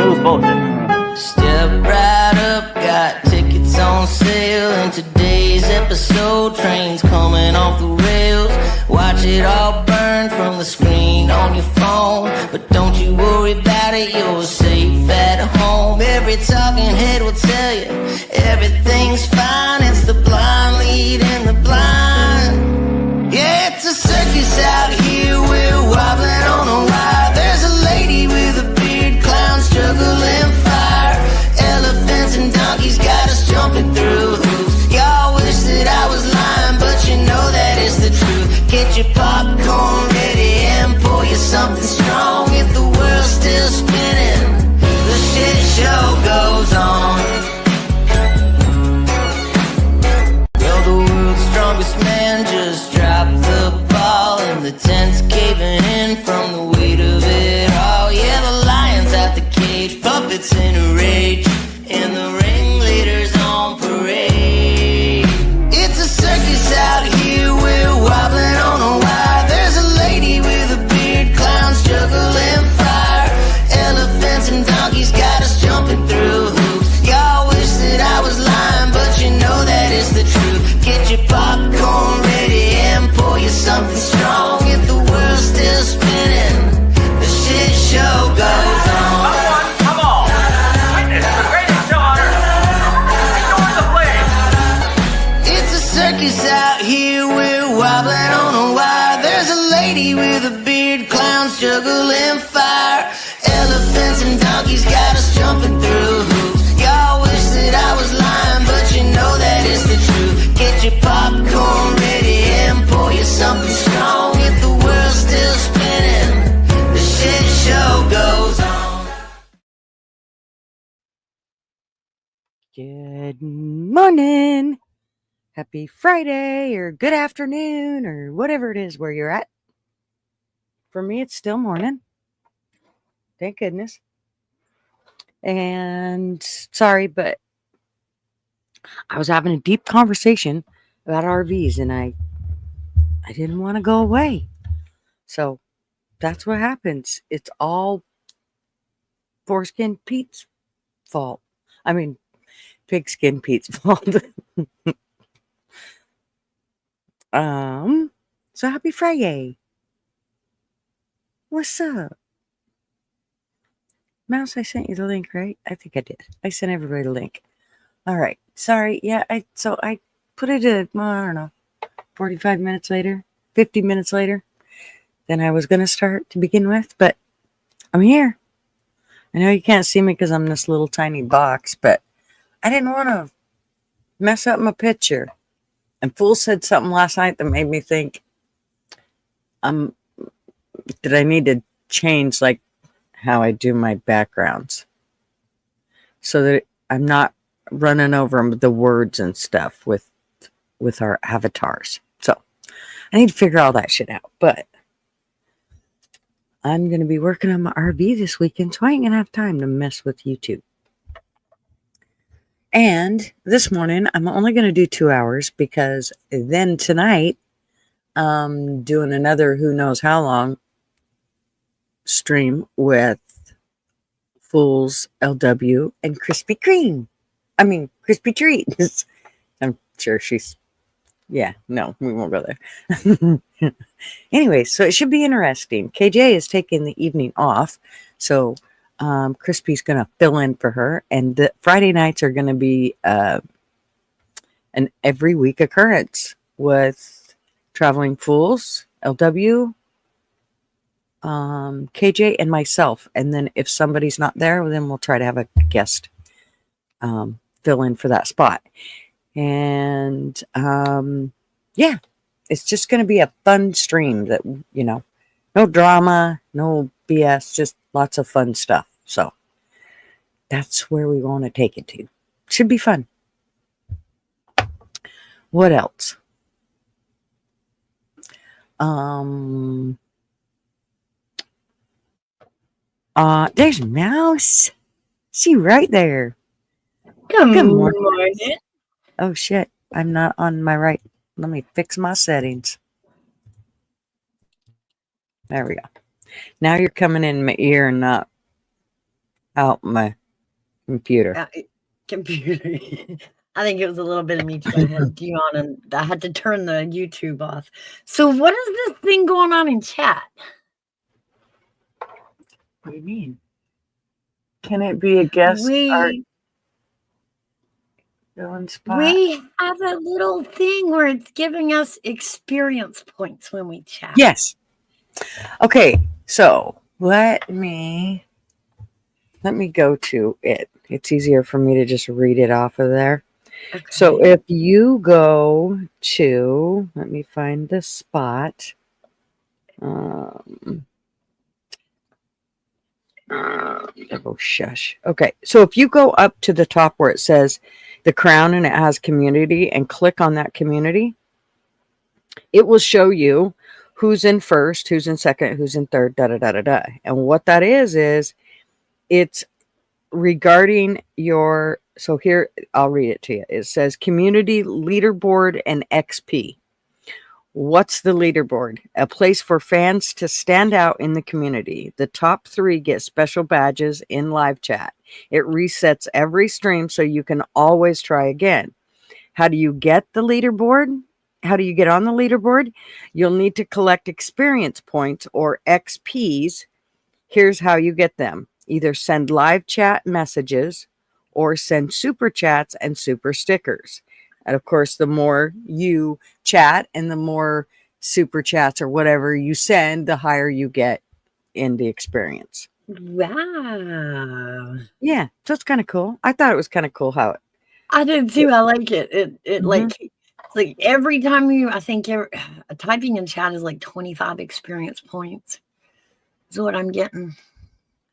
it was bullshit. Step right up, got tickets on sale. In today's episode, trains coming off the rails. Watch it all burn from the screen on your phone. But don't you worry about it, you're safe at home. Every talking head will tell you everything's fine. It's the blind leading the blind. Yeah, it's a circus out here, we're wobbling on a wire. There's a lady with a beard, clowns juggling fire. Elephants and donkeys got us jumping through hoops. Y'all wish that I was lying, but you know that it's the truth. Get your popcorn ready and pour you something strong. If the world's still spinning, the shit show goes on. Well, the world's strongest man just dropped the ball, and the tent's caving in from the weight of it all. Yeah, the lion's at the cage, puppets in a rage, and the ringleader's on parade. It's a circus out here, we're wobbling on a wire. There's a lady with a beard, clowns juggling fire. Elephants and donkeys got us jumping through hoops. Y'all wish that I was lying, but you know that it's the truth. Get your popcorn ready and pour you something strong. If the world's still spinning, the shit show goes on. Come on! Witness the greatest show on earth! Ignore the flames! It's a circus out here, we're wobbling on a wire. There's a lady with a beard, clowns juggling fire. Elephants and donkeys got us jumping through hoops. Y'all wish that I was lying, but you know that it's the truth. Get your popcorn ready and pour you something strong. If the world's still spinning, the shit show goes on. Good morning. Happy Friday or good afternoon or whatever it is where you're at. For me, it's still morning. Thank goodness. And sorry, but I was having a deep conversation about RVs and I didn't want to go away. So that's what happens. It's all Foreskin Pete's fault. I mean, Pigskin Pete's fault. So happy FriYay. What's up? Mouse, I sent you the link, right? I think I did. I sent everybody the link. All right. Sorry. Yeah, I put it at, I don't know, 45 minutes later, 50 minutes later than I was going to start to begin with, but I'm here. I know you can't see me because I'm in this little tiny box, but I didn't want to mess up my picture. And Fool said something last night that made me think, did I need to change like how I do my backgrounds so that I'm not running over the words and stuff with our avatars. So I need to figure all that shit out, but I'm going to be working on my RV this weekend, so I ain't going to have time to mess with YouTube. And this morning, I'm only going to do 2 hours because then tonight, I'm doing another who knows how long stream with Fools, LW, and Krispy Kreme. I mean, Krispy Treats. I'm sure she's... Yeah, no, we won't go there. Anyway, so it should be interesting. KJ is taking the evening off, so Crispy's going to fill in for her, and the Friday nights are going to be an every week occurrence with Traveling Fools, LW, KJ, and myself. And then if somebody's not there, then we'll try to have a guest fill in for that spot. And yeah, it's just going to be a fun stream that, you know, no drama, no BS, just lots of fun stuff. So that's where we want to take it to. Should be fun. What else? There's Mouse. She right there. Good morning. Oh shit, I'm not on my right. Let me fix my settings. There we go. Now you're coming in my ear and not out my computer. Computer. I think it was a little bit of me too. I had you on and I had to turn the YouTube off. So what is this thing going on in chat? What do you mean? Can it be a guest art villain spot? We have a little thing where it's giving us experience points when we chat. Yes. Okay, so let me go to it. It's easier for me to just read it off of there. Okay. So if you go to, let me find the spot. Oh, shush. Okay, so if you go up to the top where it says the crown and it has community and click on that community, it will show you who's in first, who's in second, who's in third, da da da da da. And what that is it's regarding your, so here, I'll read it to you. It says community leaderboard and XP. What's the leaderboard? A place for fans to stand out in the community. The top 3 get special badges in live chat. It resets every stream so you can always try again. How do you get the leaderboard? How do you get on the leaderboard? You'll need to collect experience points or XPs. Here's how you get them. Either send live chat messages or send super chats and super stickers. And of course, the more you chat and the more super chats or whatever you send, the higher you get in the experience. Wow. Yeah, so it's kind of cool. I thought it was kind of cool how it. I did too. I like it. It like every time I think typing in chat is like 25 experience points. Is what I'm getting.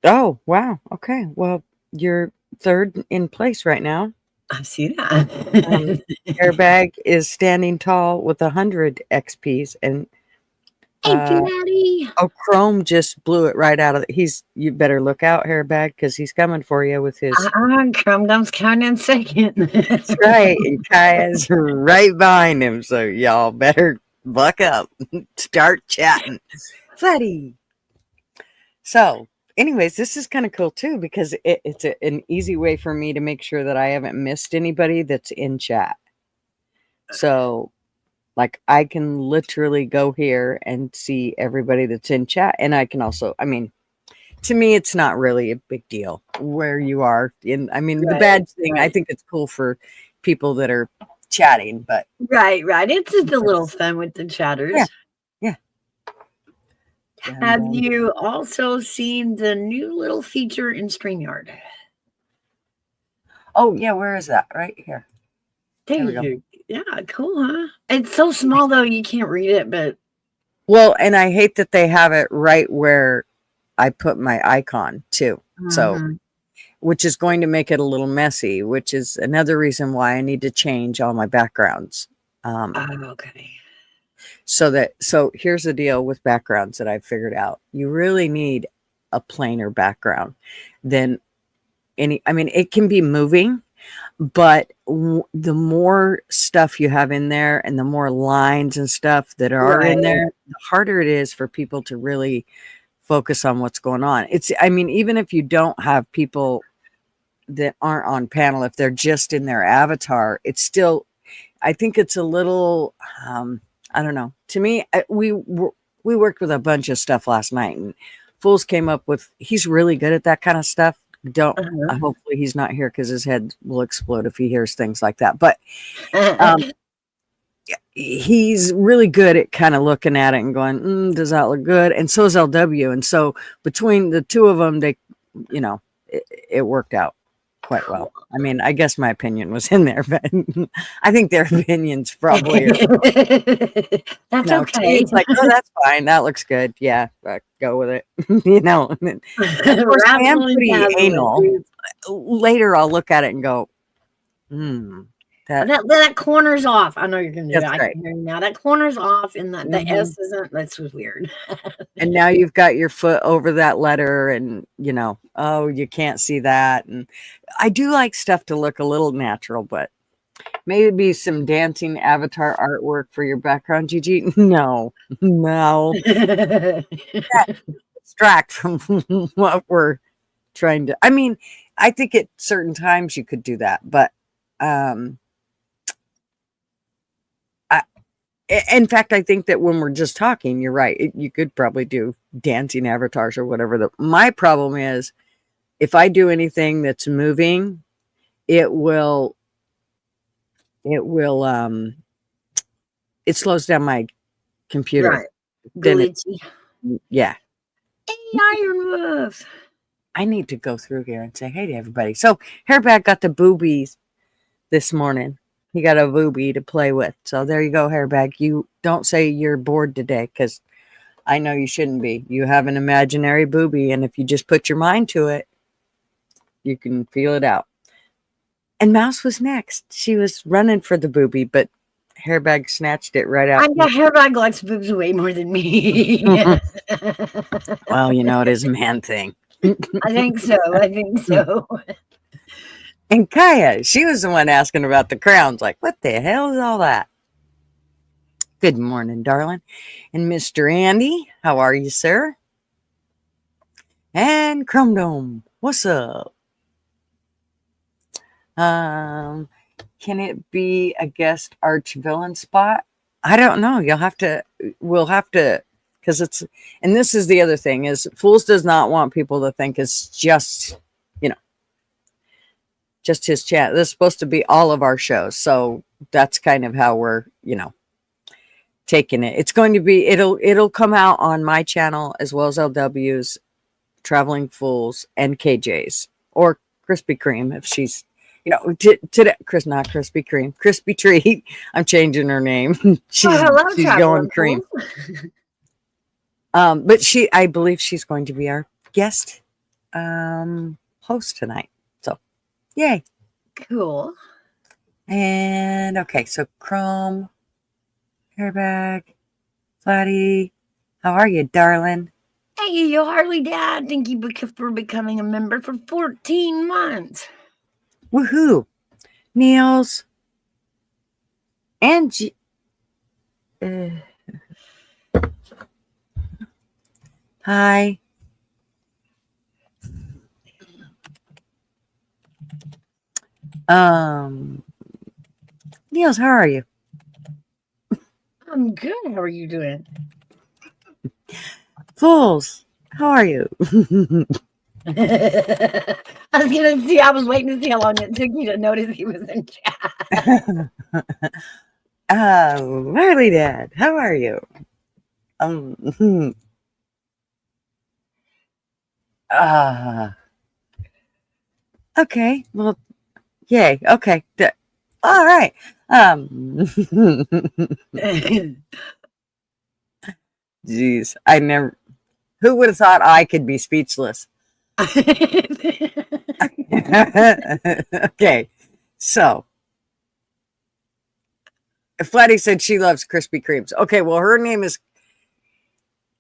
Oh, wow. Okay. Well, you're third in place right now. I see that. Airbag is standing tall with 100 XPs, and hey, Daddy. Oh, Chrome just blew it right out of it. You better look out, Airbag, because he's coming for you with his. Chrome Dump's coming in second. That's right, and Kaya's right behind him, so y'all better buck up, start chatting, Freddy. So. Anyways, this is kind of cool too, because it's an easy way for me to make sure that I haven't missed anybody that's in chat. So like I can literally go here and see everybody that's in chat. And I can also, I mean, to me, it's not really a big deal where you are in. I mean, the bad thing, I think it's cool for people that are chatting, but. Right. It's just a little fun with the chatters. Yeah. Have you also seen the new little feature in StreamYard? Oh, yeah. Where is that? Right here. There we go. Yeah, cool, huh? It's so small, though, you can't read it, but... Well, and I hate that they have it right where I put my icon, too. So, which is going to make it a little messy, which is another reason why I need to change all my backgrounds. Okay. So here's the deal with backgrounds that I've figured out. You really need a plainer background than I mean, it can be moving, but the more stuff you have in there and the more lines and stuff that are in there, the harder it is for people to really focus on what's going on. I mean, even if you don't have people that aren't on panel, if they're just in their avatar, it's still, I think it's a little, I don't know. To me, we worked with a bunch of stuff last night, and Fools came up with, he's really good at that kind of stuff. Hopefully he's not here because his head will explode if he hears things like that. But he's really good at kind of looking at it and going, does that look good? And so is LW. And so between the two of them, they, it worked out quite well. I mean, I guess my opinion was in there, but I think their opinions probably are. That's okay. It's like, oh, that's fine. That looks good. Yeah, go with it. Of course, I am pretty anal. Later, I'll look at it and go, that corner's off. I know you're going to do that. Right. I can hear you now. That corner's off, and the S isn't. That's weird. And now you've got your foot over that letter, and oh, you can't see that. And I do like stuff to look a little natural, but maybe some dancing avatar artwork for your background, Gigi. No. Distract from what we're trying to, I mean, I think at certain times you could do that, but in fact, I think that when we're just talking, you're right. You could probably do dancing avatars or whatever. My problem is if I do anything that's moving, it slows down my computer. Right. Then Glitchy. yeah. Hey, Iron Wolf. I need to go through here and say hey to everybody. So Hairbag got the boobies this morning. He got a booby to play with. So there you go, Hairbag. You don't say you're bored today, because I know you shouldn't be. You have an imaginary booby, and if you just put your mind to it, you can feel it out. And Mouse was next. She was running for the booby, but Hairbag snatched it right out. I got Hairbag likes boobs way more than me. Well, it is a man thing. I think so. And Kaya, she was the one asking about the crowns. Like, what the hell is all that? Good morning, darling. And Mr. Andy, how are you, sir? And Chrome Dome, what's up? Can it be a guest arch villain spot? I don't know. We'll have to, because and this is the other thing, is Fools does not want people to think it's just his chat. This is supposed to be all of our shows. So that's kind of how we're, taking it. It's going to be, it'll come out on my channel as well as LW's, Traveling Fools, and KJ's, or Krispy Kreme if she's, today, not Krispy Kreme, Krispy Treat. I'm changing her name. she's going cream. But I believe she's going to be our guest host tonight. Yay. Cool. And okay, so Chrome, Hairbag, Flatty, how are you, darling? Hey, you Harley Dad. Thank you for becoming a member for 14 months. Woohoo. Niels. And hi. Niels, how are you? I'm good. How are you doing? Fools, how are you? I was waiting to see how long it took you to notice he was in chat. Riley Dad, how are you? Okay, well, yay, okay. All right. Jeez, who would have thought I could be speechless? Okay, so Flatty said she loves Krispy Kremes. Okay, well, her name is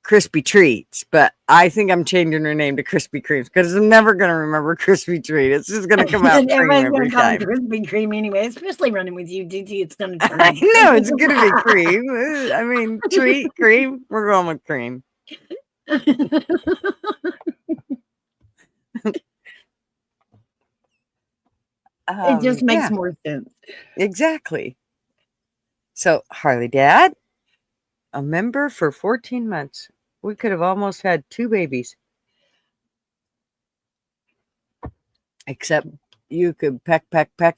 Krispy Treats, but I think I'm changing her name to Krispy Kremes because I'm never going to remember Krispy Treat. It's just going to come out cream every time. Krispy Kreme anyway, especially running with you, DT. It's going to turn. I know it's going to be cream. I mean, treat, cream. We're going with cream. It just makes more sense. Exactly. So, Harley Dad, a member for 14 months. We could have almost had 2 babies. Except you could peck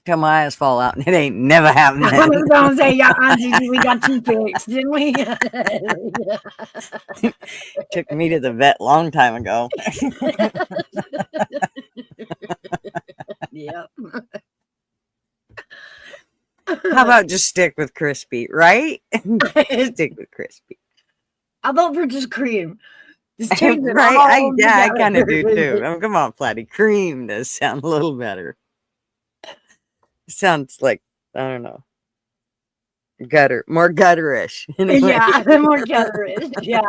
till my eyes fall out, and it ain't never happened. I was going to say, yeah, Auntie, we got 2 pigs, didn't we? Took me to the vet long time ago. Yep. How about just stick with Crispy, right? Stick with Crispy. I'll vote for just cream. Just change it right? all I kind of do too. Come on, Flatty. Cream does sound a little better. It sounds like, I don't know, more gutterish. Anyway. Yeah, more gutterish. Yeah.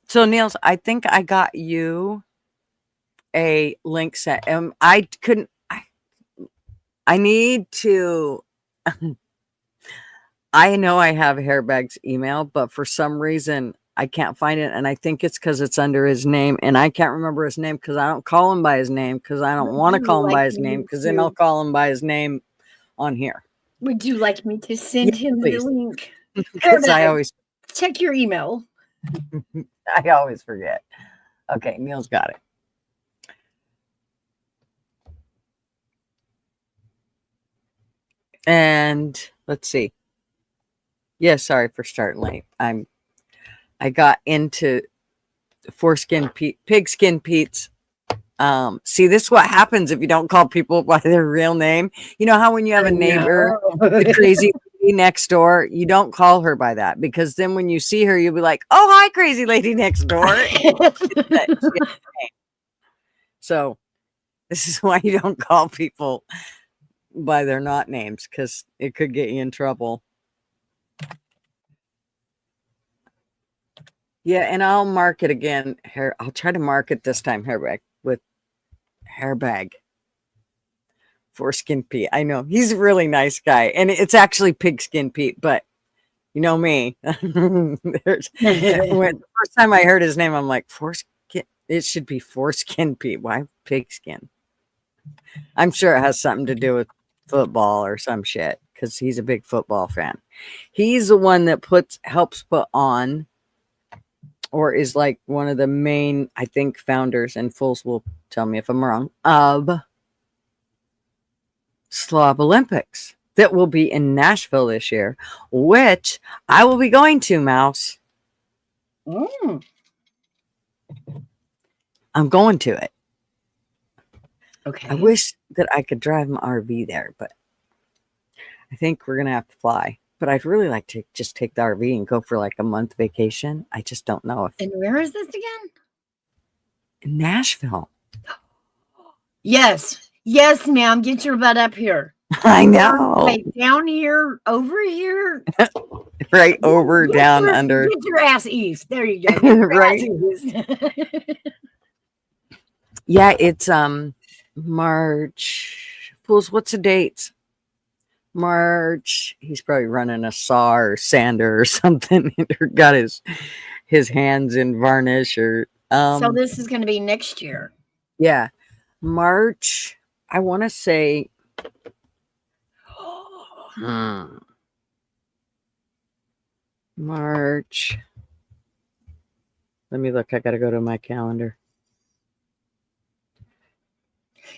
So, Niels, I think I got you a link set. I need to. I know I have Hairbag's email, but for some reason I can't find it, and I think it's because it's under his name, and I can't remember his name because I don't call him by his name because I don't want to Would you call him by like his me name because then I'll to? call him by his name on here. Would you like me to Yeah, send him the please, link? because Check your email. I always forget. Okay, Neil's got it. And let's see. Yeah, sorry for starting late. I got into pigskin Pete's. See, this is what happens if you don't call people by their real name. You know how when you have a neighbor, the crazy lady next door, you don't call her by that because then when you see her, you'll be like, "Oh, hi, crazy lady next door." So this is why you don't call people by their not names because it could get you in trouble. Yeah, and I'll mark it again. I'll try to mark it this time. Hairbag with hairbag. Foreskin Pete. I know he's a really nice guy, and it's actually Pigskin Pete. But you know me. When the first time I heard his name, I'm like, foreskin. It should be Foreskin Pete. Why pigskin? I'm sure it has something to do with football or some shit because he's a big football fan. He's the one that helps put on, or is like one of the main, I think, founders, and Fools will tell me if I'm wrong, of Slob Olympics that will be in Nashville this year, which I will be going to, Mouse. Mm. I'm going to it. Okay. I wish that I could drive my RV there, but I think we're going to have to fly. But I'd really like to just take the RV and go for like a month vacation. I just don't know if. And where is this again? In Nashville. Yes. Yes, ma'am. Get your butt up here. I know. Wait, down here, over here. Right over, down, under. Get your ass east. There you go. Right. Yeah, it's March. Fools, what's the dates? March. He's probably running a saw or sander or something. Or got his hands in varnish or so this is going to be next year. Yeah. March. I want to say March. Let me look. I got to go to my calendar.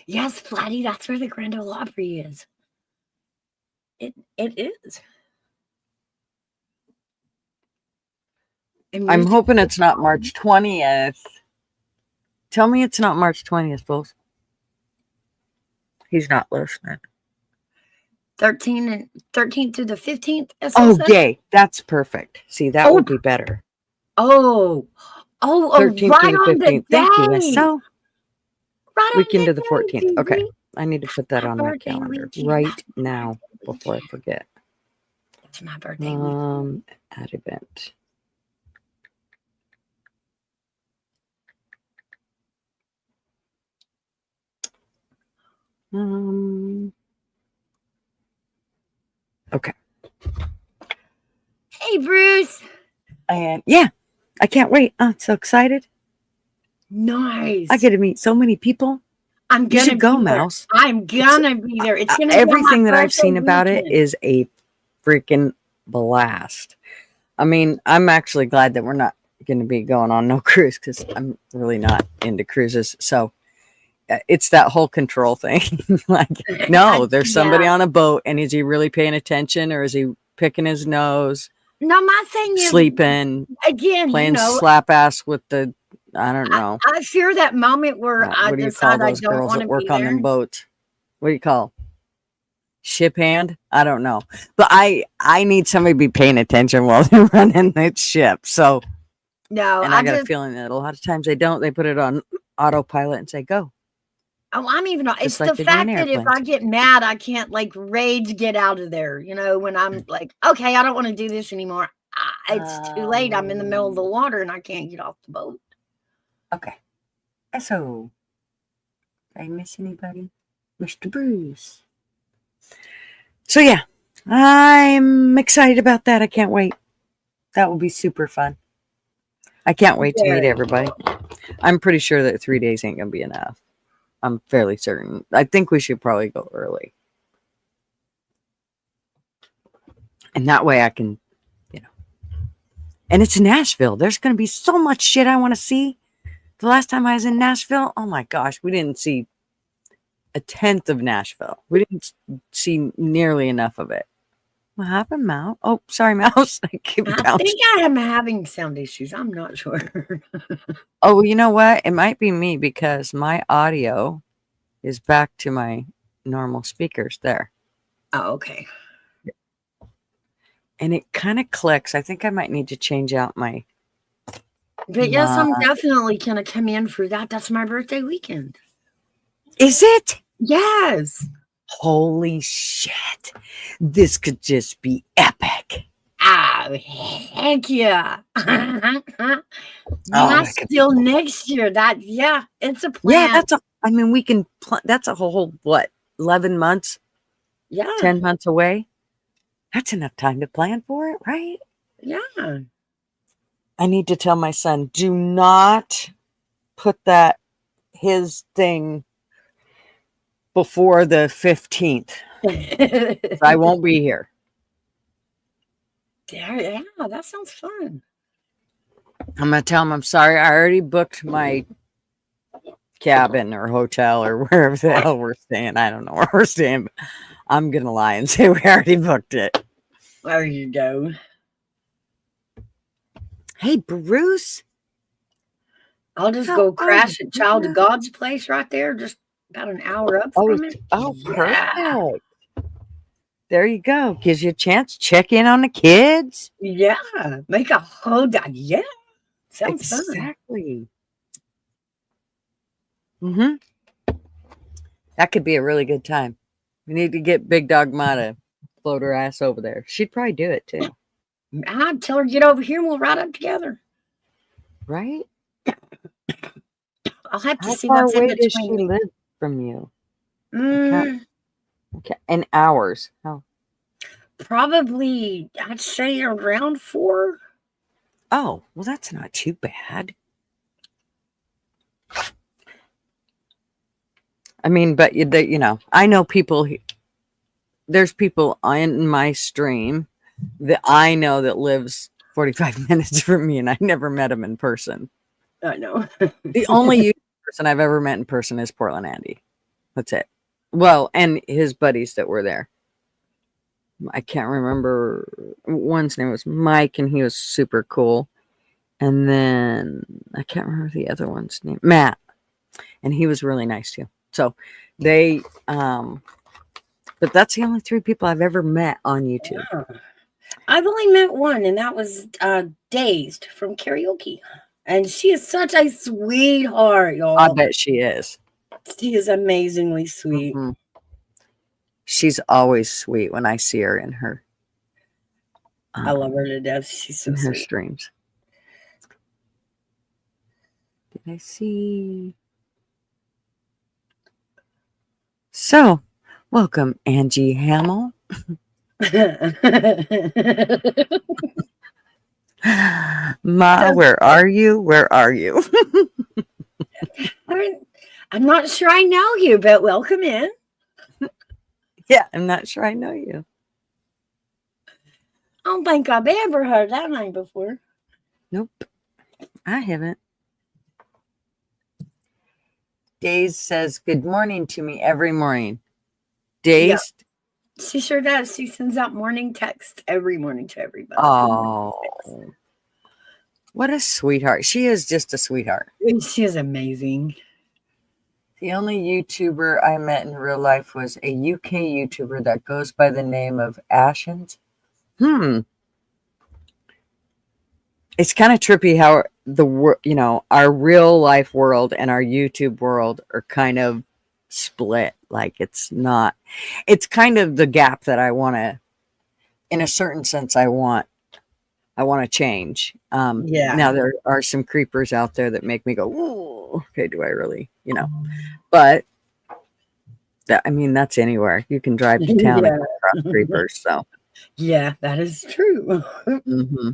Yes, Flatty, that's where the Grand Ole Opry is. It is. I'm hoping it's not March 20th. Tell me it's not March 20th, folks. He's not listening. 13th through the 15th. Oh, yay. That's perfect. See, that would be better. 13th right to the 15th. Thank you. So, right weekend to the 14th. Okay. I need to put that on my calendar right now before I forget. It's my birthday Add event. Okay. Hey, Bruce. And yeah, I can't wait. I'm so excited. Nice. I get to meet so many people. You should go, Mouse. I'm gonna be there. It's gonna everything that I've seen weekend. about it is a freaking blast. I mean, I'm actually glad that we're not going to be going on no cruise because I'm really not into cruises. So it's that whole control thing. Like, no, there's somebody on a boat, and is he really paying attention, or is he picking his nose? No, my thing is sleeping again, playing slap ass with the. I don't know. I fear that moment where I decide I don't want to work on them boats. What do you call? Ship hand? I don't know. But I need somebody to be paying attention while they're running that ship. So no, and I got a feeling that a lot of times they don't. They put it on autopilot and say go. Oh, I'm even. It's like the fact that if I get mad, I can't like rage get out of there. You know, when I'm like, okay, I don't want to do this anymore. It's too late. I'm in the middle of the water and I can't get off the boat. Okay. So, did I miss anybody? Mr. Bruce. So yeah, I'm excited about that. I can't wait. That will be super fun. I can't wait to meet Very. everybody. I'm pretty sure that 3 days ain't gonna be enough. I'm fairly certain. I think we should probably go early. And that way I can, you know. And it's Nashville. There's gonna be so much shit I want to see. The last time I was in Nashville, oh my gosh, we didn't see a tenth of Nashville. We didn't see nearly enough of it. What happened, Mouse? Oh, sorry, Mouse. I keep I bouncing. think I am having sound issues. I'm not sure. Oh, well, you know what? It might be me because my audio is back to my normal speakers there. Oh, okay. And it kind of clicks. I think I might need to change out my. But yes, I'm definitely going to come in for that. That's my birthday weekend. Is it? Yes. Holy shit. This could just be epic. Oh, heck yeah. Not it could still next year. That, yeah, it's a plan. Yeah, I mean, we can, that's a whole, what, 11 months, Yeah. 10 months away? That's enough time to plan for it, right? Yeah. I need to tell my son, do not put his thing before the 15th. I won't be here. Yeah, that sounds fun. I'm going to tell him, I'm sorry. I already booked my cabin or hotel or wherever the hell we're staying. I don't know where we're staying. But I'm going to lie and say we already booked it. There you go. Hey, Bruce. I'll just go crash at Child of God's place right there, just about an hour up from it. Oh, Yeah. perfect. There you go. Gives you a chance to check in on the kids. Yeah. Make a whole yeah. Sounds fun. Exactly. Mm-hmm. That could be a really good time. We need to get Big Dog Ma to float her ass over there. She'd probably do it too. I'd tell her to get over here and we'll ride up together. Right? I'll have to How see far what's in away does she between. live from you? Mm, Okay. In hours. Oh. probably, I'd say around 4. Oh, well, that's not too bad. I mean, but you know, I know people. There's people in my stream that I know that lives 45 minutes from me, and I never met him in person. I know. The only person I've ever met in person is Portland Andy. That's it. Well, and his buddies that were there. I can't remember. One's name was Mike, and he was super cool. And then I can't remember the other one's name, Matt, and he was really nice too. So they, but that's the only 3 people I've ever met on YouTube. Yeah. I've only met one, and that was Dazed from karaoke. And she is such a sweetheart, y'all. I bet she is. She is amazingly sweet. Mm-hmm. She's always sweet when I see her in her. I love her to death. She's so in her sweet. streams. Did I see? So, welcome, Angie Hamill. Ma, where are you? Where are you? I'm not sure I know you, but welcome in. Yeah, I'm not sure I know you. I don't think I've ever heard that name before. Nope, I haven't. Days says good morning to me every morning. Days. Yep. She sure does. She sends out morning text every morning to everybody. Oh, what a sweetheart. She is just a sweetheart. She is amazing. The only YouTuber I met in real life was a UK YouTuber that goes by the name of Ashens. It's kind of trippy how our real life world and our YouTube world are kind of split. Like it's kind of the gap that I want to, in a certain sense, I want to change. Yeah. Now there are some creepers out there that make me go, "Ooh, okay, do I really, but that's anywhere. You can drive to town and come across creepers. So yeah, that is true. mm-hmm.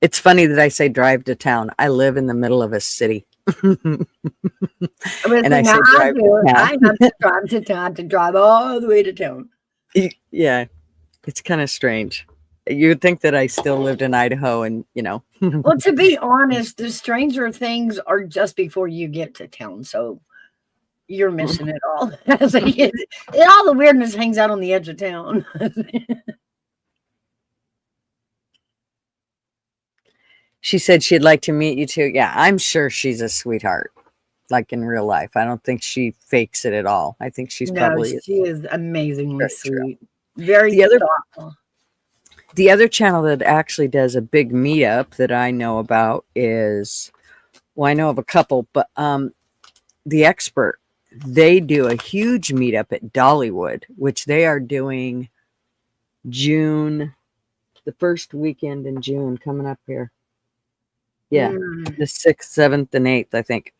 It's funny that I say drive to town. I live in the middle of a city. And I say drive to I town. have to drive to town to drive all the way to town. Yeah, it's kind of strange. You would think that I still lived in Idaho and, Well, to be honest, the stranger things are just before you get to town, so you're missing it all. All the weirdness hangs out on the edge of town. She said she'd like to meet you too. Yeah, I'm sure she's a sweetheart, like in real life. I don't think she fakes it at all. I think she's No, probably she is amazingly very true. sweet. Very thoughtful. The other channel that actually does a big meetup that I know about is, well, I know of a couple, but The Expert, they do a huge meetup at Dollywood, which they are doing June, the first weekend in June coming up here. Yeah, the 6th, 7th, and 8th, I think.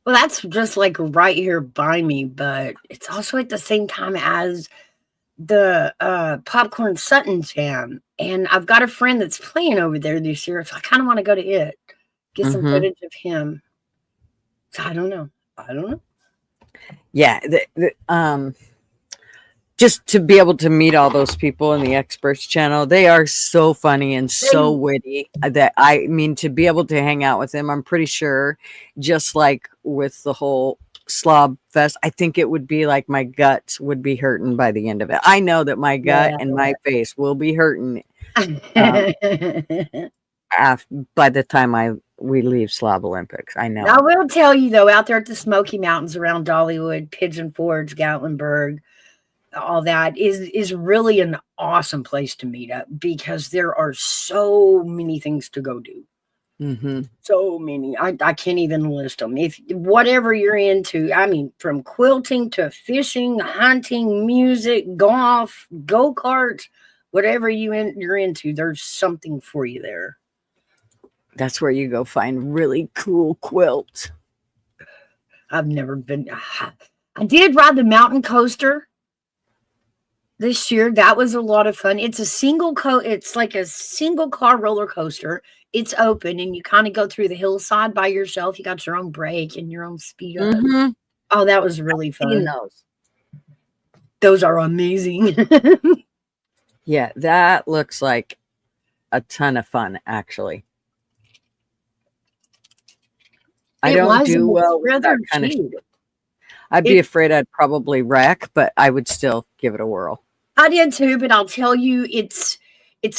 Well, that's just like right here by me, but it's also at the same time as the Popcorn Sutton Jam. And I've got a friend that's playing over there this year, so I kind of want to go to it, get some footage of him. So I don't know. Yeah, just to be able to meet all those people in the Experts channel, they are so funny and so witty that to be able to hang out with them, I'm pretty sure, just like with the whole Slob Fest, I think it would be like my guts would be hurting by the end of it. I know that my gut and my face will be hurting by the time we leave Slob Olympics. I know. I will tell you though, out there at the Smoky Mountains around Dollywood, Pigeon Forge, Gatlinburg, all that is really an awesome place to meet up because there are so many things to go do. So many. I can't even list them. If whatever you're into, from quilting to fishing, hunting, music, golf, go-karts, whatever you're into, there's something for you there. That's where you go find really cool quilts. I've never been. I did ride the mountain coaster this year. That was a lot of fun. It's it's like a single car roller coaster. It's open and you kind of go through the hillside by yourself. You got your own brake and your own speed up. Oh, that was really fun. Those are amazing. Yeah, that looks like a ton of fun, actually. I don't do well with that kind of shit. I'd be afraid I'd probably wreck, but I would still give it a whirl. I did too, but I'll tell you, it's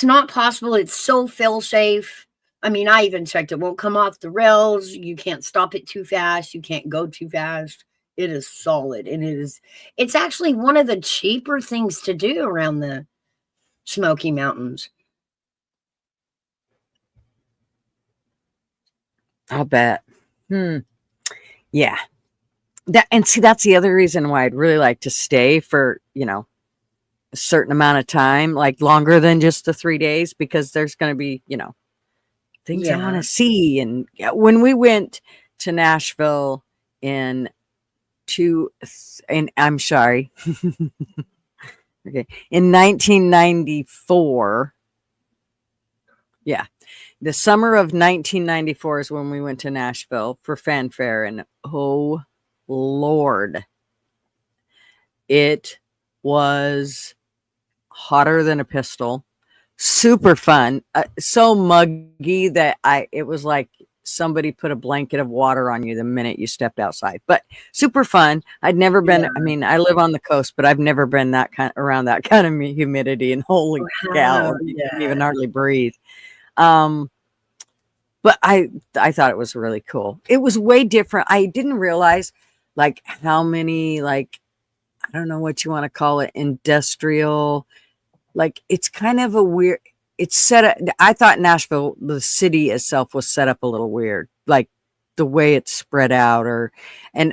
not possible. It's so fail-safe. I even checked. It won't come off the rails. You can't stop it too fast. You can't go too fast. It is solid, and it's actually one of the cheaper things to do around the Smoky Mountains. I'll bet. Yeah. That's the other reason why I'd really like to stay for, a certain amount of time, like longer than just the 3 days, because there's going to be, things I want to see. And when we went to Nashville in 1994. Yeah. The summer of 1994 is when we went to Nashville for Fanfare, and oh Lord, it was hotter than a pistol, super fun, so muggy that it was like somebody put a blanket of water on you the minute you stepped outside, but super fun. I'd never been, I live on the coast, but I've never been around that kind of humidity, and holy cow, you couldn't even hardly breathe. But I thought it was really cool. It was way different. I didn't realize like how many, like, I don't know what you want to call it, industrial, like it's kind of a weird, it's set up. I thought Nashville, the city itself, was set up a little weird, like the way it's spread out,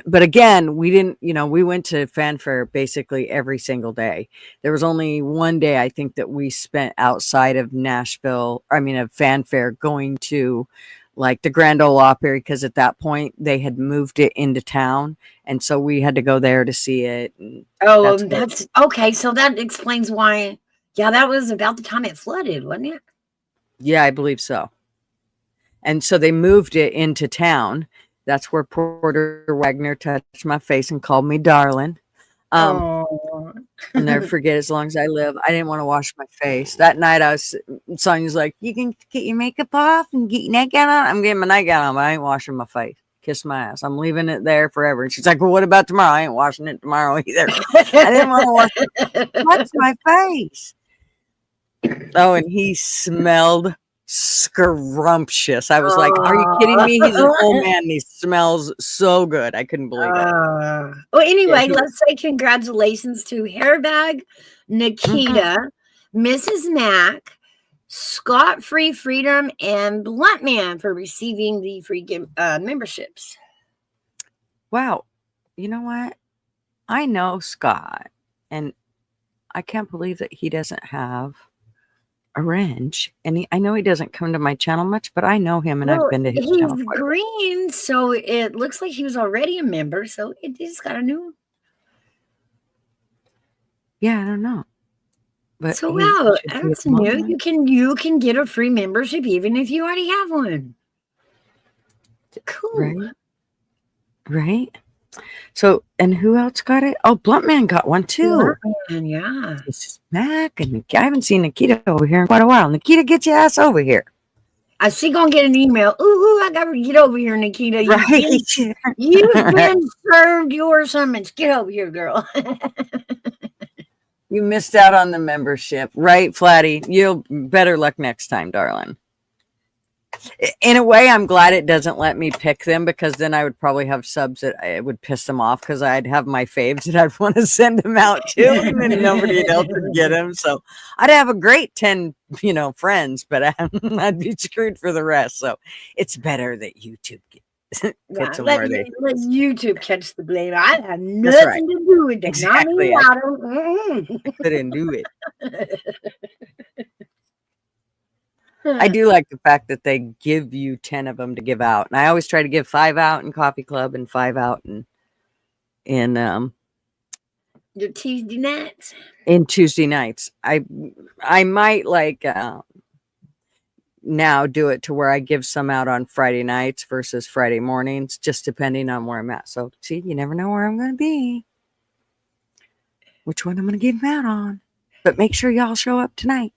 but again, we didn't, we went to Fanfare basically every single day. There was only one day I think that we spent outside of Nashville, of Fanfare, going to like the Grand Ole Opry, because at that point they had moved it into town, and so we had to go there to see it. That's okay. So that explains why. Yeah, that was about the time it flooded, wasn't it? Yeah, I believe so. And so they moved it into town. That's where Porter Wagner touched my face and called me darling. Oh. I'll never forget as long as I live. I didn't want to wash my face. That night Sonia's like, you can get your makeup off and get your nightgown on. I'm getting my nightgown on, but I ain't washing my face. Kiss my ass. I'm leaving it there forever. And she's like, well, what about tomorrow? I ain't washing it tomorrow either. I didn't want to wash my face. Oh, and he smelled scrumptious. I was like, are you kidding me? He's an old man and he smells so good. I couldn't believe it. Well, anyway, let's say congratulations to Hairbag, Nikita, Mrs. Mac, Scott Free Freedom, and Bluntman for receiving the free memberships. Wow. You know what? I know Scott, and I can't believe that he doesn't have a wrench. And I know he doesn't come to my channel much, but I know him, and I've been to his channel. He's green, so it looks like he was already a member, so it just got a new. Yeah, I don't know. But so wow, that's new. You can get a free membership even if you already have one. Cool. Right? So, and who else got it? Oh, Bluntman got one too. Bluntman, yeah. This is Mac, and I haven't seen Nikita over here in quite a while. Nikita, get your ass over here. I see gonna get an email. Ooh, I gotta get over here, Nikita. Right. You've been served your summons. Get over here, girl. You missed out on the membership, right, Flatty? You'll better luck next time, darling. In a way, I'm glad it doesn't let me pick them, because then I would probably have subs that it would piss them off, because I'd have my faves that I'd want to send them out to, and then nobody else would get them. So I'd have a great 10, friends, but I'd be screwed for the rest. So it's better that YouTube puts them where they. Let YouTube catch the blame. I have nothing to do with it. Exactly. I couldn't do it. I do like the fact that they give you 10 of them to give out. And I always try to give 5 out in Coffee Club and 5 out in your Tuesday nights. In Tuesday nights. I might now do it to where I give some out on Friday nights versus Friday mornings, just depending on where I'm at. So see, you never know where I'm going to be, which one I'm going to give them out on. But make sure y'all show up tonight.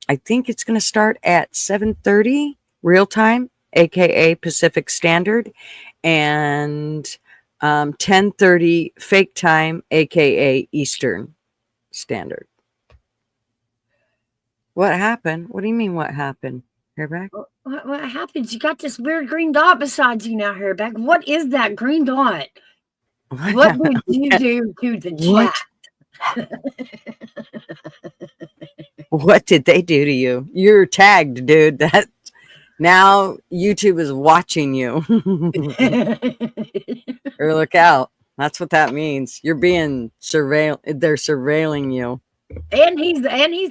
I think it's going to start at 7:30 real time, aka Pacific Standard, and 10:30 fake time, aka Eastern Standard. What happened? What do you mean what happened? Hairback? What happened? You got this weird green dot beside you now, Hairback. What is that green dot? What did you do to the chat? What did they do to you? You're tagged, dude. That now YouTube is watching you. Or look out. That's what that means. You're being surveilled. They're surveilling you. And he's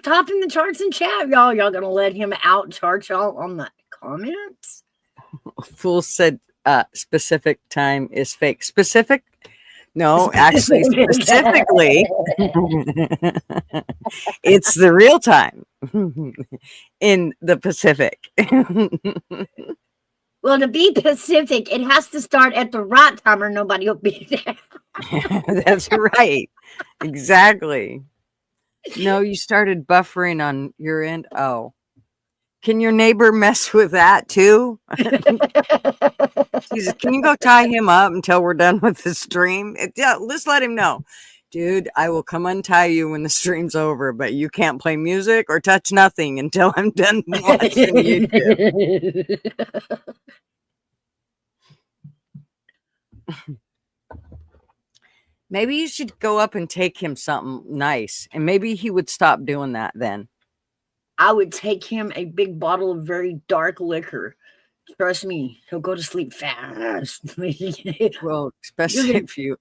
topping the charts in chat, y'all. Y'all gonna let him out chart y'all on the comments? Fool said specific time is fake. Specific? No, actually, specifically, it's the real time in the Pacific. Well, to be Pacific, it has to start at the right time or nobody will be there. That's right. Exactly. No, you started buffering on your end. Oh. Can your neighbor mess with that too? Jesus, can you go tie him up until we're done with the stream? Yeah, let's let him know. Dude, I will come untie you when the stream's over, but you can't play music or touch nothing until I'm done watching YouTube. Maybe you should go up and take him something nice, and maybe he would stop doing that then. I would take him a big bottle of very dark liquor. Trust me, he'll go to sleep fast. Well, especially if you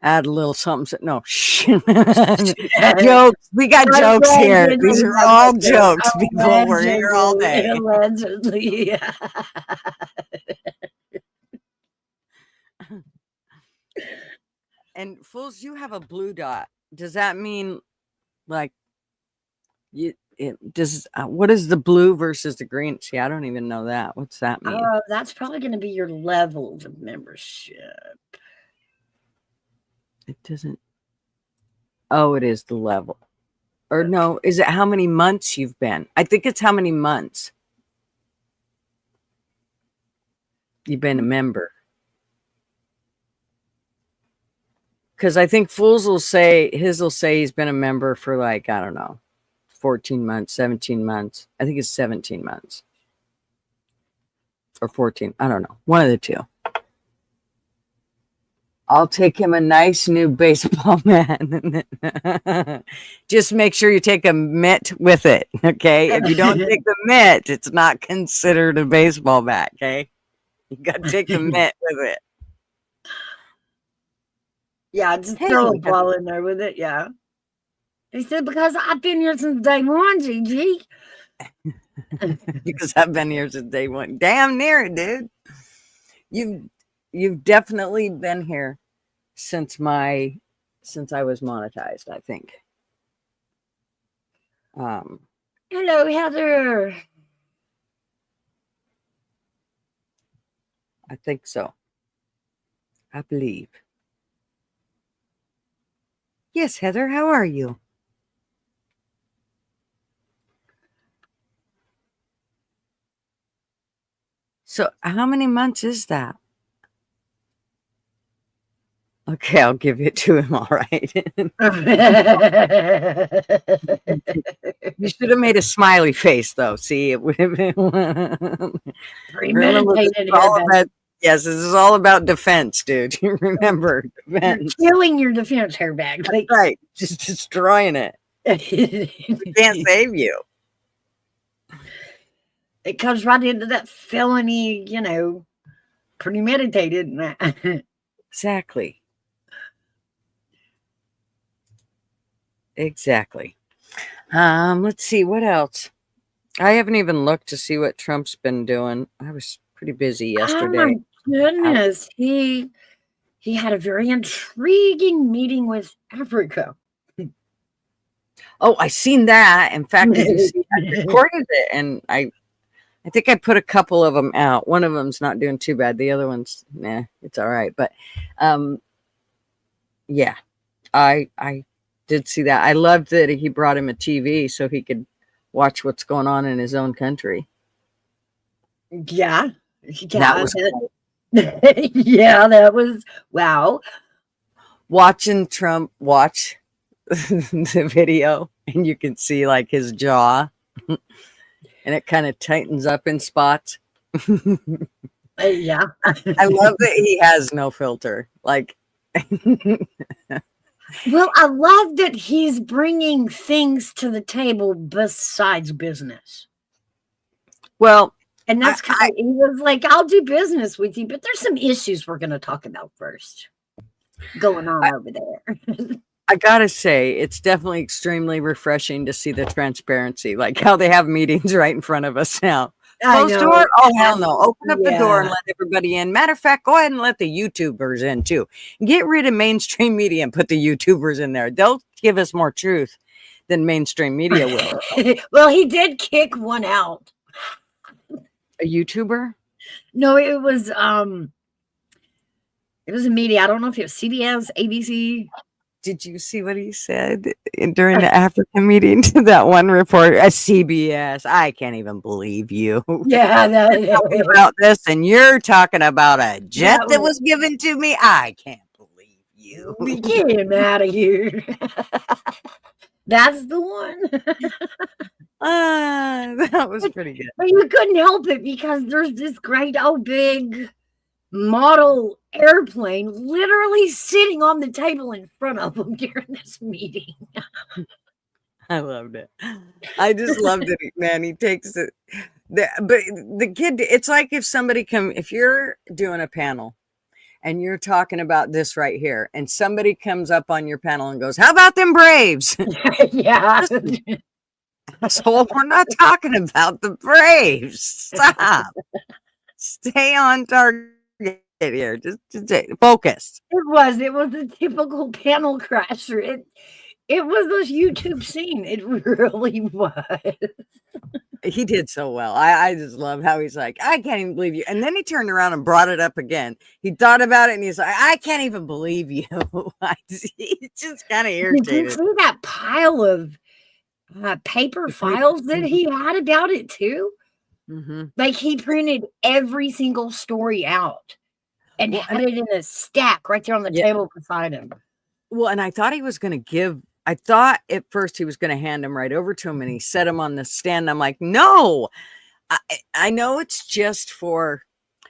add a little something. No, shh. Jokes. We got jokes here. These are all jokes. People were here all day. Allegedly. And fools, you have a blue dot. Does that mean like it does. What is the blue versus the green? See, I don't even know that. What's that mean? That's probably going to be your levels of membership. It doesn't. Oh, it is the level. Or no, is it how many months you've been? I think it's how many months you've been a member. Because I think Fools will say, his will say he's been a member for like, I don't know, 14 months, 17 months. I think it's 17 months. Or 14. I don't know. One of the two. I'll take him a nice new baseball bat. Just make sure you take a mitt with it, okay? If you don't take the mitt, it's not considered a baseball bat, okay? You got to take the mitt with it. Yeah, just throw a ball in there with it. Yeah. He said, because I've been here since day one, Gigi. Because I've been here since day one. Damn near it, dude. You've definitely been here since I was monetized, I think. Hello, Heather. I think so. I believe. Yes, Heather, how are you? So how many months is that? Okay, I'll give it to him, all right. You should have made a smiley face, though. See, it would have been... Premeditated. Yes, this is all about defense, dude. You remember, defense. You're killing your defense hairbag. Like, right, just destroying it. We can't save you. It comes right into that felony, premeditated. Exactly. Exactly. Let's see what else. I haven't even looked to see what Trump's been doing. I was pretty busy yesterday. Oh my goodness. He had a very intriguing meeting with Africa. Oh, I seen that. In fact, I recorded it, and I think I put a couple of them out. One of them's not doing too bad. The other one's, nah, it's all right. But yeah, I did see that. I loved that he brought him a TV so he could watch what's going on in his own country. Yeah. That was cool. Yeah, that was wow. Watching Trump watch the video, and you can see like his jaw, and it kind of tightens up in spots. Yeah. I love that he has no filter. Like, well, I love that he's bringing things to the table besides business. Well, and that's kind of, he was like, I'll do business with you, but there's some issues we're going to talk about first going on over there. I gotta say, it's definitely extremely refreshing to see the transparency, like how they have meetings right in front of us now. Close door? Oh, hell no. Open up the door and let everybody in. Matter of fact, go ahead and let the YouTubers in too. Get rid of mainstream media and put the YouTubers in there. They'll give us more truth than mainstream media will. Well, he did kick one out. A YouTuber? No, it was a media. I don't know if it was CBS, ABC. Did you see what he said during the African meeting to that one reporter at CBS? I can't even believe you. Yeah, talking about this, and you're talking about a jet that was given to me. I can't believe you. Get him out of here. That's the one. That was pretty good. But you couldn't help it because there's this great old big model airplane literally sitting on the table in front of them during this meeting. I loved it. I just loved it, man. He takes it. But the kid, it's like if you're doing a panel and you're talking about this right here, and somebody comes up on your panel and goes, how about them Braves? Yeah. So we're not talking about the Braves. Stop. Stay on target here. Just focus. It was a typical panel crasher. It was a YouTube scene. It really was. He did so well. I just love how he's like, I can't even believe you. And then he turned around and brought it up again. He thought about it and he's like, I can't even believe you. He's just kind of Did you irritated. see that pile of paper files that he had about it too? Mm-hmm. Like he printed every single story out and Well, had it in a stack right there on the table beside him. Well, and I thought he was going to I thought at first he was going to hand him right over to him and he set him on the stand. I'm like, no, I know it's just for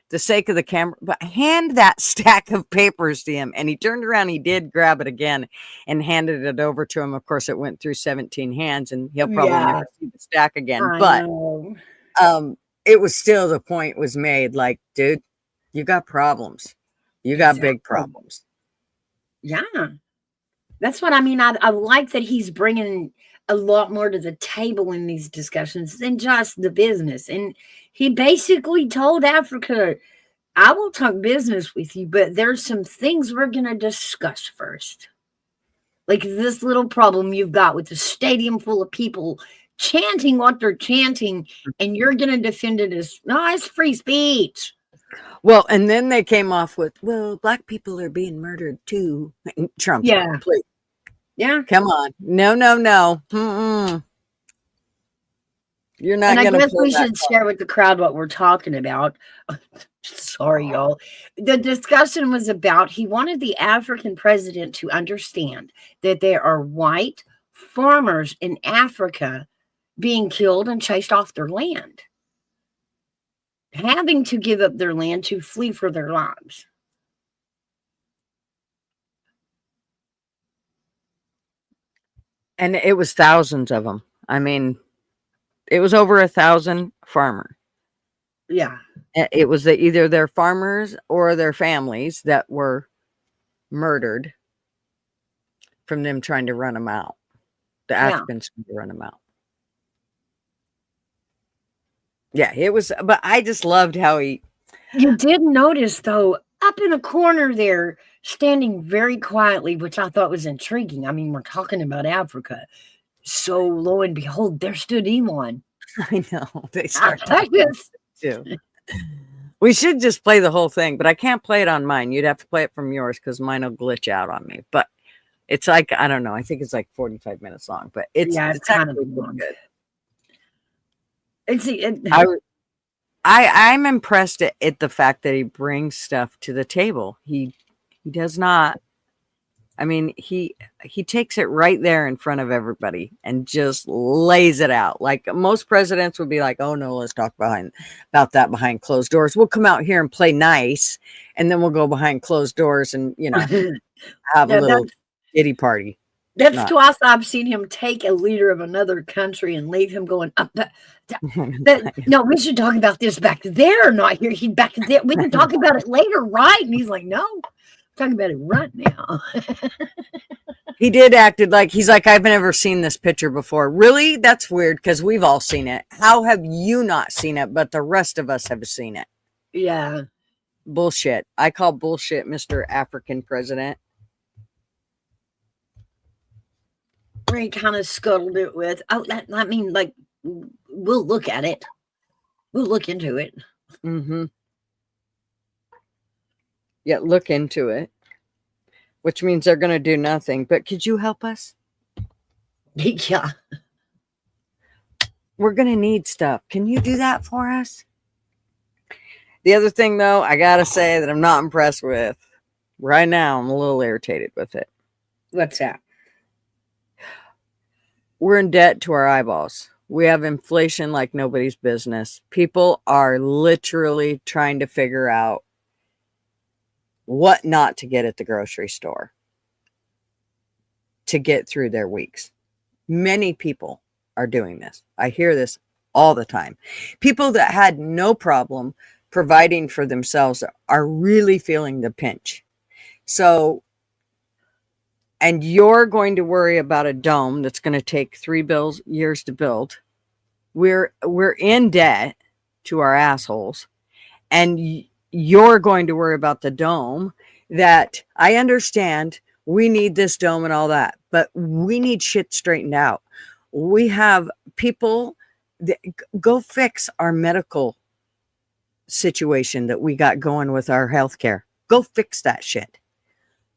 the sake of the camera, but hand that stack of papers to him. And he turned around, he did grab it again and handed it over to him. Of course, it went through 17 hands and he'll probably never see the stack again. But it was still, the point was made, like, dude, you got problems. You got big problems. Yeah. That's what I mean. I like that he's bringing a lot more to the table in these discussions than just the business. And he basically told Africa, I will talk business with you, but there's some things we're going to discuss first. Like this little problem you've got with the stadium full of people chanting what they're chanting, and you're going to defend it as, no, it's free speech. Well, and then they came off with, well, black people are being murdered too. Trump. Yeah. Please. Yeah. Come on. No. Mm-mm. You're not going to. And I guess we should share with the crowd what we're talking about. Sorry, y'all. The discussion was about, he wanted the African president to understand that there are white farmers in Africa being killed and chased off their land, having to give up their land to flee for their lives. And it was thousands of them. I mean, it was over 1,000 farmers. Yeah. It was either their farmers or their families that were murdered from them trying to run them out. The Africans trying to run them out. Yeah, it was, but I just loved how he. You did notice, though, up in a corner there, standing very quietly, which I thought was intriguing. I mean, we're talking about Africa. So lo and behold, there stood Elon. I know. They started too. We should just play the whole thing, but I can't play it on mine. You'd have to play it from yours because mine will glitch out on me. But it's like, I don't know. I think it's like 45 minutes long, but it's kind of long. Good. I'm impressed at the fact that he brings stuff to the table. He does not. I mean, he takes it right there in front of everybody and just lays it out. Like most presidents would be like, "Oh no, let's talk about that behind closed doors. We'll come out here and play nice, and then we'll go behind closed doors and have a little kitty party." That's twice I've seen him take a leader of another country and leave him going up. No, we should talk about this back there, not here. He back there. We can talk about it later, right? And he's like, no, I'm talking about it right now. He did acted like he's like, I've never seen this picture before. Really? That's weird because we've all seen it. How have you not seen it, but the rest of us have seen it? Yeah. Bullshit. I call bullshit Mr. African president. Where he kind of scuttled it with, I mean, like, we'll look at it. We'll look into it. Mm-hmm. Yeah, look into it. Which means they're going to do nothing. But could you help us? Yeah. We're going to need stuff. Can you do that for us? The other thing, though, I got to say that I'm not impressed with. Right now, I'm a little irritated with it. What's that? We're in debt to our eyeballs. We have inflation like nobody's business. People are literally trying to figure out what not to get at the grocery store to get through their weeks. Many people are doing this. I hear this all the time. People that had no problem providing for themselves are really feeling the pinch. So, and you're going to worry about a dome that's going to take 3 years to build. We're in debt to our assholes, and you're going to worry about the dome that I understand we need this dome and all that, but we need shit straightened out. We have people that go fix our medical situation that we got going with our healthcare. Go fix that shit.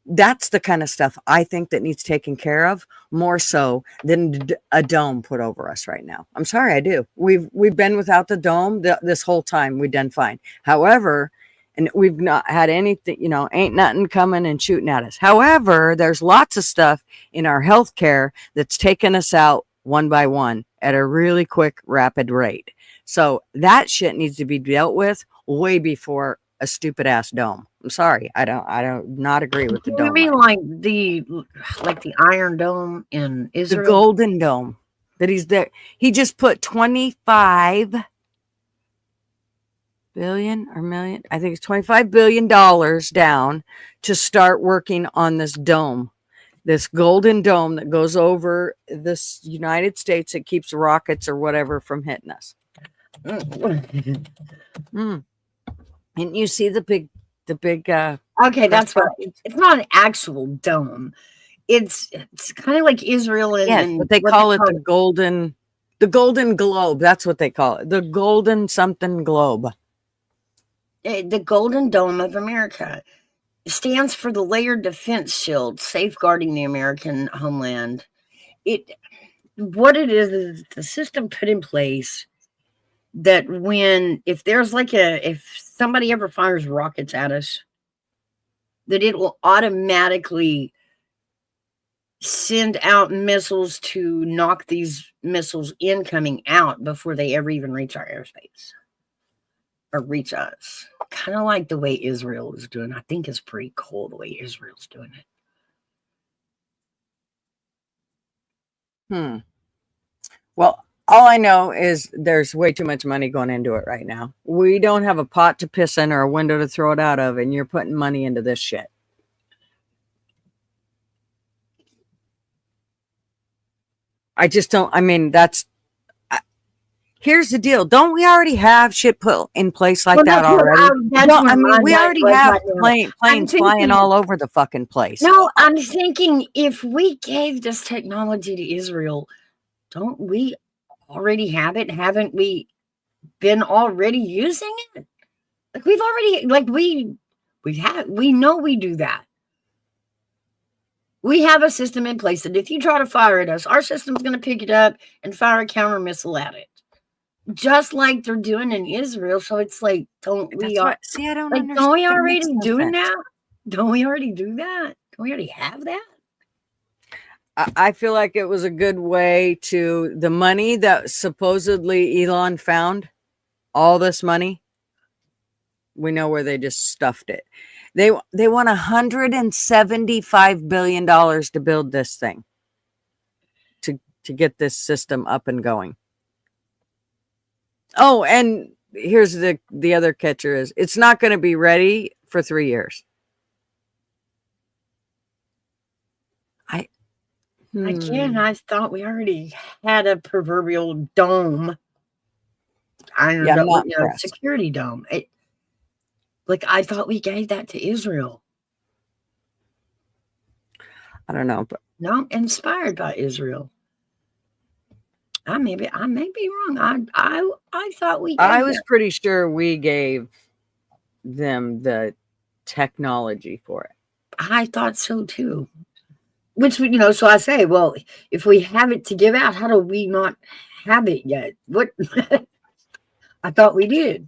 That's the kind of stuff I think that needs taken care of more so than a dome put over us right now. I'm sorry, I do. We've been without the dome this whole time. We've done fine. However, and we've not had anything, ain't nothing coming and shooting at us. However, there's lots of stuff in our healthcare that's taken us out one by one at a really quick, rapid rate. So that shit needs to be dealt with way before a stupid ass dome. I'm sorry. I don't not agree with the dome. You mean like the Iron Dome in Israel? The Golden Dome that he's there. He just put 25 billion or million. I think it's $25 billion down to start working on this dome, this golden dome that goes over this United States that keeps rockets or whatever from hitting us. And you see the big okay, that's what it's not an actual dome. It's kind of like Israel and but they call it the golden globe. That's what they call it. The golden something globe. The Golden Dome of America stands for the layered defense shield safeguarding the American homeland. What it is the system put in place that if somebody ever fires rockets at us, that it will automatically send out missiles to knock these missiles incoming out before they ever even reach our airspace or reach us. Kind of like the way Israel is doing. I think it's pretty cool the way Israel's doing it. Well, all I know is there's way too much money going into it right now. We don't have a pot to piss in or a window to throw it out of, and you're putting money into this shit. I just don't. I mean, here's the deal. Don't we already have shit put in place like that already? We already have planes flying all over the fucking place. No, I'm thinking if we gave this technology to Israel, don't we already have it? Haven't we been already using it? Like we've already, we know we do that. We have a system in place that if you try to fire at us, our system's going to pick it up and fire a counter missile at it. Just like they're doing in Israel. So it's like, don't we already doing that? Don't we already do that? Don't we already have that? I feel like it was a good way to the money that supposedly Elon found, all this money. We know where they just stuffed it. They want $175 billion to build this thing, to get this system up and going. Oh, and here's the other catcher is it's not going to be ready for 3 years. Again, I thought we already had a proverbial dome. I don't know, security dome. I thought we gave that to Israel. I don't know, but no, inspired by Israel. I may be wrong. I thought we. I was pretty sure we gave them the technology for it. I thought so too. Which, so I say, well, if we have it to give out, how do we not have it yet? What? I thought we did.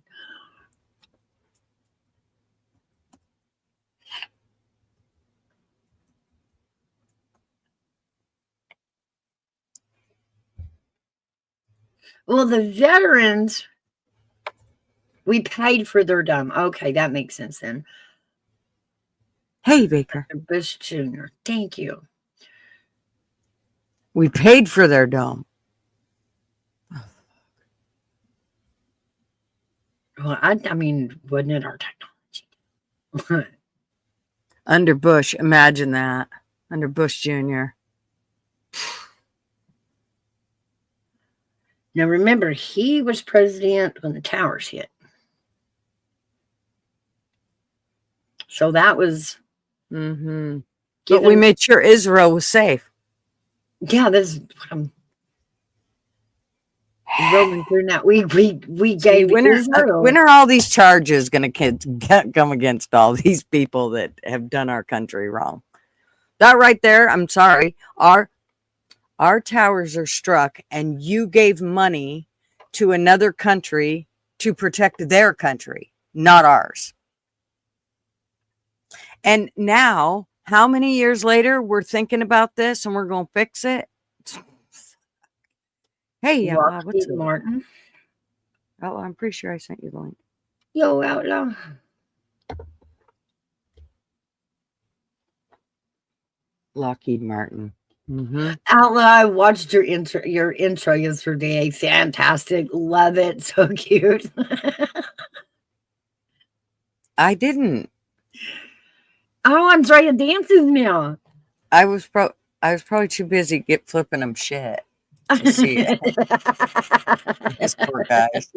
Well, the veterans, we paid for their dome. Okay, that makes sense then. Hey, Baker. Bush Jr., thank you. We paid for their dome. Well, I mean, wasn't it our technology? Under Bush, imagine that. Under Bush Jr. Now, remember, he was president when the towers hit. So that was... But we made sure Israel was safe. Yeah, that's what I'm rolling through now. We See, gave when Israel. are all these charges going to come against all these people that have done our country wrong? That right there, I'm sorry. Our towers are struck, and you gave money to another country to protect their country, not ours. And now, how many years later, we're thinking about this and we're going to fix it? Hey, Outlaw, what's Lockheed up? Martin. Oh, I'm pretty sure I sent you the link. Yo, Outlaw. Lockheed Martin. Mm-hmm. Outlaw, I watched your intro yesterday. Fantastic. Love it. So cute. I didn't. Oh, I'm trying to dance with me. I was probably too busy flipping them shit to see it. These poor guys.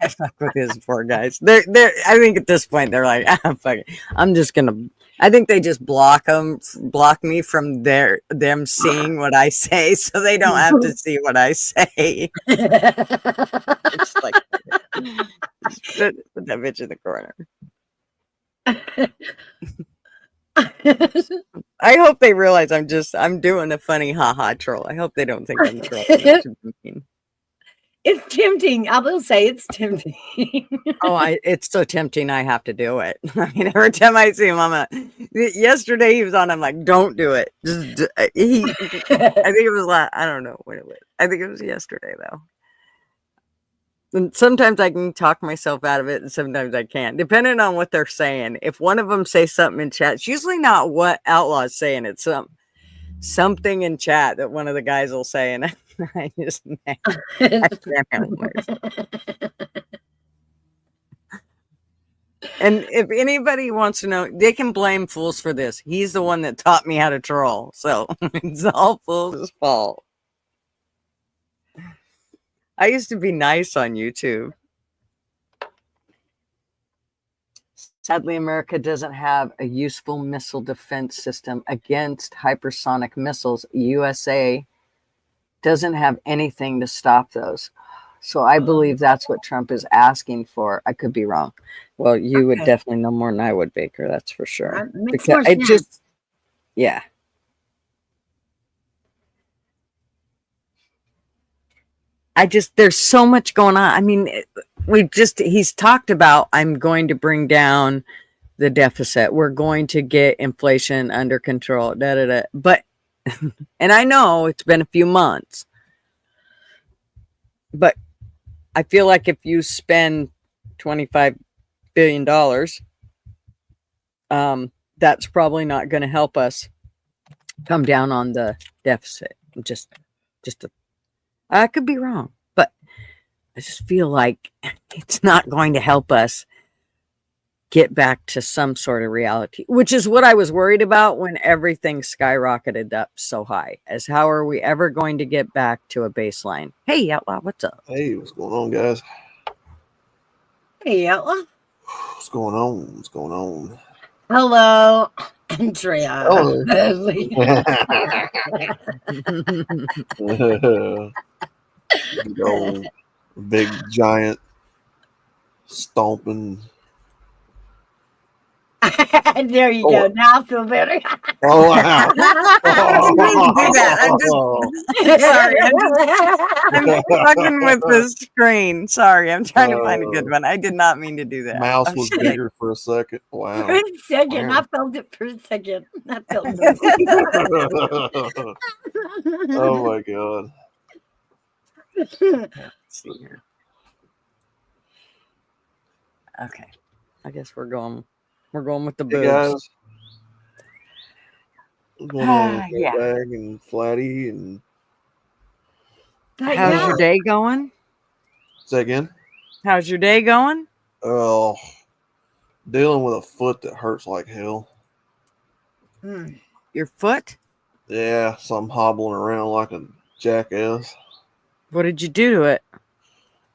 I fuck with these poor guys. They're. I think at this point they're like, fuck it. I'm just gonna. I think they just block me from them seeing what I say, so they don't have to see what I say. It's like, just put that bitch in the corner. I hope they realize I'm doing a funny haha troll. I hope they don't think I'm trolling. It's tempting. I will say it's tempting. It's so tempting. I have to do it. I mean, every time I see him, yesterday he was on. I'm like, don't do it. I think it was I don't know when it was. I think it was yesterday though. And sometimes I can talk myself out of it, and sometimes I can't, depending on what they're saying. If one of them says something in chat, it's usually not what Outlaw's saying. It's something in chat that one of the guys will say, and I just I can't help myself. And if anybody wants to know, they can blame Fools for this. He's the one that taught me how to troll, so it's all Fools' fault. I used to be nice on YouTube. Sadly, America doesn't have a useful missile defense system against hypersonic missiles. USA doesn't have anything to stop those. So I believe that's what Trump is asking for. I could be wrong. Well, you would definitely know more than I would, Baker. That's for sure. Because it just, yeah. There's so much going on. I mean, he's talked about, I'm going to bring down the deficit. We're going to get inflation under control. But, and I know it's been a few months, but I feel like if you spend $25 billion, that's probably not going to help us come down on the deficit. I could be wrong, but I just feel like it's not going to help us get back to some sort of reality, which is what I was worried about when everything skyrocketed up so high. As how are we ever going to get back to a baseline? Hey, Outlaw, what's up? Hey, what's going on, guys? Hey, Outlaw. What's going on? What's going on? Hello, Andrea. Oh. Big giant stomping. There you go. Now I feel better. Oh wow! I didn't do that. I'm fucking with the screen. Sorry, I'm trying to find a good one. I did not mean to do that. Mouse was bigger for a second. Wow. For a second, I felt it for a second. I felt it. Oh my god. Let's see here. Okay, I guess we're going with the boobs. Hey guys. Going on Yeah. Bag and Flatty and How's your day going? say again? How's your day going? Oh, dealing with a foot that hurts like hell. Your foot? Yeah, so I'm hobbling around like a jackass. What did you do to it?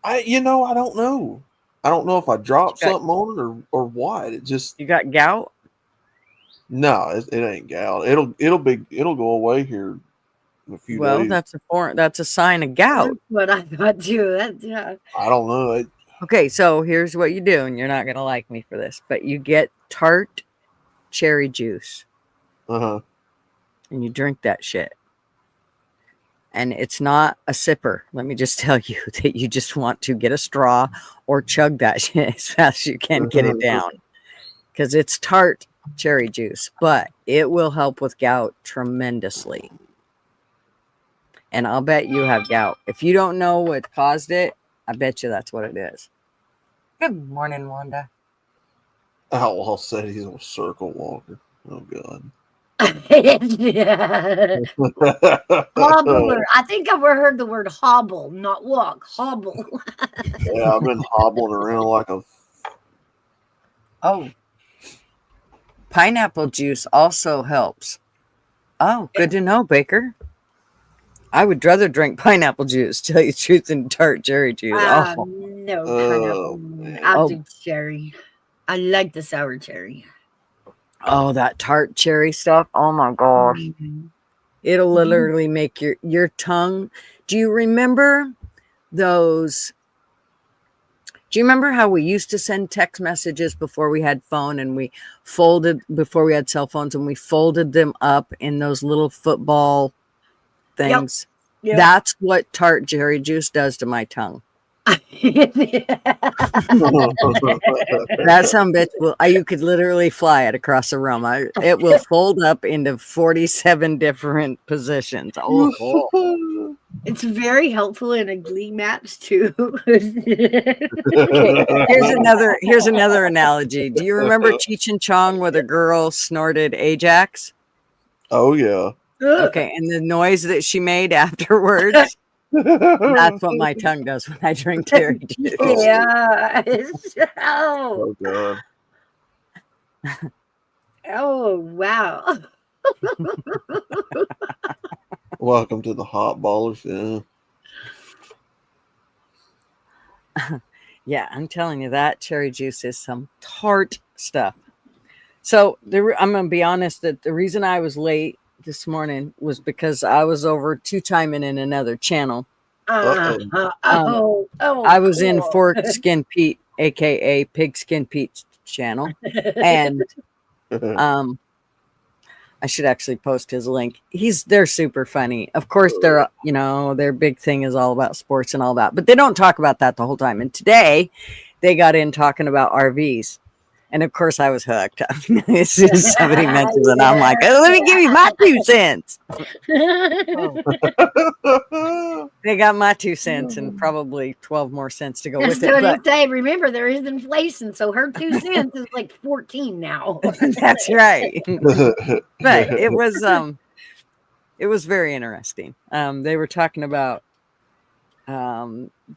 I don't know. I don't know if I dropped something on it or what. It just You got gout? no, it ain't gout. It'll go away here in a few Well, days. that's a sign of gout. That's what I thought too. Yeah. I don't know. Okay, so here's what you do, and you're not gonna like me for this, but you get tart cherry juice Uh-huh. and you drink that shit. And it's not a sipper. Let me just tell you that you just want to get a straw or chug that shit as fast as you can, get it down. Because it's tart cherry juice, but it will help with gout tremendously. And I'll bet you have gout. If you don't know what caused it, I bet you that's what it is. Good morning, Wanda. Outlaw said he's a circle walker. Oh, God. Yeah. Hobbler. I think I've heard the word hobble, not walk. Hobble. Yeah, I've been hobbling around like a... Oh. Pineapple juice also helps. Oh, good to know, Baker. I would rather drink pineapple juice, tell you the truth, than tart cherry juice. No, pineapple. I'll do cherry. I like the sour cherry. Oh, that tart cherry stuff. Oh my gosh. Mm-hmm. It'll literally make your tongue. Do you remember those? Do you remember how we used to send text messages before we had phone, and before we had cell phones, and we folded them up in those little football things? Yep. That's what tart cherry juice does to my tongue. That some bitch you could literally fly it across the room. It will fold up into 47 different positions. Oh. It's very helpful in a glee match too. Okay, here's another analogy. Do you remember Cheech and Chong where the girl snorted Ajax? Oh, yeah. Okay, and the noise that she made afterwards. That's what my tongue does when I drink cherry juice. Yeah. Oh, God. Oh, wow. Welcome to the hot ballers. Yeah. Yeah, I'm telling you, that cherry juice is some tart stuff. So I'm going to be honest that the reason I was late this morning was because I was over two-timing in another channel. I was in Fork Skin Pete, aka Pig Skin Pete's channel, and I should actually post his link. They're super funny. Of course, their big thing is all about sports and all that, but they don't talk about that the whole time. And today, they got in talking about RVs. And of course, I was hooked. As soon as somebody mentions it, I'm like, oh, let me give you my 2 cents. They got my 2 cents and probably 12 more cents to go with it. But remember, there is inflation, so her 2 cents is like 14 now. That's right. But it was very interesting. They were talking about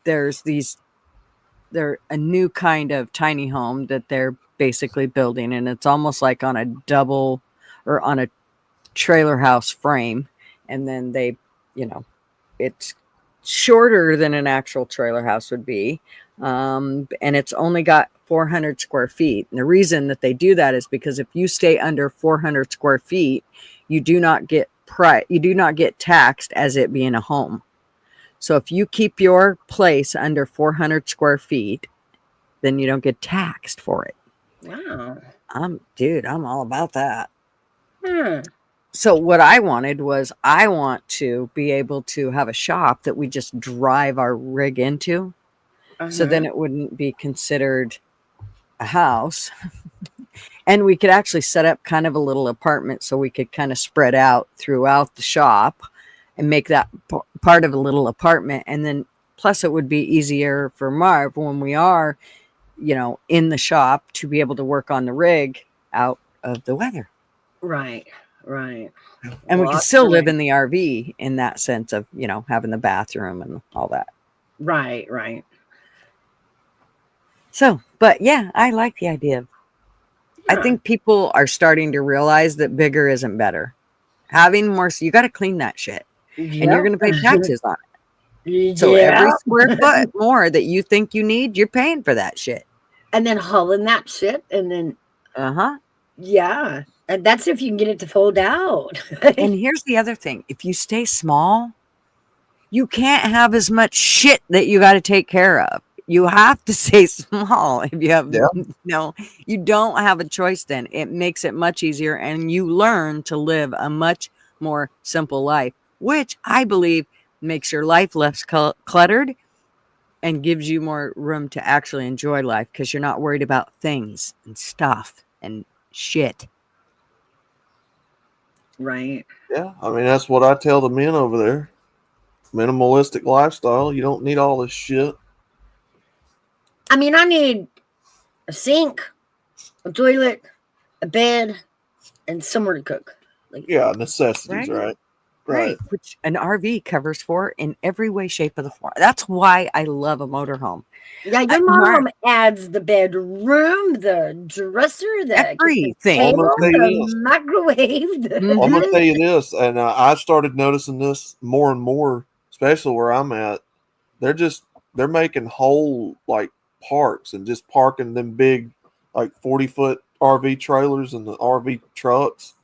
there's a new kind of tiny home that they're basically building, and it's almost like on a double or on a trailer house frame, and then it's shorter than an actual trailer house would be, and it's only got 400 square feet. And the reason that they do that is because if you stay under 400 square feet, you do not get taxed as it being a home. So if you keep your place under 400 square feet, then you don't get taxed for it. Wow. I'm all about that. So what I wanted was I want to be able to have a shop that we just drive our rig into. So then it wouldn't be considered a house. And we could actually set up kind of a little apartment so we could kind of spread out throughout the shop and make that part of a little apartment. And then plus it would be easier for Marv when we are, in the shop to be able to work on the rig out of the weather. Right. And we can still live in the RV in that sense of, having the bathroom and all that. Right. So, but yeah, I like the idea. I think people are starting to realize that bigger isn't better. Having more, so you got to clean that shit. And you're going to pay taxes on it. So every square foot more that you think you need, you're paying for that shit. And then hauling that shit and then. Uh-huh. Yeah. And that's if you can get it to fold out. And here's the other thing. If you stay small, you can't have as much shit that you got to take care of. You have to stay small. If you have, Yeah. you don't have a choice then. It makes it much easier and you learn to live a much more simple life, which I believe makes your life less cluttered and gives you more room to actually enjoy life because you're not worried about things and stuff and shit. Right. Yeah, I mean that's what I tell the men over there. Minimalistic lifestyle. You don't need all this shit. I mean, I need a sink, a toilet, a bed, and somewhere to cook. Like, Yeah, necessities, Right. right? Right. Which an RV covers for in every way, shape of the form. That's why I love a motorhome. yeah, your mom adds the bedroom, the dresser, the kitchen Everything. I'm table, gonna tell you the this. microwave. I'm gonna tell you this, and I started noticing this more and more, especially where I'm at. They're making whole like parks and just parking them big like 40-foot RV trailers and the RV trucks,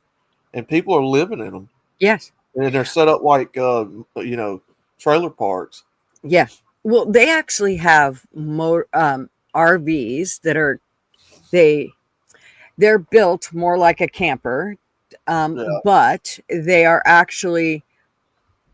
and people are living in them. Yes. And they're set up like trailer parks. Yeah. Well, they actually have more RVs that are they're built more like a camper, Yeah. but they are actually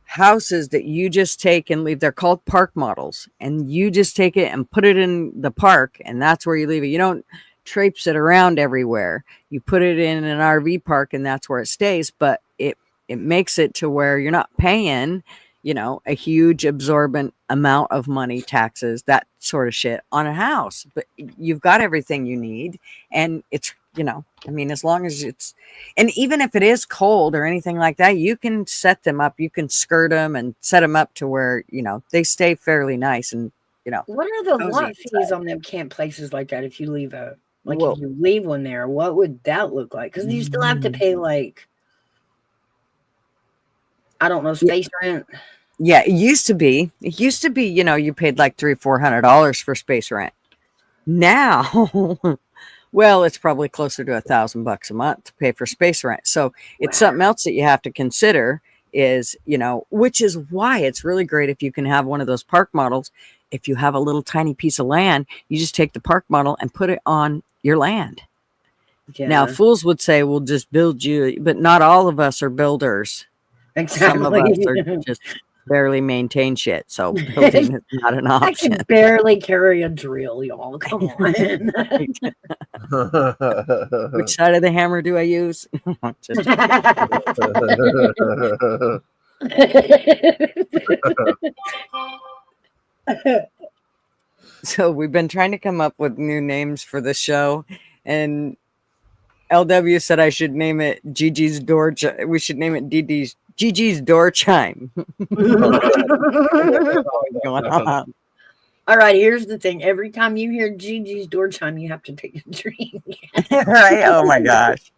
houses that you just take and leave. They're called park models, and you just take it and put it in the park, and that's where you leave it. You don't traipse it around everywhere. You put it in an RV park, and that's where it stays. But it makes it to where you're not paying, a huge absorbent amount of money, taxes, that sort of shit on a house. But you've got everything you need, and it's as long as and even if it is cold or anything like that, you can set them up. You can skirt them and set them up to where, they stay fairly nice and, What are the cozy lot fees inside. on them camp places like that? If you leave Well, if you leave one there, what would that look like? Because you still have to pay I don't know, space rent. yeah, it used to be, you paid like $300-400 for space rent. Now, well, it's probably closer to $1,000 a month to pay for space rent. So it's something else that you have to consider is, which is why it's really great if you can have one of those park models. If you have a little tiny piece of land, you just take the park model and put it on your land. Yeah. Now, fools would say, we'll just build you, but not all of us are builders. Some of us are just barely maintain shit. So building is not an I option. can barely carry a drill, y'all. Come on. Which side of the hammer do I use? Just So we've been trying to come up with new names for the show, and LW said I should name it Gigi's Door. We should name it Gigi's Door Chime. Going on. All right, here's the thing. Every time you hear Gigi's door chime, you have to take a drink. Right? Oh my gosh.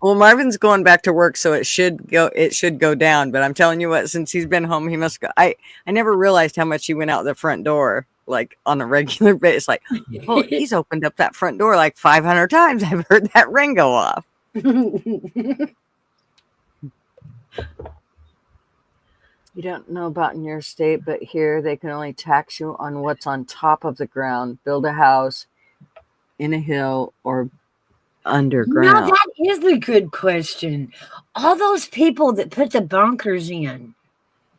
Well, Marvin's going back to work, so it should go down. But I'm telling you what, since he's been home, he must go. I never realized how much he went out the front door, like on a regular basis. Like, well, he's opened up that front door like 500 times. I've heard that ring go off. You don't know about in your state, but here they can only tax you on what's on top of the ground. Build a house in a hill or underground. Now that is a good question. All those people that put the bunkers in.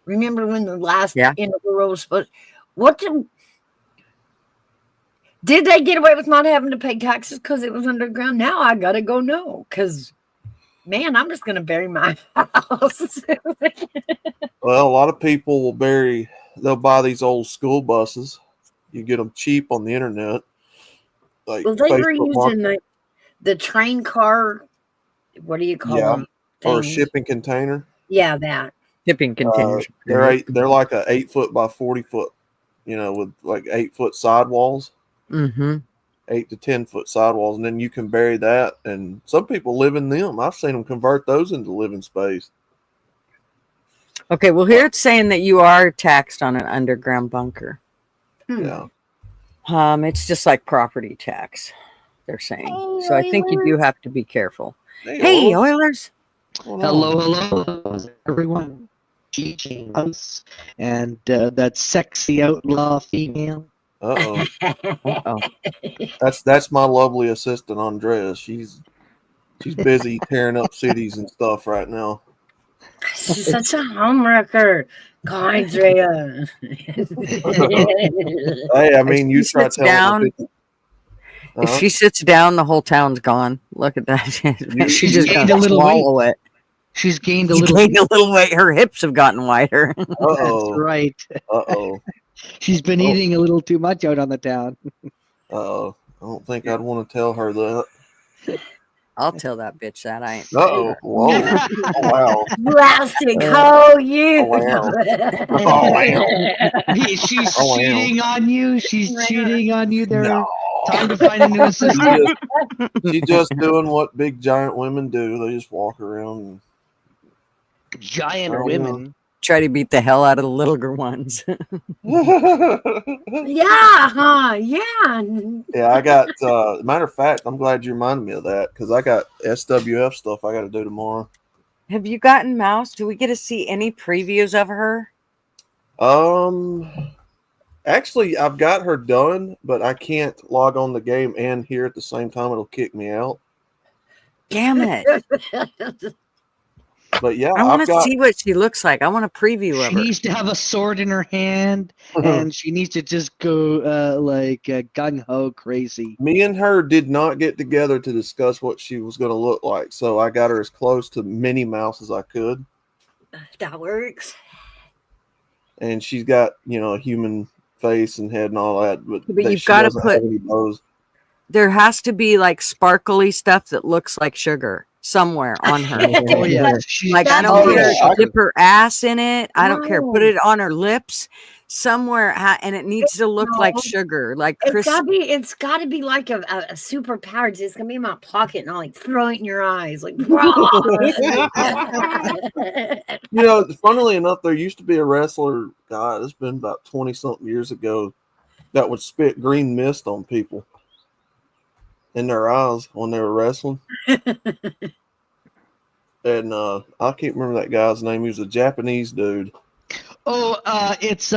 Remember when the last inaugural was supposed? Did they get away with not having to pay taxes because it was underground? Now I gotta go know because. Man, I'm just going to bury my house. Well, a lot of people they'll buy these old school buses. You get them cheap on the internet. Like well, they were using the train car. What do you call them? Or a shipping container. Yeah, that. Shipping containers. They're like a 8-foot by 40-foot, with like 8-foot sidewalls. Mm-hmm. 8 to 10-foot sidewalls, and then you can bury that. And some people live in them. I've seen them convert those into living space. Okay, well, here it's saying that you are taxed on an underground bunker. Yeah. It's just like property tax. they're saying. Hey, So I think you do Oilers. have to be careful. Hey, Hey, Oilers. Oilers. What's going on? Hello, everyone. Teaching us and that sexy outlaw female. Uh-oh. Oh, That's my lovely assistant, Andrea. She's busy tearing up cities and stuff right now. She's such a homewrecker. Go, Andrea. Hey, I mean, you she try sits telling down. her. If she sits down, the whole town's gone. Look at that. She She's just gained gonna a little swallow it. She's gained a She little. gained a little weight. Her hips have gotten wider. That's Uh-oh. right. Uh-oh. She's been eating a little too much out on the town. Uh-oh. I don't think I'd want to tell her that. I'll tell that bitch that I ain't. Uh-oh. Whoa. Oh, wow. Plastic hoe, you. Oh, wow. She's Oh, wow. cheating on you. She's cheating on you. There. No. Time to find a new assistant. She's just doing what big giant women do. They just walk around and Giant Oh, women. Try to beat the hell out of the littler ones. Yeah, huh? Yeah. Yeah, I got matter of fact, I'm glad you reminded me of that because I got SWF stuff I got to do tomorrow. Have you gotten Mouse? Do we get to see any previews of her? Actually, I've got her done, but I can't log on the game and hear at the same time. It'll kick me out. Damn it. But yeah, I want I've to got. see what she looks like. I want a preview She of her. needs to have a sword in her hand, and she needs to just go gung ho crazy. Me and her did not get together to discuss what she was going to look like, so I got her as close to Minnie Mouse as I could, That works. and she's got a human face and head and all that, but you've she got to doesn't have put. any bows. There has to be like sparkly stuff that looks like sugar somewhere on her. Oh yeah, Like I That's don't Oh, care. yeah, I Dip her ass in it. I don't care. Put No. it on her lips somewhere, and it needs to look like No. sugar, like It's Chris. gotta be like a superpower. It's gonna be in my pocket and I'll like throw it in your eyes. Like Funnily enough, there used to be a wrestler, God, it's been about 20 something years ago, that would spit green mist on people in their eyes when they were wrestling. And I can't remember that guy's name. He was a Japanese dude. Oh, it's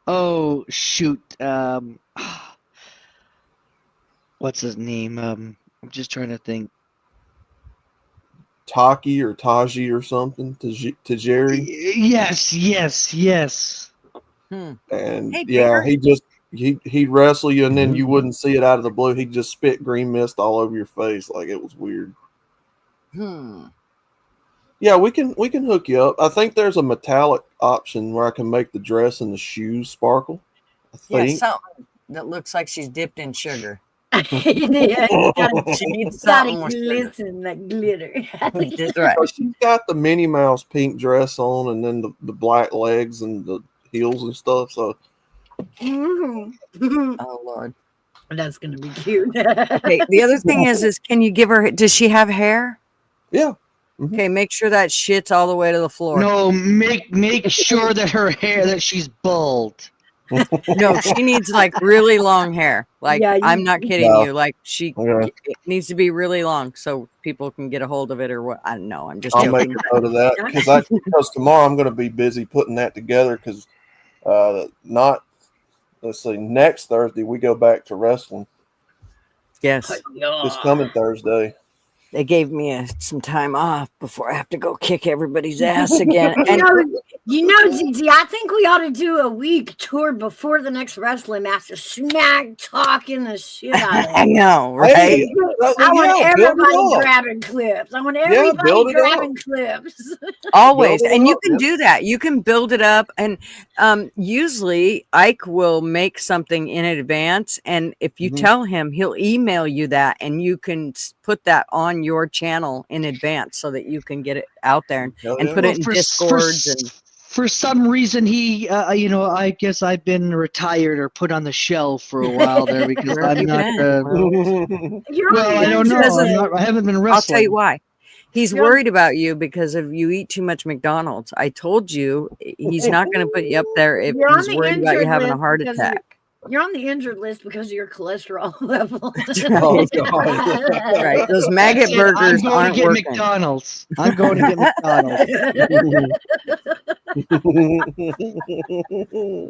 oh shoot, what's his name? I'm just trying to think. Taki or Taji or something. Tajiri. Yes. And Hey, yeah, Bigger. he'd wrestle you, and then you wouldn't see it out of the blue. He'd just spit green mist all over your face, like it was weird. Yeah, we can hook you up. I think there's a metallic option where I can make the dress and the shoes sparkle. I Yeah, think. something that looks like she's dipped in sugar. She needs gotta something more sugar. glisten like glitter. That's right. So she's got the Minnie Mouse pink dress on, and then the black legs and the heels and stuff. So Oh Lord. That's gonna be cute. Okay. The other thing is can you give her? Does she have hair? yeah, Okay, make sure that shit's all the way to the floor. No, make sure that her hair that she's bald. No, she needs like really long hair. Like Yeah, I'm not kidding Yeah. you. Like Okay. it needs to be really long so people can get a hold of it or what. I don't know. I'm just I'll make joking. a note of that because tomorrow I'm going to be busy putting that together. Because next Thursday we go back to wrestling. Yes, This coming Thursday. they gave me some time off before I have to go kick everybody's ass again. And Gigi, I think we ought to do a week tour before the next wrestling match. Smack talking the shit out of I it. know, right? Hey, I want build it everybody up. grabbing clips. I want build everybody it grabbing clips. Always. Build it And you up, can yeah. do that. You can build it up. And usually Ike will make something in advance. And if you tell him, he'll email you that and you can put that on your channel in advance so that you can get it out there and Hell put yeah. it in For Discords. And some reason he, I guess I've been retired or put on the shelf for a while there because Where have I'm you not. been? You're Well, on I don't know. YouTube. I haven't been I'll wrestling. tell you why. He's You're- worried about you because if you eat too much McDonald's. I told you he's not going to put you up there if You're on he's the worried about you injured having a list heart because attack. You're on the injured list because of your cholesterol level. Oh, God. Right. Those I maggot said, I'm burgers going to aren't get working. McDonald's. I'm going to get McDonald's.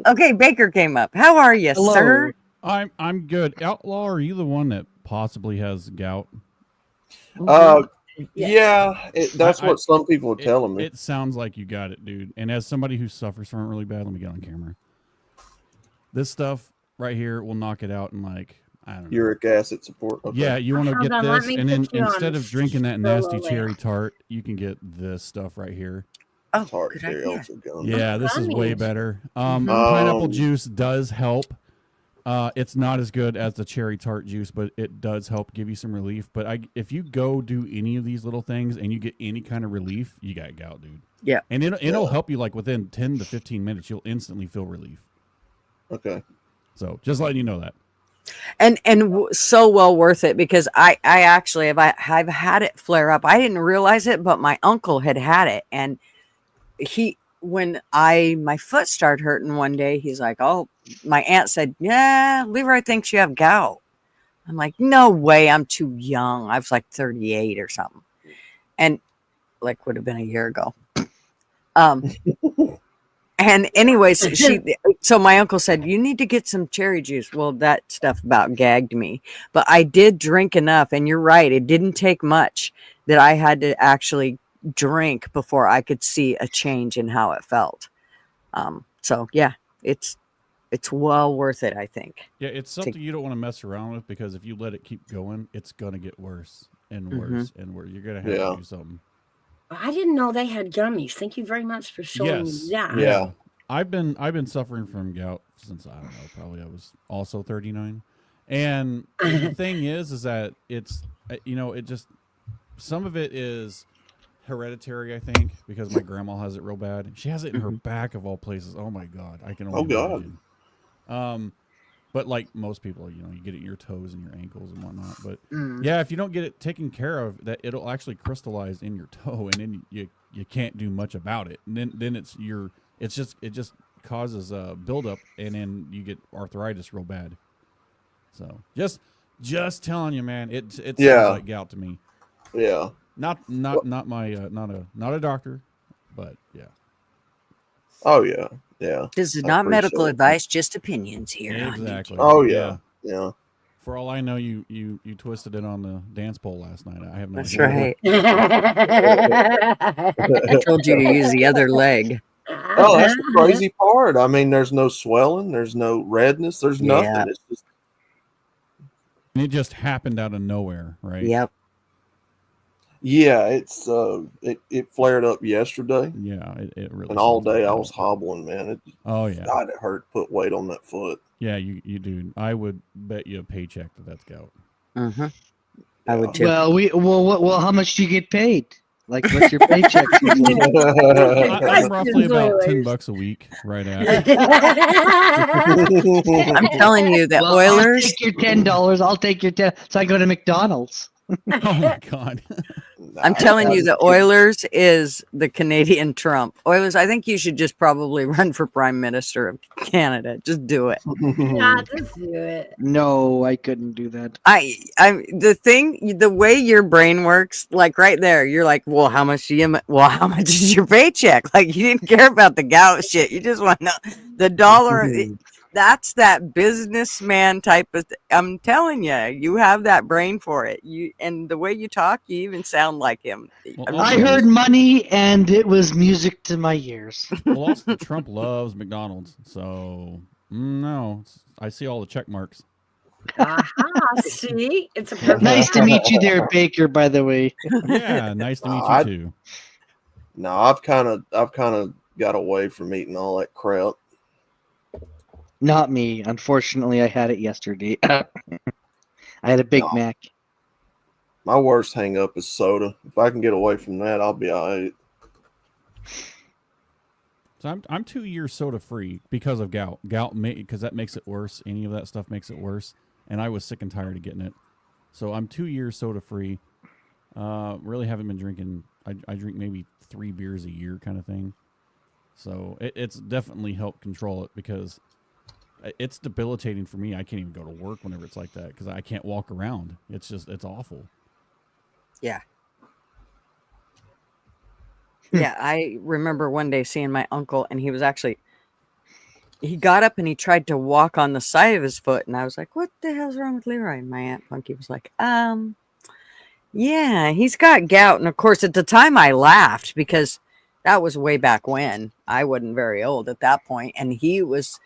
Okay, Baker came up. How are you, Hello. sir? I'm good. Outlaw, are you the one that possibly has gout? Yeah, that's what some people are telling me. It sounds like you got it, dude. And as somebody who suffers from it really bad, let me get on camera. This stuff right here will knock it out in like, I don't know. Uric acid support. Okay. Yeah, you want to get on, let this, me and then put you on instead of drinking that solo nasty lamp. cherry tart, you can get this stuff right here. Oh, Tart good cherry idea. also gum. Yeah, this is way gummies. better. Pineapple juice does help. It's not as good as the cherry tart juice, but it does help give you some relief. But if you go do any of these little things and you get any kind of relief, you got gout, dude. Yeah. And it'll help you like within 10 to 15 minutes. You'll instantly feel relief. Okay. So just letting you know that. And so well worth it because I actually have had it flare up. I didn't realize it, but my uncle had it, and when my foot started hurting one day, he's like, "Oh," my aunt said, "Yeah, Leroy thinks you have gout." I'm like, "No way, I'm too young." I was like 38 or something, and like would have been a year ago. And anyways, so my uncle said, "You need to get some cherry juice." Well, that stuff about gagged me, but I did drink enough. And you're right. It didn't take much that I had to actually drink before I could see a change in how it felt. So yeah, it's well worth it, I think. Yeah, it's something you don't want to mess around with because if you let it keep going, it's going to get worse and worse and worse. You're going to have to do something. I didn't know they had gummies. Thank you very much for showing me that. Yeah. I've been suffering from gout since I don't know, probably I was also 39. And the thing is that it's it just some of it is hereditary, I think, because my grandma has it real bad. She has it in her back of all places. Oh my god, I can only imagine. But like most people, you get it in your toes and your ankles and whatnot. But yeah, if you don't get it taken care of, that it'll actually crystallize in your toe, and then you can't do much about it. And then it just causes a buildup, and then you get arthritis real bad. So just telling you, man, it sounds like gout to me. Yeah. Not a doctor, but yeah. Oh yeah. Yeah. This is not medical advice, just opinions here. Exactly. Oh yeah. Yeah. For all I know, you twisted it on the dance pole last night. I have no That's idea. right. I told you to use the other leg. Oh, that's the crazy part. I mean, there's no swelling, there's no redness, there's nothing. It's just and it just happened out of nowhere, right? Yep. Yeah, it's it flared up yesterday. Yeah, it really. And all day I was hobbling, man. God, it hurt to put weight on that foot. Yeah, you do. I would bet you a paycheck that's gout. Mm-hmm. I would too. Well, how much do you get paid? Like, what's your paycheck? I'm roughly about $10 a week, right at. I'm telling you that Oilers. I'll take your $10. I'll take your 10. So I go to McDonald's. Oh my god! I'm telling you, the Oilers is the Canadian Trump. Oilers, I think you should just probably run for Prime Minister of Canada. Just do it. Yeah, just do it. No, I couldn't do that. The way your brain works, like right there, you're like, well, how much is your paycheck? Like you didn't care about the gout shit. You just want to know the dollar. That's that businessman type of I'm telling you, you have that brain for it. And the way you talk, you even sound like him. Well, I heard money, and it was music to my ears. Well, also Trump loves McDonald's, so no, I see all the check marks. See, it's a perfect. Nice to meet you there, Baker. By the way. Yeah, nice to meet you too. No, I've kind of got away from eating all that crap. Not me. Unfortunately, I had it yesterday. I had a Big Mac. My worst hang up is soda. If I can get away from that, I'll be all right. So I'm 2 years soda free because of gout. Because that makes it worse. Any of that stuff makes it worse. And I was sick and tired of getting it. So I'm 2 years soda free. Really haven't been drinking. I drink maybe 3 beers a year kind of thing. So it's definitely helped control it because it's debilitating for me. I can't even go to work whenever it's like that because I can't walk around. It's awful. Yeah. Yeah, I remember one day seeing my uncle, and he got up and he tried to walk on the side of his foot, and I was like, "What the hell's wrong with Leroy?" And my Aunt Punky was like, yeah, he's got gout." And of course, at the time, I laughed because that was way back when. I wasn't very old at that point, and he was,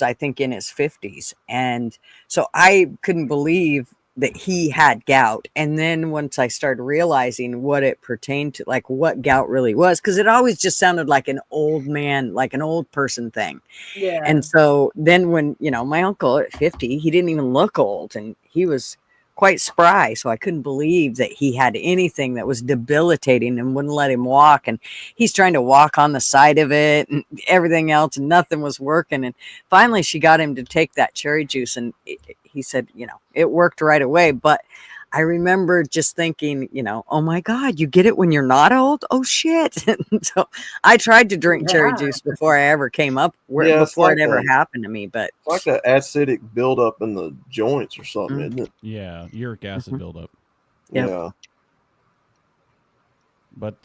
I think, in his 50s, and so I couldn't believe that he had gout. And then once I started realizing what it pertained to, like what gout really was, because it always just sounded like an old man, like an old person thing. Yeah. And so then when, my uncle at 50, he didn't even look old, and he was quite spry. So I couldn't believe that he had anything that was debilitating and wouldn't let him walk. And he's trying to walk on the side of it and everything else, and nothing was working. And finally she got him to take that cherry juice, and he said, it worked right away. But I remember just thinking, oh my God, you get it when you're not old? Oh shit. So I tried to drink cherry juice before I ever came up, before it ever happened to me. But It's like an acidic buildup in the joints or something, isn't it? Yeah, uric acid buildup. Yep. Yeah. But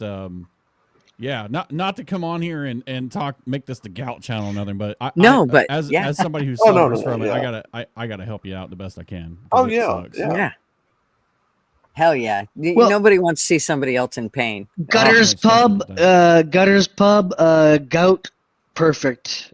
yeah, not to come on here and make this the gout channel or nothing, but as somebody who suffers from it, I gotta help you out the best I can. Oh It yeah, sucks. yeah. Hell yeah. Well- Nobody wants to see somebody else in pain. Gutter's Oh, Pub, gout perfect.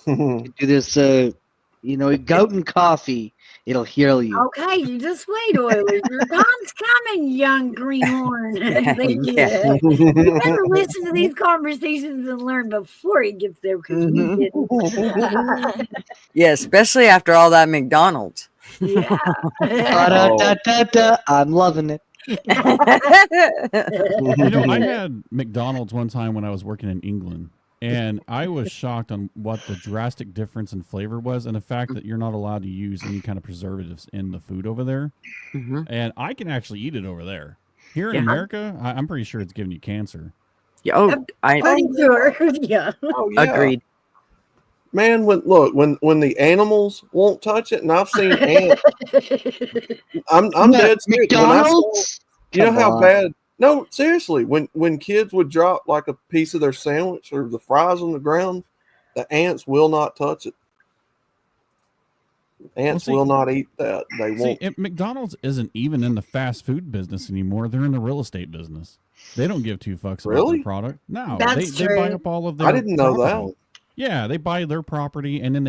Do this, gout and coffee. It'll heal you. Okay, you just wait, Oilers. Your time's coming, young greenhorn. Thank you. Yeah. You better listen to these conversations and learn before he gets there, because we didn't. Yeah, especially after all that McDonald's. Yeah. Da-da-da-da-da. I'm loving it. I had McDonald's one time when I was working in England, and I was shocked on what the drastic difference in flavor was, and the fact that you're not allowed to use any kind of preservatives in the food over there. Mhm. And I can actually eat it over there. Here in America, I'm pretty sure it's giving you cancer. Yeah, Pretty sure. Yeah. Oh, yeah. agreed. Man, when the animals won't touch it, and I've seen ants. I'm dead serious. McDonald's? You know Come how on. bad? No, seriously. When kids would drop like a piece of their sandwich or the fries on the ground, the ants will not touch it. Ants will not eat that. They won't. McDonald's isn't even in the fast food business anymore. They're in the real estate business. They don't give two fucks about Really? their product. No, That's they true. buy up all of their. I didn't know property. that. Yeah, they buy their property and then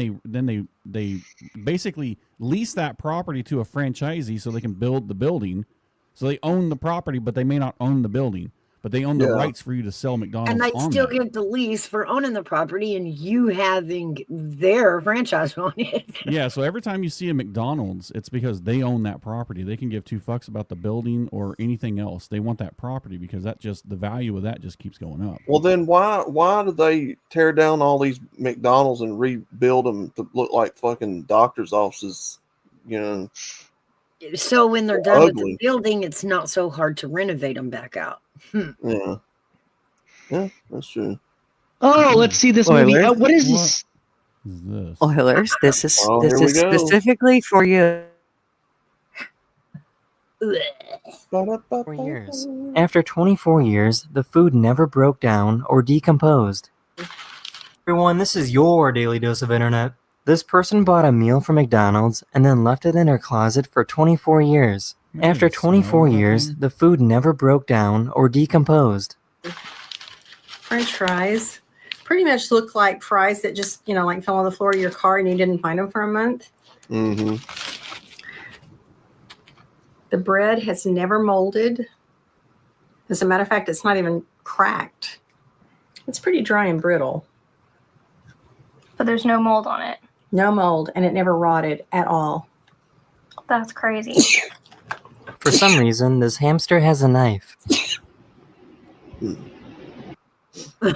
they basically lease that property to a franchisee so they can build the building. So they own the property, but they may not own the building. But they own the rights for you to sell McDonald's. And they on still that. get the lease for owning the property and you having their franchise on it. Yeah, so every time you see a McDonald's, it's because they own that property. They can give two fucks about the building or anything else. They want that property because the value of that just keeps going up. Well, then why do they tear down all these McDonald's and rebuild them to look like fucking doctor's offices? So when they're done with the Ugly. building, it's not so hard to renovate them back out. Yeah, that's true. Oh, let's see this movie. Spoilers. What is this? What is this? Oilers, this is Oh, here we go. specifically for you. 4 years. After 24 years, the food never broke down or decomposed. Everyone, this is your daily dose of internet. This person bought a meal from McDonald's and then left it in her closet for 24 years. Maybe After it's 24 smell years, something. the food never broke down or decomposed. French fries pretty much look like fries that just, like fell on the floor of your car and you didn't find them for a month. Mm-hmm. The bread has never molded. As a matter of fact, it's not even cracked. It's pretty dry and brittle. But there's no mold on it. No mold, and it never rotted at all. That's crazy. For some reason, this hamster has a knife. I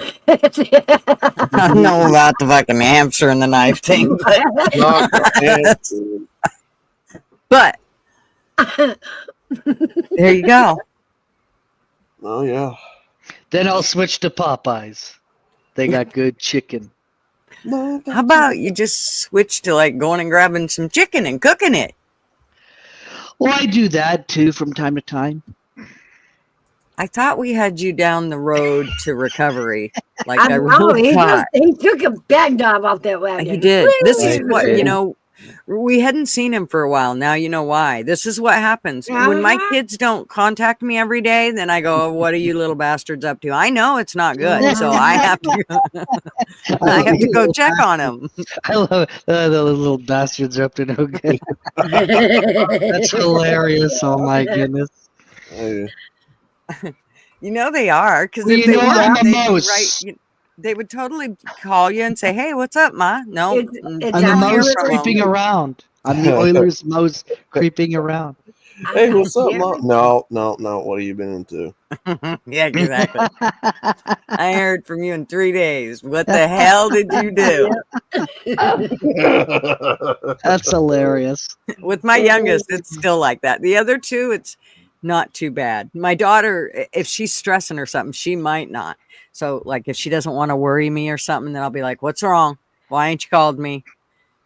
don't know about the fucking hamster and the knife thing, but there you go. Oh yeah. Then I'll switch to Popeyes. They got good chicken. How about you just switch to like going and grabbing some chicken and cooking it? Well, I do that too from time to time. I thought we had you down the road to recovery. Like I know, really thought. he took a bag job off that wagon. He did. This is Woo! what, you know, we hadn't seen him for a while. Now you know why. This is what happens. When my kids don't contact me every day, then I go, what are you little bastards up to? I know it's not good. So I have to I have to go check on them. I love the little bastards are up to no good. That's hilarious. Oh my goodness. Hey. You know they are, because Well, if you they know weren't, I'm a they'd be mouse. right. They would totally call you and say, "Hey, what's up, Ma?" No, It's I'm the don't hear mouse from 'em. creeping around. I'm the Oilers mouse creeping around. Hey, what's up, Mom? No. What have you been into? Yeah, exactly. I heard from you in 3 days. What the hell did you do? That's hilarious. With my youngest, it's still like that. The other two, it's not too bad. My daughter, if she's stressing or something, she might not. So, like, if she doesn't want to worry me or something, then I'll be like, "What's wrong? Why ain't you called me?"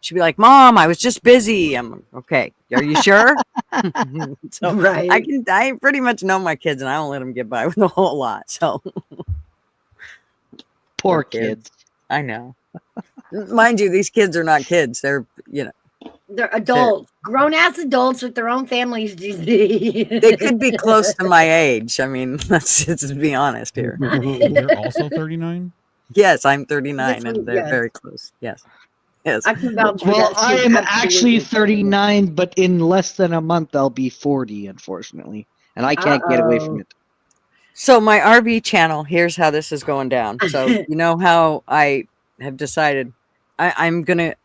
She'd be like, "Mom, I was just busy." I'm like, "Okay, are you sure?" So Right. I pretty much know my kids, and I don't let them get by with a whole lot. So Poor kids. I know. Mind you, these kids are not kids. They're, you know, They're adults, grown ass adults with their own families. they could be close to my age. I mean, let's just be honest here. You're also 39? Yes, I'm 39, Yes, and they're yes. very close. Yes. Yes. I can vouch for Well, that, I too, am absolutely. actually 39, but in less than a month I'll be 40, unfortunately, and I can't get away from it. So my RV channel, here's how this is going down. So you know how I have decided I'm gonna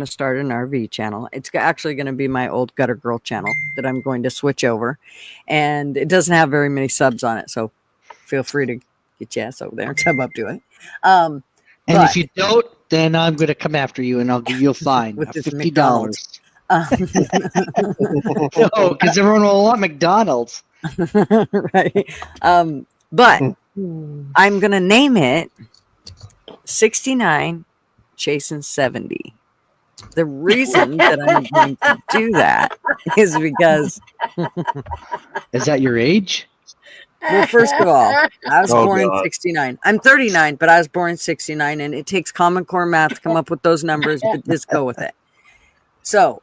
start an RV channel. It's actually gonna be my old Gutter Girl channel that I'm going to switch over, and it doesn't have very many subs on it. So feel free to get your ass over there and sub up to it. And but- if you don't, then I'm going to come after you and I'll give you a fine With of this $50. McDonald's. No, because everyone will want McDonald's. Right. But I'm gonna name it 69 Chasing 70. The reason that I'm going to do that is because, Is that your age? well, first of all, I was Oh, born in God. 69. I'm 39, but I was born in 69, and it takes Common Core math to come up with those numbers, but just go with it. So,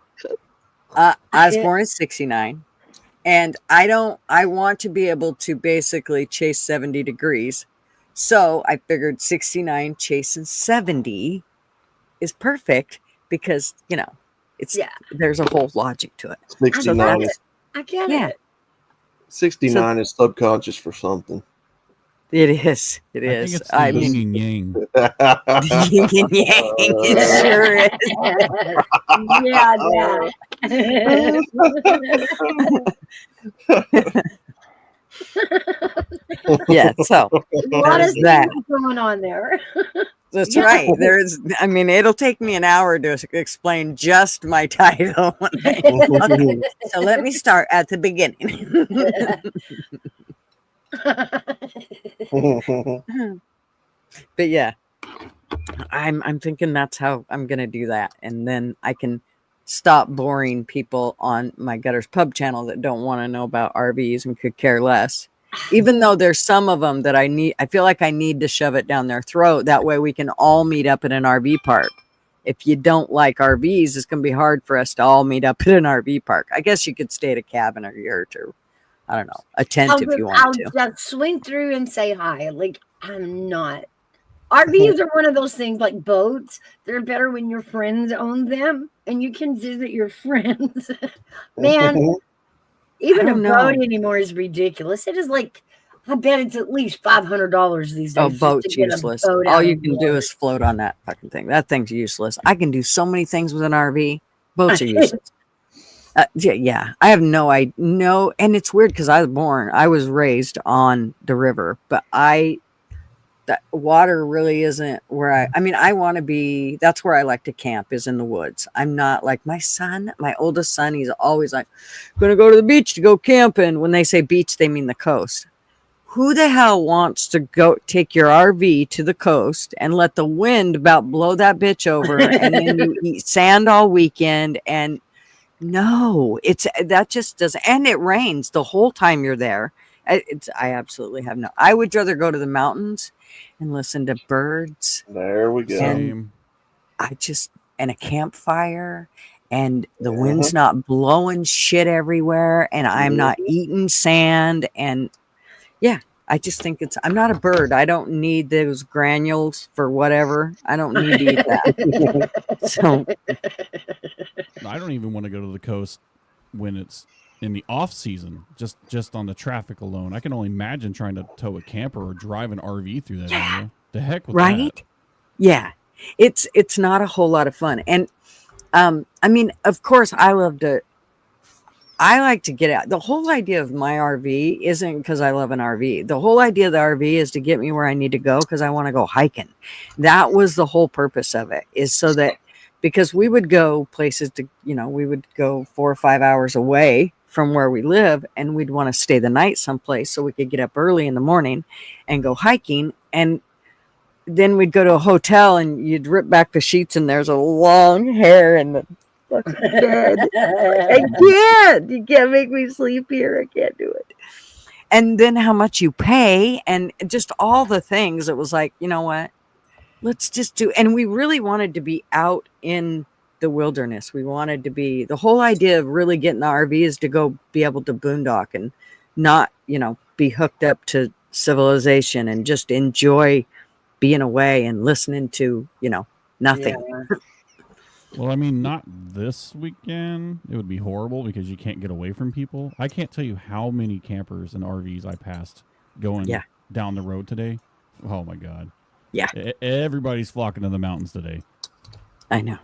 I was born in 69, and I want to be able to basically chase 70 degrees. So I figured 69 chasing 70 is perfect because, you know, it's there's a whole logic to it. 69 is I get Yeah. it. 69 is subconscious for something. It is. It I think is. it's the I yin mean, and yang. yin and yang, it sure is. Yeah, so A lot of there's that. things going on there. That's right. There's, I mean, it'll take me an hour to explain just my title. Okay, so let me start at the beginning. But yeah, I'm thinking that's how I'm gonna do that, and then I can stop boring people on my Gutter's Pub channel that don't want to know about RVs and could care less. Even though there's some of them that I feel like I need to shove it down their throat. That way we can all meet up at an RV park. If you don't like RVs, it's going to be hard for us to all meet up at an RV park. I guess you could stay at a cabin or yurt or, I don't know, a tent if you want to. I'll just swing through and say hi. Like, I'm not. RVs are one of those things like boats. They're better when your friends own them and you can visit your friends. Man, even a boat anymore is ridiculous. It is like, I bet it's at least $500 these days. Oh, just boat's to get a useless. boat All out you of can do water. is float on that fucking thing. That thing's useless. I can do so many things with an RV. Boats are useless. Yeah, I have no idea. No, and it's weird because I was raised on the river, but that water really isn't where I mean, I want to be, that's where I like to camp is in the woods. I'm not like my oldest son, he's always like, gonna go to the beach to go camping. When they say beach, they mean the coast. who the hell wants to go take your RV to the coast and let the wind about blow that bitch over and then you eat sand all weekend? And no, that just doesn't, and it rains the whole time you're there. I absolutely have no, I would rather go to the mountains and listen to birds. There we go. And and a campfire, and the wind's not blowing shit everywhere, and I'm not eating sand. And yeah, I just think I'm not a bird. I don't need those granules for whatever. I don't need to eat that. So I don't even want to go to the coast when it's in the off season, just on the traffic alone. I can only imagine trying to tow a camper or drive an RV through that area. The heck with that. Yeah. It's not a whole lot of fun. And I mean, of course I like to get out. The whole idea of my RV isn't because I love an RV. The whole idea of the RV is to get me where I need to go because I want to go hiking. That was the whole purpose of it, is so that, because we would go places to, we would go 4 or 5 hours away from where we live, and we'd want to stay the night someplace so we could get up early in the morning and go hiking. And then we'd go to a hotel and you'd rip back the sheets and there's a long hair in the fucking bed. You can't make me sleep here. I can't do it. And then how much you pay and just all the things. It was like, you know what? Let's just do. And we really wanted to be out in the wilderness. We wanted to be, the whole idea of really getting the RV is to go be able to boondock and not, be hooked up to civilization and just enjoy being away and listening to, nothing. Yeah. Well, I mean, not this weekend. It would be horrible because you can't get away from people. I can't tell you how many campers and RVs I passed going down the road today. Oh my God. Yeah. Everybody's flocking to the mountains today. I know.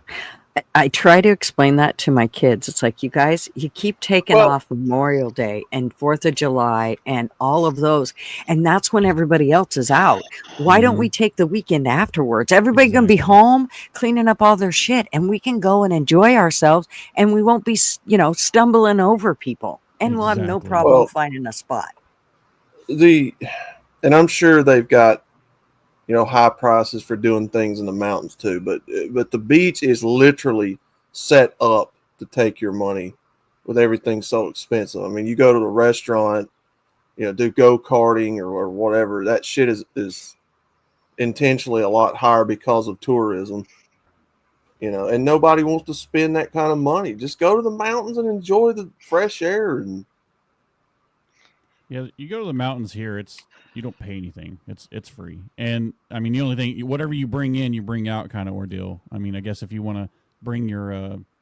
I try to explain that to my kids. It's like, you guys, you keep taking off Memorial Day and 4th of July and all of those. And that's when everybody else is out. Why don't we take the weekend afterwards? Everybody going to be home cleaning up all their shit, and we can go and enjoy ourselves, and we won't be, stumbling over people, and we'll have no problem finding a spot. And I'm sure they've got, high prices for doing things in the mountains too, but the beach is literally set up to take your money with everything so expensive. I mean, you go to the restaurant, do go-karting or whatever, that shit is intentionally a lot higher because of tourism, and nobody wants to spend that kind of money. Just go to the mountains and enjoy the fresh air. And yeah, you go to the mountains here, you don't pay anything. It's free. And I mean, the only thing, whatever you bring in, you bring out kind of ordeal. I mean, I guess if you want to bring your,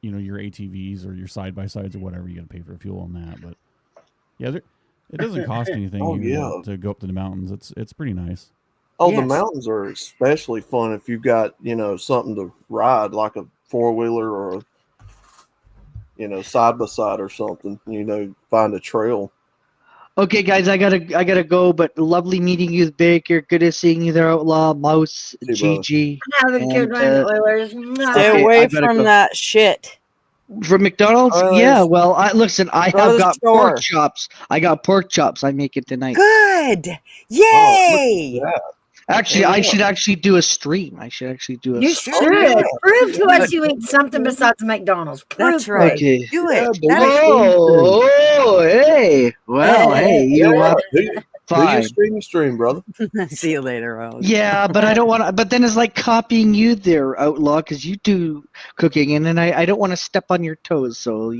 your ATVs or your side-by-sides or whatever, you got to pay for fuel on that. But yeah, it doesn't cost anything to go up to the mountains. It's pretty nice. Oh, yes. The mountains are especially fun if you've got, something to ride, like a 4-wheeler or a side-by-side or something, find a trail. Okay, guys, I gotta go. But lovely meeting you, Baker. Good at seeing you there, Outlaw, Mouse, Gigi. Have a good one, Oilers. Stay away from that shit. From McDonald's? Oilers. Yeah. Well, I have got pork chops. I got pork chops. I make it tonight. Good. Yay! Actually, I should actually do a stream. You should. Prove to us you eat something besides McDonald's. That's right. Okay. Do it. Hey. Well, hey, you are fine. Do your stream, brother. See you later, Rose. Yeah, but I don't want to. But then it's like copying you there, Outlaw, because you do cooking, and then I don't want to step on your toes. So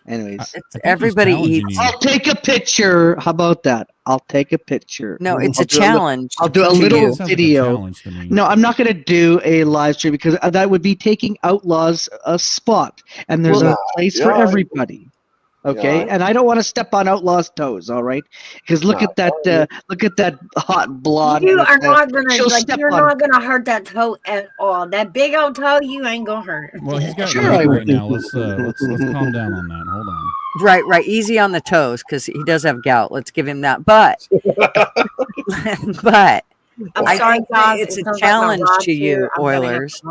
Anyways, everybody eats. I'll take a picture. How about that? I'll take a picture. No, it's a challenge. I'll do a little video. No, I'm not going to do a live stream because that would be taking Outlaws a spot, and there's a place for everybody. Okay, and I don't want to step on Outlaw's toes. All right, because look at that hot blonde. You are not gonna hurt that toe at all. That big old toe, you ain't gonna hurt it. Well, he's got gout right now. Let's calm down on that. Hold on. Right. Easy on the toes because he does have gout. Let's give him that. But I'm sorry, guys. It's a challenge to you, Oilers.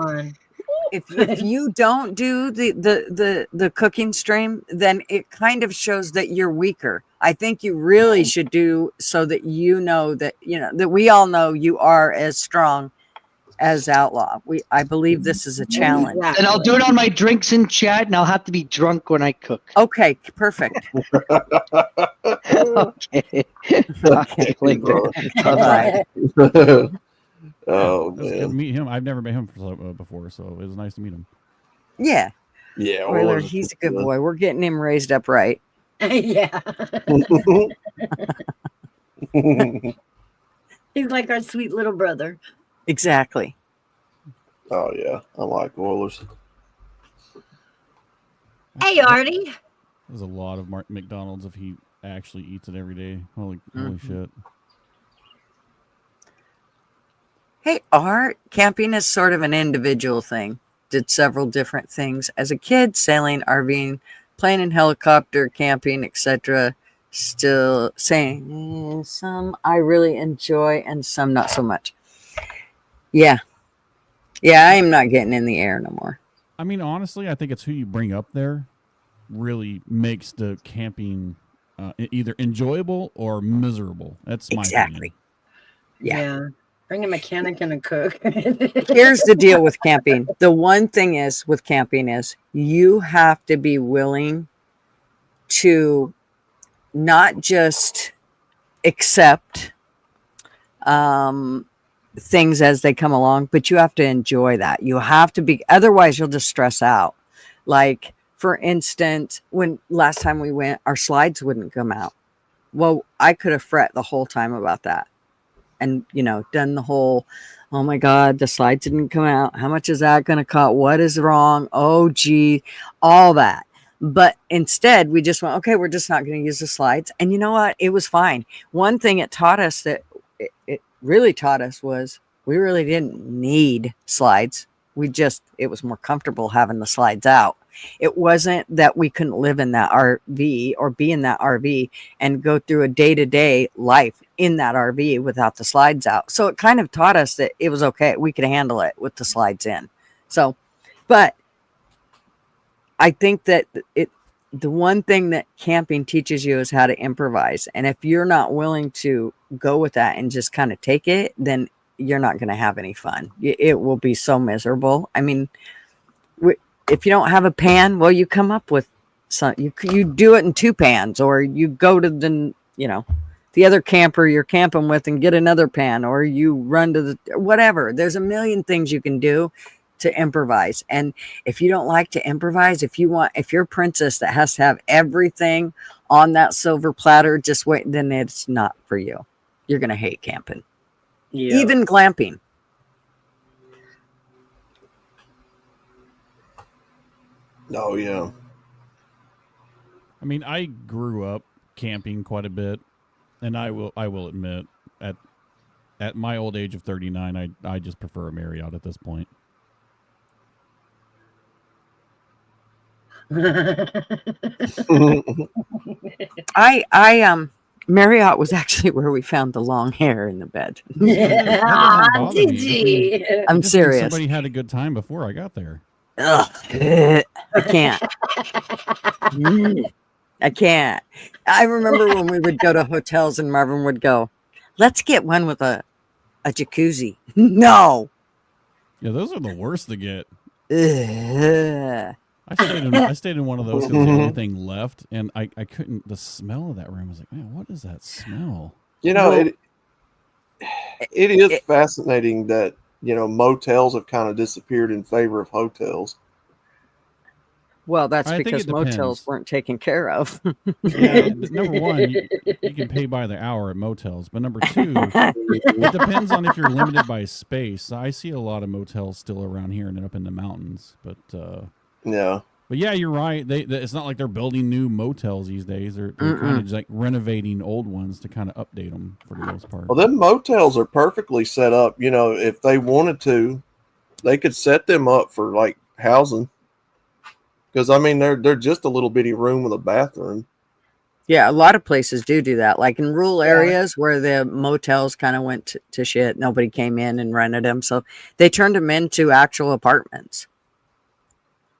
if you don't do the cooking stream, then it kind of shows that you're weaker. I think you really should do so that that we all know you are as strong as Outlaw. I believe this is a challenge. Exactly. And I'll do it on my drinks in chat, and I'll have to be drunk when I cook. Okay, perfect. Okay. Talk to you later. Bye-bye. Oh It was good to man. meet him. I've never met him before, so it was nice to meet him. Yeah. Yeah. Oiler, he's a good boy. We're getting him raised up right. Yeah. He's like our sweet little brother. Exactly. Oh yeah, I like Oilers. Hey, Artie. There's a lot of McDonald's if he actually eats it every day. Holy shit. Hey, Art, camping is sort of an individual thing. Did several different things. As a kid, sailing, RVing, playing in helicopter, camping, etc. Still saying some I really enjoy and some not so much. Yeah. Yeah, I am not getting in the air no more. I mean, honestly, I think it's who you bring up there really makes the camping either enjoyable or miserable. That's my opinion. Yeah. Bring a mechanic and a cook. Here's the deal with camping. The one thing is with camping is you have to be willing to not just accept things as they come along, but you have to enjoy that. You have to be, otherwise you'll just stress out. Like, for instance, when last time we went, our slides wouldn't come out. Well, I could have fret the whole time about that. And, done the whole, oh my God, the slides didn't come out. How much is that going to cost? What is wrong? Oh, gee, all that. But instead, we just went, okay, we're just not going to use the slides. And you know what? It was fine. One thing it taught us that it really taught us was we really didn't need slides. It was more comfortable having the slides out. It wasn't that we couldn't live in that RV or be in that RV and go through a day-to-day life in that RV without the slides out. So it kind of taught us that it was okay. We could handle it with the slides in. So, but I think that the one thing that camping teaches you is how to improvise. And if you're not willing to go with that and just kind of take it, then you're not going to have any fun. It will be so miserable. I mean, if you don't have a pan, well, you come up with some, you do it in 2 pans, or you go to the other camper you're camping with and get another pan, or you run to whatever. There's a million things you can do to improvise. And if you don't like to improvise, if you're a princess that has to have everything on that silver platter, just wait, then it's not for you. You're going to hate camping. Yeah. Even glamping. Oh yeah. I mean, I grew up camping quite a bit, and I will admit, at my old age of 39, I just prefer a Marriott at this point. Marriott was actually where we found the long hair in the bed. I'm serious. Somebody had a good time before I got there. Ugh, I can't. I can't. I remember when we would go to hotels and Marvin would go, let's get one with a jacuzzi. No. Yeah, those are the worst to get. Ugh. I stayed in one of those because the only thing left, and I couldn't. The smell of that room, I was like, man, what is that smell? It is fascinating that motels have kind of disappeared in favor of hotels. Well, that's because motels weren't taken care of. Yeah, number one, you can pay by the hour at motels, but number two, it depends on if you're limited by space. I see a lot of motels still around here and up in the mountains, but yeah. But yeah, you're right. It's not like they're building new motels these days. They're kind of just like renovating old ones to kind of update them for the most part. Well, them motels are perfectly set up. If they wanted to, they could set them up for like housing. Because I mean, they're just a little bitty room with a bathroom. Yeah, a lot of places do that. Like in rural areas where the motels kind of went to shit, nobody came in and rented them, so they turned them into actual apartments.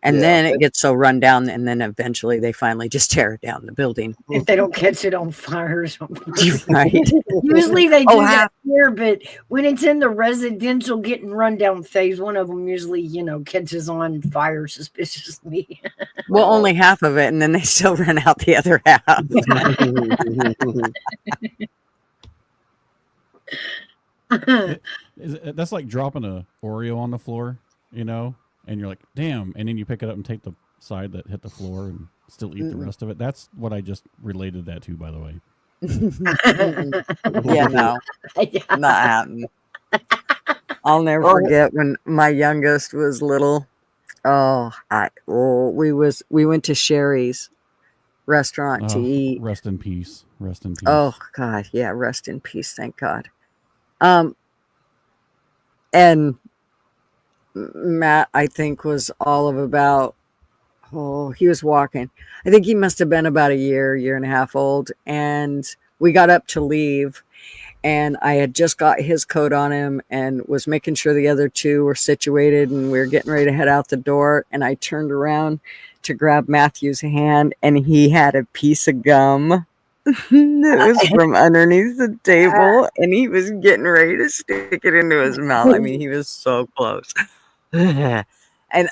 And Yeah. then it gets so run down, and then eventually they finally just tear it down the building. If they don't catch it on fire or something. Right. Usually they do Oh, that here, but when it's in the residential getting run down phase, one of them usually, catches on fire suspiciously. Well, only half of it, and then they still run out the other half. That's like dropping a Oreo on the floor, and you're like, damn, and then you pick it up and take the side that hit the floor and still eat the rest of it. That's what I just related that to, by the way. Yeah, no, not happening. I'll never forget when my youngest was little. We went to Sherry's restaurant to eat. Rest in peace. Rest in peace. Oh God, yeah, rest in peace. Thank God. And Matt, I think, was all of about, he was walking. I think he must have been about a year and a half old. And we got up to leave, and I had just got his coat on him and was making sure the other two were situated, and we were getting ready to head out the door. And I turned around to grab Matthew's hand, and he had a piece of gum that was from underneath the table, and he was getting ready to stick it into his mouth. I mean, he was so close. And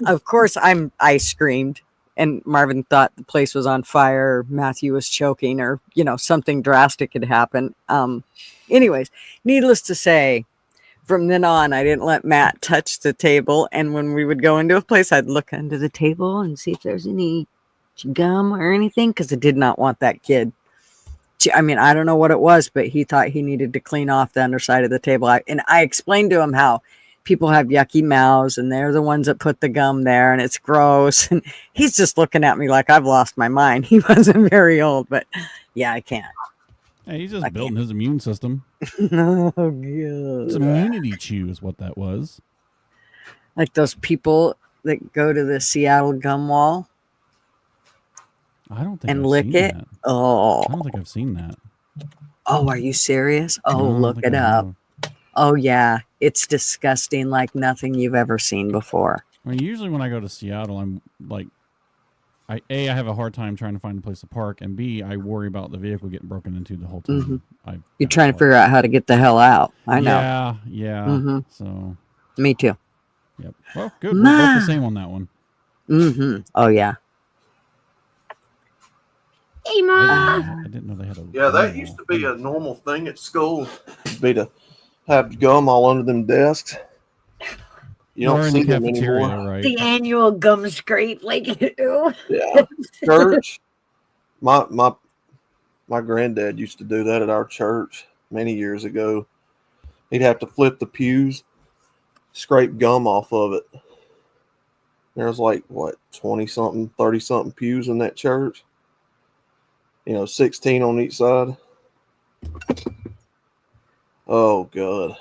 of course I screamed, and Marvin thought the place was on fire, or Matthew was choking, or something drastic had happened. Anyways, needless to say, from then on I didn't let Matt touch the table, and when we would go into a place, I'd look under the table and see if there's any gum or anything, because I did not want that kid. I mean, I don't know what it was, but he thought he needed to clean off the underside of the table. And I explained to him how people have yucky mouths, and they're the ones that put the gum there, and it's gross. And he's just looking at me like I've lost my mind. He wasn't very old, but yeah, I can't. Hey, he's just building his immune system. Oh, God. It's immunity chew is what that was. Like those people that go to the Seattle gum wall. I don't think and I've lick seen it. That. Oh, I don't think I've seen that. Oh, are you serious? Oh, No, I don't look think it I up. have. Oh, yeah. It's disgusting, like nothing you've ever seen before. I mean, usually when I go to Seattle, I'm like, I have a hard time trying to find a place to park, and B, I worry about the vehicle getting broken into the whole time. You're trying to figure out how to get the hell out. I know. Yeah. Mhm. So. Me too. Yep. Well, good. We're both the same on that one. Oh, yeah. Hey, Mom. I didn't know they had a. Yeah, that used to be a normal thing at school. Be to have gum all under them desks. You don't see them anymore. Right? The annual gum scrape, like you do. Yeah, church. My granddad used to do that at our church many years ago. He'd have to flip the pews, scrape gum off of it. There was like 20-something, 30-something pews in that church. 16 on each side. Oh, God.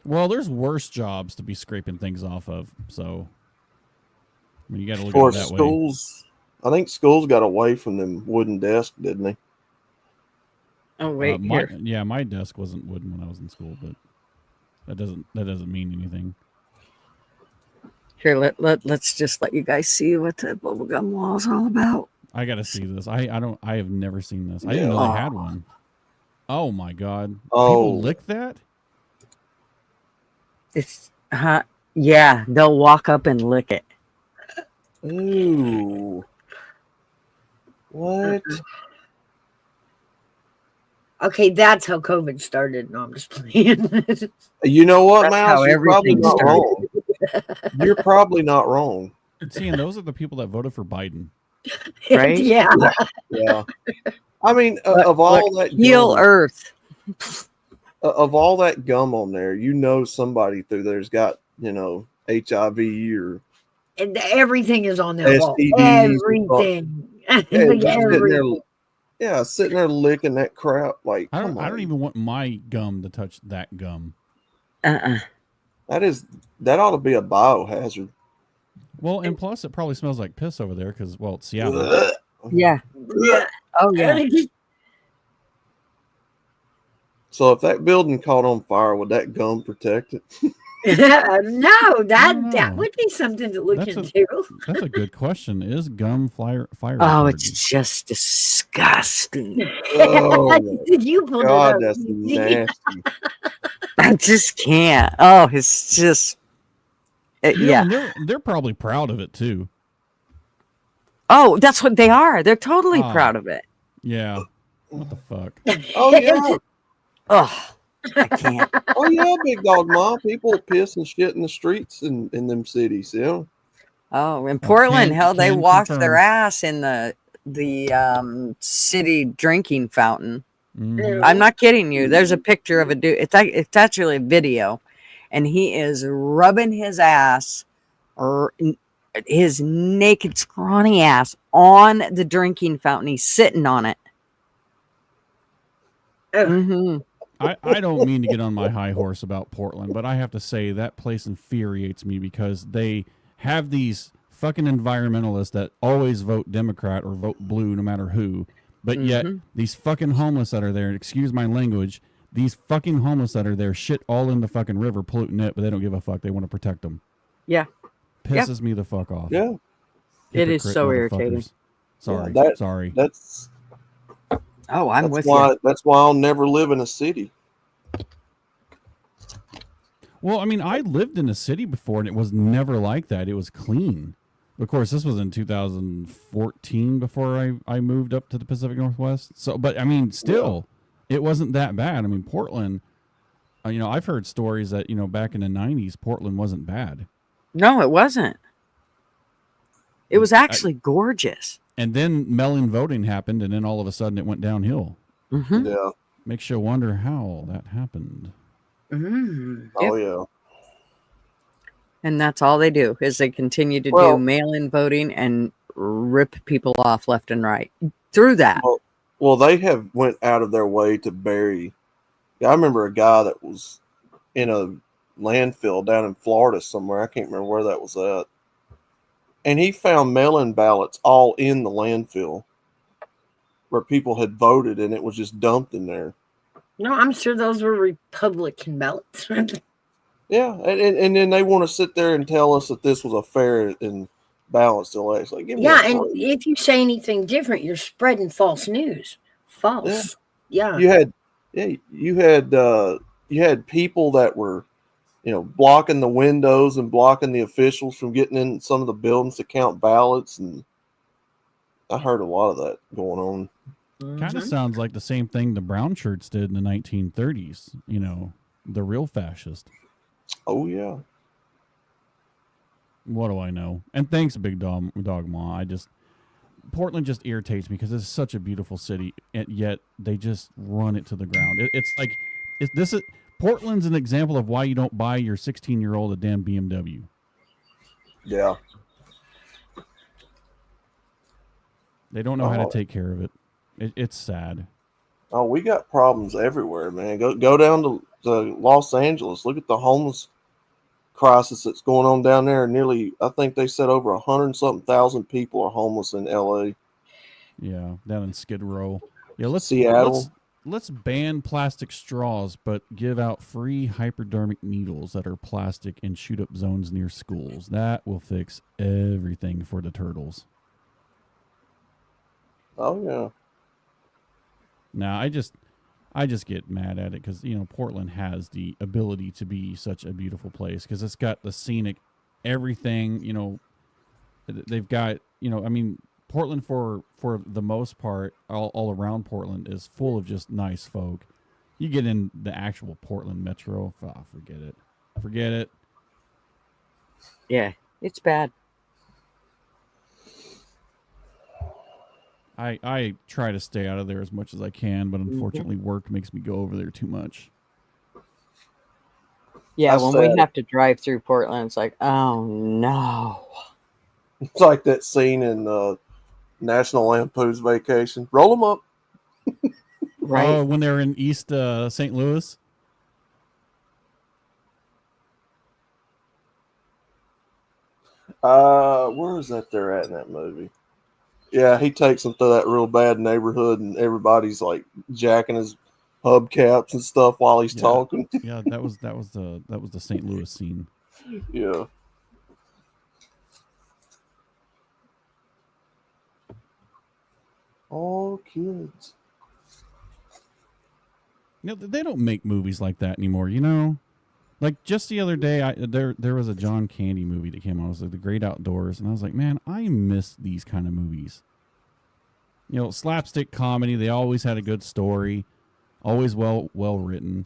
Well, there's worse jobs to be scraping things off of. So, I mean, you got to look Or at it that schools, way. I think schools got away from them wooden desks, didn't they? Oh, wait. My desk wasn't wooden when I was in school, but that doesn't mean anything. Here, let's just let you guys see what the bubblegum wall is all about. I gotta see this. I have never seen this. I didn't know they had one. Oh my God! People lick that? It's hot. Yeah, they'll walk up and lick it. Ooh. What? Okay, that's how COVID started. No, I'm just playing. You know what, That's Mouse? how You're probably everything not started. wrong. You're probably not wrong. See, and those are the people that voted for Biden. Right? Yeah. Yeah. I mean, of all that heal gum, Earth. Of all that gum on there, somebody through there's got, HIV or And everything is on that wall. STDs. Everything. Sitting there licking that crap. Like, I don't even want my gum to touch that gum. That ought to be a biohazard. Well, and plus it probably smells like piss over there because, well, it's Seattle. Yeah. Oh, yeah. So if that building caught on fire, would that gum protect it? No, that know. would be something to look That's into. That's a good question. Is gum fire? Oh, it's just disgusting. Oh, You pulled God, it up. that's nasty. I just can't. Oh, it's just yeah. And they're probably proud of it too. Oh, that's what they are. They're totally proud of it. Yeah. What the fuck? Oh yeah. Oh, I can't. Oh yeah, big dog mom. People piss and shit in the streets in them cities. Yeah. Oh, in Portland, hell, they can washed their confirm. ass in the city drinking fountain. Mhm. I'm not kidding you. There's a picture of a dude. It's actually a video, and he is rubbing his ass, or his naked scrawny ass on the drinking fountain. He's sitting on it. Mm-hmm. I don't mean to get on my high horse about Portland, but I have to say that place infuriates me because they have these fucking environmentalists that always vote Democrat or vote blue no matter who, but yet these fucking homeless that are there, excuse my language, these fucking homeless that are there shit all in the fucking river, polluting it, but they don't give a fuck. They want to protect them. Yeah. Pisses me the fuck off. Yeah. It is Hypocrite so motherfuckers. irritating. Sorry. Yeah, Sorry. That's Oh, I'm with why you. that's why I'll never live in a city. Well, I mean, I lived in a city before, and it was never like that. It was clean. Of course, this was in 2014 before I moved up to the Pacific Northwest. So, but I mean, still, it wasn't that bad. I mean, Portland, I've heard stories that, back in the 90s, Portland wasn't bad. No, it wasn't. It was actually gorgeous. And then mail-in voting happened, and then all of a sudden it went downhill. Mm-hmm. Yeah. Makes you wonder how that happened. Oh yeah. And that's all they do is they continue to do mail-in voting and rip people off left and right through that. Well, they have went out of their way to bury. I remember a guy that was in a landfill down in Florida somewhere. I can't remember where that was at. And he found mail-in ballots all in the landfill where people had voted, and it was just dumped in there. No, I'm sure those were Republican ballots. Yeah, and then they want to sit there and tell us that this was a fair and balanced election. Like, give me yeah, and if you say anything different, you're spreading false news. False. Yeah. You had people that were, blocking the windows and blocking the officials from getting in some of the buildings to count ballots, and I heard a lot of that going on. Kind of sounds like the same thing the brown shirts did in the 1930s. The real fascist. Oh yeah. What do I know? And thanks, Big Dog Ma. Portland just irritates me because it's such a beautiful city, and yet they just run it to the ground. Portland's an example of why you don't buy your 16-year-old a damn BMW. Yeah. They don't know how to take care of it. It's sad. Oh, we got problems everywhere, man. Go down to Los Angeles. Look at the homeless crisis that's going on down there. I think they said over 100-something thousand people are homeless in LA. Yeah, down in Skid Row. Yeah, Seattle. Let's ban plastic straws, but give out free hypodermic needles that are plastic and shoot up zones near schools. That will fix everything for the turtles. Oh yeah. Now, I just get mad at it because, Portland has the ability to be such a beautiful place because it's got the scenic everything, they've got, Portland for the most part, all around Portland is full of just nice folk. You get in the actual Portland metro, forget it. Forget it. Yeah, it's bad. I try to stay out of there as much as I can, but unfortunately work makes me go over there too much. Yeah, when we have to drive through Portland, it's like, oh no. It's like that scene in National Lampoon's Vacation. Roll them up. Right. Oh, when they're in East St. Louis? Where is that they're at in that movie? Yeah, he takes them to that real bad neighborhood, and everybody's like jacking his hubcaps and stuff while he's talking. Yeah, that was the St. Louis scene. Yeah. All kids. They don't make movies like that anymore, Like just the other day, there was a John Candy movie that came out. It was like The Great Outdoors, and I was like, man, I miss these kind of movies. Slapstick comedy. They always had a good story, always well written.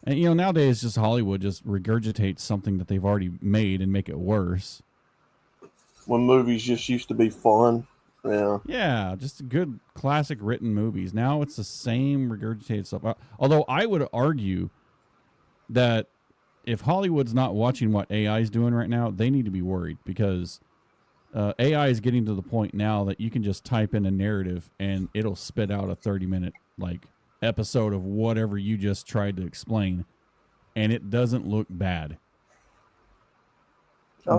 And nowadays, just Hollywood just regurgitates something that they've already made and make it worse. When movies just used to be fun. Yeah. Yeah, just good classic written movies. Now it's the same regurgitated stuff. Although I would argue that if Hollywood's not watching what AI is doing right now, they need to be worried, because AI is getting to the point now that you can just type in a narrative and it'll spit out a 30-minute episode of whatever you just tried to explain, and it doesn't look bad.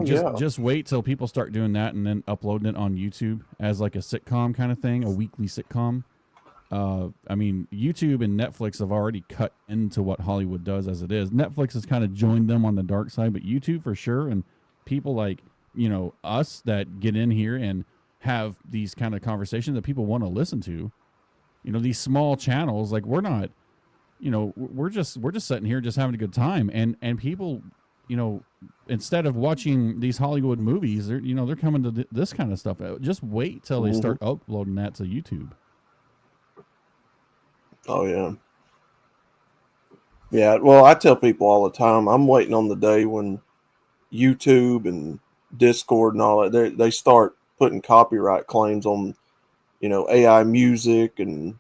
Just wait till people start doing that and then uploading it on YouTube as like a sitcom kind of thing, a weekly sitcom. I mean, YouTube and Netflix have already cut into what Hollywood does as it is. Netflix has kind of joined them on the dark side, but YouTube for sure. And people like, us that get in here and have these kind of conversations that people want to listen to, these small channels, like we're not, we're just sitting here just having a good time. And people, instead of watching these Hollywood movies, they're coming to this kind of stuff. Just wait till they start uploading that to YouTube. Oh, yeah. Yeah, well, I tell people all the time, I'm waiting on the day when YouTube and Discord and all that, they start putting copyright claims on, AI music and...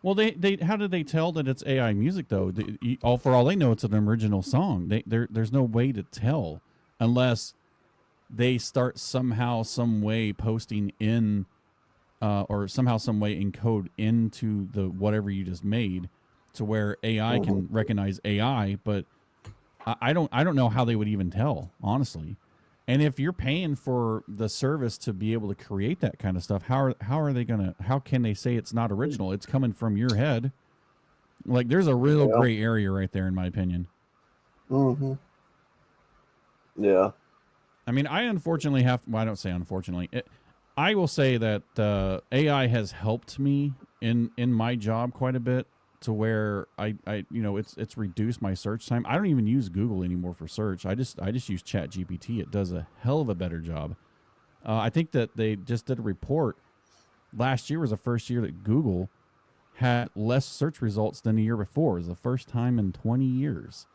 Well, they how do they tell that it's AI music, though? For all they know, it's an original song. There's no way to tell unless they start somehow, some way posting in... or somehow, some way encode into the whatever you just made, to where AI can recognize AI. But I don't know how they would even tell, honestly. And if you're paying for the service to be able to create that kind of stuff, how can they say it's not original? It's coming from your head. Like, there's a real gray area right there, in my opinion. Mm-hmm. Yeah. I mean, I unfortunately I don't say unfortunately. I will say that AI has helped me in my job quite a bit, to where I it's reduced my search time. I don't even use Google anymore for search. I just use ChatGPT. It does a hell of a better job. I think that they just did a report. Last year was the first year that Google had less search results than the year before. It was the first time in 20 years.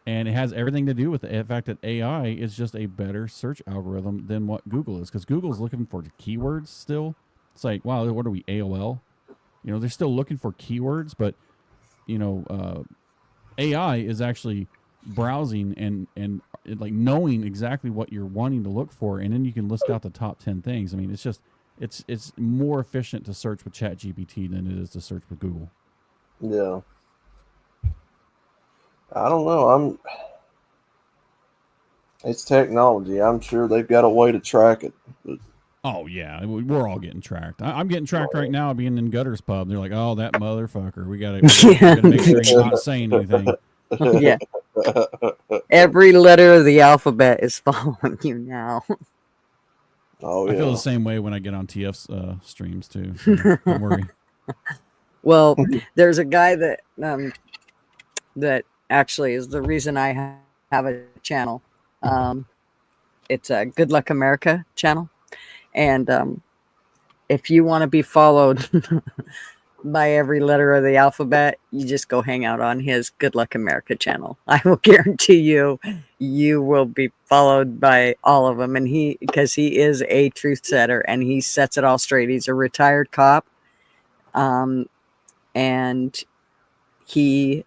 And it has everything to do with the fact that AI is just a better search algorithm than what Google is. Because Google's looking for keywords still. It's like, wow, what are we, AOL? They're still looking for keywords, but, AI is actually browsing and like knowing exactly what you're wanting to look for. And then you can list out the top 10 things. I mean, it's more efficient to search with ChatGPT than it is to search with Google. Yeah. I don't know. It's technology. I'm sure they've got a way to track it. But... Oh, yeah. We're all getting tracked. I'm getting tracked right now being in Gutter'S pub. They're like, oh, that motherfucker. We gotta make sure he's not saying anything. Yeah. Every letter of the alphabet is following you now. Oh, yeah. I feel the same way when I get on TF's streams, too. So don't worry. Well, there's a guy that actually is the reason I have a channel. It's a Good Luck America channel. And if you want to be followed by every letter of the alphabet, you just go hang out on his Good Luck America channel. I will guarantee you will be followed by all of them. And because he is a truth setter and he sets it all straight. He's a retired cop. And he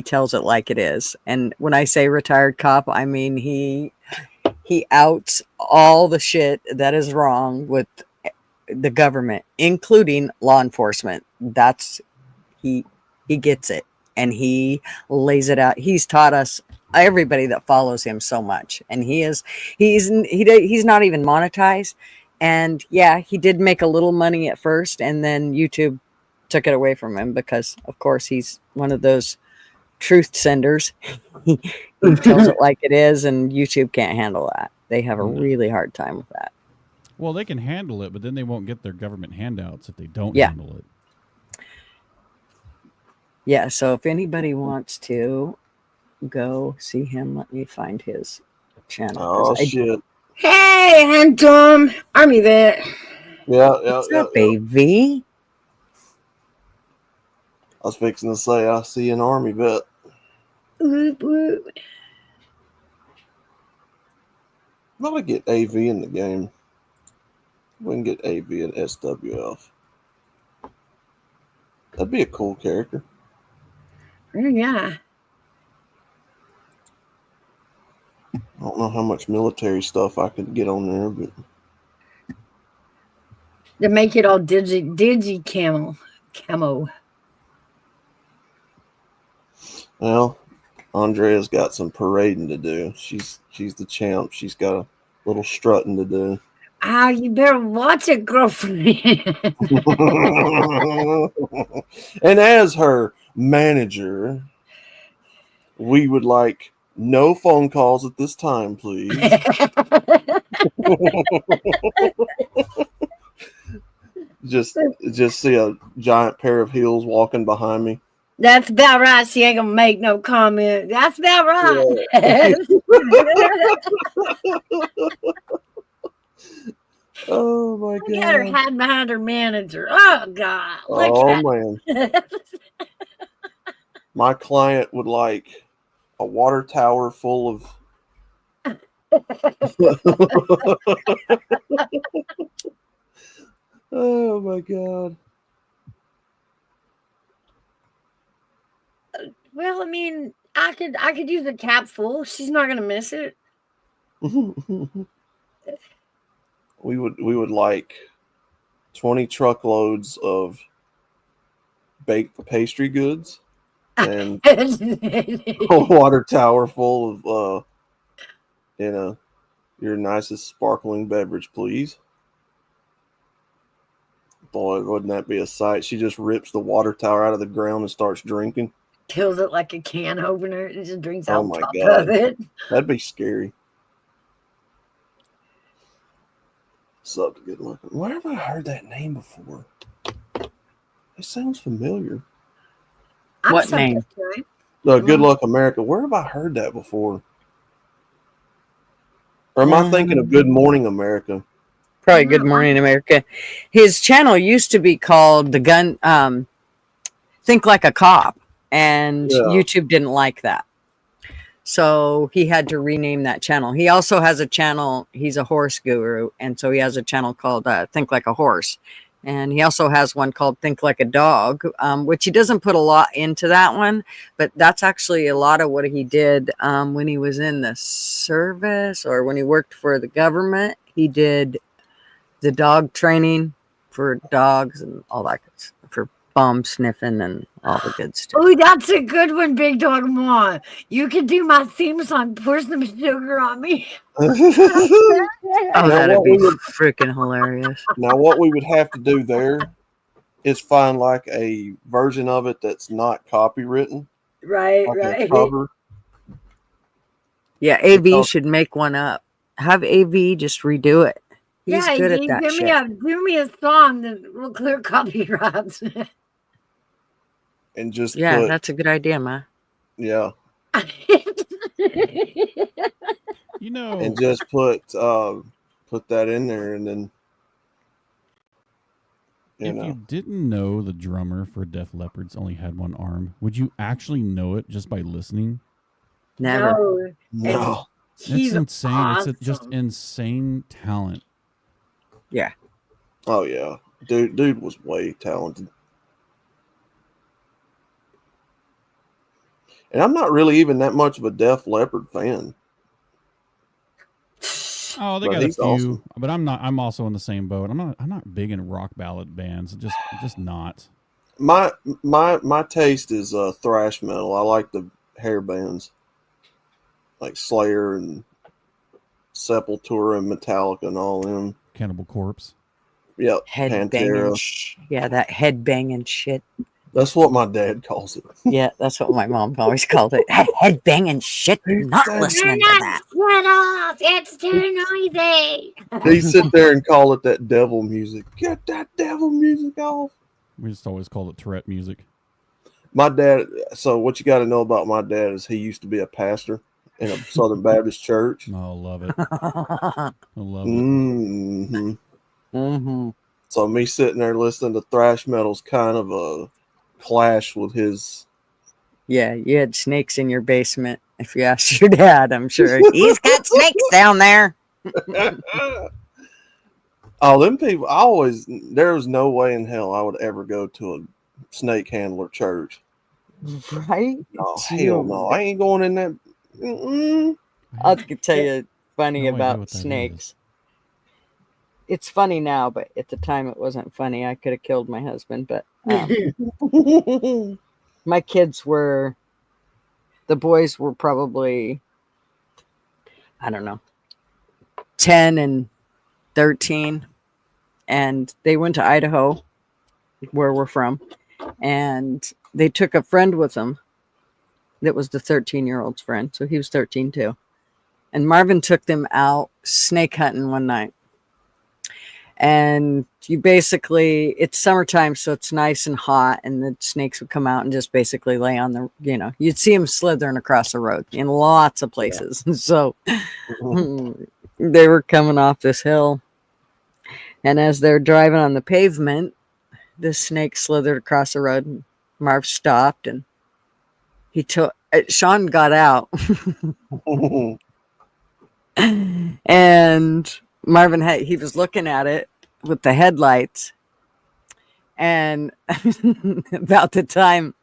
tells it like it is. And when I say retired cop, I mean he outs all the shit that is wrong with the government, including law enforcement. He gets it and he lays it out. He's taught us, everybody that follows him, so much. And he's not even monetized. And yeah, he did make a little money at first, and then YouTube took it away from him because, of course, he's one of those truth senders. He tells it like it is, and YouTube can't handle that. They have a really hard time with that. Well, they can handle it, but then they won't get their government handouts if they don't Yeah. handle it. Yeah, so if anybody wants to go see him, let me find his channel. Oh, shit. Hey, I'm Tom, Army Vet. Yeah. What's up, baby? I was fixing to say, I see an Army vet. Whoop, whoop. I'm going to get AV in the game. We can get AV and SWF. That'd be a cool character. Yeah. I don't know how much military stuff I could get on there, but To make it all digi camo. well, Andrea's got some parading to do. She's the champ. She's got a little strutting to do. Ah, you better watch it, girlfriend. And as her manager, we would like no phone calls at this time, please. Just see a giant pair of heels walking behind me. That's about right. She ain't gonna make no comment. That's about right. Yeah. Oh my Look at her god! hiding behind her manager. Oh god! Look Oh at man! My client would like a water tower full of. Oh my god! Well, I mean, I could use a cap full. She's not gonna miss it. We would like 20 truckloads of baked pastry goods and a water tower full of your nicest sparkling beverage, please. Boy, wouldn't that be a sight? She just rips the water tower out of the ground and starts drinking. Kills it like a can opener and just drinks Oh out my top god, of it. that'd be scary. Sup, good looking. Where have I heard that name before? It sounds familiar. What name? Good Luck America. Where have I heard that before? Or am I thinking of Good Morning America? Probably Good Morning America. His channel used to be called Think Like a Cop, and YouTube didn't like that. So he had to rename that channel. He also has a channel, he's a horse guru, and so he has a channel called Think Like a Horse. And he also has one called Think Like a Dog, which he doesn't put a lot into that one, but that's actually a lot of what he did when he was in the service or when he worked for the government. He did the dog training for dogs and all that good stuff, for bum sniffing and all the good stuff. Oh, that's a good one, Big Dog Ma. You can do my theme song, pour some sugar on me. Oh, that'd be freaking hilarious. Now, what we would have to do there is find like a version of it that's not copywritten. Right, like right. A cover. Yeah, AV should make one up. Have AV just redo it. He's good at that shit. Do me a song that will clear copyrights. And just that's a good idea, Ma. Yeah. You know, and just put that in there, and then you didn't know the drummer for Def Leppard's only had one arm, would you actually know it just by listening? Never. No. It's insane. Awesome. It's just insane talent. Yeah. Oh yeah, dude was way talented. And I'm not really even that much of a Def Leppard fan. Oh, they got a few, awesome. But I'm not. I'm also in the same boat. I'm not big in rock ballad bands. Just not. My taste is thrash metal. I like the hair bands, like Slayer and Sepultura and Metallica and all them. Cannibal Corpse. Yep. Head banging. Pantera. Yeah, that head banging shit. That's what my dad calls it. Yeah, that's what my mom always called it. Head banging shit. Not listening to that. Shut off! It's too noisy. They sit there and call it that devil music. Get that devil music off. We just always called it Tourette music. My dad. So what you got to know about my dad is he used to be a pastor in a Southern Baptist church. Oh, love it. I love it. Mm-hmm. Mm-hmm. So me sitting there listening to thrash metal's kind of a clash with his. Yeah, you had snakes in your basement. If you asked your dad, I'm sure he's got snakes down there. Oh, them people! There was no way in hell I would ever go to a snake handler church. Right? No, hell no! I ain't going in that. Mm-mm. I'll tell you funny No idea about what that snakes. It's funny now, but at the time it wasn't funny. I could have killed my husband, but my kids were, the boys were probably, I don't know, 10 and 13. And they went to Idaho, where we're from. And they took a friend with them that was the 13-year-old's friend. So he was 13 too. And Marvin took them out snake hunting one night. And you basically, it's summertime, so it's nice and hot, and the snakes would come out and just basically lay on the, you'd see them slithering across the road in lots of places. Yeah. So they were coming off this hill, and as they're driving on the pavement, the snake slithered across the road, and Marv stopped, and Sean got out. And Marvin he was looking at it with the headlights, and about the time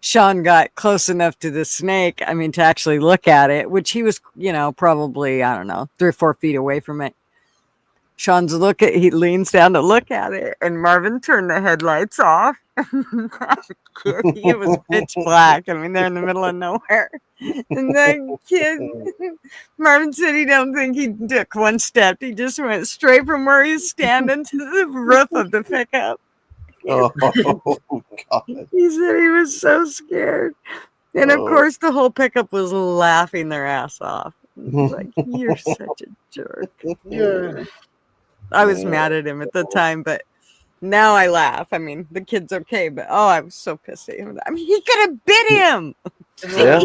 Sean got close enough to the snake, to actually look at it, which he was, probably, I don't know, 3 or 4 feet away from it. He leans down to look at it, and Marvin turned the headlights off. It was pitch black. They're in the middle of nowhere. And the kid, Marvin said he don't think he took one step. He just went straight from where he's standing to the roof of the pickup. Oh, God. He said he was so scared. And of course, the whole pickup was laughing their ass off. Like, you're such a jerk. Yeah. I was mad at him at the time, but now I laugh. The kid's okay, but I was so pissed at him. He could have bit him. Yeah.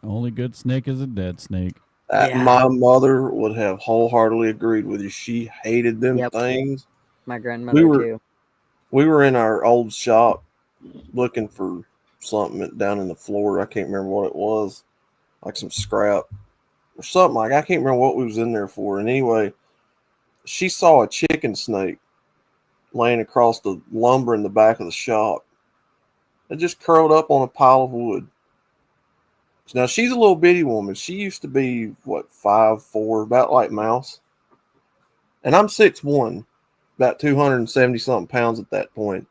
Only good snake is a dead snake. My mother would have wholeheartedly agreed with you. She hated them things. My grandmother too. We were in our old shop looking for something down in the floor. I can't remember what it was, like some scrap or something. I can't remember what we was in there for. And anyway, she saw a chicken snake laying across the lumber in the back of the shop. It just curled up on a pile of wood. Now, she's a little bitty woman. She used to be, 5'4", about like Mouse. And I'm 6'1", about 270-something pounds at that point.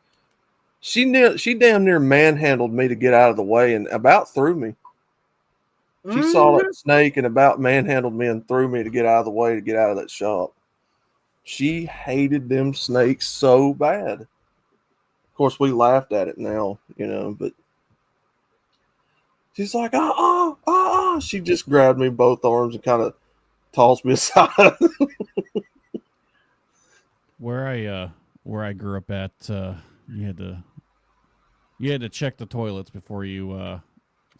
She damn near manhandled me to get out of the way and about threw me. She saw that snake and about manhandled me and threw me to get out of the way to get out of that shop. She hated them snakes so bad. Of course, we laughed at it now, but she's like, She just grabbed me both arms and kind of tossed me aside. Where I grew up at, you had to check the toilets before you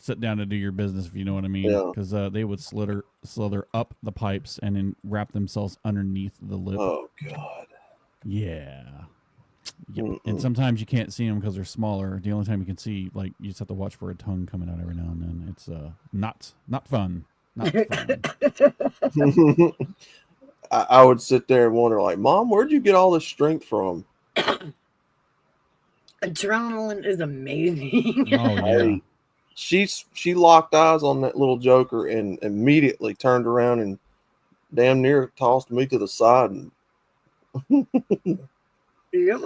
sit down to do your business, if you know what I mean. Because they would slither up the pipes and then wrap themselves underneath the lip. Oh God. Yeah. Yep. And sometimes you can't see them because they're smaller. The only time you can see, you just have to watch for a tongue coming out every now and then. It's not fun. Not fun. I would sit there and wonder, Mom, where'd you get all this strength from? Adrenaline is amazing. Oh yeah. She locked eyes on that little joker and immediately turned around and damn near tossed me to the side. And Yep.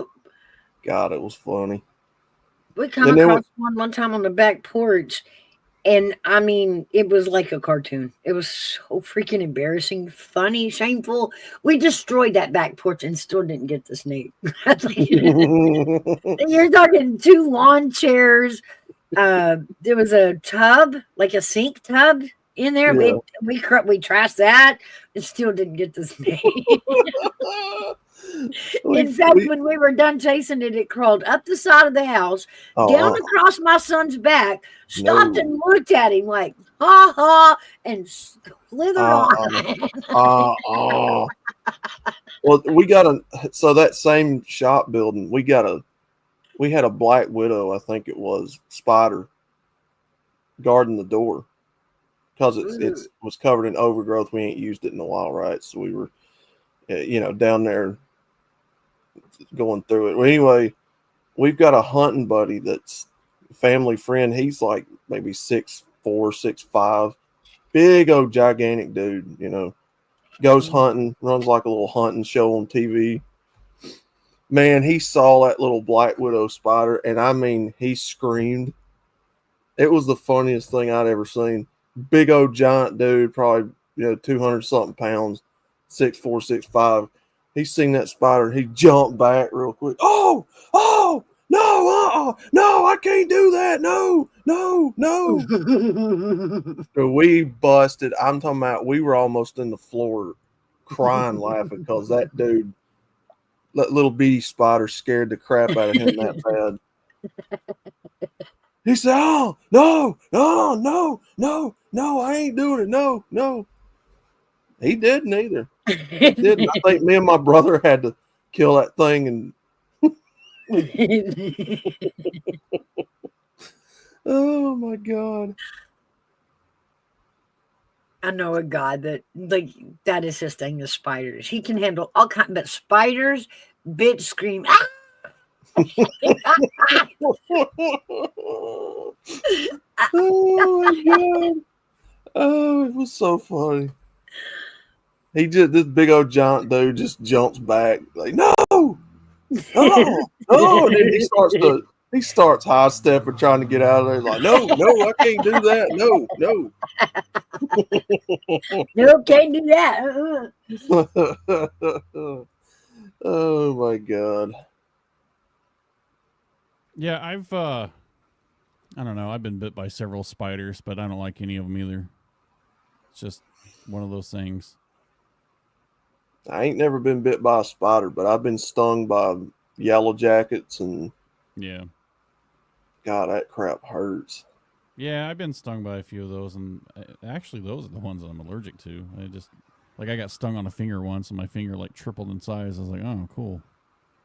God, it was funny. We come across one time on the back porch, And I mean, it was like a cartoon. It was so freaking embarrassing, funny, shameful. We destroyed that back porch and still didn't get the snake. You're talking 2 lawn chairs. There was a tub, like a sink tub in there. Yeah. We trashed that and still didn't get the snake. In fact, when we were done chasing it, it crawled up the side of the house, down across my son's back, stopped and looked at him like, ha ha, and slithered on. Well, we got so that same shop building, we had a black widow, I think it was, spider guarding the door because it was covered in overgrowth. We ain't used it in a while, right? So we were, down there going through it. Well, anyway, we've got a hunting buddy that's a family friend. He's like maybe 6'4", 6'5", big old gigantic dude. Goes hunting, runs like a little hunting show on TV. Man, he saw that little black widow spider, and I mean, he screamed. It was the funniest thing I'd ever seen. Big old giant dude, probably 200 something pounds, 6'4", 6'5". He seen that spider, he jumped back real quick. Oh, no, no, I can't do that. No. So we busted. I'm talking about, we were almost in the floor crying, laughing because that little bitty spider scared the crap out of him that bad. He said, oh, no, I ain't doing it. No. He didn't either. He didn't. I think me and my brother had to kill that thing and oh my God. I know a guy that that is his thing, the spiders. He can handle all kinds, but spiders, bitch scream. Ah! Oh my God. Oh, it was so funny. This big old giant dude just jumps back like, no. And then he starts high stepping, trying to get out of there. He's like, no, I can't do that. No. No, can't do that. Oh my God. Yeah, I don't know. I've been bit by several spiders, but I don't like any of them either. It's just one of those things. I ain't never been bit by a spider, but I've been stung by yellow jackets and yeah. God, that crap hurts. Yeah, I've been stung by a few of those, and actually those are the ones that I'm allergic to. I got stung on a finger once, and my finger tripled in size. I was like, oh, cool.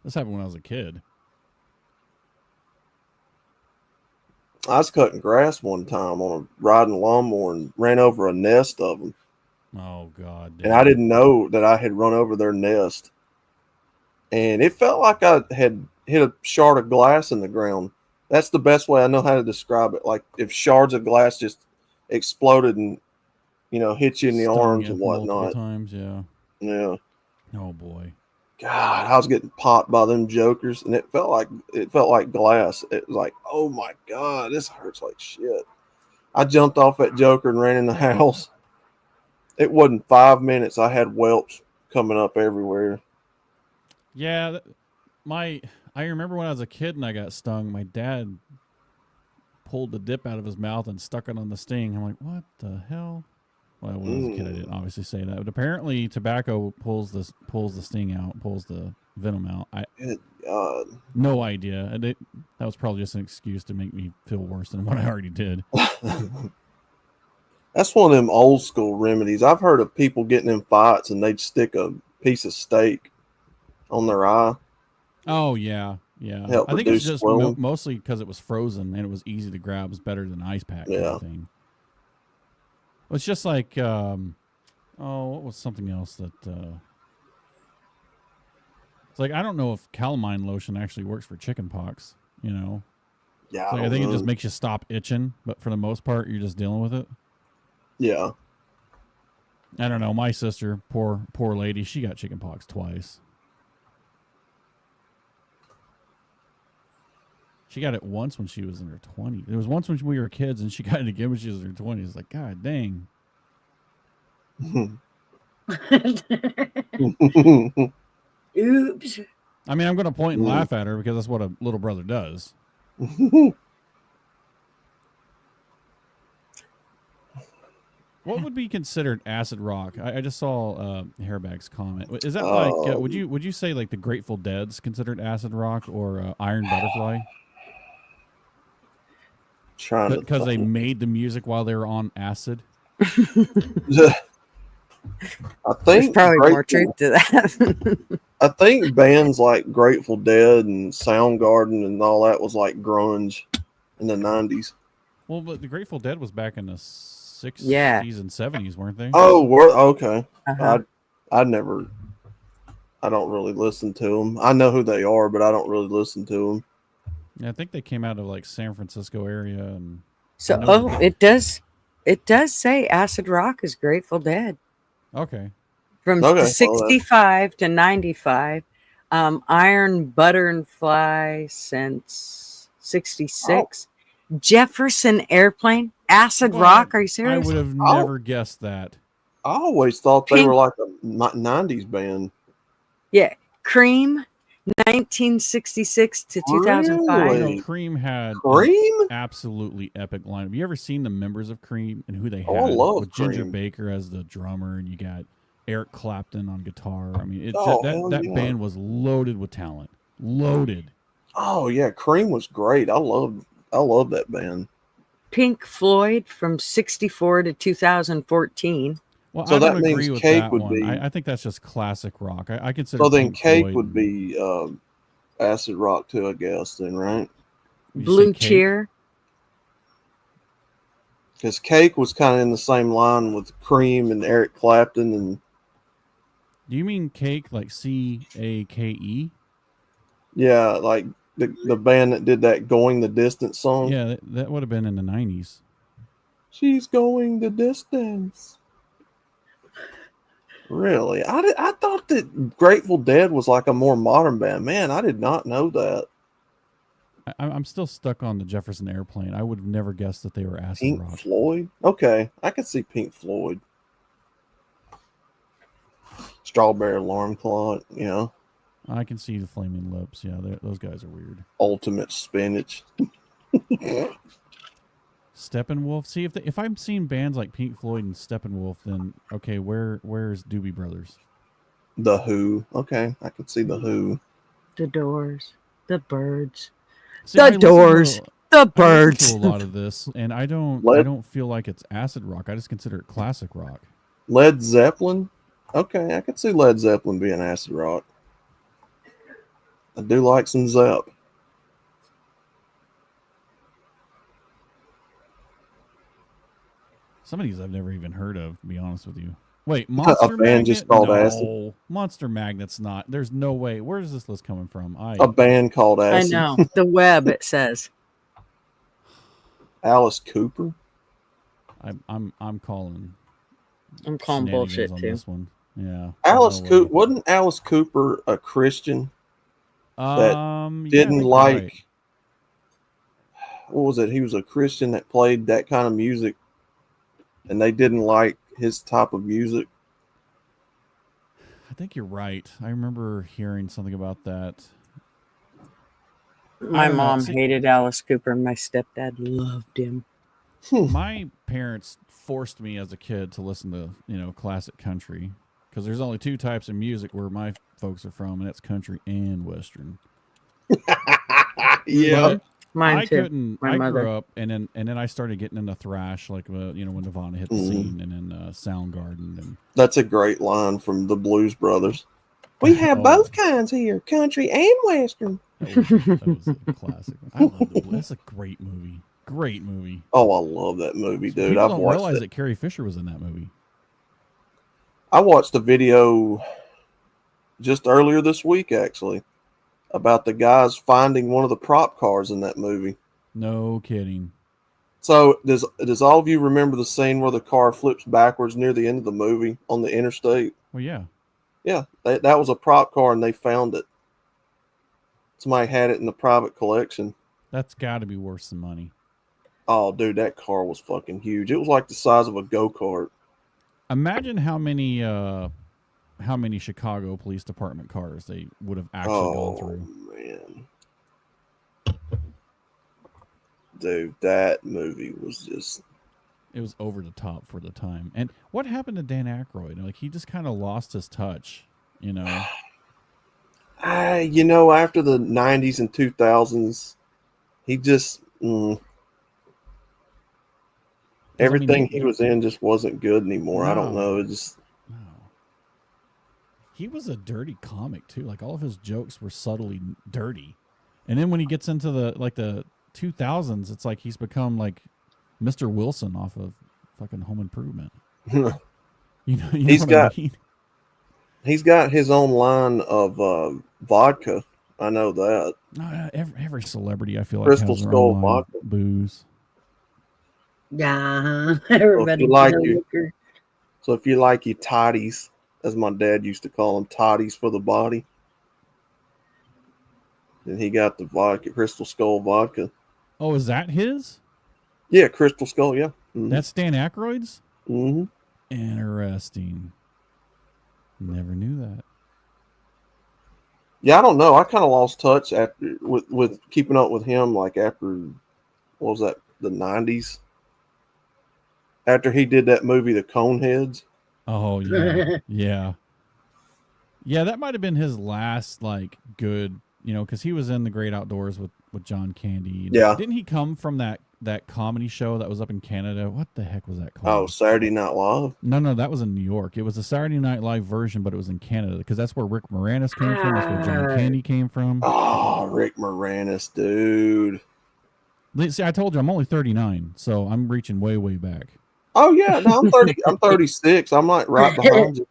This happened when I was a kid. I was cutting grass one time on a riding lawnmower and ran over a nest of them. Oh, God. And I didn't know that I had run over their nest. And it felt like I had hit a shard of glass in the ground. That's the best way I know how to describe it. Like if shards of glass just exploded and, hit you in the arms and whatnot. Times, yeah. Yeah. Oh, boy. God, I was getting popped by them jokers, and it felt like glass. It was like, oh my God, this hurts like shit. I jumped off that joker and ran in the house. It wasn't 5 minutes. I had whelps coming up everywhere. Yeah, I remember when I was a kid and I got stung. My dad pulled the dip out of his mouth and stuck it on the sting. I'm like, what the hell? Well, when I was a kid, I didn't obviously say that, but apparently tobacco pulls the sting out, pulls the venom out. Good God. No idea. That was probably just an excuse to make me feel worse than what I already did. That's one of them old school remedies. I've heard of people getting in fights and they'd stick a piece of steak on their eye. Oh, yeah. I think it's just mostly because it was frozen and it was easy to grab. It's better than ice pack kind of thing. It's just like, what was something else that, it's like, I don't know if calamine lotion actually works for chicken pox, Yeah. I think it just makes you stop itching, but for the most part, you're just dealing with it. Yeah. I don't know. My sister, poor lady, she got chicken pox twice. She got it once when she was in her 20s. It was once when we were kids, and she got it again when she was in her 20s. Like, God dang. Oops. I mean, I'm going to point and laugh at her because that's what a little brother does. What would be considered acid rock? I just saw Hairbag's comment. Is that like would you say like the Grateful Dead's considered acid rock or Iron Butterfly? Because they made the music while they were on acid. I think there's probably more truth to that. I think bands like Grateful Dead and Soundgarden and all that was like grunge in the 90s. Well, but the Grateful Dead was back in the 60s and 70s, weren't they? Oh, okay. I don't really listen to them. I know who they are, but I don't really listen to them. Yeah, I think they came out of like San Francisco area, and so it does say acid rock is Grateful Dead. Okay. From 65 to 95, Iron Butterfly since 66. Jefferson Airplane, acid rock. Are you serious? I would have never guessed that. I always thought they were like a 90s band. Yeah, Cream, 1966 to 2005. You know, Cream had absolutely epic lineup. Have you ever seen the members of Cream and who they had? I love with Cream. Ginger Baker as the drummer, and you got Eric Clapton on guitar. I mean, that band was loaded with talent. Loaded. Oh yeah, Cream was great. I love that band. Pink Floyd from 64 to 2014. Well, so I that don't means agree with Cake that would one. be. I think that's just classic rock. I consider. So then Pink Cake Floyd would be acid rock too, I guess. Then right? Blue Cheer. Because Cake was kind of in the same line with Cream and Eric Clapton and. Do you mean Cake like CAKE? Yeah, like the band that did that "Going the Distance" song. Yeah, that would have been in the 90s. She's going the distance. Really? I thought that Grateful Dead was like a more modern band. Man, I did not know that. I'm still stuck on the Jefferson Airplane. I would have never guessed that they were acid Pink rock. Floyd? Okay, I could see Pink Floyd. Strawberry Alarm Clock, you know. I can see the Flaming Lips. Yeah, those guys are weird. Ultimate Spinach. Steppenwolf. See, if I'm seeing bands like Pink Floyd and Steppenwolf, then okay, where's Doobie Brothers? The Who. Okay, I could see the Who. The Doors. The Birds. See, the Doors. The Birds. I listen to a lot of this, and I don't feel like it's acid rock. I just consider it classic rock. Led Zeppelin. Okay, I could see Led Zeppelin being acid rock. I do like some Zepp. Some of these I've never even heard of, to be honest with you. Wait, Monster a band Magnet? just called no, Acid. Monster Magnet's not. There's no way. Where is this list coming from? A band called Acid. I know. The web, it says. Alice Cooper. I'm calling. I'm calling bullshit on too. This one. Yeah. Alice Cooper wasn't Alice Cooper a Christian that didn't like right. What was it? He was a Christian that played that kind of music, and they didn't like his type of music. I think you're right. I remember hearing something about that. My mom hated Alice Cooper. My stepdad loved him. My parents forced me as a kid to listen to, classic country, because there's only two types of music where my folks are from, and that's country and Western. Yeah. But Mine I too. couldn't. My I mother. grew up, and then I started getting into thrash, like when Nirvana hit the scene, and then Soundgarden, and That's a great line from the Blues Brothers. We have both kinds here, country and Western. that was a classic. I love the Blues. That's a great movie. Great movie. Oh, I love that movie, dude. People I've don't watched realize it. that Carrie Fisher was in that movie. I watched a video just earlier this week, actually, about the guys finding one of the prop cars in that movie. No kidding. So does all of you remember the scene where the car flips backwards near the end of the movie on the interstate? Well, yeah. Yeah, that was a prop car, and they found it. Somebody had it in the private collection. That's got to be worse than money. Oh, dude, that car was fucking huge. It was like the size of a go-kart. Imagine how many Chicago Police Department cars they would have actually gone through. Man. Dude, that movie was just... It was over the top for the time. And what happened to Dan Aykroyd? Like, he just kind of lost his touch, you know? You know, after the 90s and 2000s, he just... everything he was in just wasn't good anymore. No. I don't know. It just... No. He was a dirty comic, too. Like, all of his jokes were subtly dirty. And then when he gets into the 2000s, it's like he's become like Mr. Wilson off of fucking Home Improvement. You know what I mean? He's got his own line of vodka. I know that. Every celebrity, I feel like, Crystal has their Skull own line vodka. of booze. Yeah, everybody. So if you like your toddies, as my dad used to call them, toddies for the body, and he got the vodka, Crystal Skull vodka. Oh, is that his? Yeah, Crystal Skull. Yeah, that's Dan Aykroyd's. Mm-hmm. Interesting. Never knew that. Yeah, I don't know. I kind of lost touch after with keeping up with him. Like after what was that? The 90s. After he did that movie, The Coneheads. Oh yeah, yeah. That might have been his last like good, because he was in The Great Outdoors with John Candy. Yeah. Didn't he come from that comedy show that was up in Canada? What the heck was that called? Oh, Saturday Night Live. No, that was in New York. It was a Saturday Night Live version, but it was in Canada because that's where Rick Moranis came from. That's where John Candy came from. Oh, Rick Moranis, dude. See, I told you I'm only 39, so I'm reaching way, way back. Oh yeah, no, I'm 30. I'm 36. I'm like right behind you.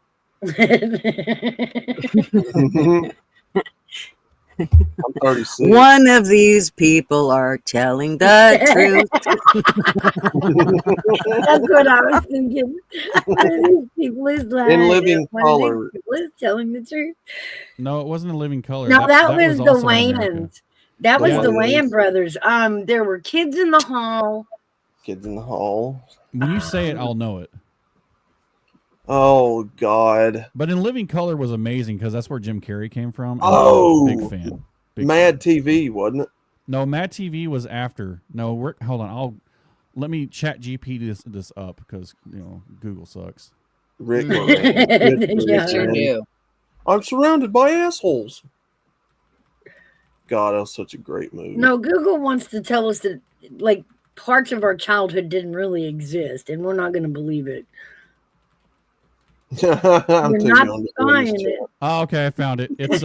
I'm 36. One of these people are telling the truth. That's what I was thinking. One of these people is lying. In Living One Color. of these people is telling the truth. No, it wasn't a Living Color. No, that was the also in America. Wayans. That was Yeah, the it Wayans is. brothers. There were Kids in the Hall. Kids in the Hall. When you say it, I'll know it. Oh God. But In Living Color was amazing because that's where Jim Carrey came from. Oh, big fan. Mad TV, wasn't it? No, Mad TV was after. No, hold on. Let me chat GP this up because Google sucks. Rick Moranis. Yeah. Sure do. I'm surrounded by assholes. God, that was such a great movie. No, Google wants to tell us that like parts of our childhood didn't really exist, and we're not going to believe it. I'm We're too not young to buying do this it. Oh, okay, I found it. It's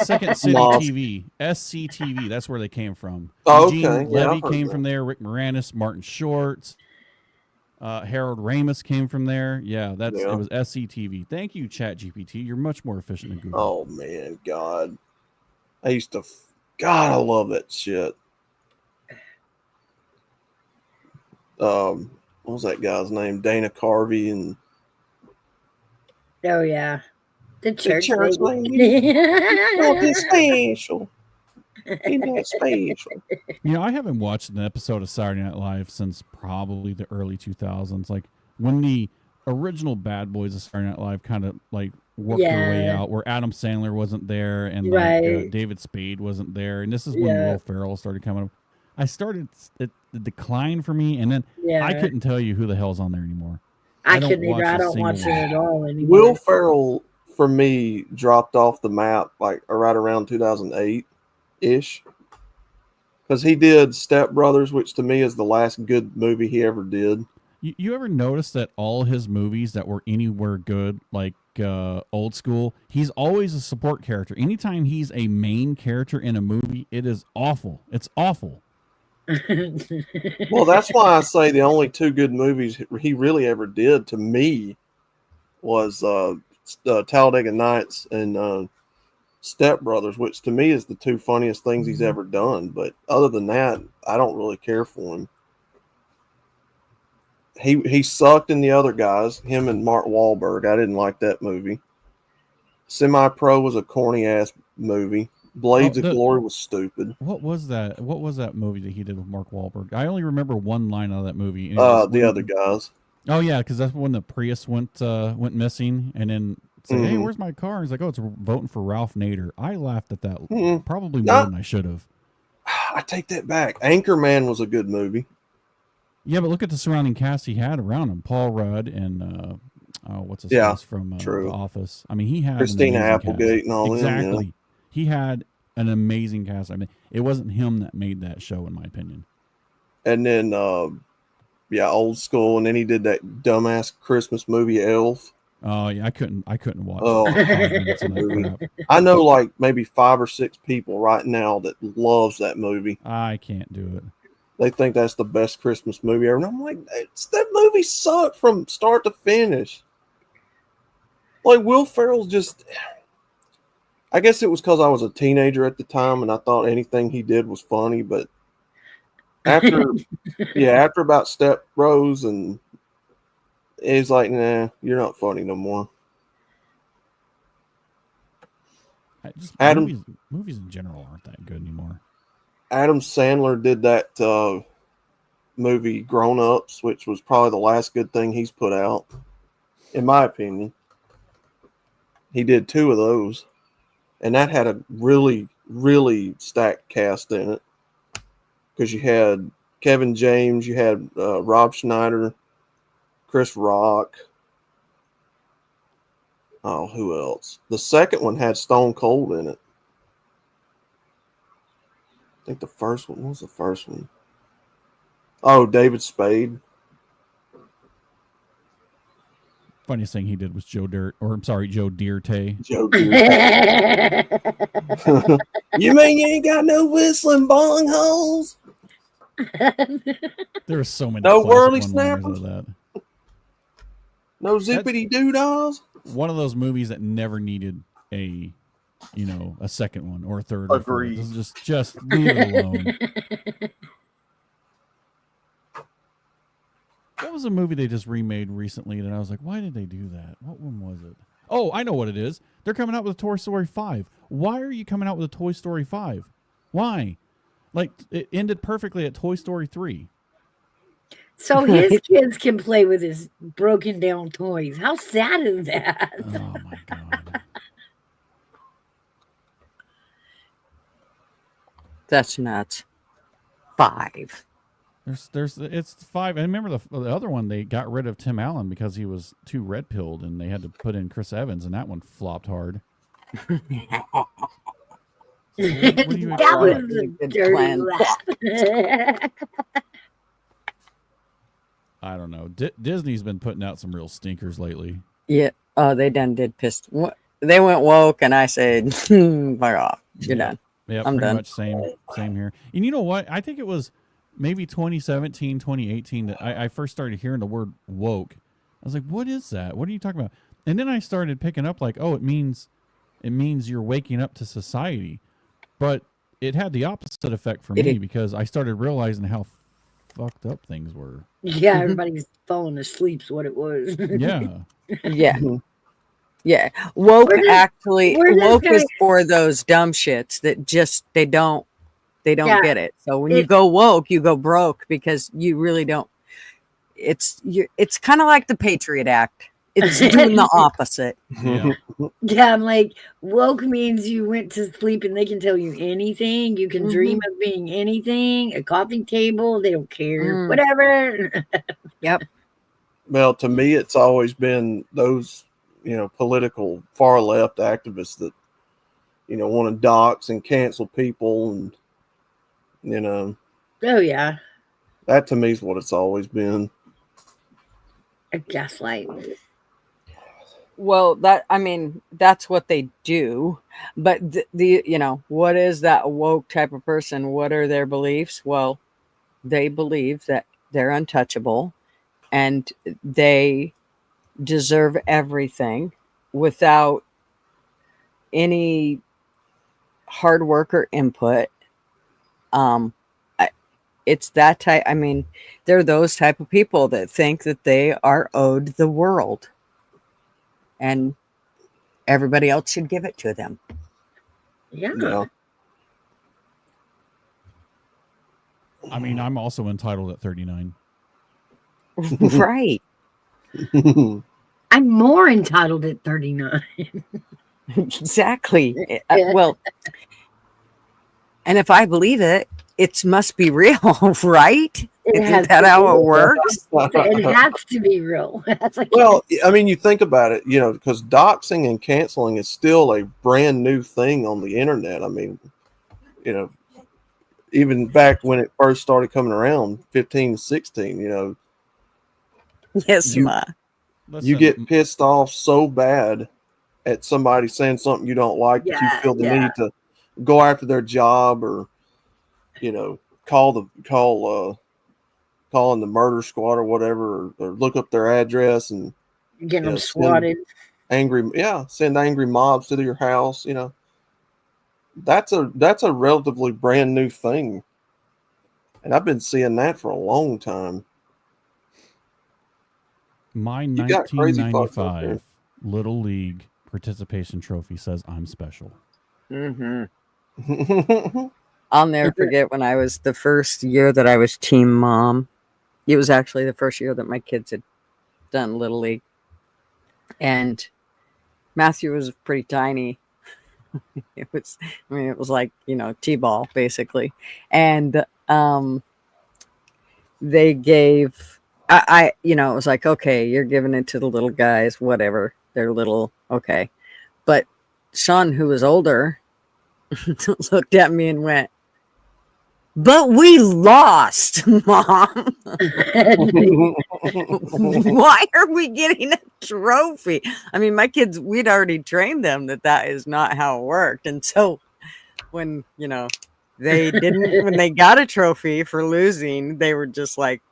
Second City Lost. TV, SCTV. That's where they came from. Oh, Eugene okay. Yeah, Levy I've heard came that. from there. Rick Moranis, Martin Short, Harold Ramis came from there. Yeah, it was SCTV. Thank you, ChatGPT. You're much more efficient than Google. Oh man, God. I used to God, I love that shit. What was that guy's name? Dana Carvey and Oh yeah, the church lady. Oh, he's special. He's not special. I haven't watched an episode of Saturday Night Live since probably the early 2000s. Like when the original Bad Boys of Saturday Night Live kind of like worked their way out, where Adam Sandler wasn't there and like, David Spade wasn't there, and this is when Will Ferrell started coming up. I started the decline for me, and then I couldn't tell you who the hell's on there anymore. I couldn't either. I don't watch it at all anymore. Will Ferrell, for me, dropped off the map like right around 2008-ish. Because he did Step Brothers, which to me is the last good movie he ever did. You ever notice that all his movies that were anywhere good, like old school, he's always a support character. Anytime he's a main character in a movie, it is awful. It's awful. Well, that's why I say the only two good movies he really ever did to me was Talladega Nights and Step Brothers, which to me is the two funniest things he's ever done. But other than that, I don't really care for him. He sucked in the other guys, him and Mark Wahlberg. I didn't like that movie. Semi-Pro was a corny ass movie. Blades of Glory was stupid. What was that? What was that movie that he did with Mark Wahlberg? I only remember one line out of that movie. The Other Guys. Oh yeah, because that's when the Prius went missing, and then say, "Hey, where's my car?" And he's like, "Oh, it's voting for Ralph Nader." I laughed at that probably more than I should have. I take that back. Anchorman was a good movie. Yeah, but look at the surrounding cast he had around him: Paul Rudd and what's his face from The Office. I mean, he had Christina Applegate and all exactly. them, yeah. He had an amazing cast. I mean, it wasn't him that made that show, in my opinion. And then, Old School, and then he did that dumbass Christmas movie Elf. Oh yeah, I couldn't watch. Oh, 5 minutes of that crap. I know like maybe 5 or 6 people right now that loves that movie. I can't do it. They think that's the best Christmas movie ever. And I'm like, that movie sucked from start to finish. Like Will Ferrell's just. I guess it was because I was a teenager at the time and I thought anything he did was funny, but after about Step Bros, and he's like, nah, you're not funny no more. Movies in general aren't that good anymore. Adam Sandler did that movie Grown Ups, which was probably the last good thing he's put out, in my opinion. He did 2 of those. And that had a really, really stacked cast in it. Because you had Kevin James, you had Rob Schneider, Chris Rock. Oh, who else? The second one had Stone Cold in it. I think the first one, what was the first one? Oh, David Spade. Funniest thing he did was Joe Dierte. Joe Dierte. You mean you ain't got no whistling bong holes? There are so many. No whirly snappers. No zippity doodads. One of those movies that never needed a second one or a third. Agreed. Just leave it alone. What was a movie they just remade recently that I was like, why did they do that? What one was it? Oh, I know what it is. They're coming out with a Toy Story 5. Why are you coming out with a Toy Story 5? Why? Like, it ended perfectly at Toy Story 3. So his kids can play with his broken down toys. How sad is that? Oh, my God. That's nuts. 5. It's 5. I remember the other one, they got rid of Tim Allen because he was too red pilled, and they had to put in Chris Evans, and that one flopped hard. What do you That was a dirty laugh. I don't know. Disney's been putting out some real stinkers lately. Yeah. Oh, they did piss. They went woke, and I said, fuck off. You're done. Yeah, I'm pretty done. much same here. And you know what? I think it was maybe 2017, 2018 that I first started hearing the word woke. I was like, what is that? What are you talking about? And then I started picking up like, oh, it means you're waking up to society. But it had the opposite effect for me because I started realizing how fucked up things were. Yeah, everybody's falling asleep's what it was. Yeah. Yeah. Yeah. Woke is for those dumb shits that just they don't get it. So when you go woke, you go broke because you really don't. It's kind of like the Patriot Act. It's doing the opposite. Yeah. Yeah, I'm like, woke means you went to sleep and they can tell you anything. You can dream of being anything, a coffee table, they don't care, whatever. Yep. Well, to me, it's always been those, political far left activists that, want to dox and cancel people and, Oh, yeah. That to me is what it's always been. A gaslight. Well, that's what they do. But what is that woke type of person? What are their beliefs? Well, they believe that they're untouchable and they deserve everything without any hard work or input. It's that type. They're those type of people that think that they are owed the world. And everybody else should give it to them. Yeah. I mean, I'm also entitled at 39. Right. I'm more entitled at 39. Exactly. Well, and if I believe it, it must be real, right? Isn't that how it works? It has to be real. Well, I mean, you think about it, because doxing and canceling is still a brand new thing on the internet. I mean, even back when it first started coming around, 15, 16, Yes, you Listen, get pissed off so bad at somebody saying something you don't like that you feel the need to go after their job or, calling the murder squad or whatever, or look up their address and getting them swatted. Send angry mobs to your house. That's a relatively brand new thing, and I've been seeing that for a long time. My 1995 Little League participation trophy says I'm special. Mm-hmm. I'll never forget when I was the first year that I was team mom. It was actually the first year that my kids had done Little League. And Matthew was pretty tiny. It was like, T-ball basically. And they gave, it was like, okay, you're giving it to the little guys, whatever. They're little, okay. But Sean, who was older, looked at me and went, "But we lost, Mom. Why are we getting a trophy?" I mean, my kids, we'd already trained them that is not how it worked. And so when, they didn't, when they got a trophy for losing, they were just like,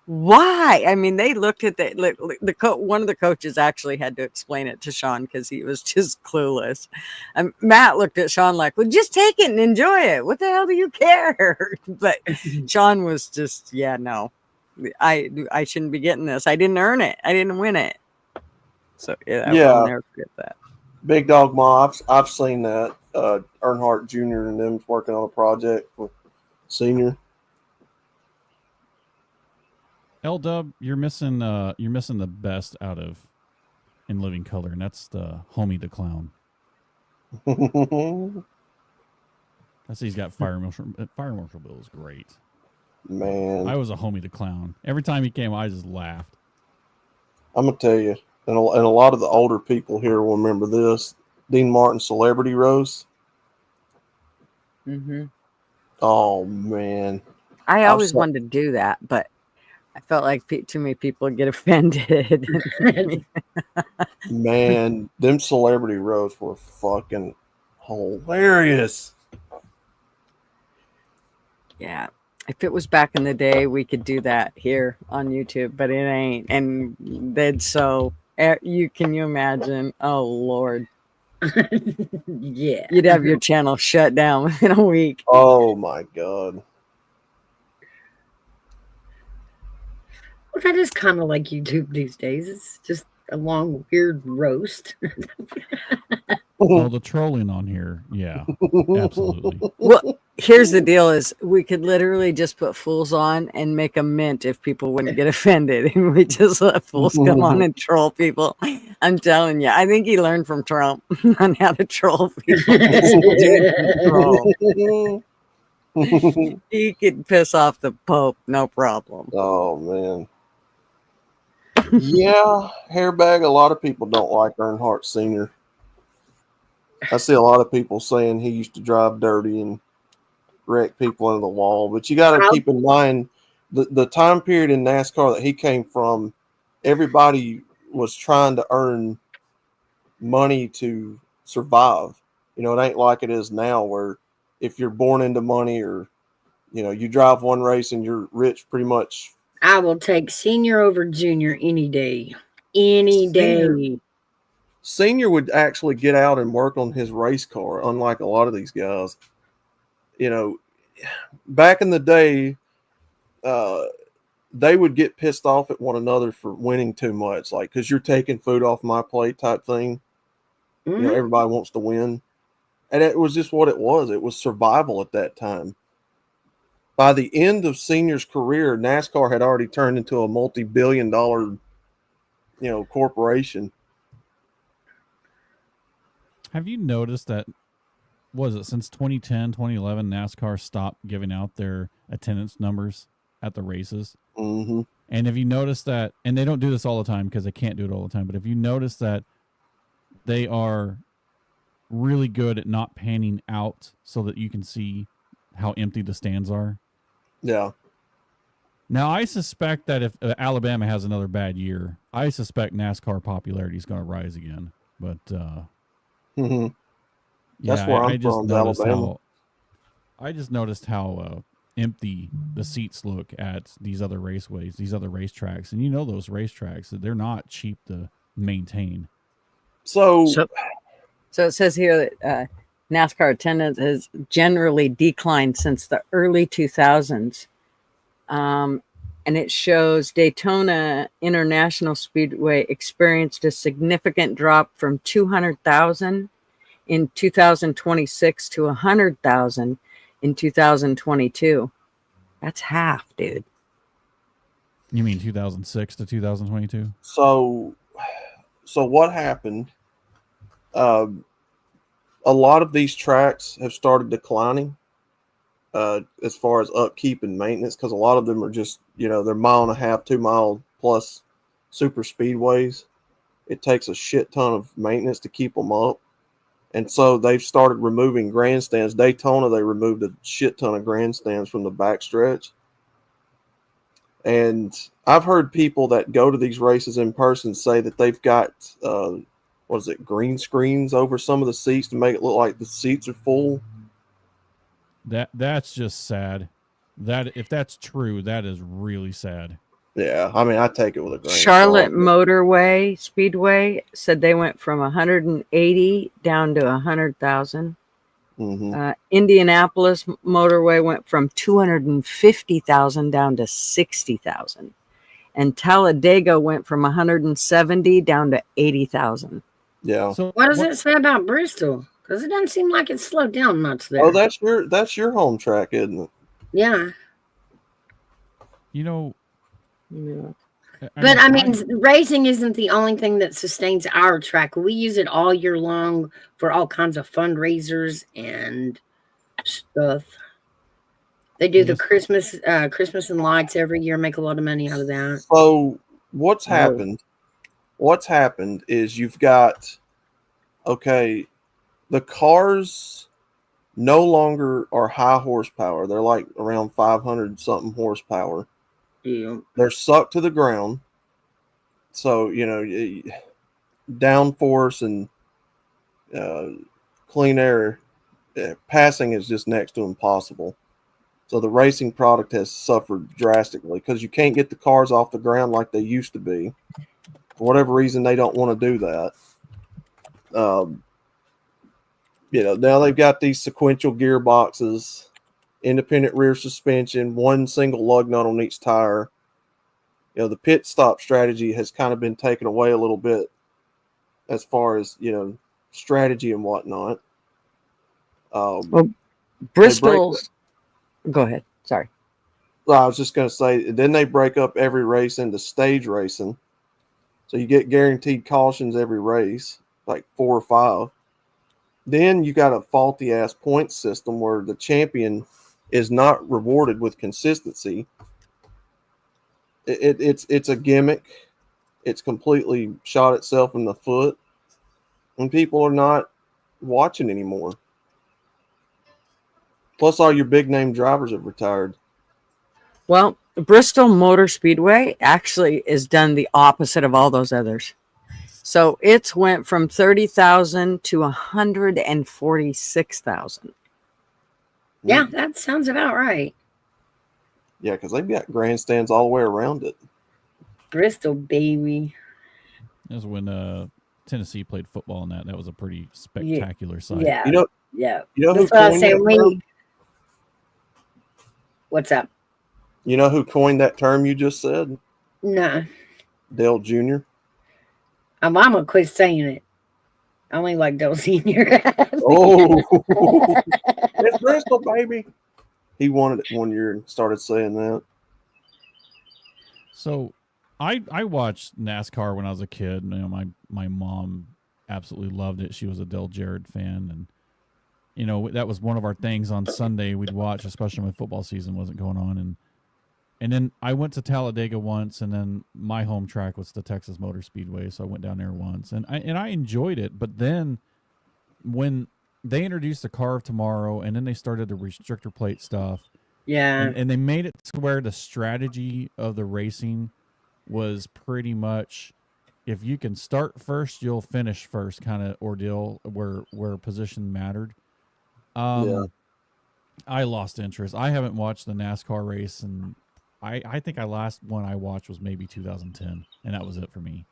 why? I mean, they looked at one of the coaches actually had to explain it to Sean because he was just clueless. And Matt looked at Sean like, well, just take it and enjoy it. What the hell do you care? But Sean was just, no, I shouldn't be getting this. I didn't earn it. I didn't win it. So I'll never forget that. Big Dog Ma, I've seen that. Earnhardt Jr. and them working on a project for senior. L-Dub, you're missing the best out of In Living Color, and that's the Homie the Clown. That's he's got Fire Marshal Bill is great. Man, I was a Homie the Clown. Every time he came, I just laughed. I'm gonna tell you, and a lot of the older people here will remember this. Dean Martin Celebrity Roast. Mm-hmm. Oh man, I always wanted to do that, but I felt like too many people would get offended. Man, them celebrity roasts were fucking hilarious. Yeah. If it was back in the day, we could do that here on YouTube, but it ain't. And can you imagine? Oh, Lord. Yeah. You'd have your channel shut down within a week. Oh, my God. Well, that is kind of like YouTube these days. It's just a long, weird roast. Well, the trolling on here, yeah, absolutely. Well, here's the deal: is we could literally just put fools on and make a mint if people wouldn't get offended, and we just let fools come on and troll people. I'm telling you, I think he learned from Trump on how to troll people. He could piss off the Pope, no problem. Oh man. Yeah, Hairbag. A lot of people don't like Earnhardt Sr. I see a lot of people saying he used to drive dirty and wreck people into the wall. But you got to keep in mind the time period in NASCAR that he came from. Everybody was trying to earn money to survive. It ain't like it is now where if you're born into money or, you drive one race and you're rich pretty much. I will take senior over junior any day. Any day. Senior would actually get out and work on his race car, unlike a lot of these guys. Back in the day, they would get pissed off at one another for winning too much, like because you're taking food off my plate type thing. Mm-hmm. Everybody wants to win, and it was just what it was. It was survival at that time. by the end of Senior's career, NASCAR had already turned into a multi-billion-dollar, corporation. Have you noticed that, was it since 2010, 2011, NASCAR stopped giving out their attendance numbers at the races? Mm-hmm. And have you noticed that, and they don't do this all the time because they can't do it all the time, but if you notice that they are really good at not panning out so that you can see how empty the stands are? Yeah. Now, I suspect that if Alabama has another bad year, I suspect NASCAR popularity is going to rise again. But mm-hmm. That's where I'm from, Alabama. I just noticed how empty the seats look at these other raceways, these other racetracks, and those racetracks, they're not cheap to maintain. So it says here that NASCAR attendance has generally declined since the early 2000s. And it shows Daytona International Speedway experienced a significant drop from 200,000 in 2026 to 100,000 in 2022. That's half, dude. You mean 2006 to 2022? So what happened? A lot of these tracks have started declining as far as upkeep and maintenance, because a lot of them are just, they're 1.5 mile, 2 mile plus super speedways. It takes a shit ton of maintenance to keep them up. And so they've started removing grandstands. Daytona, they removed a shit ton of grandstands from the backstretch. And I've heard people that go to these races in person say that they've got, green screens over some of the seats to make it look like the seats are full. That's just sad. That if that's true, that is really sad. Yeah, I mean, I take it with a grain of salt. Charlotte Motorway Speedway said they went from 180 down to 100,000. Mm-hmm. Indianapolis Motorway went from 250,000 down to 60,000. And Talladega went from 170 down to 80,000. Yeah. So what does it say about Bristol? Because it doesn't seem like it's slowed down much there. Oh, that's your home track, isn't it? Yeah. Yeah. But I mean, racing isn't the only thing that sustains our track. We use it all year long for all kinds of fundraisers and stuff. They do the Christmas and lights every year, make a lot of money out of that. So what's happened? What's happened is you've got, the cars no longer are high horsepower. They're like around 500 something horsepower. Yeah. They're sucked to the ground. So, downforce and clean air passing is just next to impossible. So the racing product has suffered drastically because you can't get the cars off the ground like they used to be. For whatever reason, they don't want to do that. Now they've got these sequential gearboxes, independent rear suspension, one single lug nut on each tire. The pit stop strategy has kind of been taken away a little bit as far as, strategy and whatnot. Bristol's. Go ahead. Sorry. Well, I was just going to say, then they break up every race into stage racing. So you get guaranteed cautions every race, like 4 or 5. Then you got a faulty ass point system where the champion is not rewarded with consistency. It's a gimmick. It's completely shot itself in the foot, and people are not watching anymore. Plus, all your big name drivers have retired. Well, Bristol Motor Speedway actually is done the opposite of all those others. So it's went from 30,000 to 146,000. Yeah, that sounds about right. Yeah, because they've got grandstands all the way around it. Bristol, baby. That was when Tennessee played football, and that was a pretty spectacular sight. Yeah. Yeah. That's what I was saying. What's up? You know who coined that term you just said? No. Dale Jr. I'm gonna quit saying it. I only like Dale Sr. Oh, it's Bristol, baby. He wanted it one year and started saying that. So, I watched NASCAR when I was a kid. You know, my mom absolutely loved it. She was a Dale Jarrett fan, and you know that was one of our things on Sunday we'd watch, especially when football season wasn't going on. And then I went to Talladega once, and then my home track was the Texas Motor Speedway, so I went down there once, and I enjoyed it. But then when they introduced the Car of Tomorrow, and then they started the restrictor plate stuff, and they made it to where the strategy of the racing was pretty much, if you can start first, you'll finish first kind of ordeal where position mattered. I lost interest. I haven't watched the NASCAR race, and I think last one I watched was maybe 2010, and that was it for me.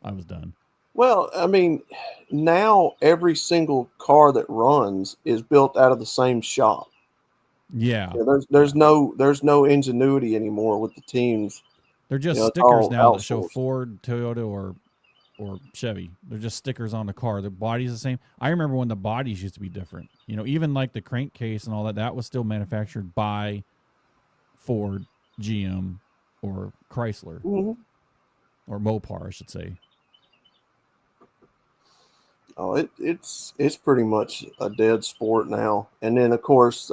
I was done. Well, I mean, now every single car that runs is built out of the same shop. Yeah. There's no ingenuity anymore with the teams. They're just stickers now that show Ford, Toyota, or Chevy. They're just stickers on the car. The body's the same. I remember when the bodies used to be different. You know, even like the crankcase and all that was still manufactured by Ford, GM, or Chrysler, or Mopar, I should say. Oh, it's pretty much a dead sport now. And then, of course,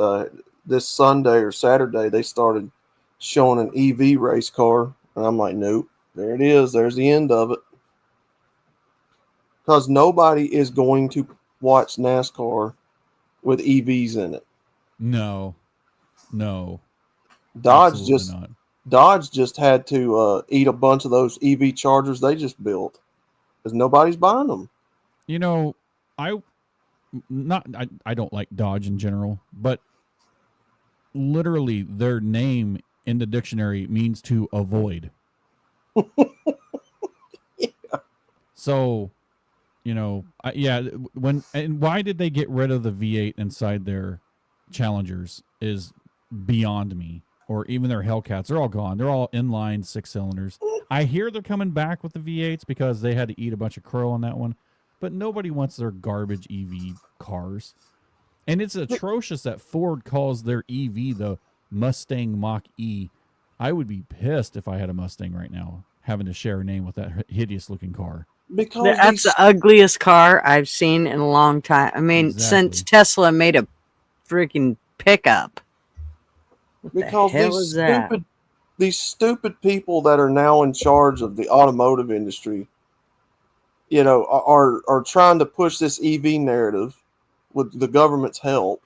this Sunday or Saturday, they started showing an EV race car. And I'm like, nope, there it is. There's the end of it. Because nobody is going to watch NASCAR with EVs in it. No. Dodge just had to eat a bunch of those EV Chargers they just built because nobody's buying them. You know, I don't like Dodge in general, but literally their name in the dictionary means to avoid. Yeah. So, you know, why did they get rid of the V8 inside their Challengers is beyond me. Or even their Hellcats, they're all gone. They're all inline 6-cylinders. I hear they're coming back with the V8s because they had to eat a bunch of crow on that one. But nobody wants their garbage EV cars. And it's atrocious that Ford calls their EV the Mustang Mach-E. I would be pissed if I had a Mustang right now, having to share a name with that hideous-looking car. Because that's the ugliest car I've seen in a long time. I mean, since Tesla made a freaking pickup. Because these stupid people that are now in charge of the automotive industry, you know, are trying to push this EV narrative with the government's help,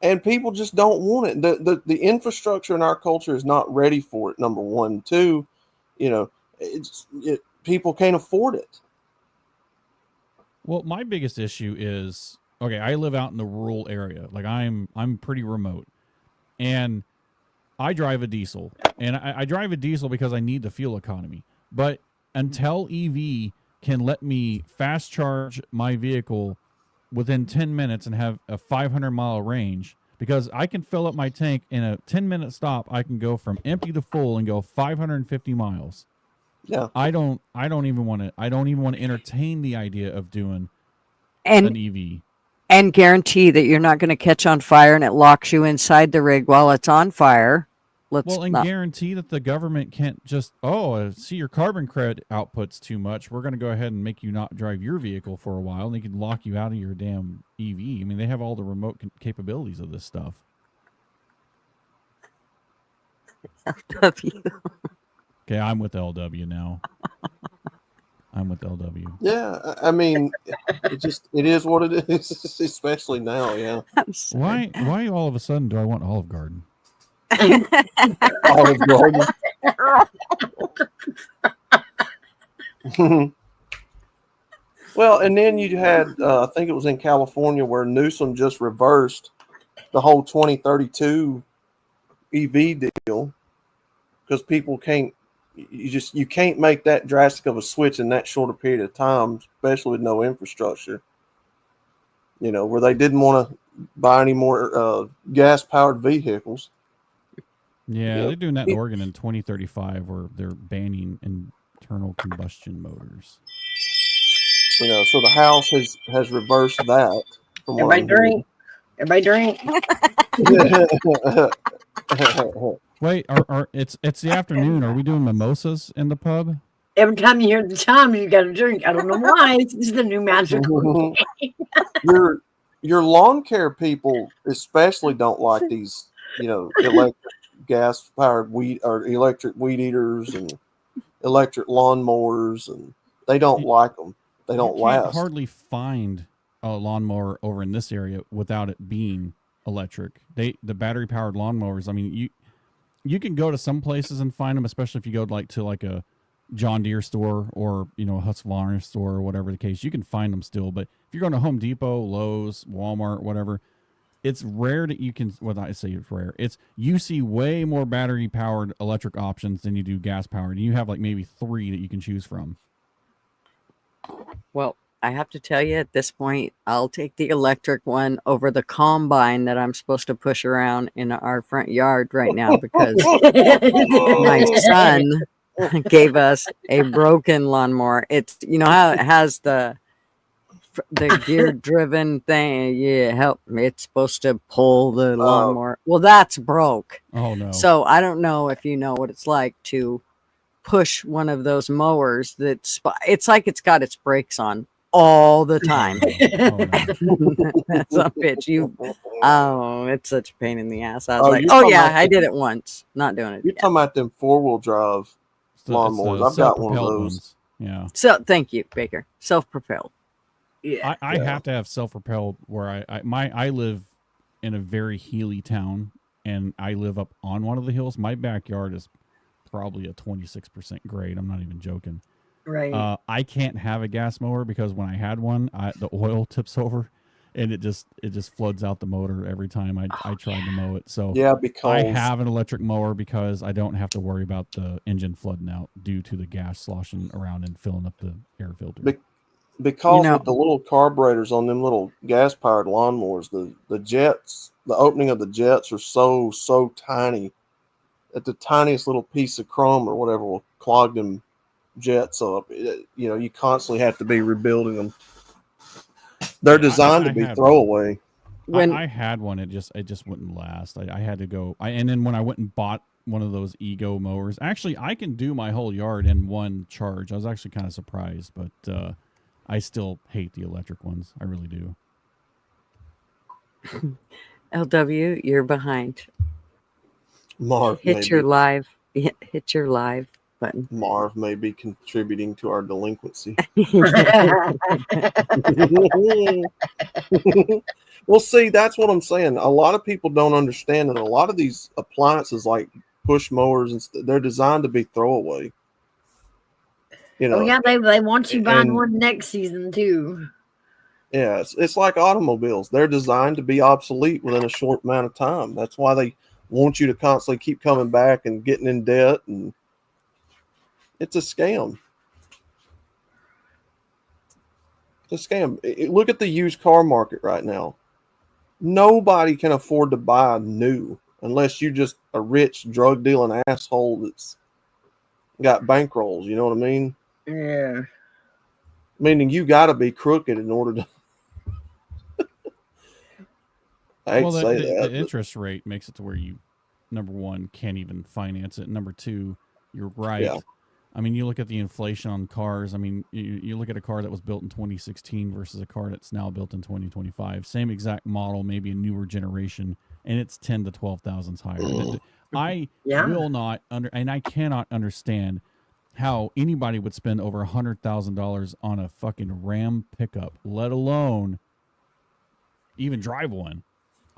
and people just don't want it. The infrastructure in our culture is not ready for it. Number one, two, you know, people can't afford it. Well, my biggest issue is, okay, I live out in the rural area. Like I'm pretty remote. And I drive a diesel. And I drive a diesel because I need the fuel economy. But until EV can let me fast charge my vehicle within 10 minutes and have a 500-mile range, because I can fill up my tank in a 10-minute stop, I can go from empty to full and go 550 miles. Yeah. I don't even want to entertain the idea of doing an EV. And guarantee that you're not going to catch on fire and it locks you inside the rig while it's on fire. Guarantee that the government can't just, see your carbon credit output's too much. We're going to go ahead and make you not drive your vehicle for a while, and they can lock you out of your damn EV. I mean, they have all the remote capabilities of this stuff. LW. Okay, I'm with LW now. I'm with LW. Yeah, I mean, it is what it is, especially now. Yeah. Why all of a sudden do I want Olive Garden? Olive Garden. Well, and then you had, I think it was in California, where Newsom just reversed the whole 2032 EV deal because people can't. You can't make that drastic of a switch in that short a period of time, especially with no infrastructure. You know, where they didn't want to buy any more gas-powered vehicles. Yeah, they're doing that in Oregon in 2035, where they're banning internal combustion motors. You know, so the House has reversed that. From everybody drink. Everybody drink. Wait, it's the afternoon. Are we doing mimosas in the pub? Every time you hear the chimes, you got to drink. I don't know why. This is the new magical game. Your lawn care people especially don't like these, electric gas powered weed or electric weed eaters and electric lawnmowers, and they don't like them. They don't You can't last. hardly find a lawnmower over in this area without it being electric. The battery powered lawnmowers. I mean, you can go to some places and find them, especially if you go to a John Deere store or a Husqvarna store or whatever the case. You can find them still, but if you're going to Home Depot, Lowe's, Walmart, whatever, it's rare that you can. Well, I say it's rare. You see way more battery powered electric options than you do gas powered. And you have like maybe 3 that you can choose from. Well, I have to tell you at this point, I'll take the electric one over the combine that I'm supposed to push around in our front yard right now because my son gave us a broken lawnmower. It's how it has the gear driven thing. It's supposed to pull the lawnmower. Well, that's broke. Oh no. So I don't know if you know what it's like to push one of those mowers it's like it's got its brakes on all the time. That's a bitch. It's such a pain in the ass. I was I did it once. Not doing it. You're talking about them 4-wheel drive lawnmowers. I've got one of those. Ones. Yeah. So thank you, Baker. Self-propelled. Yeah. I have to have self-propelled where I live in a very hilly town and I live up on one of the hills. My backyard is probably a 26% grade. I'm not even joking. Right. I can't have a gas mower because when I had one, the oil tips over and it just floods out the motor every time I try to mow it. So because I have an electric mower because I don't have to worry about the engine flooding out due to the gas sloshing around and filling up the air filter. Because with the little carburetors on them little gas powered lawnmowers, the jets, the opening of the jets are so tiny that the tiniest little piece of chrome or whatever will clog them jets up. You constantly have to be rebuilding them. They're designed to be throwaway. When I had one, it just wouldn't last. I had to go. And then when I went and bought one of those Ego mowers, actually I can do my whole yard in one charge. I was actually kind of surprised, but I still hate the electric ones. I really do. LW, you're behind. Marv, hit your live button. Marv may be contributing to our delinquency. Well, see, that's what I'm saying. A lot of people don't understand that a lot of these appliances like push mowers and they're designed to be throwaway. They want you buying one next season too. Yeah, it's like automobiles. They're designed to be obsolete within a short amount of time. That's why they want you to constantly keep coming back and getting in debt, and it's a scam. It's a scam. Look at the used car market right now. Nobody can afford to buy new unless you're just a rich drug dealing asshole that's got bankrolls. You know what I mean? Yeah. Meaning you got to be crooked in order to. I hate to say that. The interest rate makes it to where you, number one, can't even finance it. Number two, you're right. Yeah. I mean, you look at the inflation on cars. I mean, you look at a car that was built in 2016 versus a car that's now built in 2025. Same exact model, maybe a newer generation, and it's 10 to 12,000 higher. I will not and I cannot understand how anybody would spend over $100,000 on a fucking Ram pickup, let alone even drive one.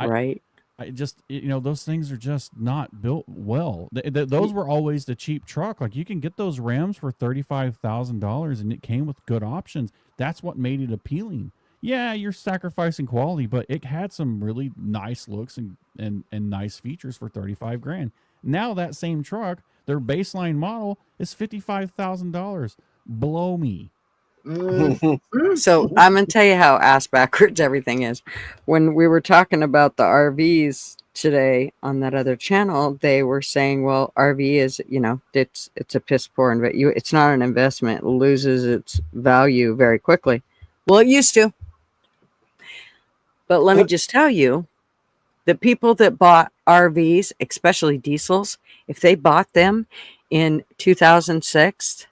Right. I just, those things are just not built well. Those were always the cheap truck. Like you can get those Rams for $35,000 and it came with good options. That's what made it appealing. Yeah, you're sacrificing quality, but it had some really nice looks and nice features for $35,000. Now that same truck, their baseline model is $55,000. Blow me. So I'm going to tell you how ass backwards everything is. When we were talking about the RVs today on that other channel, they were saying, well, RV is, it's a piss poor investment. It's not an investment. It loses its value very quickly. Well, it used to. But let me just tell you, The people that bought RVs, especially diesels, if they bought them in 2006,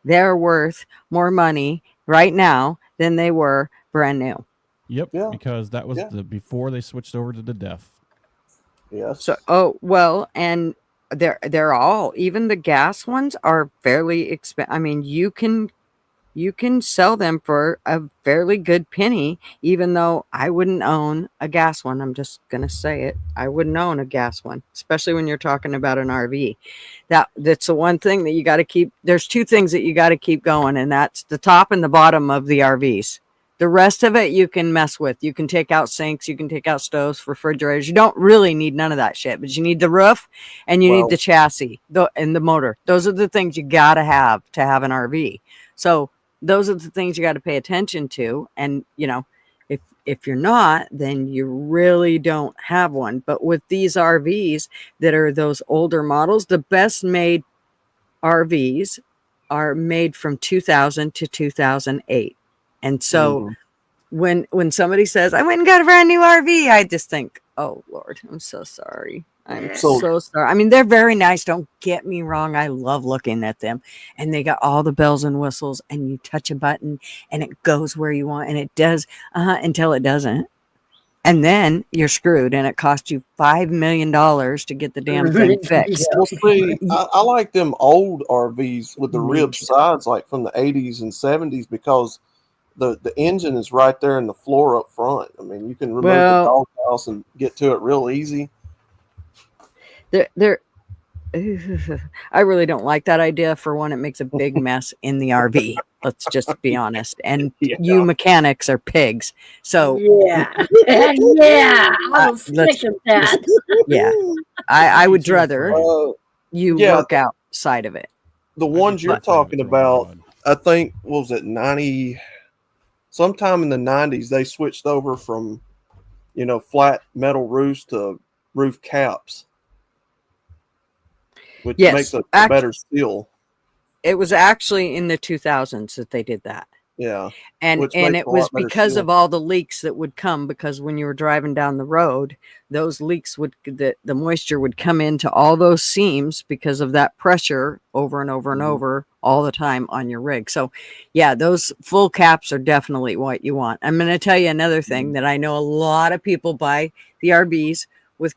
they're worth more money right now than they were brand new. Yep, Yeah. because that was Yeah. before they switched over to the DEF. Yes. So, and they're all, even the gas ones are fairly expensive. I mean, you can sell them for a fairly good penny, even though I wouldn't own a gas one. I'm just gonna say it. I wouldn't own a gas one, especially when you're talking about an RV. That's the one thing that you got to keep. There's two things that you got to keep going, and that's the top and the bottom of the RVs. The rest of it you can mess with. You can take out sinks, you can take out stoves, refrigerators. You don't really need none of that shit, but you need the roof and you need the chassis and the motor. Those are the things you got to have an RV. So those are the things you got to pay attention to. And, you know, if you're not, then you really don't have one. But with these RVs that are those older models, the best made RVs are made from 2000 to 2008. And so when somebody says, I went and got a brand new RV, I just think, oh, Lord, I'm so sorry. I'm so sorry. I mean, they're very nice. Don't get me wrong. I love looking at them. And they got all the bells and whistles, and you touch a button and it goes where you want. And it does until it doesn't. And then you're screwed, and it costs you $5 million to get the damn thing fixed. Well, see, I like them old RVs with the ribbed sides, like from the 80s and 70s, because the engine is right there in the floor up front. I mean, you can remove the doghouse and get to it real easy. I really don't like that idea. For one, it makes a big mess in the RV. Let's just be honest. And you mechanics are pigs. So yeah, I was thinking that. Yeah, I would rather you work outside of it. The ones you're talking about, I think, what was it, 90? Sometime in the 90s, they switched over from, you know, flat metal roofs to roof caps, which makes a better seal. It was actually in the 2000s that they did that. Yeah. And it was because of all the leaks that would come, because when you were driving down the road, those leaks the moisture would come into all those seams because of that pressure over and over and over all the time on your rig. So yeah, those full caps are definitely what you want. I'm going to tell you another thing that I know a lot of people buy the RVs with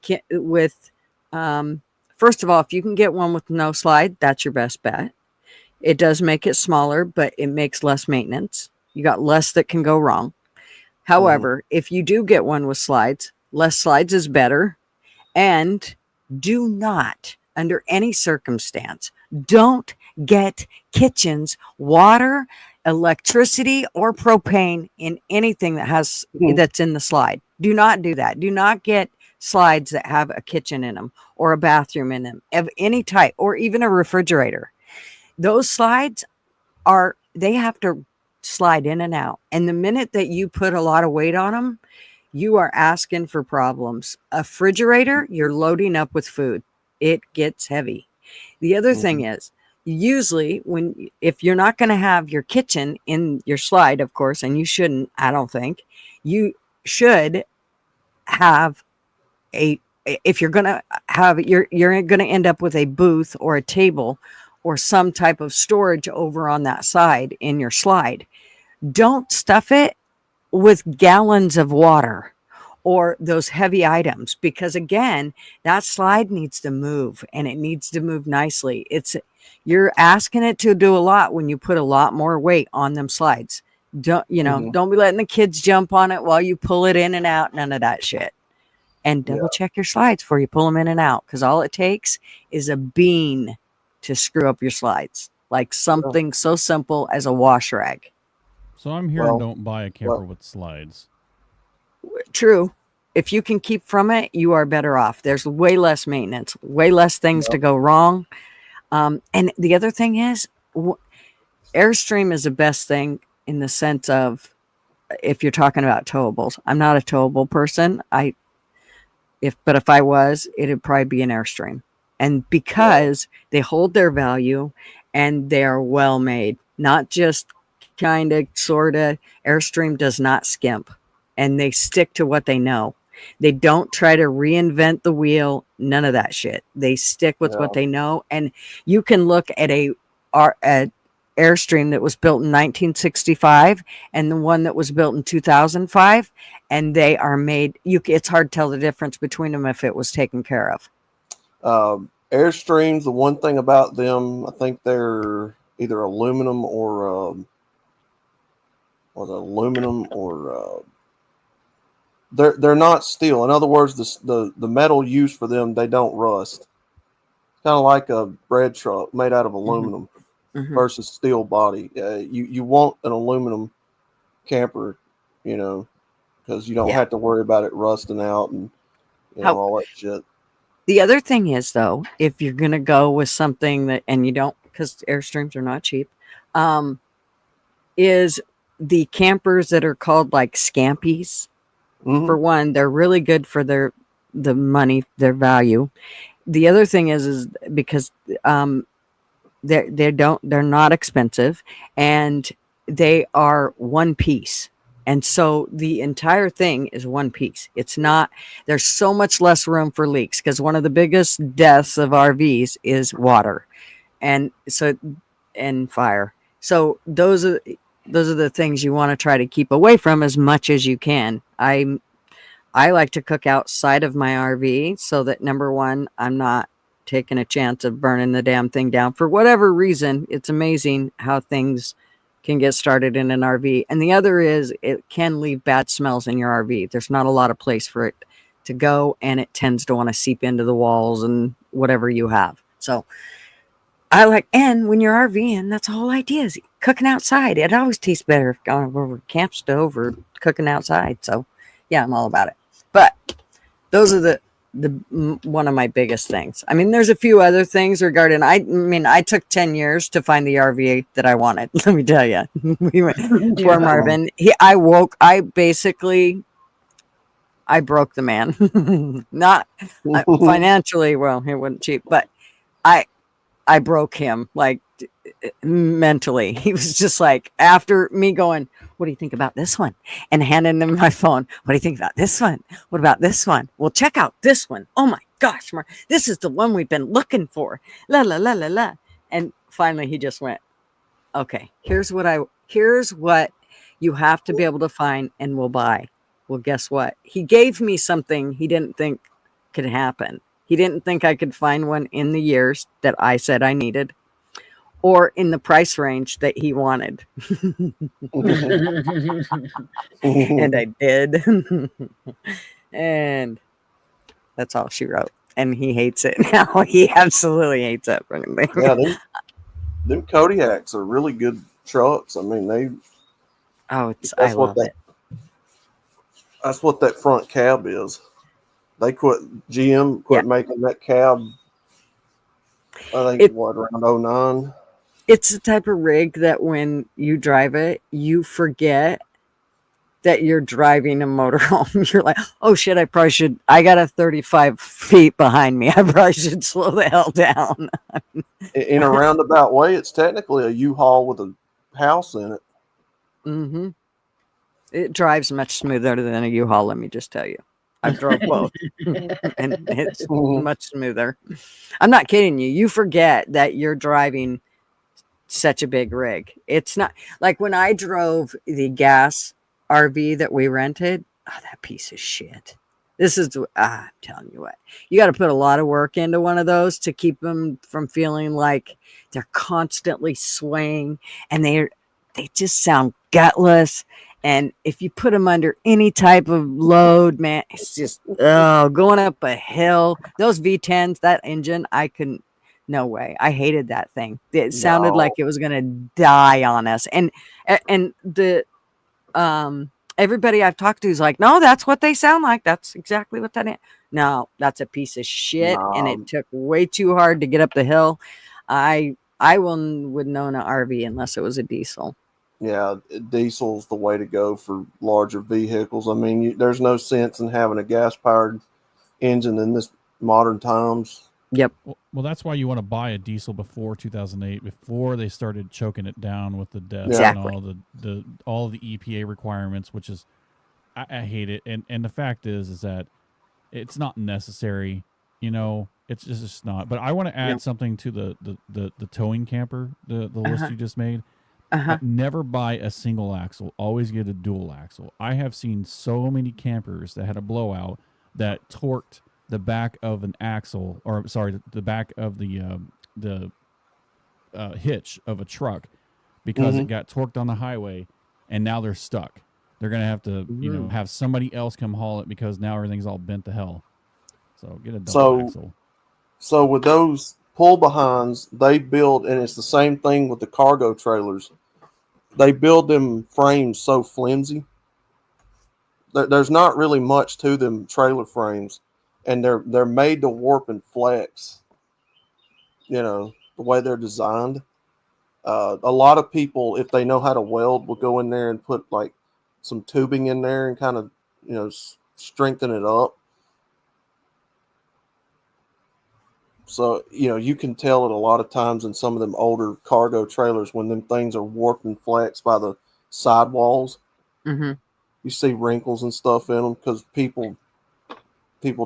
first of all, if you can get one with no slide, that's your best bet. It does make it smaller, but it makes less maintenance. You got less that can go wrong. However, if you do get one with slides, less slides is better. And do not, under any circumstance, don't get kitchens, water, electricity, or propane in anything that has that's in the slide. Do not do that. Do not get slides that have a kitchen in them or a bathroom in them of any type, or even a refrigerator. Those slides they have to slide in and out. And the minute that you put a lot of weight on them, you are asking for problems. A refrigerator, you're loading up with food. It gets heavy. The other thing is, usually if you're not going to have your kitchen in your slide, of course, and you shouldn't, I don't think, you should have if you're going to have, you're going to end up with a booth or a table or some type of storage over on that side in your slide. Don't stuff it with gallons of water or those heavy items, because again, that slide needs to move, and it needs to move nicely. You're asking it to do a lot when you put a lot more weight on them slides. Don't be letting the kids jump on it while you pull it in and out. None of that shit. And double check your slides before you pull them in and out, because all it takes is a bean to screw up your slides, like something so simple as a wash rag. So I'm hearing don't buy a camper with slides. True. If you can keep from it, you are better off. There's way less maintenance, way less things to go wrong. And the other thing is, Airstream is the best thing in the sense of, if you're talking about towables. I'm not a towable person. But if I was, it'd probably be an Airstream. And because they hold their value and they are well made, not just kind of, sort of. Airstream does not skimp, and they stick to what they know. They don't try to reinvent the wheel. None of that shit. They stick with what they know. And you can look at a Airstream that was built in 1965 and the one that was built in 2005, and they are made. It's hard to tell the difference between them if it was taken care of. Airstreams, the one thing about them, I think they're either aluminum or they're not steel. In other words, the metal used for them, they don't rust. Kind of like a bread truck made out of aluminum versus steel body. You want an aluminum camper, because you don't have to worry about it rusting out and all that shit. The other thing is, though, if you're going to go with something that, and you don't, because Airstreams are not cheap, is the campers that are called like Scampies. For one, they're really good for the money, their value. The other thing is because they're not expensive, and they are one piece. And so the entire thing is one piece. It's not, there's so much less room for leaks, because one of the biggest deaths of RVs is water and fire. So those are the things you want to try to keep away from as much as you can. I like to cook outside of my RV so that, number one, I'm not taking a chance of burning the damn thing down for whatever reason. It's amazing how things can get started in an RV. And the other is it can leave bad smells in your RV. There's not a lot of place for it to go, and it tends to want to seep into the walls and whatever you have. So and when you're RVing, that's the whole idea, is cooking outside. It always tastes better going over a camp stove or cooking outside. So yeah, I'm all about it. But those are the one of my biggest things. I mean, there's a few other things regarding, I took 10 years to find the RV that I wanted. Let me tell you, we went for Marvin. I broke the man, not financially. Well, it wasn't cheap, but I broke him, like, mentally. He was just like, after me going, what do you think about this one? And handing him my phone. What do you think about this one? What about this one? Well, check out this one. Oh my gosh, Mark, this is the one we've been looking for. La, la, la, la, la. And finally he just went, okay, here's what you have to be able to find and we'll buy. Well, guess what? He gave me something he didn't think could happen. He didn't think I could find one in the years that I said I needed, or in the price range that he wanted. And I did. And that's all she wrote. And he hates it now. He absolutely hates it. Yeah, them Kodiaks are really good trucks. I mean, I love it. That's what that front cab is. GM quit making that cab, I think, around 09. It's the type of rig that when you drive it, you forget that you're driving a motorhome. You're like, oh shit, I got a 35 feet behind me. I probably should slow the hell down. In a roundabout way, it's technically a U-Haul with a house in it. Mm-hmm. It drives much smoother than a U-Haul, let me just tell you. I've drove both, and it's much smoother. I'm not kidding you. You forget that you're driving such a big rig. It's not like when I drove the gas RV that we rented. Oh, that piece of shit. I'm telling you what, you got to put a lot of work into one of those to keep them from feeling like they're constantly swaying, and they just sound gutless. And if you put them under any type of load, man, it's just going up a hill. Those V10s, that engine, I couldn't. No way. I hated that thing. It sounded like it was going to die on us. And the everybody I've talked to is like, no, that's what they sound like. That's exactly what that is. No, that's a piece of shit. And it took way too hard to get up the hill. I wouldn't own an RV unless it was a diesel. Yeah, diesel's the way to go for larger vehicles. I mean, there's no sense in having a gas-powered engine in this modern times. Yep. Well, that's why you want to buy a diesel before 2008, before they started choking it down with the deaths and all the EPA requirements, which is I hate it, and the fact is that it's not necessary. It's just not. But I want to add something to the towing camper, the list you just made. Never buy a single axle. Always get a dual axle. I have seen so many campers that had a blowout that torqued the back of an axle, or sorry, the back of the hitch of a truck because it got torqued on the highway, and now they're stuck. They're gonna have to, have somebody else come haul it because now everything's all bent to hell. So get a double axle. So with those pull behinds, they build, and it's the same thing with the cargo trailers. They build them frames so flimsy. There's not really much to them trailer frames, and they're made to warp and flex. The way they're designed. A lot of people, if they know how to weld, will go in there and put like some tubing in there and kind of strengthen it up. So, you can tell it a lot of times in some of them older cargo trailers when them things are warped and flexed by the sidewalls. Mm-hmm. You see wrinkles and stuff in them because people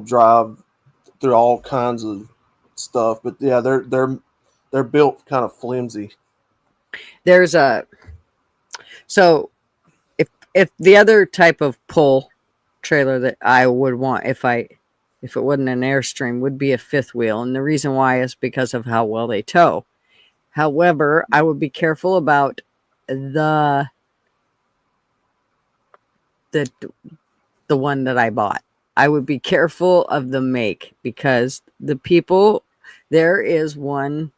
drive through all kinds of stuff. But yeah, they're built kind of flimsy. So if the other type of pull trailer that I would want if it wasn't an Airstream would be a fifth wheel, and the reason why is because of how well they tow. However, I would be careful about the one that I bought. I would be careful of the make because there is one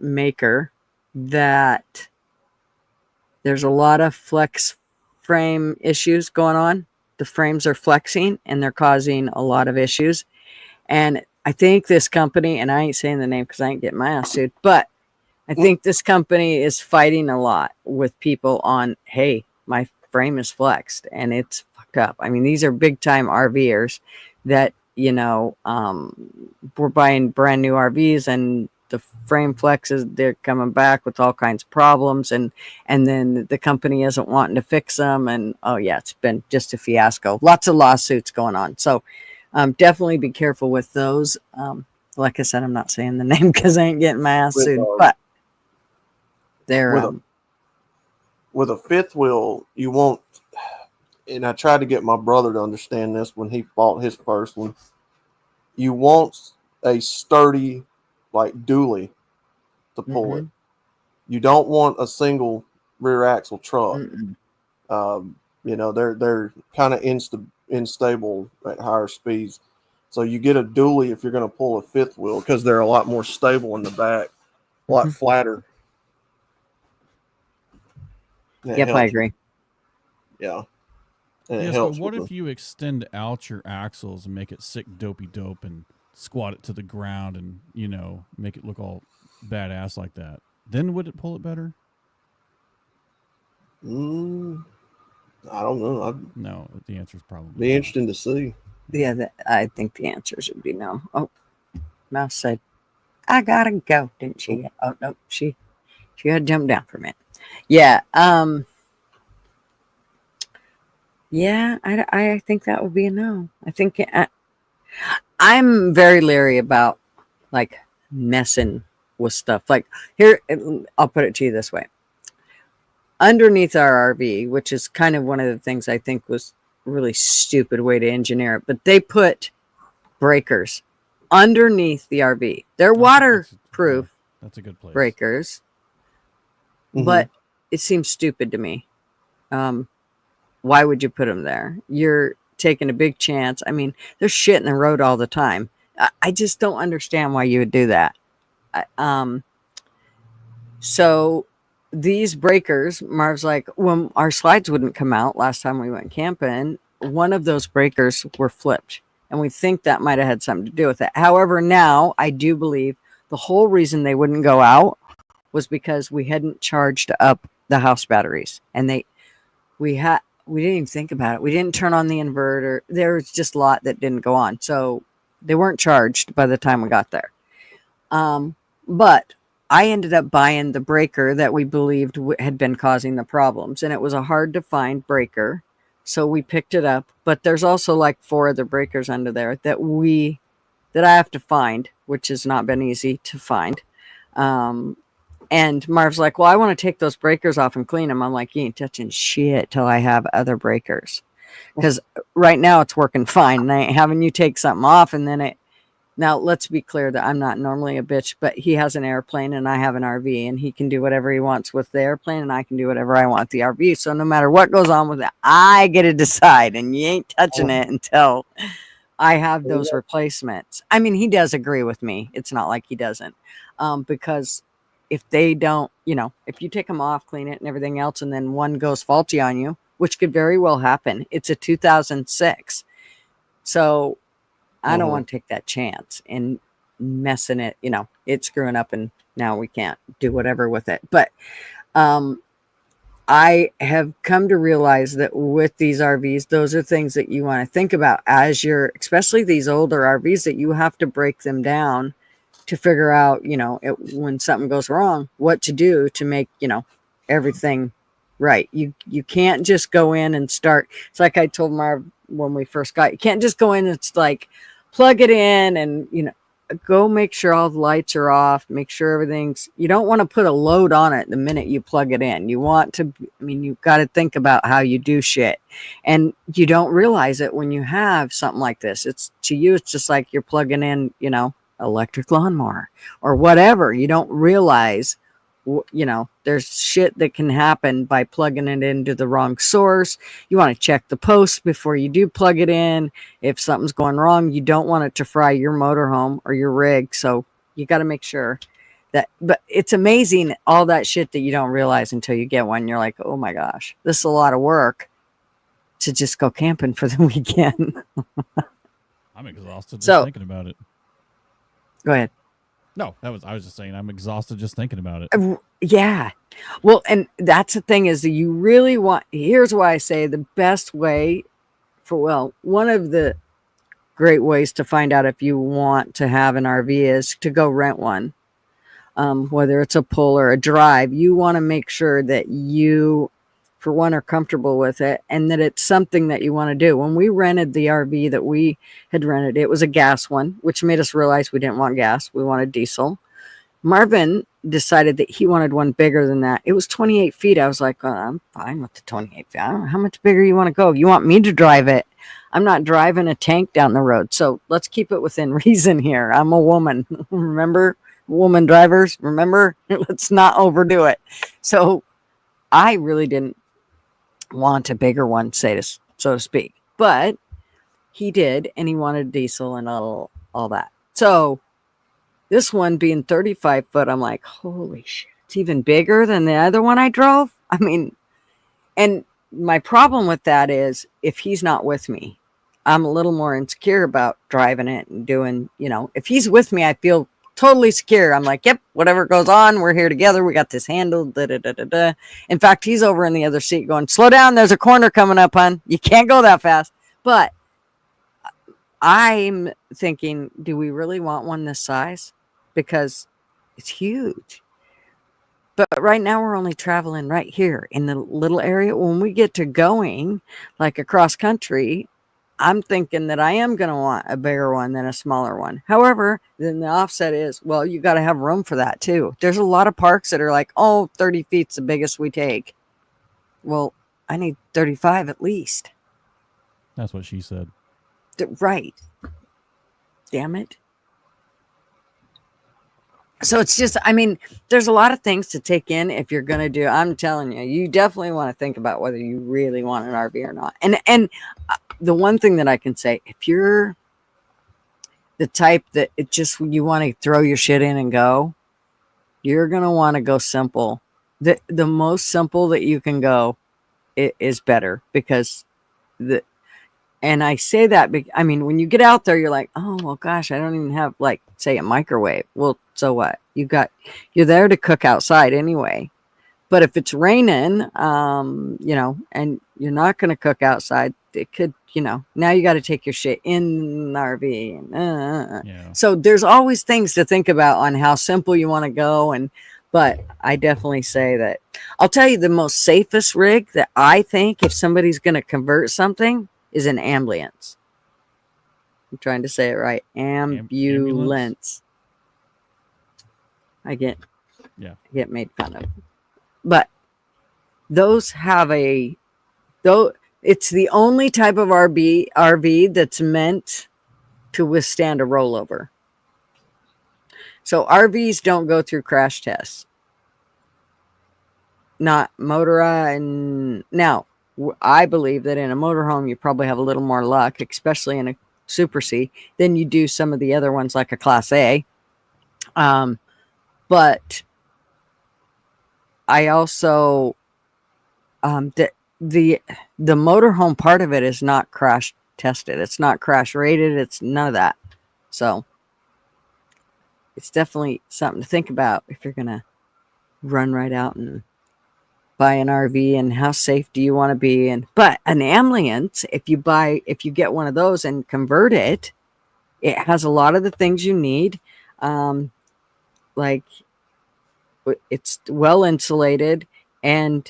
maker that there's a lot of flex frame issues going on. The frames are flexing and they're causing a lot of issues. And I think this company, and I ain't saying the name because I ain't getting my ass sued, but I think this company is fighting a lot with people on, hey, my frame is flexed and it's fucked up. I mean, these are big time RVers that, we're buying brand new RVs and the frame flexes, they're coming back with all kinds of problems, and then the company isn't wanting to fix them, and it's been just a fiasco. Lots of lawsuits going on, so definitely be careful with those. Like I said, I'm not saying the name because I ain't getting my ass sued, but they're with a fifth wheel, you won't. And I tried to get my brother to understand this when he bought his first one. You want a sturdy, like dually, to pull it. You don't want a single rear axle truck. They're kind of unstable at higher speeds. So you get a dually if you're going to pull a fifth wheel because they're a lot more stable in the back, a lot flatter. Yep, I agree. Yeah. But what if you extend out your axles and make it sick dopey dope and squat it to the ground and, make it look all badass like that? Then would it pull it better? I don't know. No, the answer is probably be interesting to see. Yeah, I think the answers would be no. Oh, Mouse said, I gotta go, didn't she? Oh, no, she had to jump down for a minute. Yeah, yeah, I think that would be a no. I think I'm very leery about like messing with stuff. Like here, I'll put it to you this way. Underneath our RV, which is kind of one of the things I think was really stupid way to engineer it, but they put breakers underneath the RV. They're waterproof. That's a good place. Breakers, but it seems stupid to me. Why would you put them there? You're taking a big chance. I mean, there's shit in the road all the time. I just don't understand why you would do that. So these breakers, Marv's like, when our slides wouldn't come out last time we went camping, one of those breakers were flipped. And we think that might have had something to do with it. However, now I do believe the whole reason they wouldn't go out was because we hadn't charged up the house batteries. And we didn't even think about it. We didn't turn on the inverter. There was just a lot that didn't go on. So they weren't charged by the time we got there. But I ended up buying the breaker that we believed had been causing the problems. And it was a hard to find breaker. So we picked it up, but there's also like 4 other breakers under there that I have to find, which has not been easy to find. And Marv's like, well, I want to take those breakers off and clean them. I'm like, you ain't touching shit till I have other breakers. Because right now it's working fine. And I ain't having you take something off and then it. Now, let's be clear that I'm not normally a bitch, but he has an airplane and I have an RV, and he can do whatever he wants with the airplane and I can do whatever I want with the RV. So no matter what goes on with it, I get to decide, and you ain't touching it until I have those replacements. I mean, he does agree with me. It's not like he doesn't. Because if they don't, if you take them off, clean it and everything else, and then one goes faulty on you, which could very well happen. It's a 2006. So I don't want to take that chance and messing it, it's screwing up and now we can't do whatever with it. But I have come to realize that with these RVs, those are things that you want to think about as especially these older RVs, that you have to break them down to figure out, when something goes wrong, what to do to make, everything right. You can't just go in and start. It's like I told Marv when we first got, you can't just go in and it's like, plug it in and, go make sure all the lights are off, make sure you don't want to put a load on it the minute you plug it in. You want to, you've got to think about how you do shit. And you don't realize it when you have something like this. It's just like you're plugging in, electric lawnmower or whatever. You don't realize, there's shit that can happen by plugging it into the wrong source. You want to check the post before you do plug it in. If something's going wrong, you don't want it to fry your motorhome or your rig. So you got to make sure that, but it's amazing all that shit that you don't realize until you get one. You're like, oh my gosh, this is a lot of work to just go camping for the weekend. I'm exhausted just thinking about it. Go ahead. No, I was just saying I'm exhausted just thinking about it. Yeah. Well, and that's the thing is that you really here's why I say the best way one of the great ways to find out if you want to have an RV is to go rent one. Whether it's a pull or a drive, you want to make sure that you, for one, are comfortable with it and that it's something that you want to do. When we rented the RV that we had rented, it was a gas one, which made us realize we didn't want gas. We wanted diesel. Marvin decided that he wanted one bigger than that. It was 28 feet. I was like, I'm fine with the 28 feet. I don't know how much bigger you want to go. You want me to drive it? I'm not driving a tank down the road. So let's keep it within reason here. I'm a woman. Remember? Woman drivers, remember? Let's not overdo it. So I really didn't want a bigger one, so to speak, but he did, and he wanted diesel and all that. So this one being 35 foot, I'm like, holy shit, it's even bigger than the other one I drove. And my problem with that is if he's not with me, I'm a little more insecure about driving it and doing, if he's with me, I feel totally secure. I'm like, yep, whatever goes on, we're here together. We got this handled. Da, da, da, da, da. In fact, he's over in the other seat going, slow down. There's a corner coming up, hon. You can't go that fast. But I'm thinking, do we really want one this size? Because it's huge. But right now we're only traveling right here in the little area. When we get to going like across country, I'm thinking that I am going to want a bigger one than a smaller one. However, then the offset is, well, you got to have room for that too. There's a lot of parks that are like, 30 feet's the biggest we take. Well, I need 35 at least. That's what she said. Right. Damn it. So it's just, there's a lot of things to take in if you're going to do, I'm telling you, you definitely want to think about whether you really want an RV or not. And the one thing that I can say, if you're the type that you want to throw your shit in and go, you're going to want to go simple. The most simple that you can go is better because and I say that, when you get out there, you're like, oh, well, gosh, I don't even have say a microwave. Well, so what? You're there to cook outside anyway. But if it's raining, and you're not going to cook outside, it could, now you got to take your shit in the RV. Yeah. So there's always things to think about on how simple you want to go. And But I definitely say that I'll tell you the most safest rig that I think if somebody's going to convert something is an ambulance. I'm trying to say it right. Ambulance. I get made fun of. But those have it's the only type of RV that's meant to withstand a rollover. So RVs don't go through crash tests. Not motorized. Now, I believe that in a motorhome, you probably have a little more luck, especially in a Super C, than you do some of the other ones like a Class A. But I also, the motorhome part of it is not crash tested. It's not crash rated. It's none of that. So it's definitely something to think about if you're going to run right out and buy an RV, and how safe do you want to be? But an ambulance, if you get one of those and convert it, it has a lot of the things you need. Like it's well insulated, and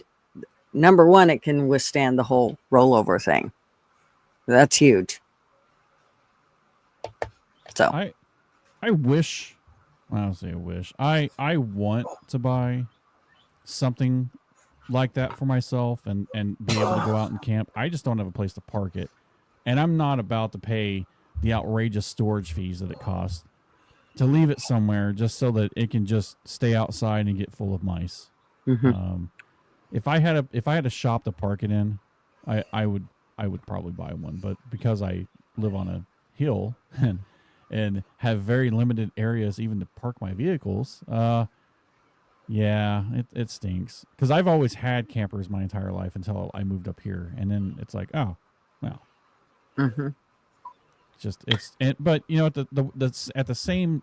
number one, it can withstand the whole rollover thing. That's huge. So I wish, I don't say I wish, I want to buy something like that for myself and be able to go out and camp. I just don't have a place to park it, and I'm not about to pay the outrageous storage fees that it costs to leave it somewhere just so that it can just stay outside and get full of mice. Mm-hmm. If I had a shop to park it in, I would probably buy one, but because I live on a hill and have very limited areas even to park my vehicles, yeah, it stinks. Because I've always had campers my entire life until I moved up here, and then it's like, oh, well. Mm-hmm. But you know, at the same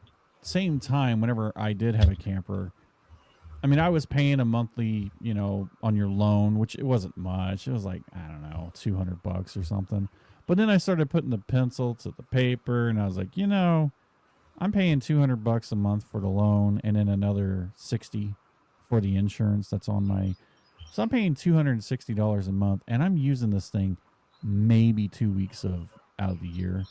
time, whenever I did have a camper, I mean, I was paying a monthly, you know, on your loan, which it wasn't much. It was like, I don't know, $200 or something. But then I started putting the pencil to the paper, and I was like, you know, I'm paying $200 a month for the loan, and then another $60 for the insurance that's on my. So I'm paying $260 a month, and I'm using this thing maybe 2 weeks out of the year.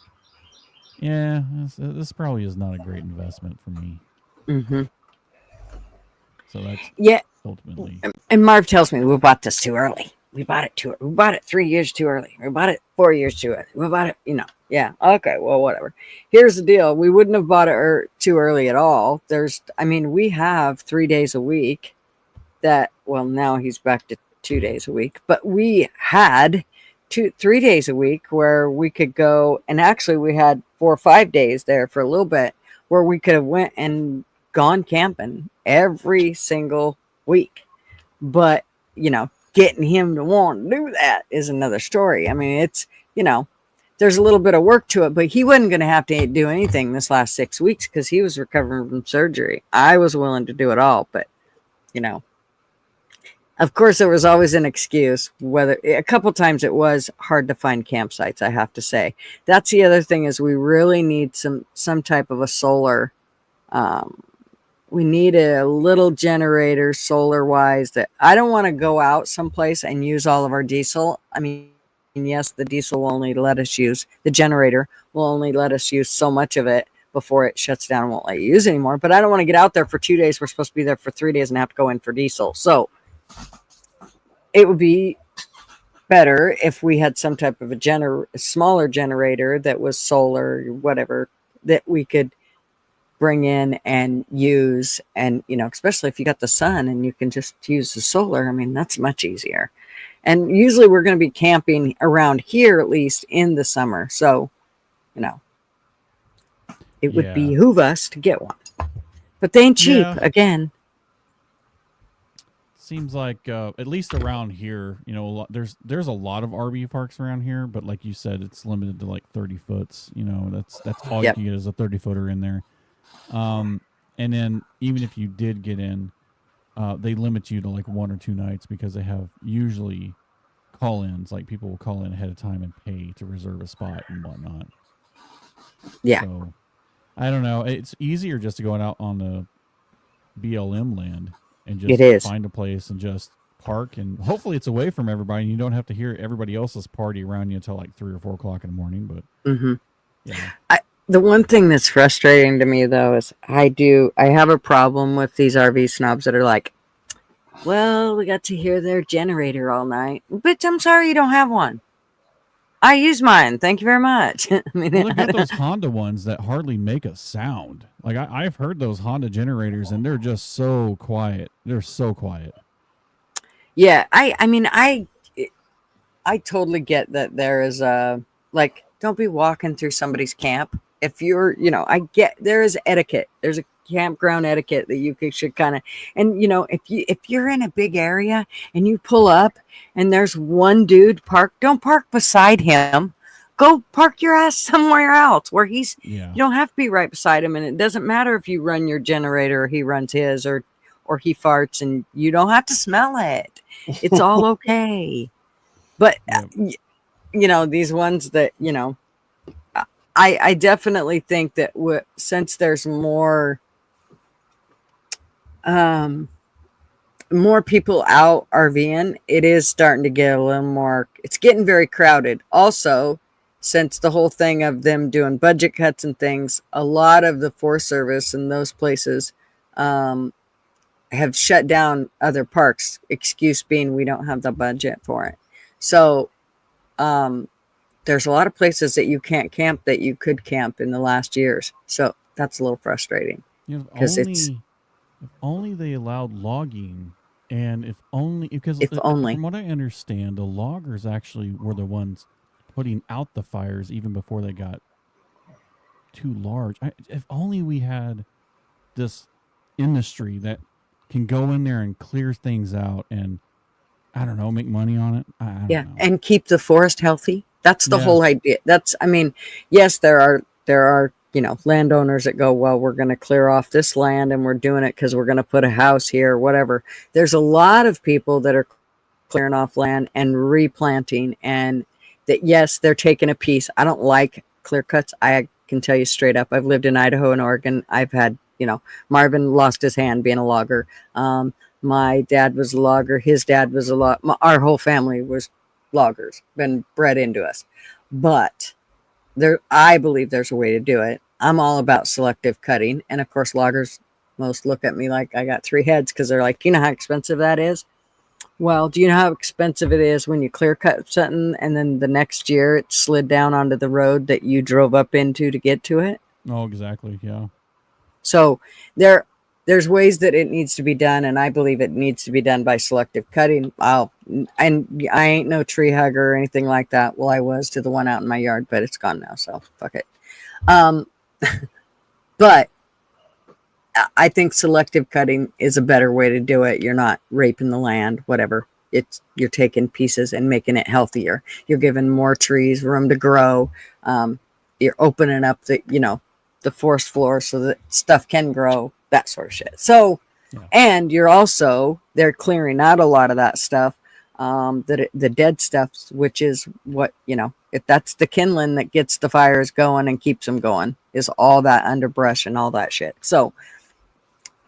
Yeah, this probably is not a great investment for me. Mm-hmm. So that's ultimately. And Marv tells me we bought this too early. We bought it 3 years too early. We bought it 4 years too early. We bought it, you know. Yeah. Okay. Well, whatever. Here's the deal. We wouldn't have bought it too early at all. We have 3 days a week now he's back to 2 days a week, but we had 3 days a week where we could go. And actually we had 4 or 5 days there for a little bit where we could have went and gone camping every single week. But, you know, getting him to want to do that is another story. I mean, it's, you know, there's a little bit of work to it, but he wasn't going to have to do anything this last 6 weeks because he was recovering from surgery. I was willing to do it all, but, you know, of course, there was always an excuse. A couple times it was hard to find campsites, I have to say. That's the other thing is we really need some type of a solar. We need a little generator solar-wise that I don't want to go out someplace and use all of our diesel. I mean, yes, the diesel will only let us use, the generator will only let us use so much of it before it shuts down and won't let you use anymore. But I don't want to get out there for 2 days. We're supposed to be there for 3 days and have to go in for diesel. So it would be better if we had some type of a smaller generator that was solar, whatever, that we could bring in and use. And, you know, especially if you got the sun and you can just use the solar, I mean, that's much easier. And usually we're going to be camping around here, at least in the summer. So, you know, it would behoove us to get one, but they ain't cheap again. Seems like at least around here, you know, there's a lot of RV parks around here, but like you said, it's limited to like 30 foots. You know, that's all you can get is a 30-footer in there. And then even if you did get in, they limit you to like 1 or 2 nights because they have usually call-ins. Like people will call in ahead of time and pay to reserve a spot and whatnot. Yeah. So I don't know. It's easier just to go out on BLM land and It just is. find a place and just park, and hopefully it's away from everybody and you don't have to hear everybody else's party around you until like 3 or 4 o'clock in the morning. But yeah. The one thing that's frustrating to me though is I have a problem with these RV snobs that are like, well, we got to hear their generator all night. Bitch, I'm sorry you don't have one. I use mine. Thank you very much. I mean, well, they've got those Honda ones that hardly make a sound. Like I've heard those Honda generators and they're just so quiet. They're so quiet. Yeah, I mean, I totally get that there is like, don't be walking through somebody's camp. If you're, I get there is etiquette. There's a campground etiquette that you should kind of, and if you're in a big area and you pull up and there's one dude parked, don't park beside him. Go park your ass somewhere else where you don't have to be right beside him. And it doesn't matter if you run your generator or he runs his or he farts, and you don't have to smell it. It's all okay. But these ones that, I definitely think that since there's more people out RVing, it is starting to get a little more, it's getting very crowded. Also, since the whole thing of them doing budget cuts and things, a lot of the Forest Service and those places have shut down other parks, excuse being we don't have the budget for it. So there's a lot of places that you can't camp that you could camp in the last years. So that's a little frustrating. Because if only they allowed logging, and from what I understand, the loggers actually were the ones putting out the fires even before they got too large. If only we had this industry that can go in there and clear things out and, I don't know, make money on it. I don't know. And keep the forest healthy. That's the whole idea. Yes, there are, landowners that go, well, we're going to clear off this land and we're doing it because we're going to put a house here, whatever. There's a lot of people that are clearing off land and replanting, and that, yes, they're taking a piece. I don't like clear cuts. I can tell you straight up. I've lived in Idaho and Oregon. I've had, Marvin lost his hand being a logger. My dad was a logger. His dad was a logger. Our whole family was loggers, been bred into us. But I believe there's a way to do it. I'm all about selective cutting. And of course, loggers most look at me like I got 3 heads because they're like, do you know how expensive that is? Well, do you know how expensive it is when you clear cut something and then the next year it slid down onto the road that you drove up into to get to it? Oh, exactly. Yeah. So there's ways that it needs to be done, and I believe it needs to be done by selective cutting. I ain't no tree hugger or anything like that. Well, I was to the one out in my yard, but it's gone now, so fuck it. But I think selective cutting is a better way to do it. You're not raping the land, whatever. You're taking pieces and making it healthier. You're giving more trees room to grow. You're opening up the forest floor so that stuff can grow, that sort of shit. So, and they're clearing out a lot of that stuff, the dead stuff, which is what, if that's the kindling that gets the fires going and keeps them going, is all that underbrush and all that shit. So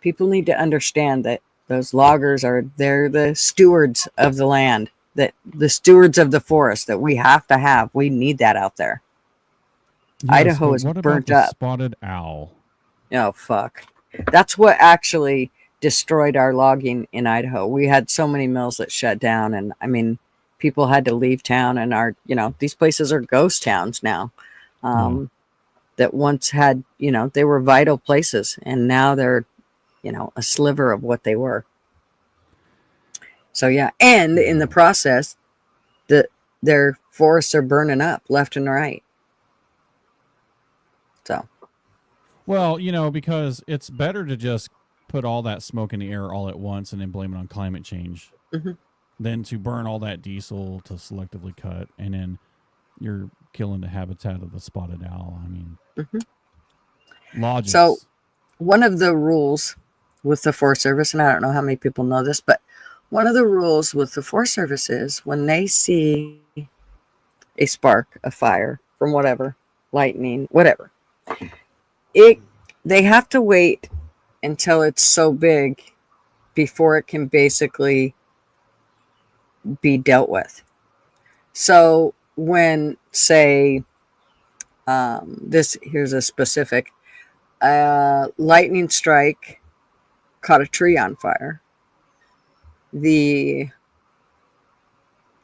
people need to understand that those loggers they're the stewards of the land, that the stewards of the forest that we have to have. We need that out there. Yes, Idaho is burnt up. Spotted owl. Oh, fuck. That's what actually destroyed our logging in Idaho. We had so many mills that shut down, and I mean, people had to leave town, and these places are ghost towns now. That once had, they were vital places, and now they're, a sliver of what they were. So yeah, and in the process, their forests are burning up left and right. So, well, because it's better to just put all that smoke in the air all at once and then blame it on climate change than to burn all that diesel to selectively cut, and then you're killing the habitat of the spotted owl. I mean, logic. So one of the rules with the Forest Service, and I don't know how many people know this, but one of the rules with the Forest Service is when they see a spark, a fire from whatever, lightning, whatever, they have to wait until it's so big before it can basically be dealt with. So when, say, here's a specific lightning strike caught a tree on fire. The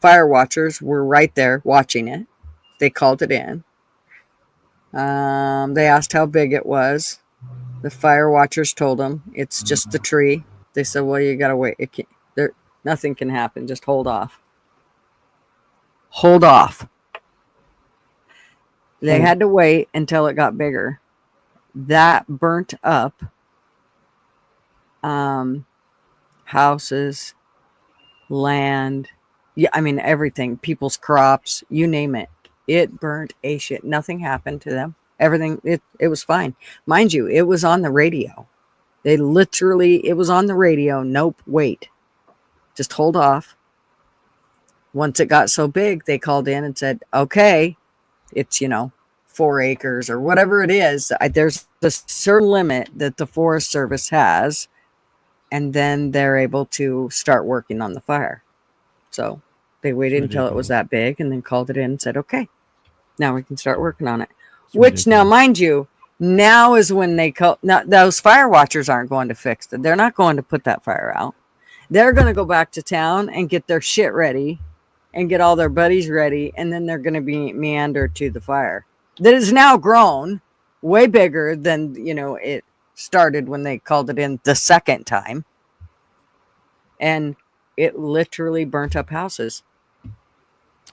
fire watchers were right there watching it. They called it in. They asked how big it was. The fire watchers told them it's just the tree. They said, well, you gotta wait. Nothing can happen. Just hold off. Hold off. They had to wait until it got bigger. That burnt up houses, land, everything, people's crops, you name it. It burnt a shit. Nothing happened to them. Everything, it was fine. Mind you, it was on the radio. It was on the radio. Nope, wait. Just hold off. Once it got so big, they called in and said, okay, it's, 4 acres or whatever it is. There's a certain limit that the Forest Service has, and then they're able to start working on the fire. So they waited until it was that big and then called it in and said, okay, now we can start working on it. Which now, mind you, now is when they call. Now, those fire watchers aren't going to fix it. They're not going to put that fire out. They're going to go back to town and get their shit ready and get all their buddies ready. And then they're going to be meander to the fire that is now grown way bigger than, it started when they called it in the second time. And it literally burnt up houses.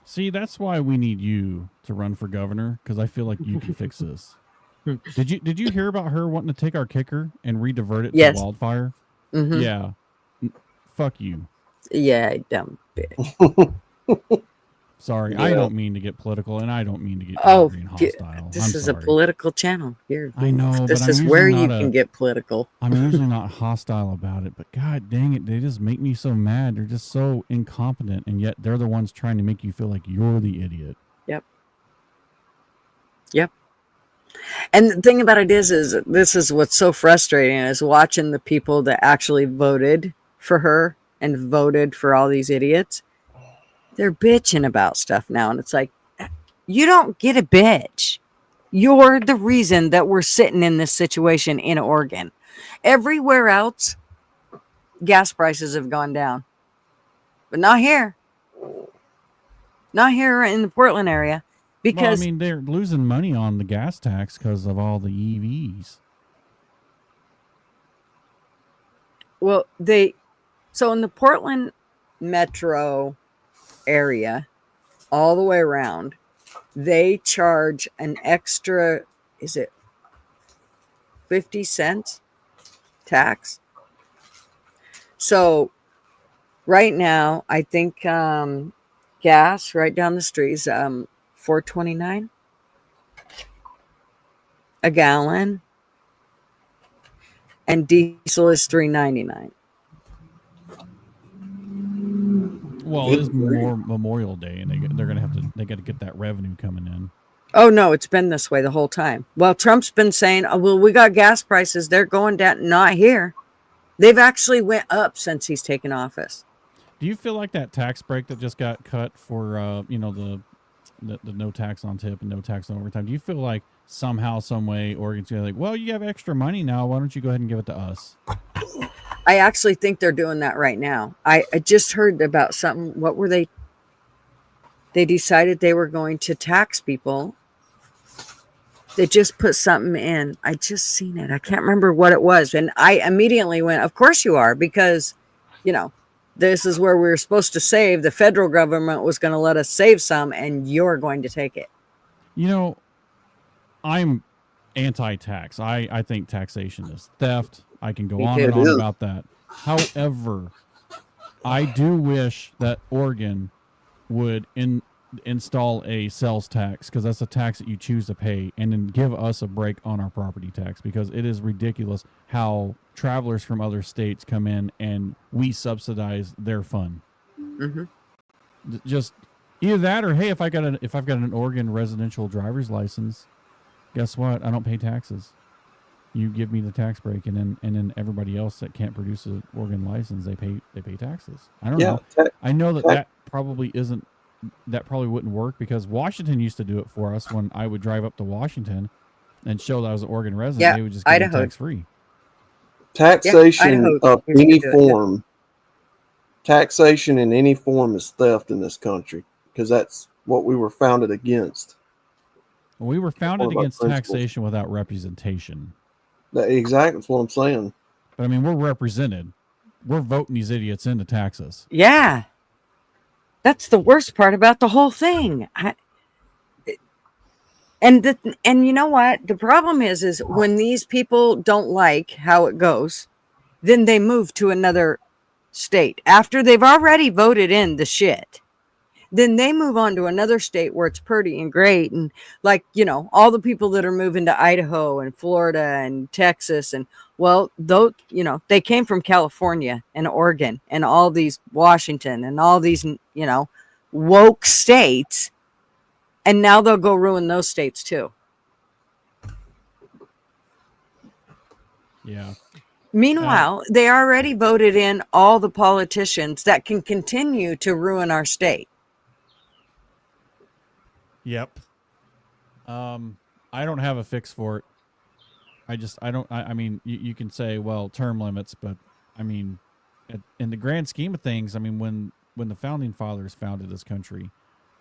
See, that's why we need you to run for governor, because I feel like you can fix this. Did you hear about her wanting to take our kicker and redivert it to wildfire? Mm-hmm. Yeah. Fuck you. Yeah, dumb bitch. Sorry, I don't mean to get political, and I don't mean to get angry and hostile. This is a political channel. I know, this is where you can get political. I'm usually not hostile about it, but god dang it, they just make me so mad. They're just so incompetent, and yet they're the ones trying to make you feel like you're the idiot. Yep. And the thing about it is this is what's so frustrating, is watching the people that actually voted for her and voted for all these idiots. They're bitching about stuff now. And it's like, you don't get a bitch. You're the reason that we're sitting in this situation in Oregon. Everywhere else, gas prices have gone down. But not here. Not here in the Portland area. Because they're losing money on the gas tax because of all the EVs. Well, so in the Portland metro area, all the way around, they charge an extra, is it 50 cents tax? So right now, I think gas right down the street is $4.29 a gallon, and diesel is $3.99. Well, it is more Memorial Day, and they're gonna they got to get that revenue coming in. Oh no, it's been this way the whole time. Well, Trump's been saying, "Oh, well, we got gas prices; they're going down." Not here. They've actually went up since he's taken office. Do you feel like that tax break that just got cut for the no tax on tip and no tax on overtime? Do you feel like somehow, some way, Oregon's gonna like, well, you have extra money now. Why don't you go ahead and give it to us? I actually think they're doing that right now. I just heard about something. What were they? They decided they were going to tax people. They just put something in. I just seen it. I can't remember what it was. And I immediately went, of course you are, because, this is where we were supposed to save. The federal government was going to let us save some, and you're going to take it. I'm anti-tax. I think taxation is theft. I can go on and on about that. However, I do wish that Oregon would install a sales tax, because that's a tax that you choose to pay, and then give us a break on our property tax, because it is ridiculous how travelers from other states come in and we subsidize their fun. Mm-hmm. Just either that, or hey, if I've got an Oregon residential driver's license, guess what? I don't pay taxes. You give me the tax break, and then everybody else that can't produce an organ license, they pay taxes. I don't know. I know that probably isn't. That probably wouldn't work because Washington used to do it for us when I would drive up to Washington and show that I was an Oregon resident. Yeah, they would just give me Idaho. tax free. Taxation of any form. It. Taxation in any form is theft in this country because that's what we were founded against. We were founded against taxation without representation. Exactly. That's what I'm saying. But I mean, we're represented. We're voting these idiots in to tax us. Yeah. That's the worst part about the whole thing. And you know what? The problem is when these people don't like how it goes, then they move to another state. After they've already voted in the shit, then they move on to another state where it's pretty and great. And like, you know, all the people that are moving to Idaho and Florida and Texas and well, those, you know, they came from California and Oregon and all these Washington and all these, you know, woke states. And now they'll go ruin those states too. Yeah. Meanwhile, they already voted in all the politicians that can continue to ruin our state. Yep. I don't have a fix for it. I mean, you can say, well, term limits, but I mean, in the grand scheme of things, I mean, when the founding fathers founded this country,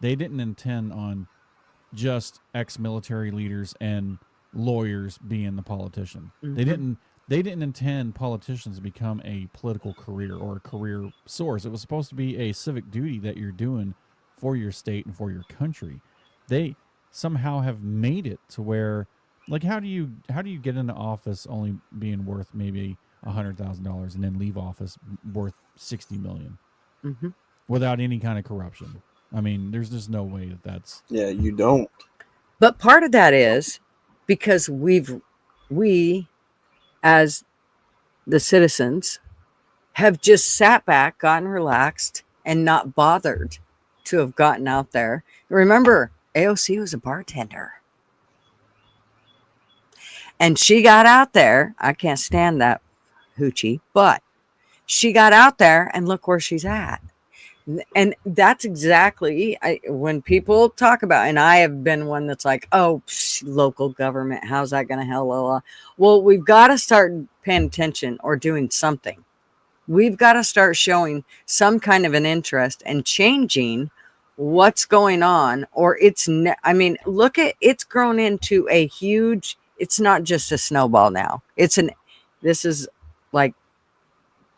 they didn't intend on just ex-military leaders and lawyers being the politician. Mm-hmm. They didn't intend politicians to become a political career or a career source. It was supposed to be a civic duty that you're doing for your state and for your country. They somehow have made it to where, like, how do you get into office only being worth maybe $100,000 and then leave office worth $60 million without any kind of corruption? I mean, there's just no way that's. Yeah, you don't. But part of that is because we as the citizens have just sat back, gotten relaxed, and not bothered to have gotten out there. Remember, AOC was a bartender. And she got out there. I can't stand that hoochie, but she got out there and look where she's at. And that's exactly when people talk about, and I have been one that's like, oh, local government, how's that going to help? Well, we've got to start paying attention or doing something. We've got to start showing some kind of an interest and changing what's going on. Or I mean, look at, it's grown into a huge, it's not just a snowball now. This is like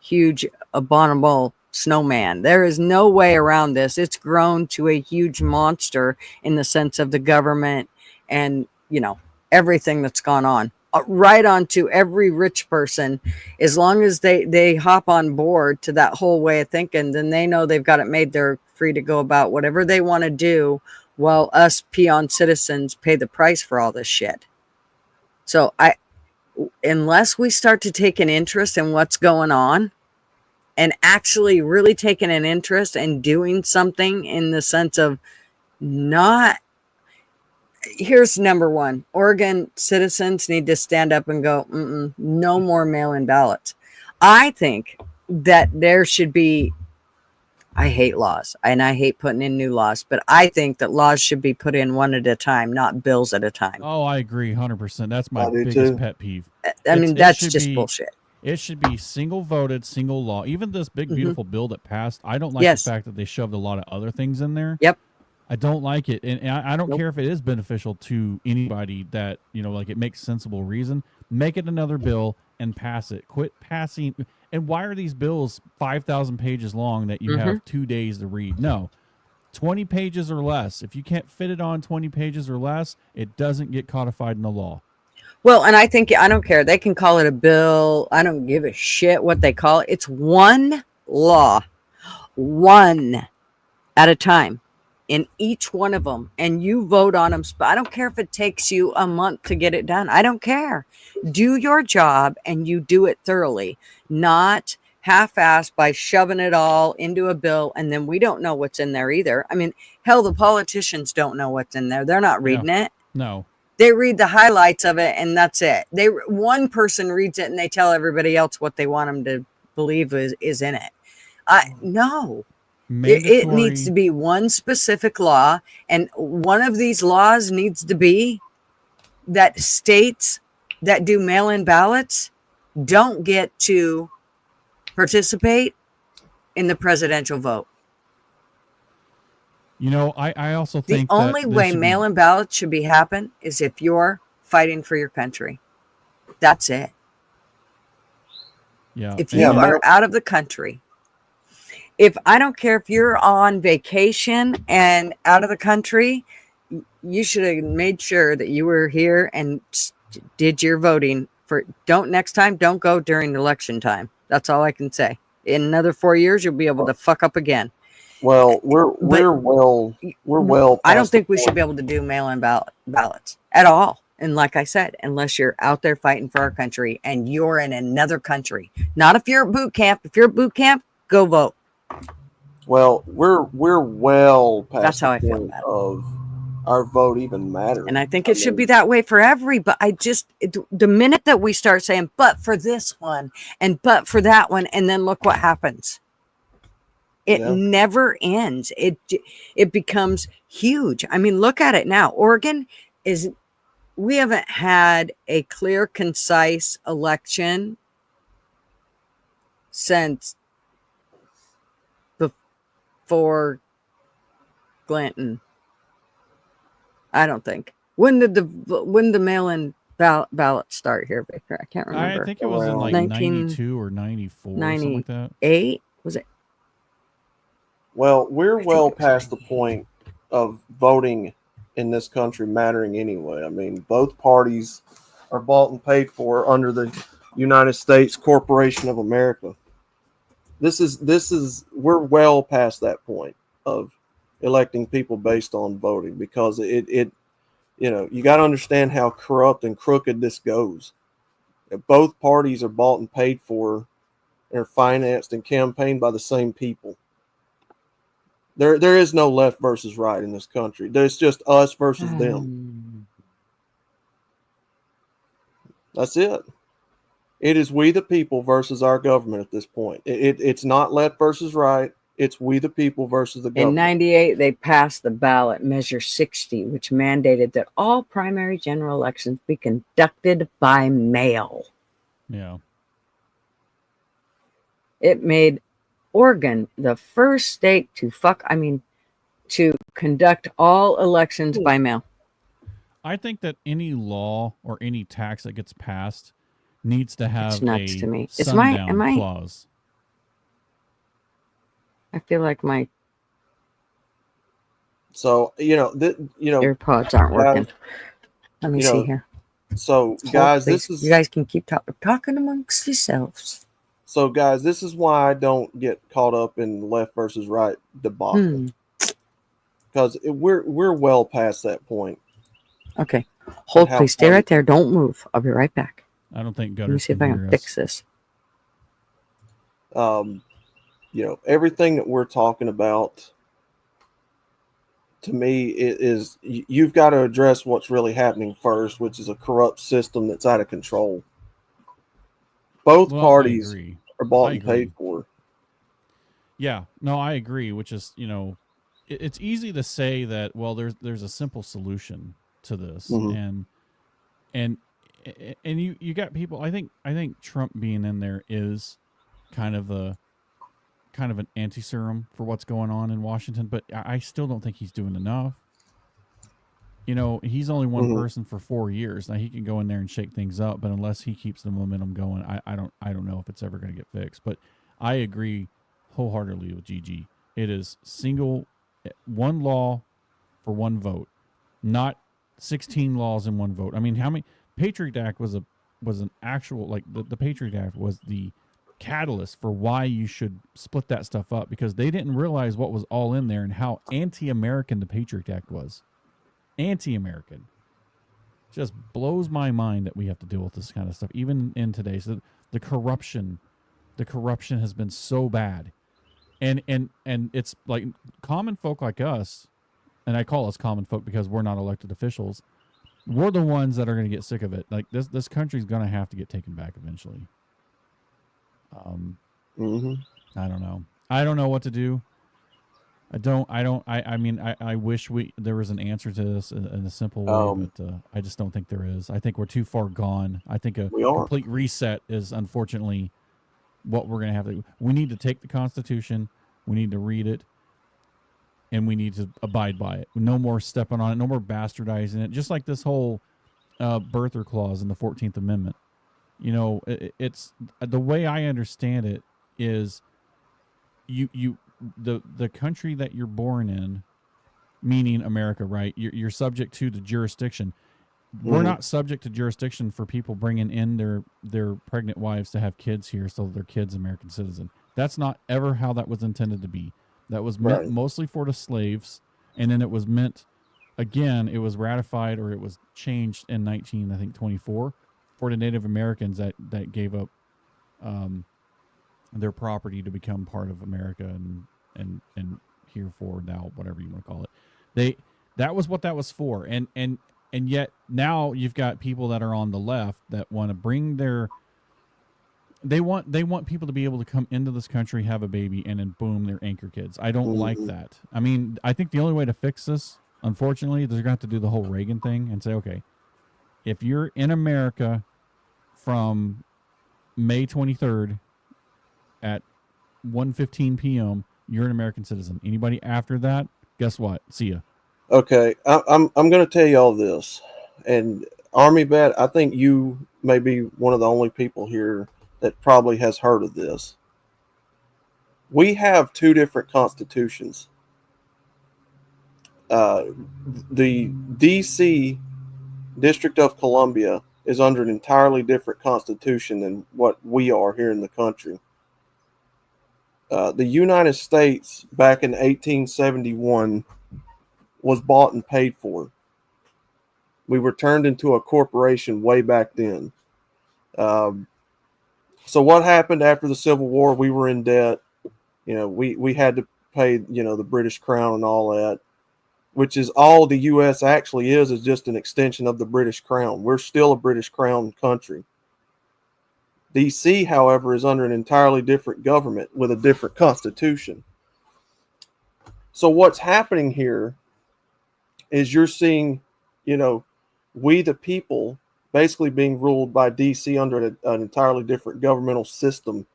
huge, abominable snowman. There is no way around this. It's grown to a huge monster in the sense of the government and, you know, everything that's gone on. Right on to every rich person. As long as they hop on board to that whole way of thinking, then they know they've got it made. They're free to go about whatever they want to do, while us peon citizens pay the price for all this shit. So unless we start to take an interest in what's going on, and actually really taking an interest in doing something in the sense of not, here's number one, Oregon citizens need to stand up and go, no more mail-in ballots. I think that there should be, I hate laws and I hate putting in new laws, but I think that laws should be put in one at a time, not bills at a time. Oh, I agree 100%. That's my biggest pet peeve. I mean, that's just bullshit. It should be single voted, single law. Even this big, beautiful bill that passed, I don't like the fact that they shoved a lot of other things in there. Yep. I don't like it. And I don't care if it is beneficial to anybody that, you know, like it makes sensible reason. Make it another bill and pass it. Quit passing. And why are these bills 5,000 pages long that you have 2 days to read? No. 20 pages or less. If you can't fit it on 20 pages or less, it doesn't get codified in the law. Well, and I think, I don't care. They can call it a bill. I don't give a shit what they call it. It's one law, one at a time in each one of them. And you vote on them. I don't care if it takes you a month to get it done. I don't care. Do your job and you do it thoroughly, not half-assed by shoving it all into a bill. And then we don't know what's in there either. I mean, hell, the politicians don't know what's in there. They're not reading it. No. They read the highlights of it, and that's it. One person reads it, and they tell everybody else what they want them to believe is in it. No. It needs to be one specific law, and one of these laws needs to be that states that do mail-in ballots don't get to participate in the presidential vote. You know, I also think the only way mail-in ballots should be happen is if you're fighting for your country. That's it. Yeah. If you are out of the country, if I don't care if you're on vacation and out of the country, you should have made sure that you were here and did your voting. Next time, don't go during election time. That's all I can say. In another 4 years, you'll be able to fuck up again. Well, we're well. I don't think we should be able to do mail-in ballots at all. And like I said, unless you're out there fighting for our country and you're in another country, not if you're at boot camp. If you're at boot camp, go vote. Well, we're well past. That's how I feel about it. Of our vote even mattering. And I think it should be that way for everybody. The minute that we start saying, but for this one and but for that one, and then look what happens. It never ends. It becomes huge. I mean, look at it now. Oregon we haven't had a clear, concise election since before Clinton. I don't think. When did the mail-in ballot start here, Baker? I can't remember. I think it was in like 92 or 94, something like that. 98? Was it? Well, we're well past the point of voting in this country mattering anyway. I mean, both parties are bought and paid for under the United States Corporation of America. We're well past that point of electing people based on voting, because it you got to understand how corrupt and crooked this goes. Both parties are bought and paid for, and financed and campaigned by the same people. There is no left versus right in this country. There's just us versus them. That's it. It is we the people versus our government at this point. It's not left versus right. It's we the people versus the government. In 98, they passed the ballot Measure 60, which mandated that all primary general elections be conducted by mail. Yeah. It made Oregon the first state to conduct all elections by mail. I think that any law or any tax that gets passed needs to have a sundown clause. I feel like my AirPods aren't working. Let me see here. So, guys, you guys can keep talking amongst yourselves. So, guys, this is why I don't get caught up in left versus right debacle, because we're well past that point. Okay, hold, please. Stay right there. Don't move. I'll be right back. I don't think Gutter'S. Let me see if I can fix this. Everything that we're talking about, to me, is you've got to address what's really happening first, which is a corrupt system that's out of control. Both parties are bought and paid for. Yeah, no, I agree. Which is, it's easy to say that. Well, there's a simple solution to this, and you got people. I think Trump being in there is kind of an anti-serum for what's going on in Washington, but I still don't think he's doing enough. He's only one person for 4 years. Now he can go in there and shake things up, but unless he keeps the momentum going, I don't know if it's ever going to get fixed. But I agree wholeheartedly with GG. It is one law for one vote, not 16 laws in one vote. I mean, how many? Patriot Act was an actual, like, the Patriot Act was the catalyst for why you should split that stuff up, because they didn't realize what was all in there and how anti-American the Patriot Act was. Anti-American. Just blows my mind that we have to deal with this kind of stuff, even in today. So the corruption has been so bad, and it's like common folk like us, and I call us common folk because we're not elected officials. we're the ones that are going to get sick of it. Like this country's going to have to get taken back eventually. I don't know. I don't know what to do. I mean, I wish there was an answer to this in a simple way, but I just don't think there is. I think we're too far gone. I think a complete reset is unfortunately what we're going to have to do. We need to take the Constitution, we need to read it, and we need to abide by it. No more stepping on it, no more bastardizing it. Just like this whole birther clause in the 14th Amendment. You know, it's the way I understand it is the country that you're born in, meaning America, right? You're subject to the jurisdiction. We're not subject to jurisdiction for people bringing in their pregnant wives to have kids here, so their kids American citizen. That's not ever how that was intended to be. That was meant mostly for the slaves, and then it was meant again. It was ratified or it was changed in 1924 for the Native Americans that gave up their property to become part of America and herefore now whatever you want to call it. That was what that was for, and yet now you've got people that are on the left that want to bring they want people to be able to come into this country, have a baby, and then boom, they're anchor kids. I don't like that. I mean, I think the only way to fix this, unfortunately, they're going to have to do the whole Reagan thing and say, okay, if you're in America from May 23rd at 1:15 p.m., you're an American citizen. Anybody after that, guess what? See ya. Okay, I'm going to tell you all this. And Army vet, I think you may be one of the only people here that probably has heard of this. We have two different constitutions. The D.C. District of Columbia is under an entirely different constitution than what we are here in the country. The United States back in 1871 was bought and paid for. We were turned into a corporation way back then. So what happened after the Civil War? We were in debt. You know, we had to pay, the British Crown and all that, which is all the U.S. actually is just an extension of the British Crown. We're still a British Crown country. D.C., however, is under an entirely different government with a different constitution. So what's happening here is you're seeing, we the people basically being ruled by D.C. under an entirely different governmental system,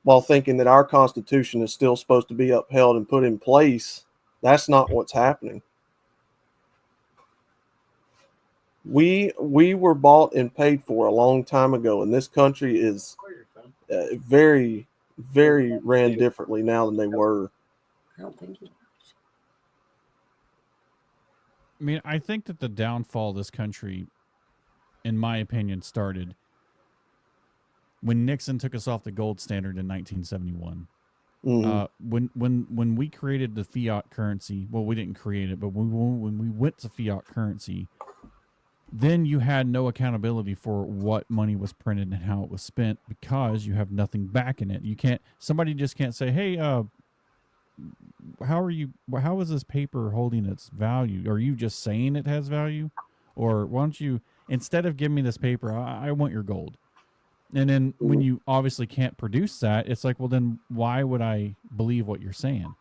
while thinking that our Constitution is still supposed to be upheld and put in place. That's not what's happening. We were bought and paid for a long time ago, and this country is very, very ran differently now than they were. I don't think he. I mean, I think that the downfall of this country, in my opinion, started when Nixon took us off the gold standard in 1971. When we created the fiat currency, well, we didn't create it, but when we went to fiat currency, then you had no accountability for what money was printed and how it was spent because you have nothing back in it. Somebody just can't say, hey, how is this paper holding its value? Are you just saying it has value? Or why don't you, instead of giving me this paper, I want your gold. And then when you obviously can't produce that, it's like, well, then why would I believe what you're saying?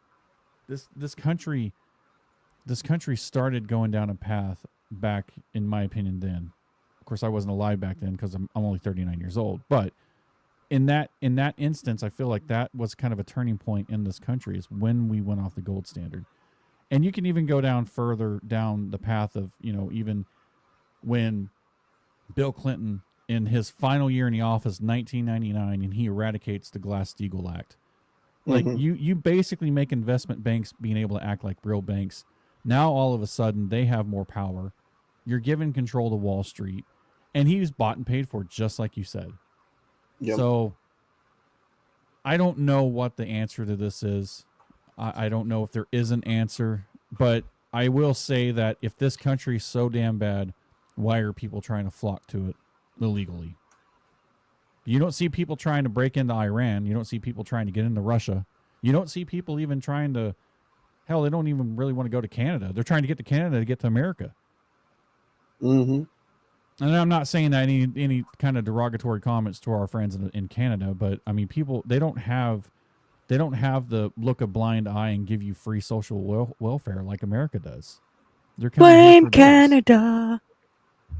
This country started going down a path back, in my opinion, then. Of course, I wasn't alive back then because I'm only 39 years old. But in that instance, I feel like that was kind of a turning point in this country, is when we went off the gold standard. And you can even go down further down the path of, even when Bill Clinton, in his final year in the office, 1999, and he eradicates the Glass-Steagall Act. Like, you basically make investment banks being able to act like real banks. Now, all of a sudden, they have more power. You're giving control to Wall Street. And he was bought and paid for, just like you said. Yep. So, I don't know what the answer to this is. I don't know if there is an answer. But I will say that if this country is so damn bad, why are people trying to flock to it illegally? You don't see people trying to break into Iran. You don't see people trying to get into Russia. You don't see people even trying to, hell, they don't even really want to go to Canada. They're trying to get to Canada to get to America. Mm-hmm. And I'm not saying that any kind of derogatory comments to our friends in Canada, but I mean, people they don't have the look a blind eye and give you free social welfare like America does. They're coming here Blame for this. Canada.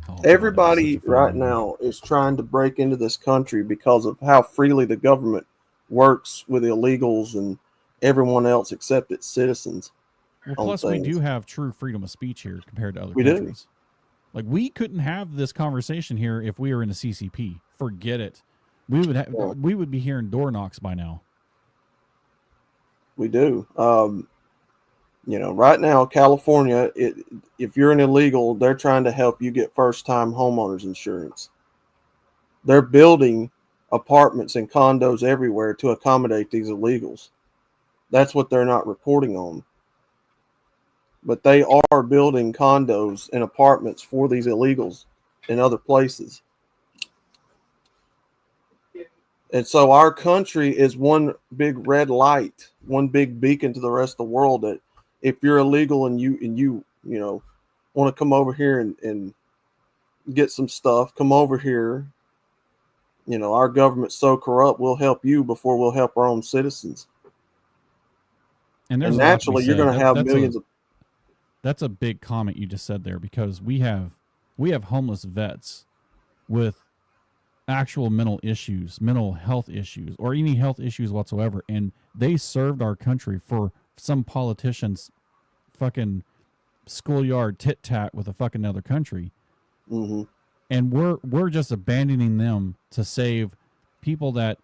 Oh, God, Everybody right now is trying to break into this country because of how freely the government works with illegals and everyone else except its citizens. Well, plus we do have true freedom of speech here compared to other countries. Like, we couldn't have this conversation here if we were in the CCP. Forget it. We would be hearing door knocks by now. We do. Right now, California, if you're an illegal, they're trying to help you get first-time homeowners insurance. They're building apartments and condos everywhere to accommodate these illegals. That's what they're not reporting on. But they are building condos and apartments for these illegals in other places. And so our country is one big red light, one big beacon to the rest of the world that if you're illegal and you want to come over here and get some stuff, come over here. Our government's so corrupt, we'll help you before we'll help our own citizens. And naturally, you're going to have millions of. That's a big comment you just said there, because we have homeless vets with actual mental health issues, or any health issues whatsoever, and they served our country for some politician's fucking schoolyard tit tat with a fucking other country. Mm-hmm. And we're just abandoning them to save people that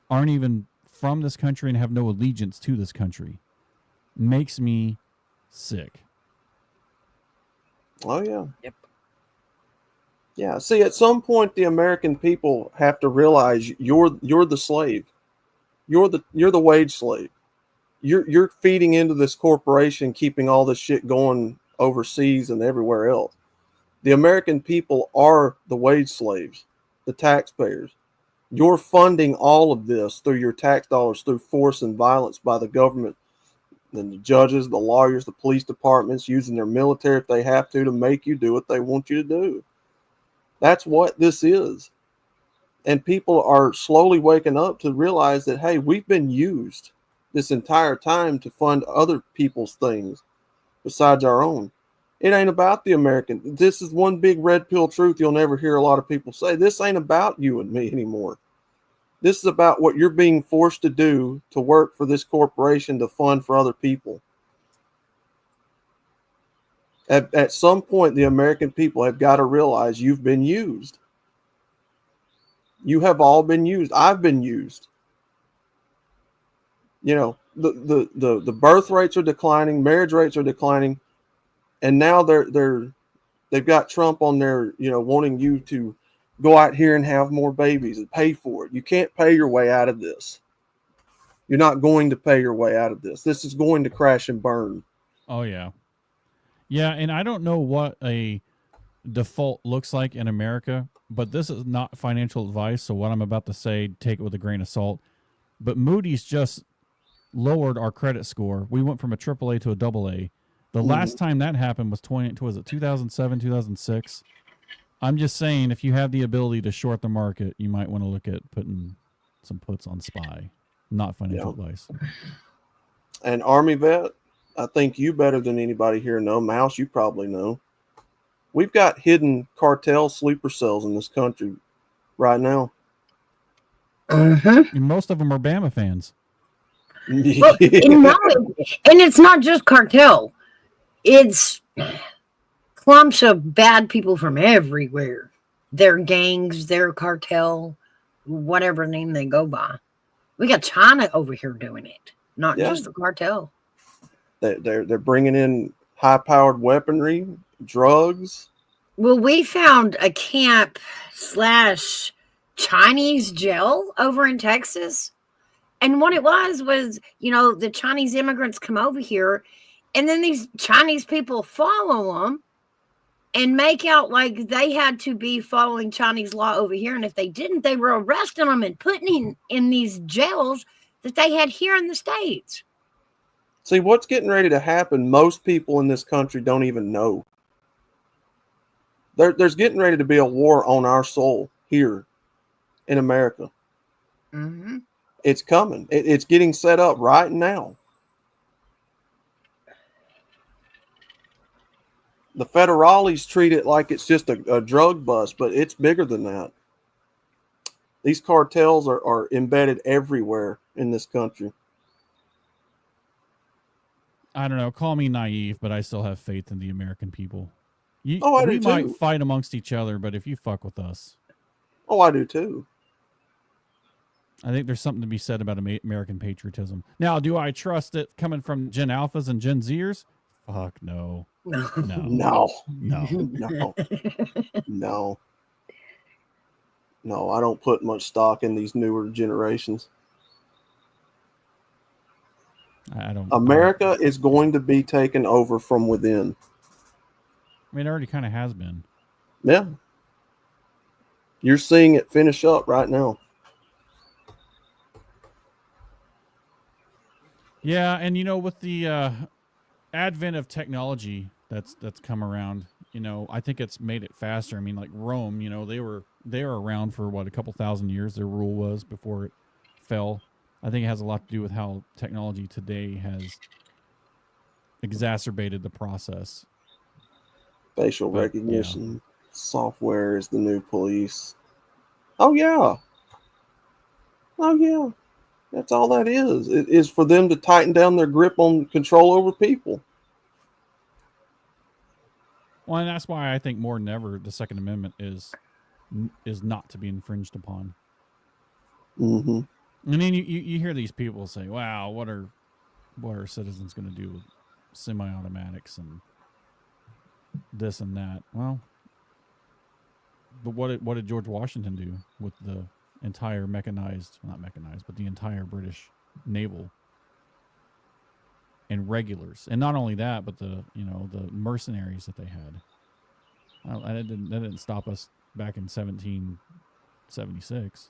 aren't even from this country and have no allegiance to this country. Makes me sick. Oh yeah. Yep. Yeah. See, at some point, the American people have to realize you're the slave. You're the wage slave. You're feeding into this corporation, keeping all this shit going overseas and everywhere else. The American people are the wage slaves, the taxpayers. You're funding all of this through your tax dollars, through force and violence by the government, and the judges, the lawyers, the police departments, using their military if they have to make you do what they want you to do. That's what this is. And people are slowly waking up to realize that, hey, we've been used this entire time to fund other people's things besides our own. It ain't about the American. This is one big red pill truth you'll never hear a lot of people say. This ain't about you and me anymore. This is about what you're being forced to do to work for this corporation to fund for other people. At some point, the American people have got to realize you've been used. You have all been used. I've been used. The birth rates are declining, marriage rates are declining, and now they've got Trump on there, wanting you to go out here and have more babies and pay for it. You can't pay your way out of this. You're not going to pay your way out of this. This is going to crash and burn. Oh yeah. Yeah, and I don't know what a default looks like in America, but this is not financial advice, so what I'm about to say, take it with a grain of salt. But Moody's just lowered our credit score. We went from a AAA to a AA. The last time that happened was 2007, 2006. I'm just saying, if you have the ability to short the market, you might want to look at putting some puts on SPY. Not financial advice. And Army vet, I think you better than anybody here know. Mouse, you probably know. We've got hidden cartel sleeper cells in this country right now. Mm-hmm. And most of them are Bama fans. Well, and it's not just cartel. It's clumps of bad people from everywhere. Their gangs, their cartel, whatever name they go by. We got China over here doing it, not just the cartel. They're bringing in high-powered weaponry, drugs. Well, we found a camp / Chinese jail over in Texas. And what it was, the Chinese immigrants come over here, and then these Chinese people follow them and make out like they had to be following Chinese law over here. And if they didn't, they were arresting them and putting in these jails that they had here in the States. See, what's getting ready to happen, most people in this country don't even know. There's getting ready to be a war on our soul here in America. Mm-hmm. It's coming. It's getting set up right now. The federales treat it like it's just a drug bust, but it's bigger than that. These cartels are embedded everywhere in this country. I don't know. Call me naive, but I still have faith in the American people. I we do might too. fight amongst each other, but if you fuck with us. Oh, I do too. I think there's something to be said about American patriotism. Now, do I trust it coming from Gen Alphas and Gen Zers? Fuck no. No. No, I don't put much stock in these newer generations. I don't. America is going to be taken over from within. I mean, it already kind of has been. Yeah. You're seeing it finish up right now. Yeah, and with the advent of technology that's come around, I think it's made it faster. I mean, like Rome, they were around for what, a couple thousand years. Their rule was before it fell. I think it has a lot to do with how technology today has exacerbated the process. Facial recognition software is the new police. Oh yeah. That's all that is. It is for them to tighten down their grip on control over people. Well, and that's why I think more than ever the Second Amendment is not to be infringed upon. Mm-hmm. And then you hear these people say, "Wow, what are citizens going to do with semi-automatics and this and that?" Well, but what did George Washington do with the entire not mechanized, but the entire British naval and regulars? And not only that, but the mercenaries that they had. That didn't stop us back in 1776,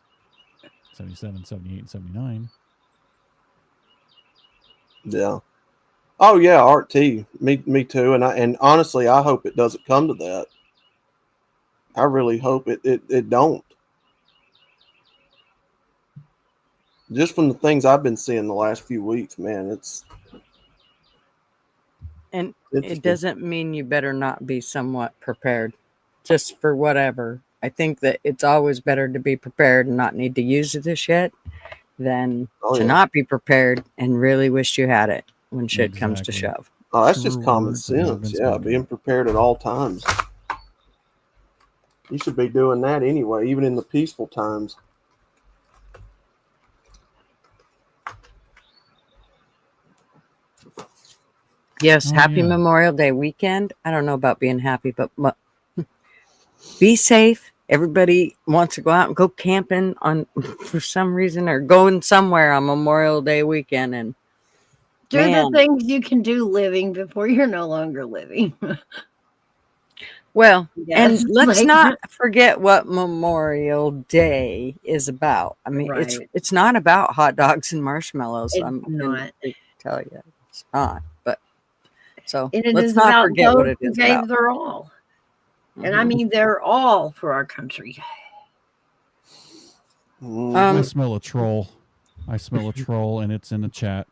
77, 78, and 79. Yeah. Oh yeah, RT. Me too. And honestly, I hope it doesn't come to that. I really hope it don't. Just from the things I've been seeing the last few weeks, man, it's it doesn't mean you better not be somewhat prepared just for whatever. I think that it's always better to be prepared and not need to use this shit than to not be prepared and really wish you had it when shit comes to shove. Oh, that's just common sense. Yeah, being prepared at all times. You should be doing that anyway, even in the peaceful times. Yes, happy Memorial Day weekend. I don't know about being happy, but be safe. Everybody wants to go out and go camping for some reason, or going somewhere on Memorial Day weekend, and do the things you can do living before you're no longer living. Well, and let's not forget what Memorial Day is about. I mean, it's not about hot dogs and marshmallows. I'm not to tell you, it's not. But so let's not forget what it is about. Their all, and I mean they're all for our country. I smell a troll. And it's in the chat.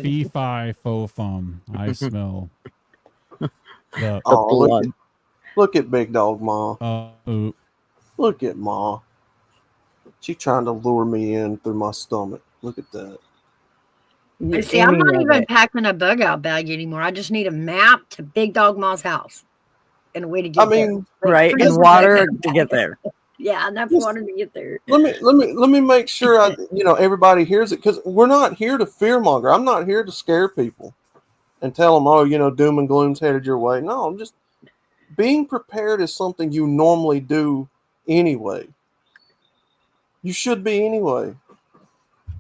Fee fi fo fum. I smell the blood. Look at Big Dog Ma. Look at Ma. She trying to lure me in through my stomach. Look at that. See, I'm not even packing a bug out bag anymore. I just need a map to Big Dog Ma's house and a way to get there. Right, and water to get there. Yeah, enough water to get there. Let me make sure everybody hears it, because we're not here to fearmonger. I'm not here to scare people and tell them, doom and gloom's headed your way. No, I'm just being prepared is something you normally do anyway. You should be anyway.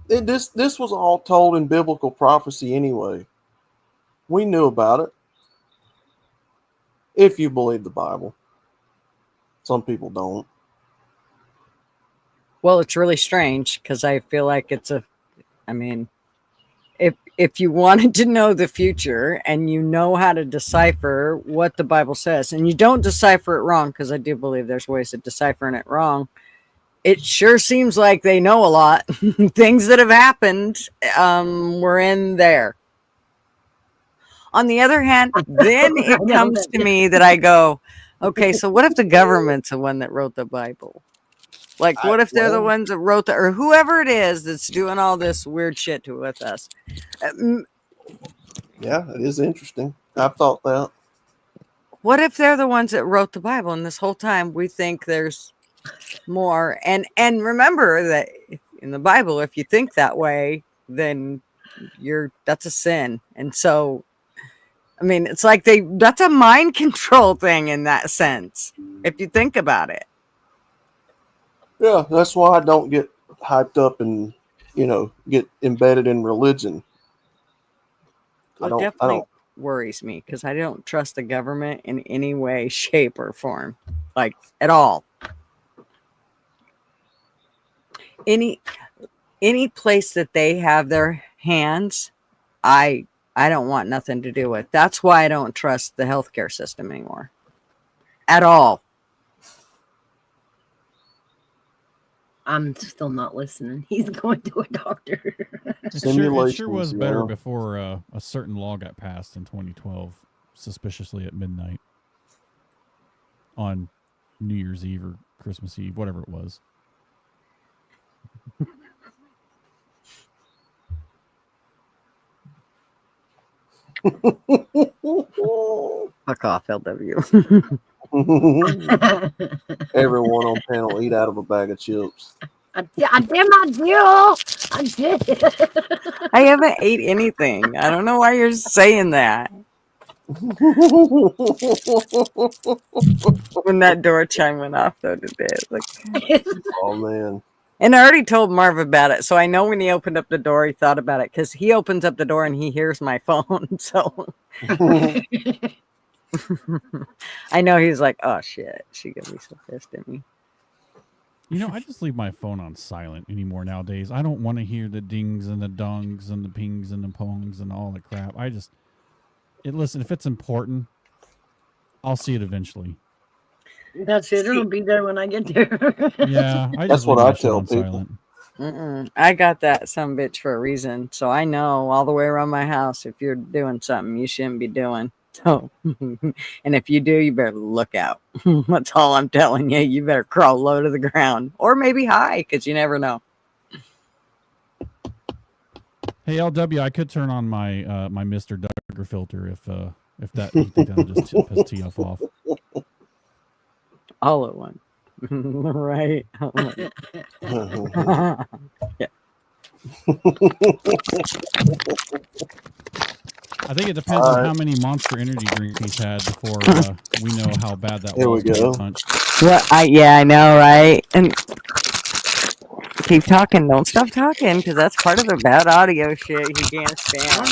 This was all told in biblical prophecy anyway. We knew about it. If you believe the Bible. Some people don't. Well, it's really strange because I feel like if if you wanted to know the future and you know how to decipher what the Bible says, and you don't decipher it wrong, because I do believe there's ways of deciphering it wrong, it sure seems like they know a lot. Things that have happened were in there. On the other hand, then it comes to me that I go, okay, so what if the government's the one that wrote the Bible? Like, what if they're the ones that wrote or whoever it is that's doing all this weird shit with us? Yeah, it is interesting. I've thought that. What if they're the ones that wrote the Bible, and this whole time we think there's more? And remember that in the Bible, if you think that way, then that's a sin. And so, I mean, it's like that's a mind control thing in that sense, if you think about it. Yeah, that's why I don't get hyped up and, get embedded in religion. It definitely worries me because I don't trust the government in any way, shape, or form, like at all. Any place that they have their hands, I don't want nothing to do with. That's why I don't trust the healthcare system anymore, at all. I'm still not listening. He's going to a doctor. It sure was better before a certain law got passed in 2012, suspiciously at midnight on New Year's Eve or Christmas Eve, whatever it was. Fuck off, LW. Everyone on panel eat out of a bag of chips. I did my deal. I did. I haven't ate anything. I don't know why you're saying that. When that door chime went off, though, today, Oh man! And I already told Marv about it, so I know when he opened up the door, he thought about it because he opens up the door and he hears my phone. So I know he's like, "Oh shit, she gonna be so pissed at me." I just leave my phone on silent anymore nowadays. I don't want to hear the dings and the dongs and the pings and the pongs and all the crap. Listen, if it's important, I'll see it eventually. That's it. It'll be there when I get there. Yeah, that's what I tell people. I got that sumbitch for a reason, so I know all the way around my house if you're doing something you shouldn't be doing. So, and if you do, you better look out. That's all I'm telling you. You better crawl low to the ground, or maybe high, because you never know. Hey LW, I could turn on my my Mr. Duggar filter if that you think that'll just piss TF off. All at once. Right. Yeah. I think it depends on how many Monster Energy drinks he's had before we know how bad that was. Here we go. Well, I know, right? And keep talking. Don't stop talking, because that's part of the bad audio shit he can't stand.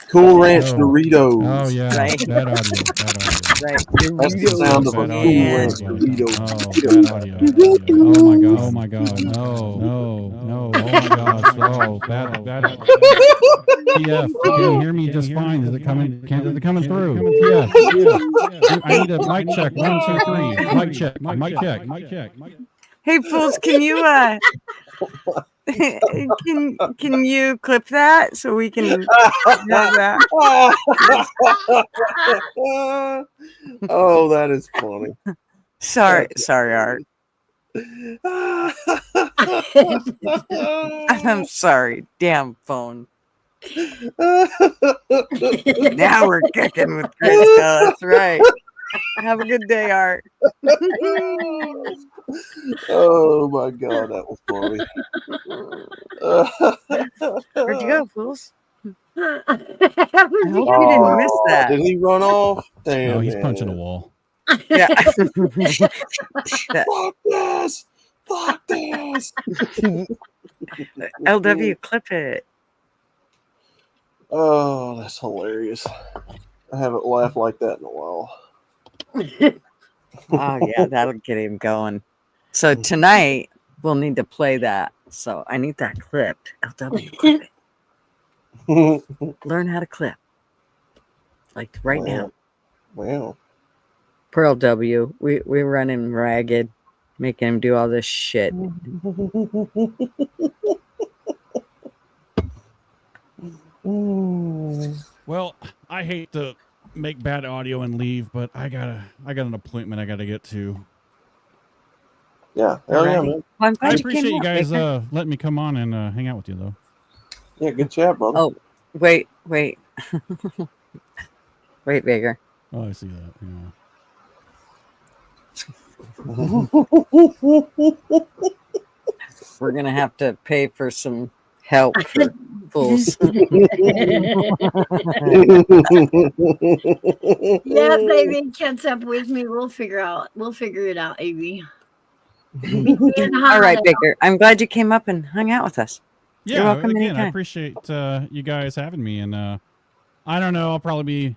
Cool Ranch Doritos. Oh yeah, right. Bad audio. Right. That's the sound of a Cool Ranch Dorito. Oh my god. No. Oh my god. Oh, bad. TF, can you hear me just fine? Is it coming? Is it coming through? TF. I need a mic check. 1, 2, 3. Mic check. Hey, fools, can you can you clip that so we can have that? Oh, that is funny. Sorry, Art. I'm sorry. Damn phone. Now we're kicking with Krista. That's right. Have a good day, Art. Oh my god, that was funny. Where'd you go, fools? I hope you didn't miss that. Did he run off? Damn, no, he's punching a wall. Yeah. Fuck this. LW, clip it. Oh, that's hilarious. I haven't laughed like that in a while. Oh yeah, that'll get him going. So tonight we'll need to play that. So I need that clipped. LW, clip it. Learn how to clip. Like right now. Wow. Pearl W. We run him ragged, making him do all this shit. Well, I hate to make bad audio and leave, but I got an appointment I gotta get to. Yeah, hell yeah, man. Well, I'm glad I you appreciate came you out, guys Baker. letting me come on and hang out with you, though. Yeah, good chat, brother. Oh, wait. Wait, Baker. Oh, I see that. Yeah. We're gonna have to pay for some help for fools. Yeah, baby, catch up with me. We'll figure it out, AB. All right, Baker. I'm glad you came up and hung out with us. Yeah, You're welcome again, anytime. I appreciate you guys having me, and I don't know, I'll probably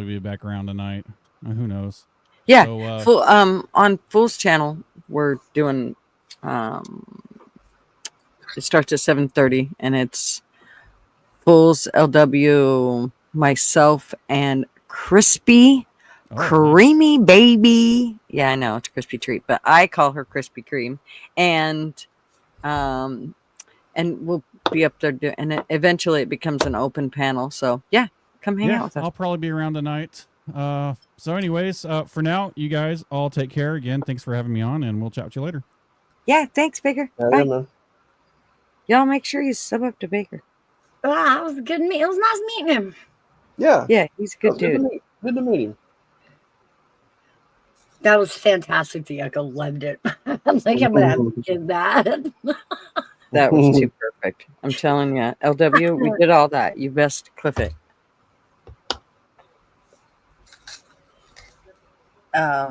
be back around tonight. Who knows? Yeah, So, on Fool's channel, we're doing. It starts at 7:30, and it's Fool's LW, myself, and Crispy, Creamy Baby. Yeah, I know it's Crispy Treat, but I call her Krispy Kreme, and we'll be up there, and eventually it becomes an open panel. So yeah, come hang out with us. I'll probably be around tonight. So anyways, for now, you guys all take care. Again, thanks for having me on, and we'll chat with you later. Yeah, thanks, Baker. Yeah, Bye. man. Y'all make sure you sub up to Baker. It was a good meet. It was nice meeting him. Yeah. Yeah, he's a good dude. Good to meet him. That was fantastic. The echo loved it. I'm like, I'm gonna have to get that. That was too perfect. I'm telling you, LW, we did all that. You best clip it. That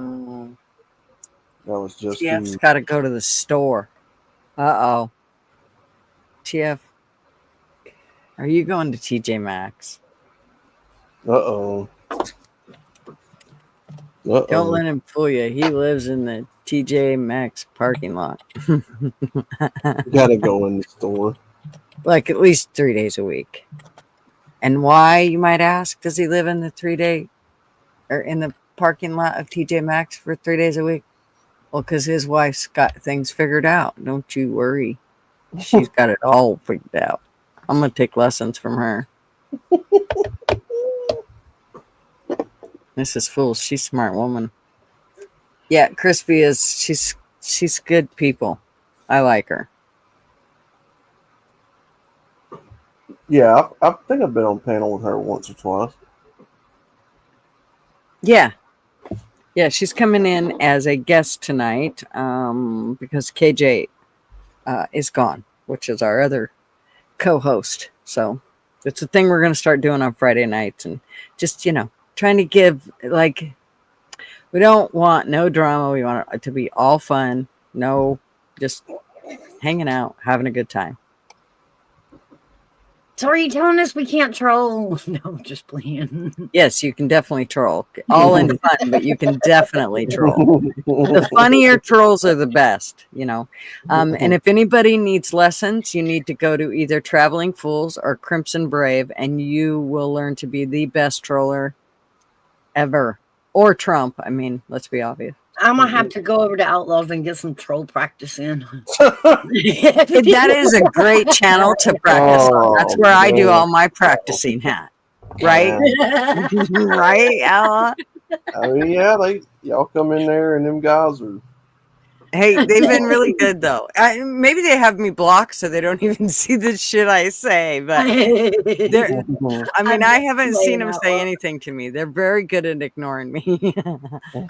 was just. TF's got to go to the store. Uh-oh. TF, are you going to TJ Maxx? Uh-oh. Don't let him fool you. He lives in the TJ Maxx parking lot. Gotta go in the store. Like at least 3 days a week. And why, you might ask, does he live in the 3 day or in the parking lot of TJ Maxx for 3 days a week? Well, because his wife's got things figured out. Don't you worry. She's got it all figured out. I'm going to take lessons from her. Mrs. Fool, she's a smart woman. Yeah, Crispy is, she's good people. I like her. Yeah, I think I've been on panel with her once or twice. Yeah. Yeah, she's coming in as a guest tonight because KJ is gone, which is our other co-host. So it's a thing we're going to start doing on Friday nights and just, trying to give, like, we don't want no drama. We want it to be all fun. No, just hanging out, having a good time. So are you telling us we can't troll? No, just playing. Yes, you can definitely troll. All in fun, but you can definitely troll. The funnier trolls are the best, And if anybody needs lessons, you need to go to either Traveling Fools or Crimson Brave, and you will learn to be the best troller ever. Or Trump. I mean, let's be obvious. I'm going to have to go over to Outlaws and get some troll practice in. That is a great channel to practice on. That's where I do all my practicing at. Right? Right, Ella? Oh, yeah, y'all come in there and them guys are. Hey, they've been really good, though. Maybe they have me blocked so they don't even see the shit I say. But I haven't seen them say anything to me. They're very good at ignoring me.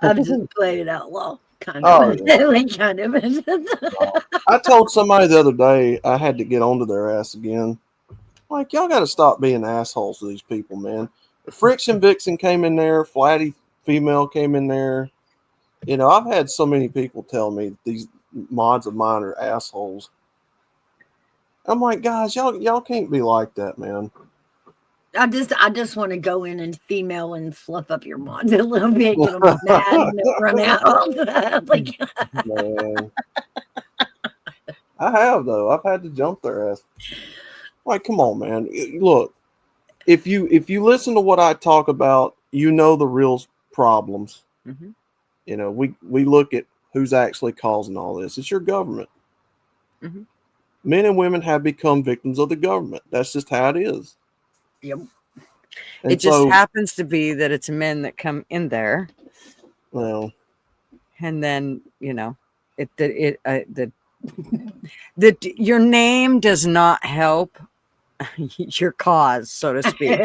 I'm just playing out loud. Kind of. I told somebody the other day I had to get onto their ass again. Like, y'all got to stop being assholes to these people, man. Friction Vixen came in there. Flatty Female came in there. I've had so many people tell me these mods of mine are assholes. I'm like, guys, y'all can't be like that, man. I just want to go in and female and fluff up your mods a little bit, get them mad and run out. Man. I have, though. I've had to jump their ass. Like, come on, man. Look, if you listen to what I talk about, you know the real problems. Mm-hmm. You know, we look at who's actually causing all this. It's your government. Mm-hmm. Men and women have become victims of the government. That's just how it is. Yep. And it just happens to be that it's men that come in there. Well, and then your name does not help your cause, so to speak.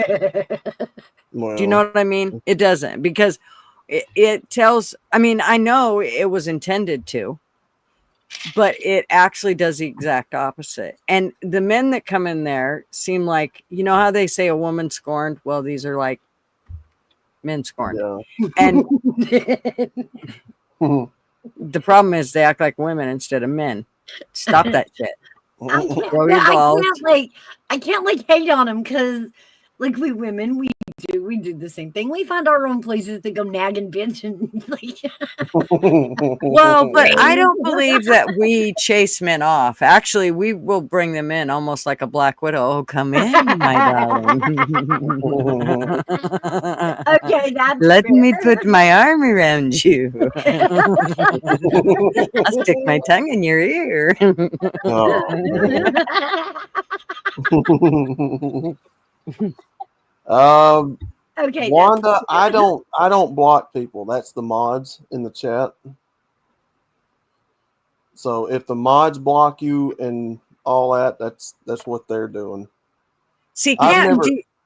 well, Do you know what I mean? It doesn't, because it tells. I mean, I know it was intended to, but it actually does the exact opposite. And the men that come in there seem like, you know how they say a woman scorned? Well, these are like men scorned. Yeah. And the problem is they act like women instead of men. Stop that shit. Grow your balls. I can't hate on them, because like we women, we do the same thing. We find our own places to go nag and bitch and Well, but I don't believe that we chase men off. Actually, we will bring them in almost like a black widow. Oh, come in, my darling. Okay, that's Let fair. me put my arm around you. I'll stick my tongue in your ear. Okay, Wanda, I don't block people. That's the mods in the chat. So if the mods block you and all that, that's what they're doing. See,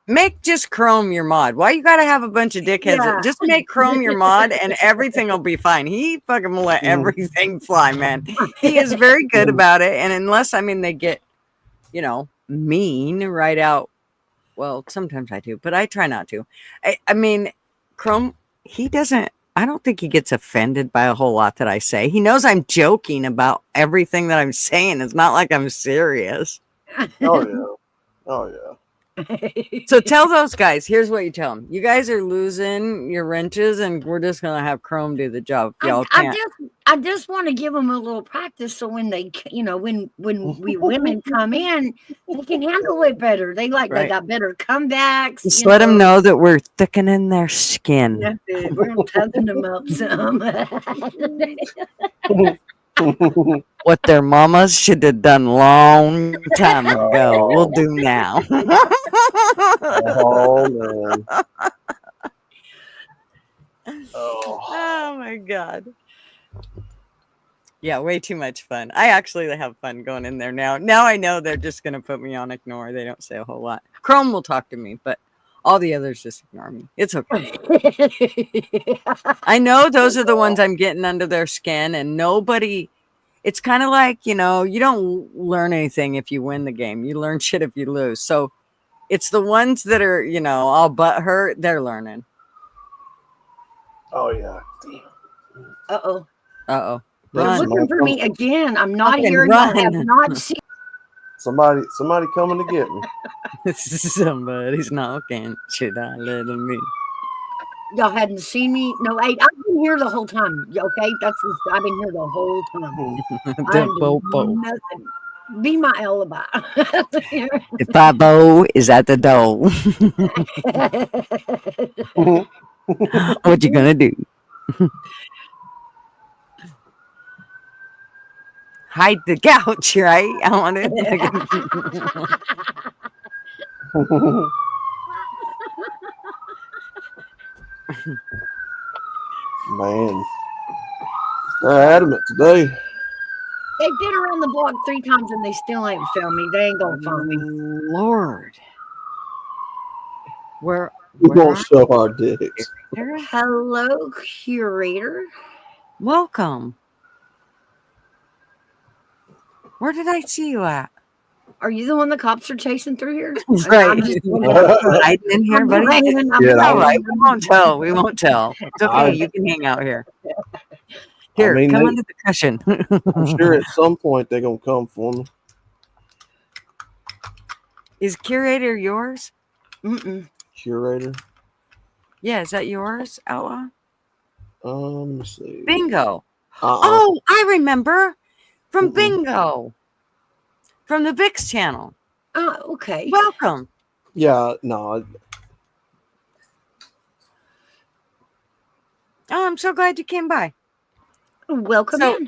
make just Chrome your mod. Why you gotta have a bunch of dickheads? Yeah. Just make Chrome your mod and everything will be fine. He fucking will let everything fly, man. He is very good about it. And unless, they get, mean right out. Well, sometimes I do, but I try not to. I mean, Chrome, he doesn't, I don't think he gets offended by a whole lot that I say. He knows I'm joking about everything that I'm saying. It's not like I'm serious. Oh, yeah. Oh, yeah. So tell those guys, here's what you tell them. You guys are losing your wrenches, and we're just going to have Chrome do the job. Y'all can't. I just want to give them a little practice, so when they, when we women come in, they can handle it better. They got better comebacks. Just let them know that we're thickening their skin. That's it. We're gonna toughen them up some. What their mamas should have done long time ago, we'll do now. Oh, man. Oh my God. Yeah, way too much fun. I actually have fun going in there now. Now I know they're just going to put me on ignore. They don't say a whole lot. Chrome will talk to me, but all the others just ignore me. It's okay. I know those are the ones I'm getting under their skin, and nobody... It's kind of like, you don't learn anything if you win the game. You learn shit if you lose. So it's the ones that are, all butthurt, they're learning. Oh, yeah. Uh-oh. Uh-oh. They're looking for me again. I'm not here. I have not seen. Somebody coming to get me. Somebody's knocking. Should I let him in? Y'all hadn't seen me. No, I've been here the whole time. Okay, I've been here the whole time. Nothing. Be my alibi. If Bobo is at the door, what you gonna do? Hide the couch, right? I want it. Man, they're adamant today. They've been around the block 3 times and they still ain't found me. They ain't gonna find me. Lord, where We won't show our dicks. Hello, curator. Welcome. Where did I see you at? Are you the one the cops are chasing through here? Right. Hiding in here, buddy. All right. We won't tell. It's okay. You can hang out here. Here, come under the cushion. I'm sure at some point they're going to come for me. Is curator yours? Mm-mm. Curator? Yeah, is that yours, Outlaw? Let me see. Bingo. Oh, I remember. From Bingo. From the VIX channel. Oh, okay. Welcome. Yeah, no. Oh, I'm so glad you came by. Welcome So, in.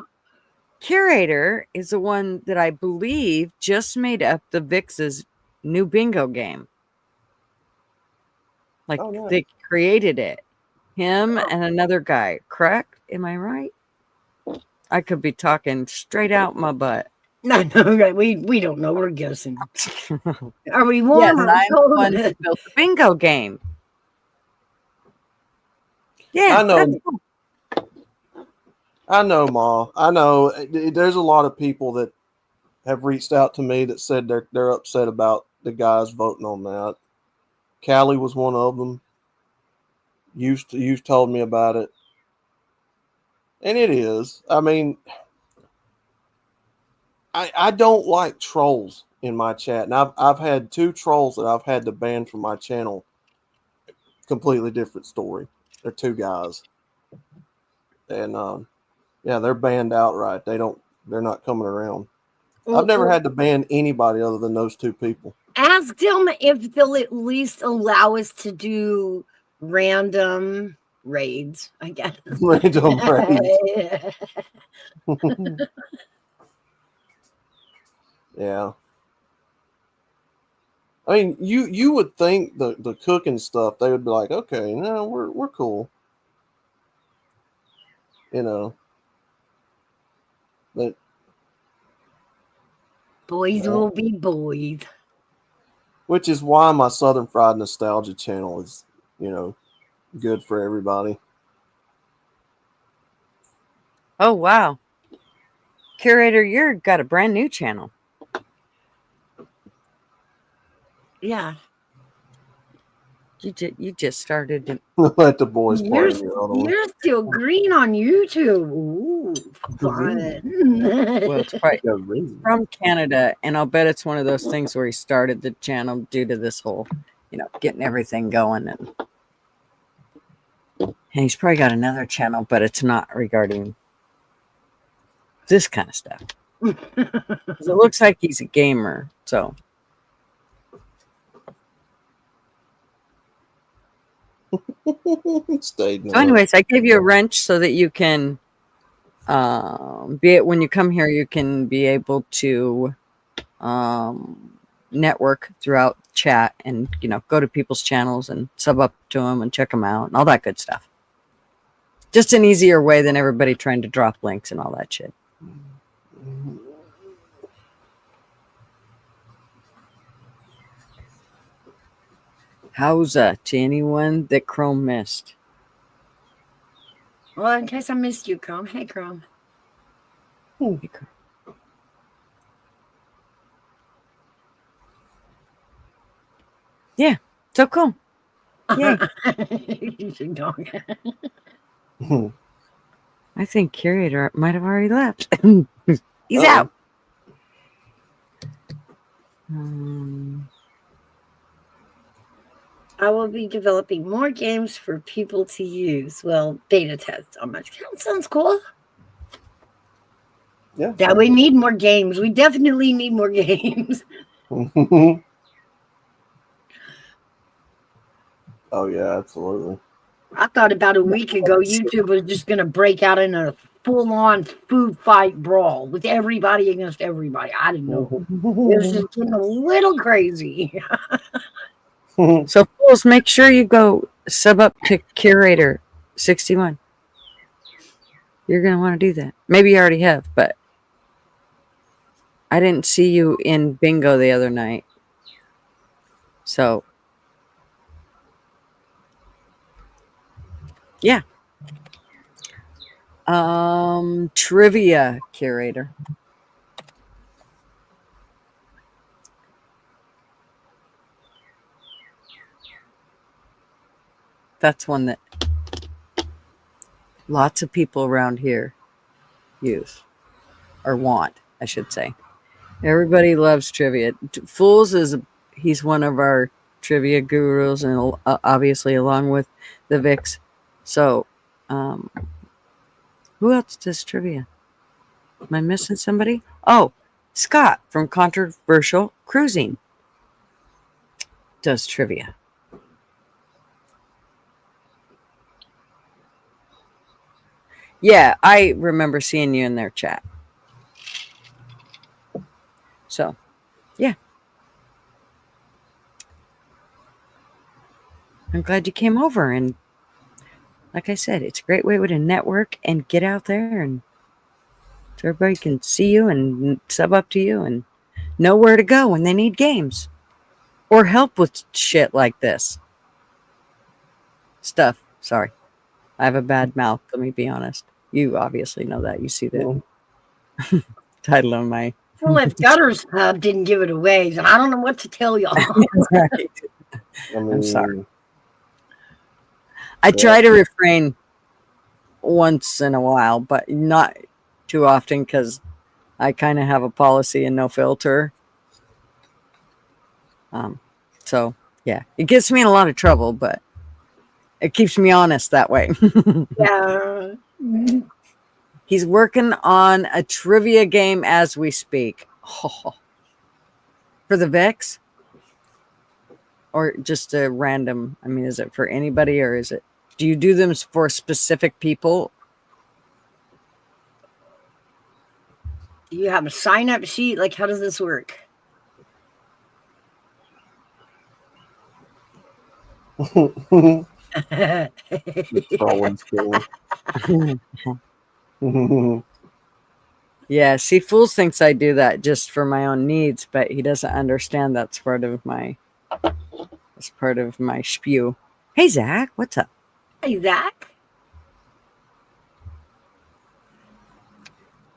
Curator is the one that I believe just made up the Vix's new bingo game. Like nice. they created it. Him and another guy, correct? Am I right? I could be talking straight out my butt. No, right. We don't know. We're guessing. Are we Yes, warm or I'm the cold? one who built the bingo game. Yeah, I know. that's cool. I know, Ma. I know. There's a lot of people that have reached out to me that said they're upset about the guys voting on that. Callie was one of them. You've told me about it, and it is. I mean, I don't like trolls in my chat, and I've had 2 trolls that I've had to ban from my channel. Completely different story. They're 2 guys, and yeah, they're banned outright. They're not coming around. I've never had to ban anybody other than those 2 people. Ask them if they'll at least allow us to do random raids, I guess. Random raids. Yeah. I mean, you would think the cooking stuff, they would be like, okay, no, we're cool. You know. But Boys will be boys. Which is why my Southern Fried Nostalgia channel is, good for everybody. Oh, wow. Curator, you've got a brand new channel. Yeah. You just started to Let the boys play. You're still green on YouTube. Ooh, fun. Well, it's probably from Canada, and I'll bet it's one of those things where he started the channel due to this whole, getting everything going, and he's probably got another channel, but it's not regarding this kind of stuff. It looks like he's a gamer, so. So anyways, I gave you a wrench so that you can when you come here, you can be able to network throughout chat and go to people's channels and sub up to them and check them out and all that good stuff. Just an easier way than everybody trying to drop links and all that shit. Howza to anyone that Chrome missed? Well, in case I missed you, Chrome. Hey, Chrome. Hey, Chrome. Yeah, so cool. Yay. I think Curator might have already left. He's out. I will be developing more games for people to use. Well, beta test on my channel. Sounds cool. Yeah. That we need more games. We definitely need more games. Oh, yeah, absolutely. I thought about a week ago YouTube was just going to break out in a full-on food fight brawl with everybody against everybody. I didn't know. It was just getting a little crazy. So, fools, make sure you go sub up to Curator 61. You're going to want to do that. Maybe you already have, but I didn't see you in bingo the other night. So, yeah. Trivia Curator. That's one that lots of people around here use or want, I should say. Everybody loves trivia. Fools he's one of our trivia gurus, and obviously along with the Vix. So, who else does trivia? Am I missing somebody? Oh, Scott from Controversial Cruising does trivia. Yeah, I remember seeing you in their chat. So, yeah. I'm glad you came over. And like I said, it's a great way to network and get out there and so everybody can see you and sub up to you and know where to go when they need games or help with shit like this stuff. Sorry, I have a bad mouth. Let me be honest. You obviously know that. You see the title of my. Well, if Gutter'S Pub didn't give it away, then I don't know what to tell y'all. Right. I'm sorry. I try to refrain once in a while, but not too often because I kind of have a policy and no filter. So yeah, it gets me in a lot of trouble, but it keeps me honest that way. Yeah. He's working on a trivia game as we speak. Oh. For the VIX? Or just a random, I mean, is it for anybody or is it, do you do them for specific people? Do you have a sign-up sheet? Like, how does this work? Yeah, see, Fools thinks I do that just for my own needs, but he doesn't understand that's part of my spew. Hey, Zach, what's up? Hey, Zach.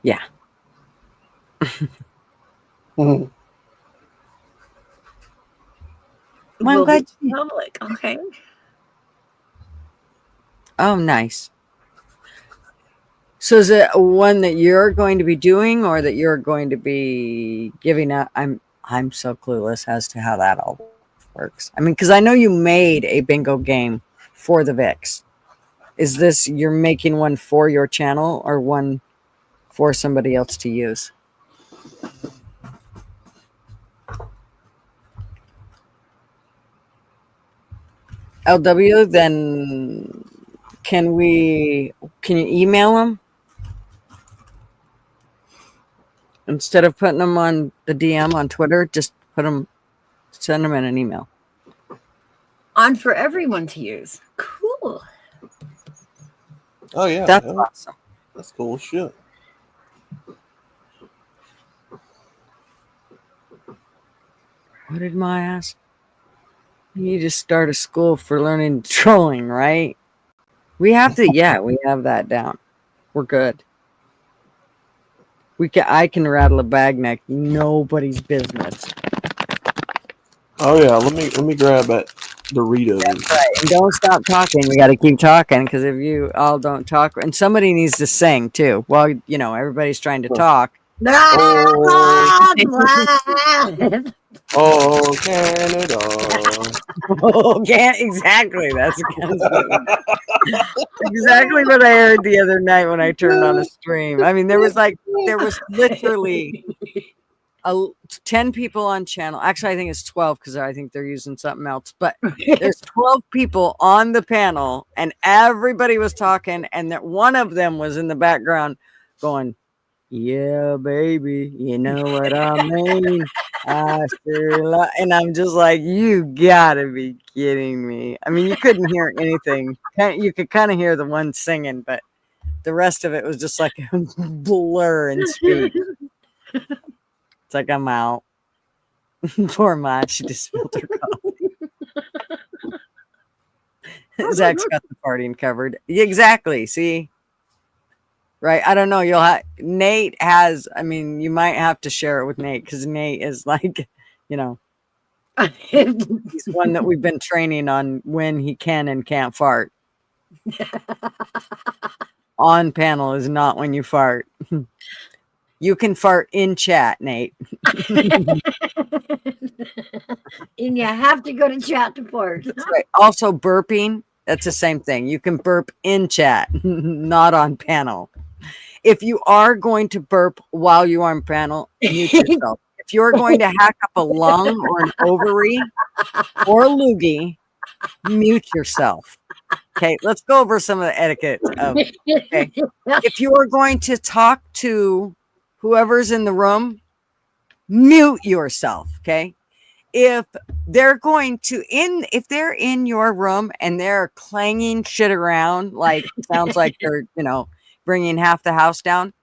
Yeah. Well, I'm glad public. Okay. Oh, nice. So is it one that you're going to be doing or that you're going to be giving out? I'm so clueless as to how that all works. I mean, because I know you made a bingo game for the VIX. Is this you're making one for your channel or one for somebody else to use? LW, then can you email them? Instead of putting them on the DM on Twitter, just send them in an email. On for everyone to use. Cool. Oh yeah, that's awesome. That's cool shit. What did Ma ask? You need to start a school for learning trolling, right? We have to. Yeah, we have that down. We're good. I can rattle a bag neck. Nobody's business. Oh yeah, let me grab that Dorito. That's right. And don't stop talking. We got to keep talking because if you all don't talk, and somebody needs to sing too. Well, everybody's trying to talk. Oh, Canada. Oh, exactly. That's exactly what I heard the other night when I turned on a stream. I mean, there was literally 10 people on channel. Actually, I think it's 12 because I think they're using something else. But there's 12 people on the panel, and everybody was talking, and that one of them was in the background going, "Yeah, baby, you know what I mean? I sure and I'm just like, you gotta be kidding me. I mean, you couldn't hear anything. You could kind of hear the one singing, but the rest of it was just like a blur and speech. It's like, I'm out. Poor Ma, she just spilled her coffee. Zach's got the partying covered. Exactly. See? Right. I don't know. Nate has, I mean, you might have to share it with Nate because Nate is like, he's one that we've been training on when he can and can't fart. On panel is not when you fart. You can fart in chat, Nate. And you have to go to chat to fart. That's right. Also, burping, that's the same thing. You can burp in chat, not on panel. If you are going to burp while you are on panel, mute yourself. if you're going to hack up a lung or an ovary or a loogie, mute yourself. Okay, let's go over some of the etiquette of, okay. If you are going to talk to whoever's in the room, mute yourself, okay? If they're going to if they're in your room and they're clanging shit around, like sounds like they're, bringing half the house down,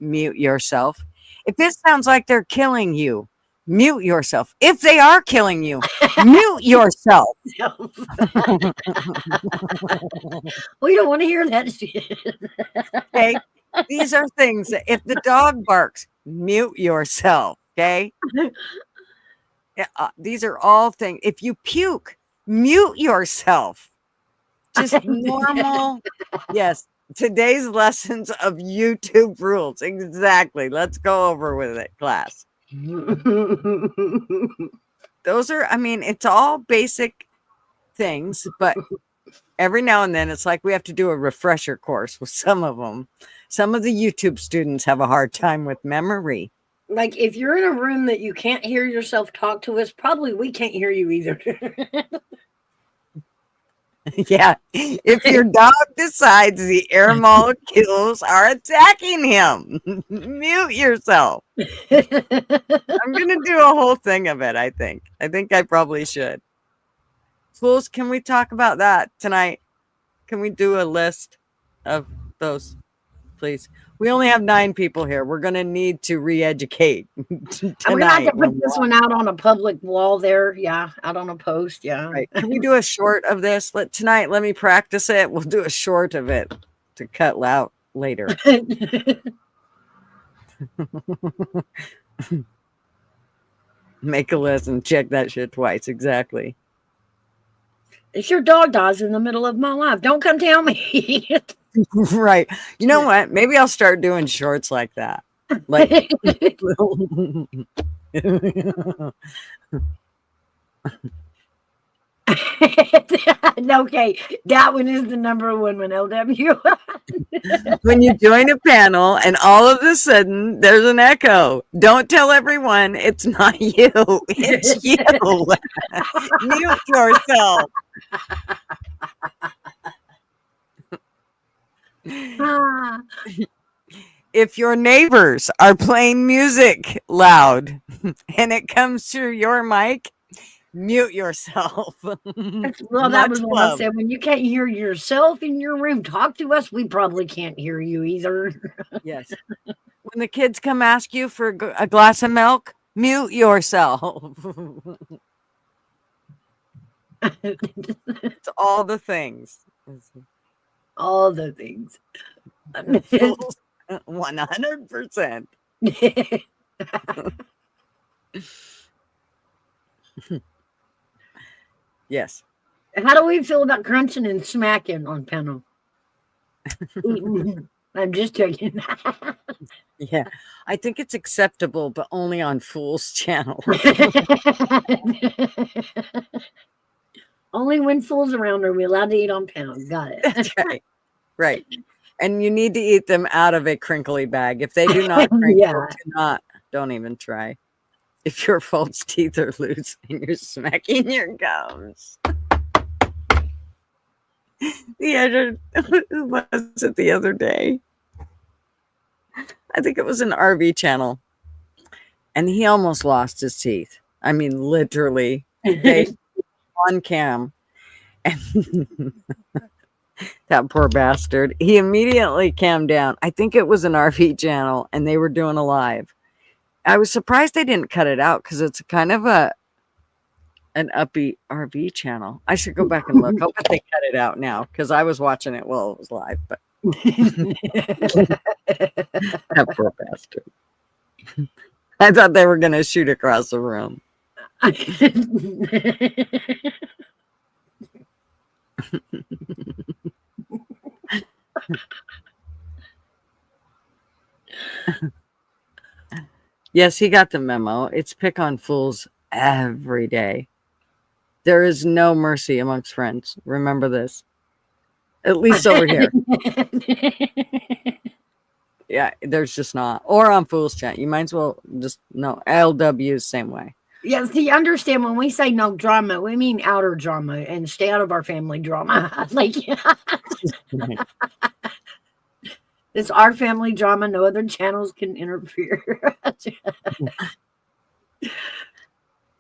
mute yourself. If it sounds like they're killing you, mute yourself. If they are killing you, mute yourself. We don't want to hear that shit. Okay. These are things that if the dog barks, mute yourself. Okay. These are all things. If you puke, mute yourself. Just normal. Yes. Today's lessons of YouTube rules. Exactly. Let's go over with it, class. Those are, it's all basic things, but every now and then it's like we have to do a refresher course with some of them. Some of the YouTube students have a hard time with memory. Like if you're in a room that you can't hear yourself talk to us, probably we can't hear you either. Yeah. If your dog decides the air molecules are attacking him, mute yourself. I'm going to do a whole thing of it, I think. I think I probably should. Fools, can we talk about that tonight? Can we do a list of those, please? We only have 9 people here. We're going to need to re-educate tonight. I'm going to have to put this one out on a public wall there. Yeah, out on a post. Yeah. Right. Can we do a short of this? Tonight, let me practice it. We'll do a short of it to cut out later. Make a list and check that shit twice. Exactly. If your dog dies in the middle of my life, don't come tell me. Right. You know what? Maybe I'll start doing shorts like that. Like, okay, that one is the number one LW. When you join a panel and all of a sudden there's an echo, don't tell everyone it's not you. It's you. Mute yourself. If your neighbors are playing music loud and it comes through your mic, mute yourself. Well, that was what I said. When you can't hear yourself in your room, talk to us. We probably can't hear you either. Yes. When the kids come ask you for a glass of milk, mute yourself. It's all the things. All the things. 100%. Yes. How do we feel about crunching and smacking on panel? I'm just joking. Yeah, I think it's acceptable, but only on Fool's channel. Only when Fool's around are we allowed to eat on pound. Got it. That's right. Right. And you need to eat them out of a crinkly bag. If they do not crinkle, don't even try. If your false teeth are loose and you're smacking your gums. Who was it the other day? I think it was an RV channel. And he almost lost his teeth. I mean, literally. They on cam. And that poor bastard. He immediately calmed down. I think it was an RV channel and they were doing a live. I was surprised they didn't cut it out because it's kind of an upbeat RV channel. I should go back and look. I'll bet they cut it out now because I was watching it while it was live. But that poor bastard. I thought they were going to shoot across the room. Yes, he got the memo. It's pick on fools every day. There is no mercy amongst friends. Remember this. At least over here. Yeah, there's just not. Or on Fool's Chat. You might as well just, no, LW is same way. Yeah, see, understand when we say no drama, we mean outer drama and stay out of our family drama. Like, it's our family drama. No other channels can interfere.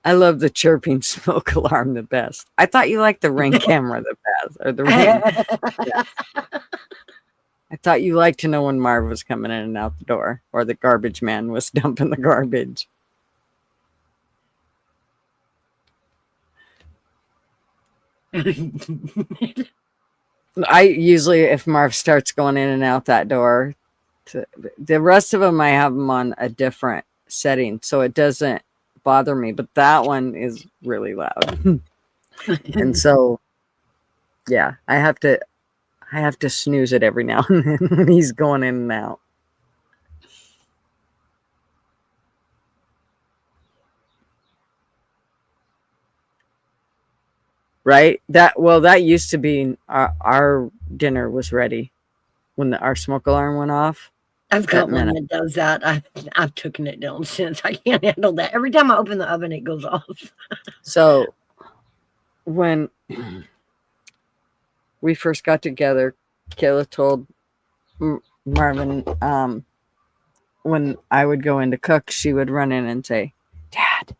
I love the chirping smoke alarm the best. I thought you liked the Ring camera the best. Or the Ring. Yeah. I thought you liked to know when Marv was coming in and out the door, or the garbage man was dumping the garbage. I usually, if Marv starts going in and out that door, the rest of them, I have them on a different setting, so it doesn't bother me. But that one is really loud. And so, yeah, I have to snooze it every now and then when he's going in and out. Right? That used to be our dinner was ready when our smoke alarm went off. I've got one that does that. I've taken it down since. I can't handle that. Every time I open the oven, it goes off. So when we first got together, Kayla told Marvin, when I would go in to cook, she would run in and say, "Dad."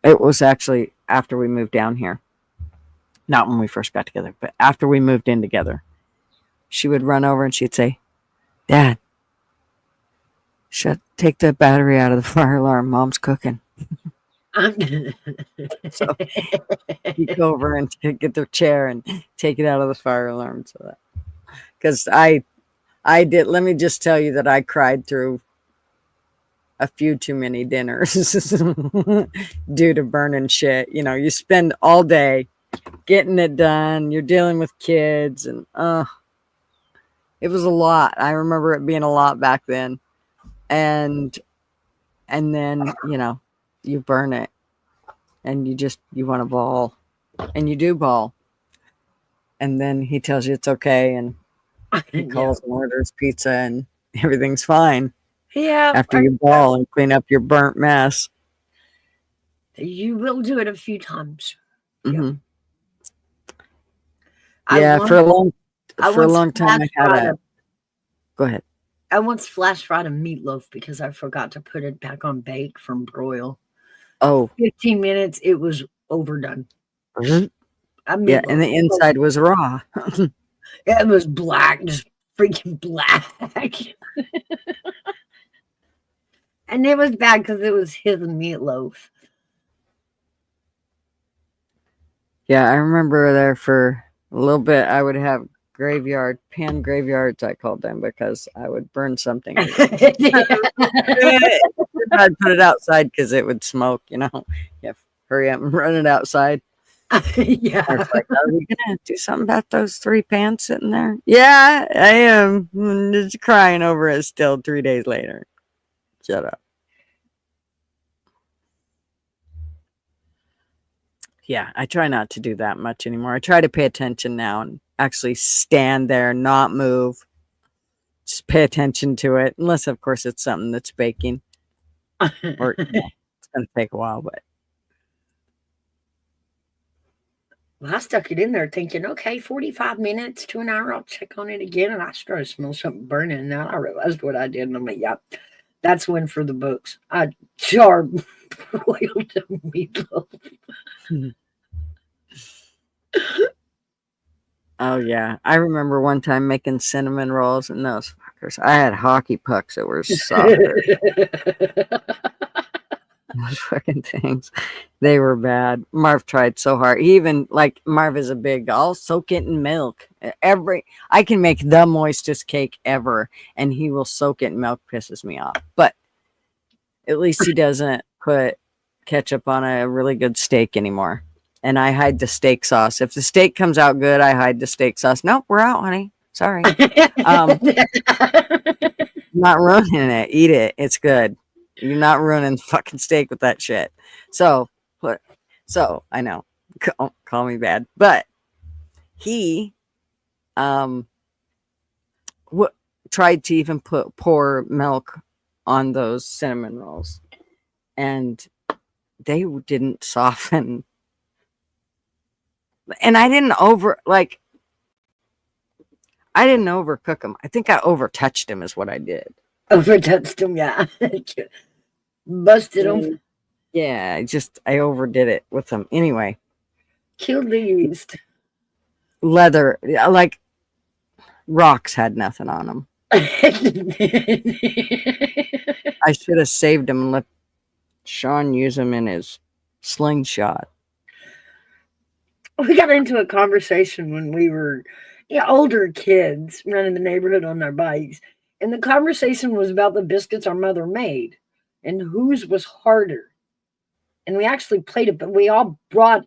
It was actually after we moved down here. Not when we first got together, but after we moved in together. She would run over and she'd say, "Dad, take the battery out of the fire alarm. Mom's cooking." So he'd go over and get their chair and take it out of the fire alarm. So that, because I did, let me just tell you that I cried through a few too many dinners due to burning shit. You know, you spend all day getting it done. You're dealing with kids and, it was a lot. I remember it being a lot back then. And then, you know, you burn it and you want to bawl, and you do bawl. And then he tells you it's okay. And he calls and orders pizza and everything's fine. Yeah. After you bawl and clean up your burnt mess. You will do it a few times. Mm-hmm. Yeah. For a long time, I had go ahead. I once flash fried a meatloaf because I forgot to put it back on bake from broil. Oh, 15 minutes, it was overdone. Mm-hmm. Yeah, and the inside was raw. It was black, just freaking black. And it was bad because it was his meatloaf. Yeah, I remember there for a little bit, I would have pan graveyards, I called them, because I would burn something. I'd put it outside because it would smoke, you know. Yeah, hurry up and run it outside. Yeah. I was like, are we gonna do something about those 3 pans sitting there? Yeah, I am. Just crying over it still 3 days later. Shut up. Yeah, I try not to do that much anymore. I try to pay attention now and actually stand there, not move. Just pay attention to it. Unless, of course, it's something that's baking. Or it's going to take a while, but. Well, I stuck it in there thinking, okay, 45 minutes to an hour, I'll check on it again. And I started to smell something burning. And then I realized what I did. And I'm like, yep, that's one for the books. I broiled a meatloaf. Oh, yeah. I remember one time making cinnamon rolls, and those fuckers. I had hockey pucks that were softer. Those fucking things. They were bad. Marv tried so hard. He even, like, Marv is a big, I'll soak it in milk. I can make the moistest cake ever, and he will soak it in milk. Pisses me off. But at least he doesn't put ketchup on a really good steak anymore. And I hide the steak sauce. If the steak comes out good, I hide the steak sauce. Nope, we're out, honey. Sorry. Not ruining it. Eat it. It's good. You're not ruining fucking steak with that shit. So I know. Call me bad. But he, tried to even pour milk on those cinnamon rolls, and they didn't soften. And I didn't overcook them. I think I overtouched them is what I did. Overtouched them, yeah. Busted them. Yeah, I overdid it with them. Anyway. Killed the yeast. Leather, like rocks had nothing on them. I should have saved them and let Sean use them in his slingshot. We got into a conversation when we were older kids running the neighborhood on their bikes. And the conversation was about the biscuits our mother made and whose was harder. And we actually played it, but we all brought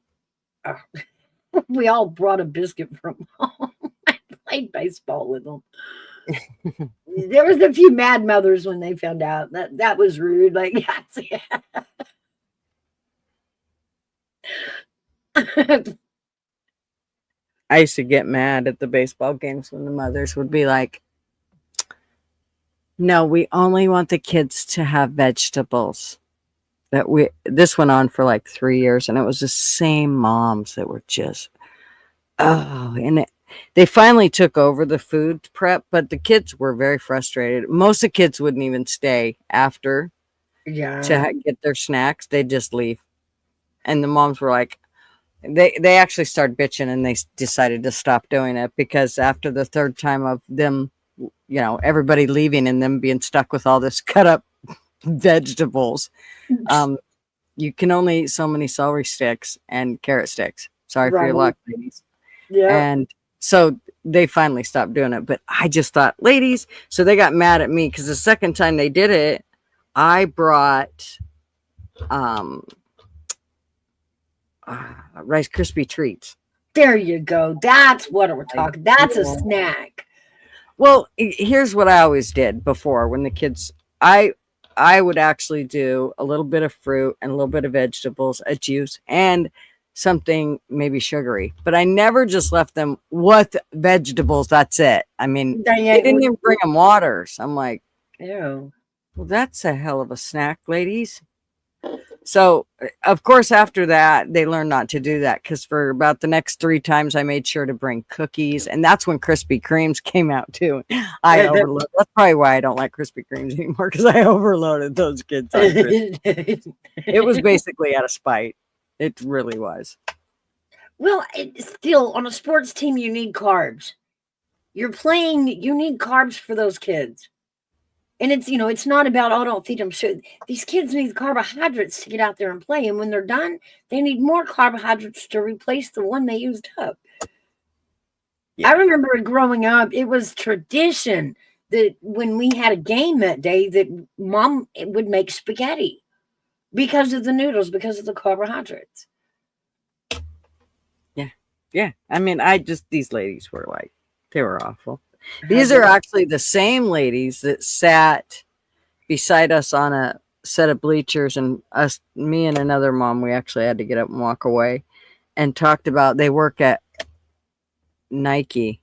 a biscuit from home. I played baseball with them. There was a few mad mothers when they found out that was rude. Like, yeah. I used to get mad at the baseball games when the mothers would be like, no, we only want the kids to have vegetables. This went on for like 3 years, and it was the same moms that were just, they finally took over the food prep, but the kids were very frustrated. Most of the kids wouldn't even stay after to get their snacks. They'd just leave. And the moms were like, they actually started bitching, and they decided to stop doing it because after the third time of them, everybody leaving and them being stuck with all this cut up vegetables, you can only eat so many celery sticks and carrot sticks. Sorry for your luck, ladies. Yeah. And so they finally stopped doing it. But I just thought, ladies, so they got mad at me because the second time they did it, I brought Rice Krispie treats. There you go. That's what we're talking. That's a snack. Well, here's what I always did before when the kids, I would actually do a little bit of fruit and a little bit of vegetables, a juice, and something maybe sugary. But I never just left them with vegetables. That's it. I mean, they didn't even bring them waters. I'm like, ew. Well, that's a hell of a snack, ladies. So, of course, after that, they learned not to do that because for about the next 3 times, I made sure to bring cookies. And that's when Krispy Kremes came out, too. I overloaded. That's probably why I don't like Krispy Kremes anymore because I overloaded those kids on Krispy. It was basically out of spite. It really was. Well, still, on a sports team, you need carbs. You're playing, you need carbs for those kids. And it's, it's not about, don't feed them. So these kids need carbohydrates to get out there and play. And when they're done, they need more carbohydrates to replace the one they used up. Yeah. I remember growing up, it was tradition that when we had a game that day that mom would make spaghetti because of the noodles, because of the carbohydrates. Yeah. Yeah. I mean, these ladies were like, they were awful. These are actually the same ladies that sat beside us on a set of bleachers, and me and another mom, we actually had to get up and walk away and talked about, they work at Nike.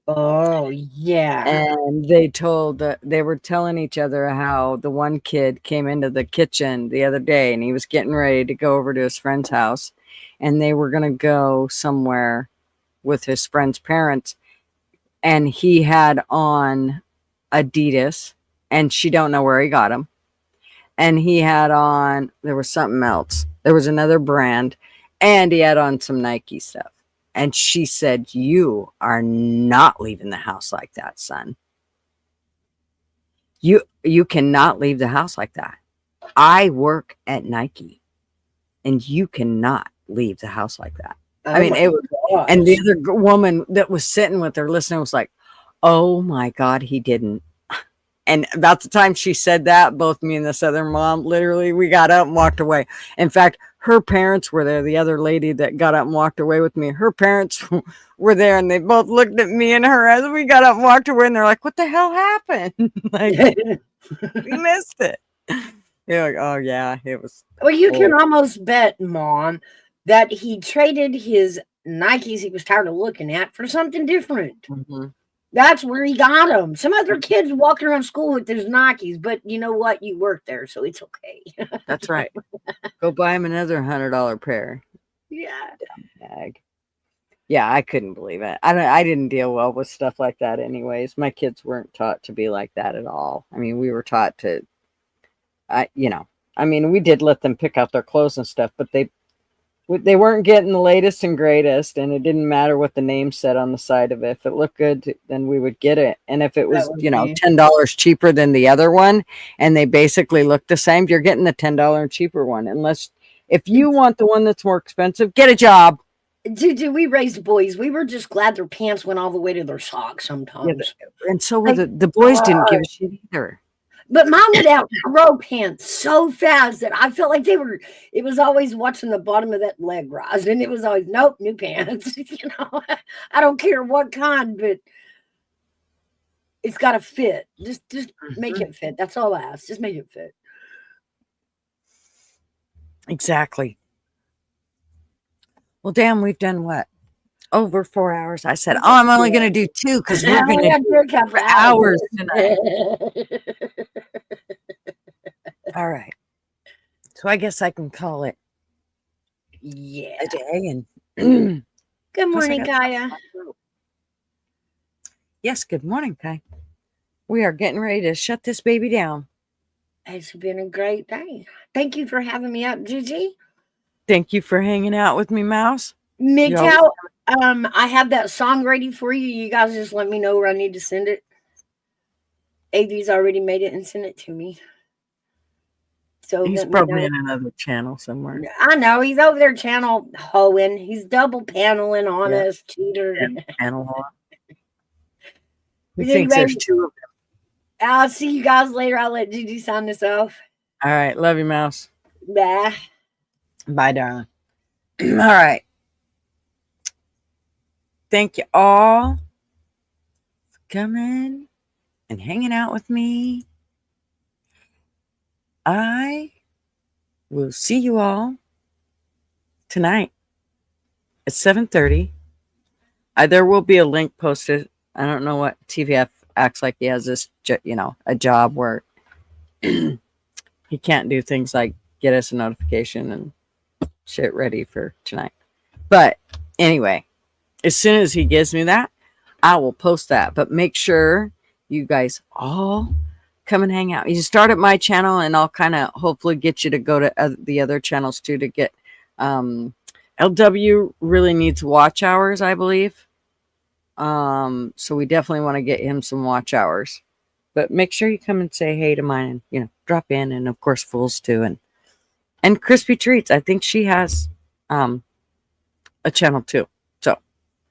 Oh, yeah. And they were telling each other how the one kid came into the kitchen the other day and he was getting ready to go over to his friend's house, and they were going to go somewhere with his friend's parents. And he had on Adidas, and she don't know where he got them. And he had on, there was something else. There was another brand, and he had on some Nike stuff. And she said, you are not leaving the house like that, son. You cannot leave the house like that. I work at Nike, and you cannot leave the house like that. I mean, it was, and the other woman that was sitting with her listening was like, oh my God, he didn't. And about the time she said that, both me and this other mom, literally, we got up and walked away. In fact, her parents were there. The other lady that got up and walked away with me, her parents were there, and they both looked at me and her as we got up and walked away, and they're like, what the hell happened? Like, we missed it. You're like, oh yeah, it was. Well, you can almost bet, Mom, that he traded his Nikes he was tired of looking at for something different. Mm-hmm. That's where he got them. Some other kids walking around school with those Nikes, but you know what? You work there, so it's okay. That's right. Go buy him another $100 pair. Yeah. Bag. Yeah, I couldn't believe it. I didn't deal well with stuff like that anyways. My kids weren't taught to be like that at all. I mean, we were taught to, we did let them pick out their clothes and stuff, but they weren't getting the latest and greatest, and it didn't matter what the name said on the side of it. If it looked good, then we would get it. And if it was, $10 cheaper than the other one, and they basically look the same, you're getting the $10 cheaper one. If you want the one that's more expensive, get a job. Dude, we raised boys. We were just glad their pants went all the way to their socks sometimes. Yeah, and so were the boys didn't give a shit either. But mom would outgrow pants so fast that I felt like it was always watching the bottom of that leg rise. And it was always, nope, new pants. I don't care what kind, but it's got to fit. Just make it fit. That's all I ask. Just make it fit. Exactly. Well, damn, we've done what? Over 4 hours. I said, I'm only going to do 2 because we're going to do it for hours tonight. All right. So I guess I can call it a day. And good morning, Kaya. Yes, good morning, Kai. We are getting ready to shut this baby down. It's been a great day. Thank you for having me up, Gigi. Thank you for hanging out with me, Mouse. MGTOW, I have that song ready for you. You guys just let me know where I need to send it. AV's already made it and sent it to me. So he's probably in another channel somewhere. I know. He's over there channel hoeing. He's double paneling on us, cheater. Panel hoeing. He thinks there's 2 of them. I'll see you guys later. I'll let Gigi sign this off. All right. Love you, Mouse. Bye. Bye, darling. All right. Thank you all for coming and hanging out with me. I will see you all tonight at 7:30. There will be a link posted. I don't know what TVF acts like. He has this, a job where he can't do things like get us a notification and shit ready for tonight. But anyway, as soon as he gives me that, I will post that. But make sure you guys all come and hang out. You start at my channel, and I'll kind of hopefully get you to go to the other channels too to get. LW really needs watch hours, I believe. So we definitely want to get him some watch hours. But make sure you come and say hey to mine, and drop in, and of course Fools too, and Crispy Treats. I think she has a channel too. So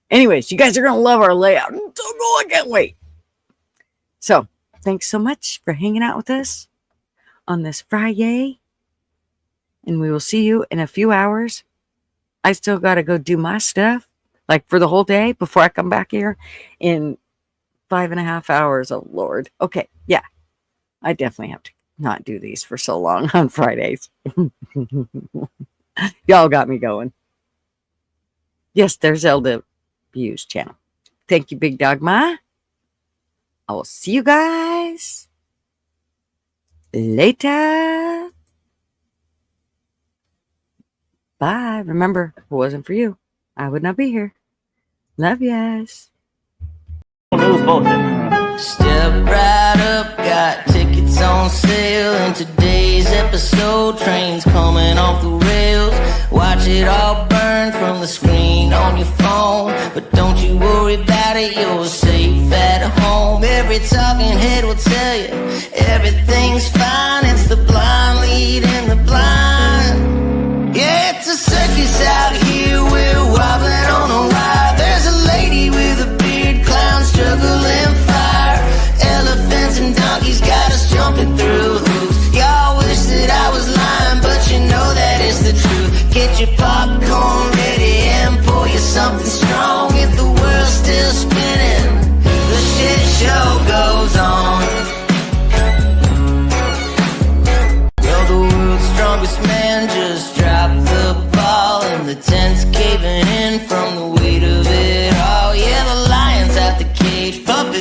anyways, you guys are gonna love our layout. I can't wait. So thanks so much for hanging out with us on this FriYay, and we will see you in a few hours. I still gotta go do my stuff like for the whole day before I come back here in 5.5 hours. Oh Lord. Okay, yeah, I definitely have to not do these for so long on Fridays. Y'all got me going. Yes, there's LW's channel. Thank you, Big Dog Ma. I will see you guys later. Bye. Remember, if it wasn't for you, I would not be here. Love yas. News bulletin. Step right up, got tickets on sale. In today's episode, trains coming off the rails. Watch it all burn from the screen on your phone. But don't you worry about it, you're safe at home. Every talking head will tell you everything's fine. It's the blind leading the blind. Yeah, it's a circus out here, we're wobbling on a wire. There's a lady with a beard, clowns juggling fire. Elephants and donkeys got us jumping through hoops. Y'all wish that I was lying, but you know that it's the truth. Get your popcorn ready and pour you something strong. If the world's still spinning, the shit show goes on.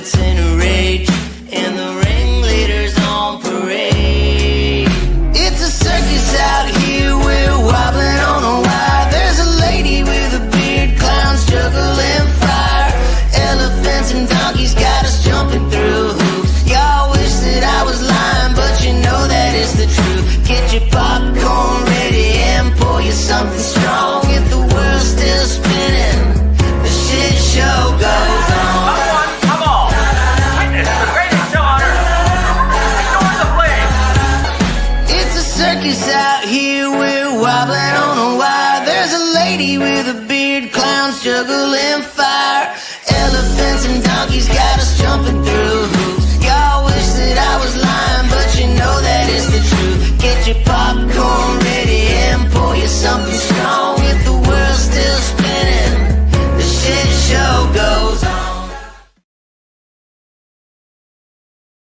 puppets in a rage, and the ringleaders on parade. It's a circus out here, we're wobbling on a wire. There's a lady with a beard, clowns juggling fire. Elephants and donkeys got us jumping through hoops. Y'all wish that I was lying, but you know that it's the truth. Get your popcorn ready and pour you something strong. If the world's still spinning, the shit show goes on. Come on! Witness the greatest show on earth! Ignore the flames! It's a circus out here, we're wobbling on a wire. There's a lady with a beard, clowns juggling fire. Elephants and donkeys got us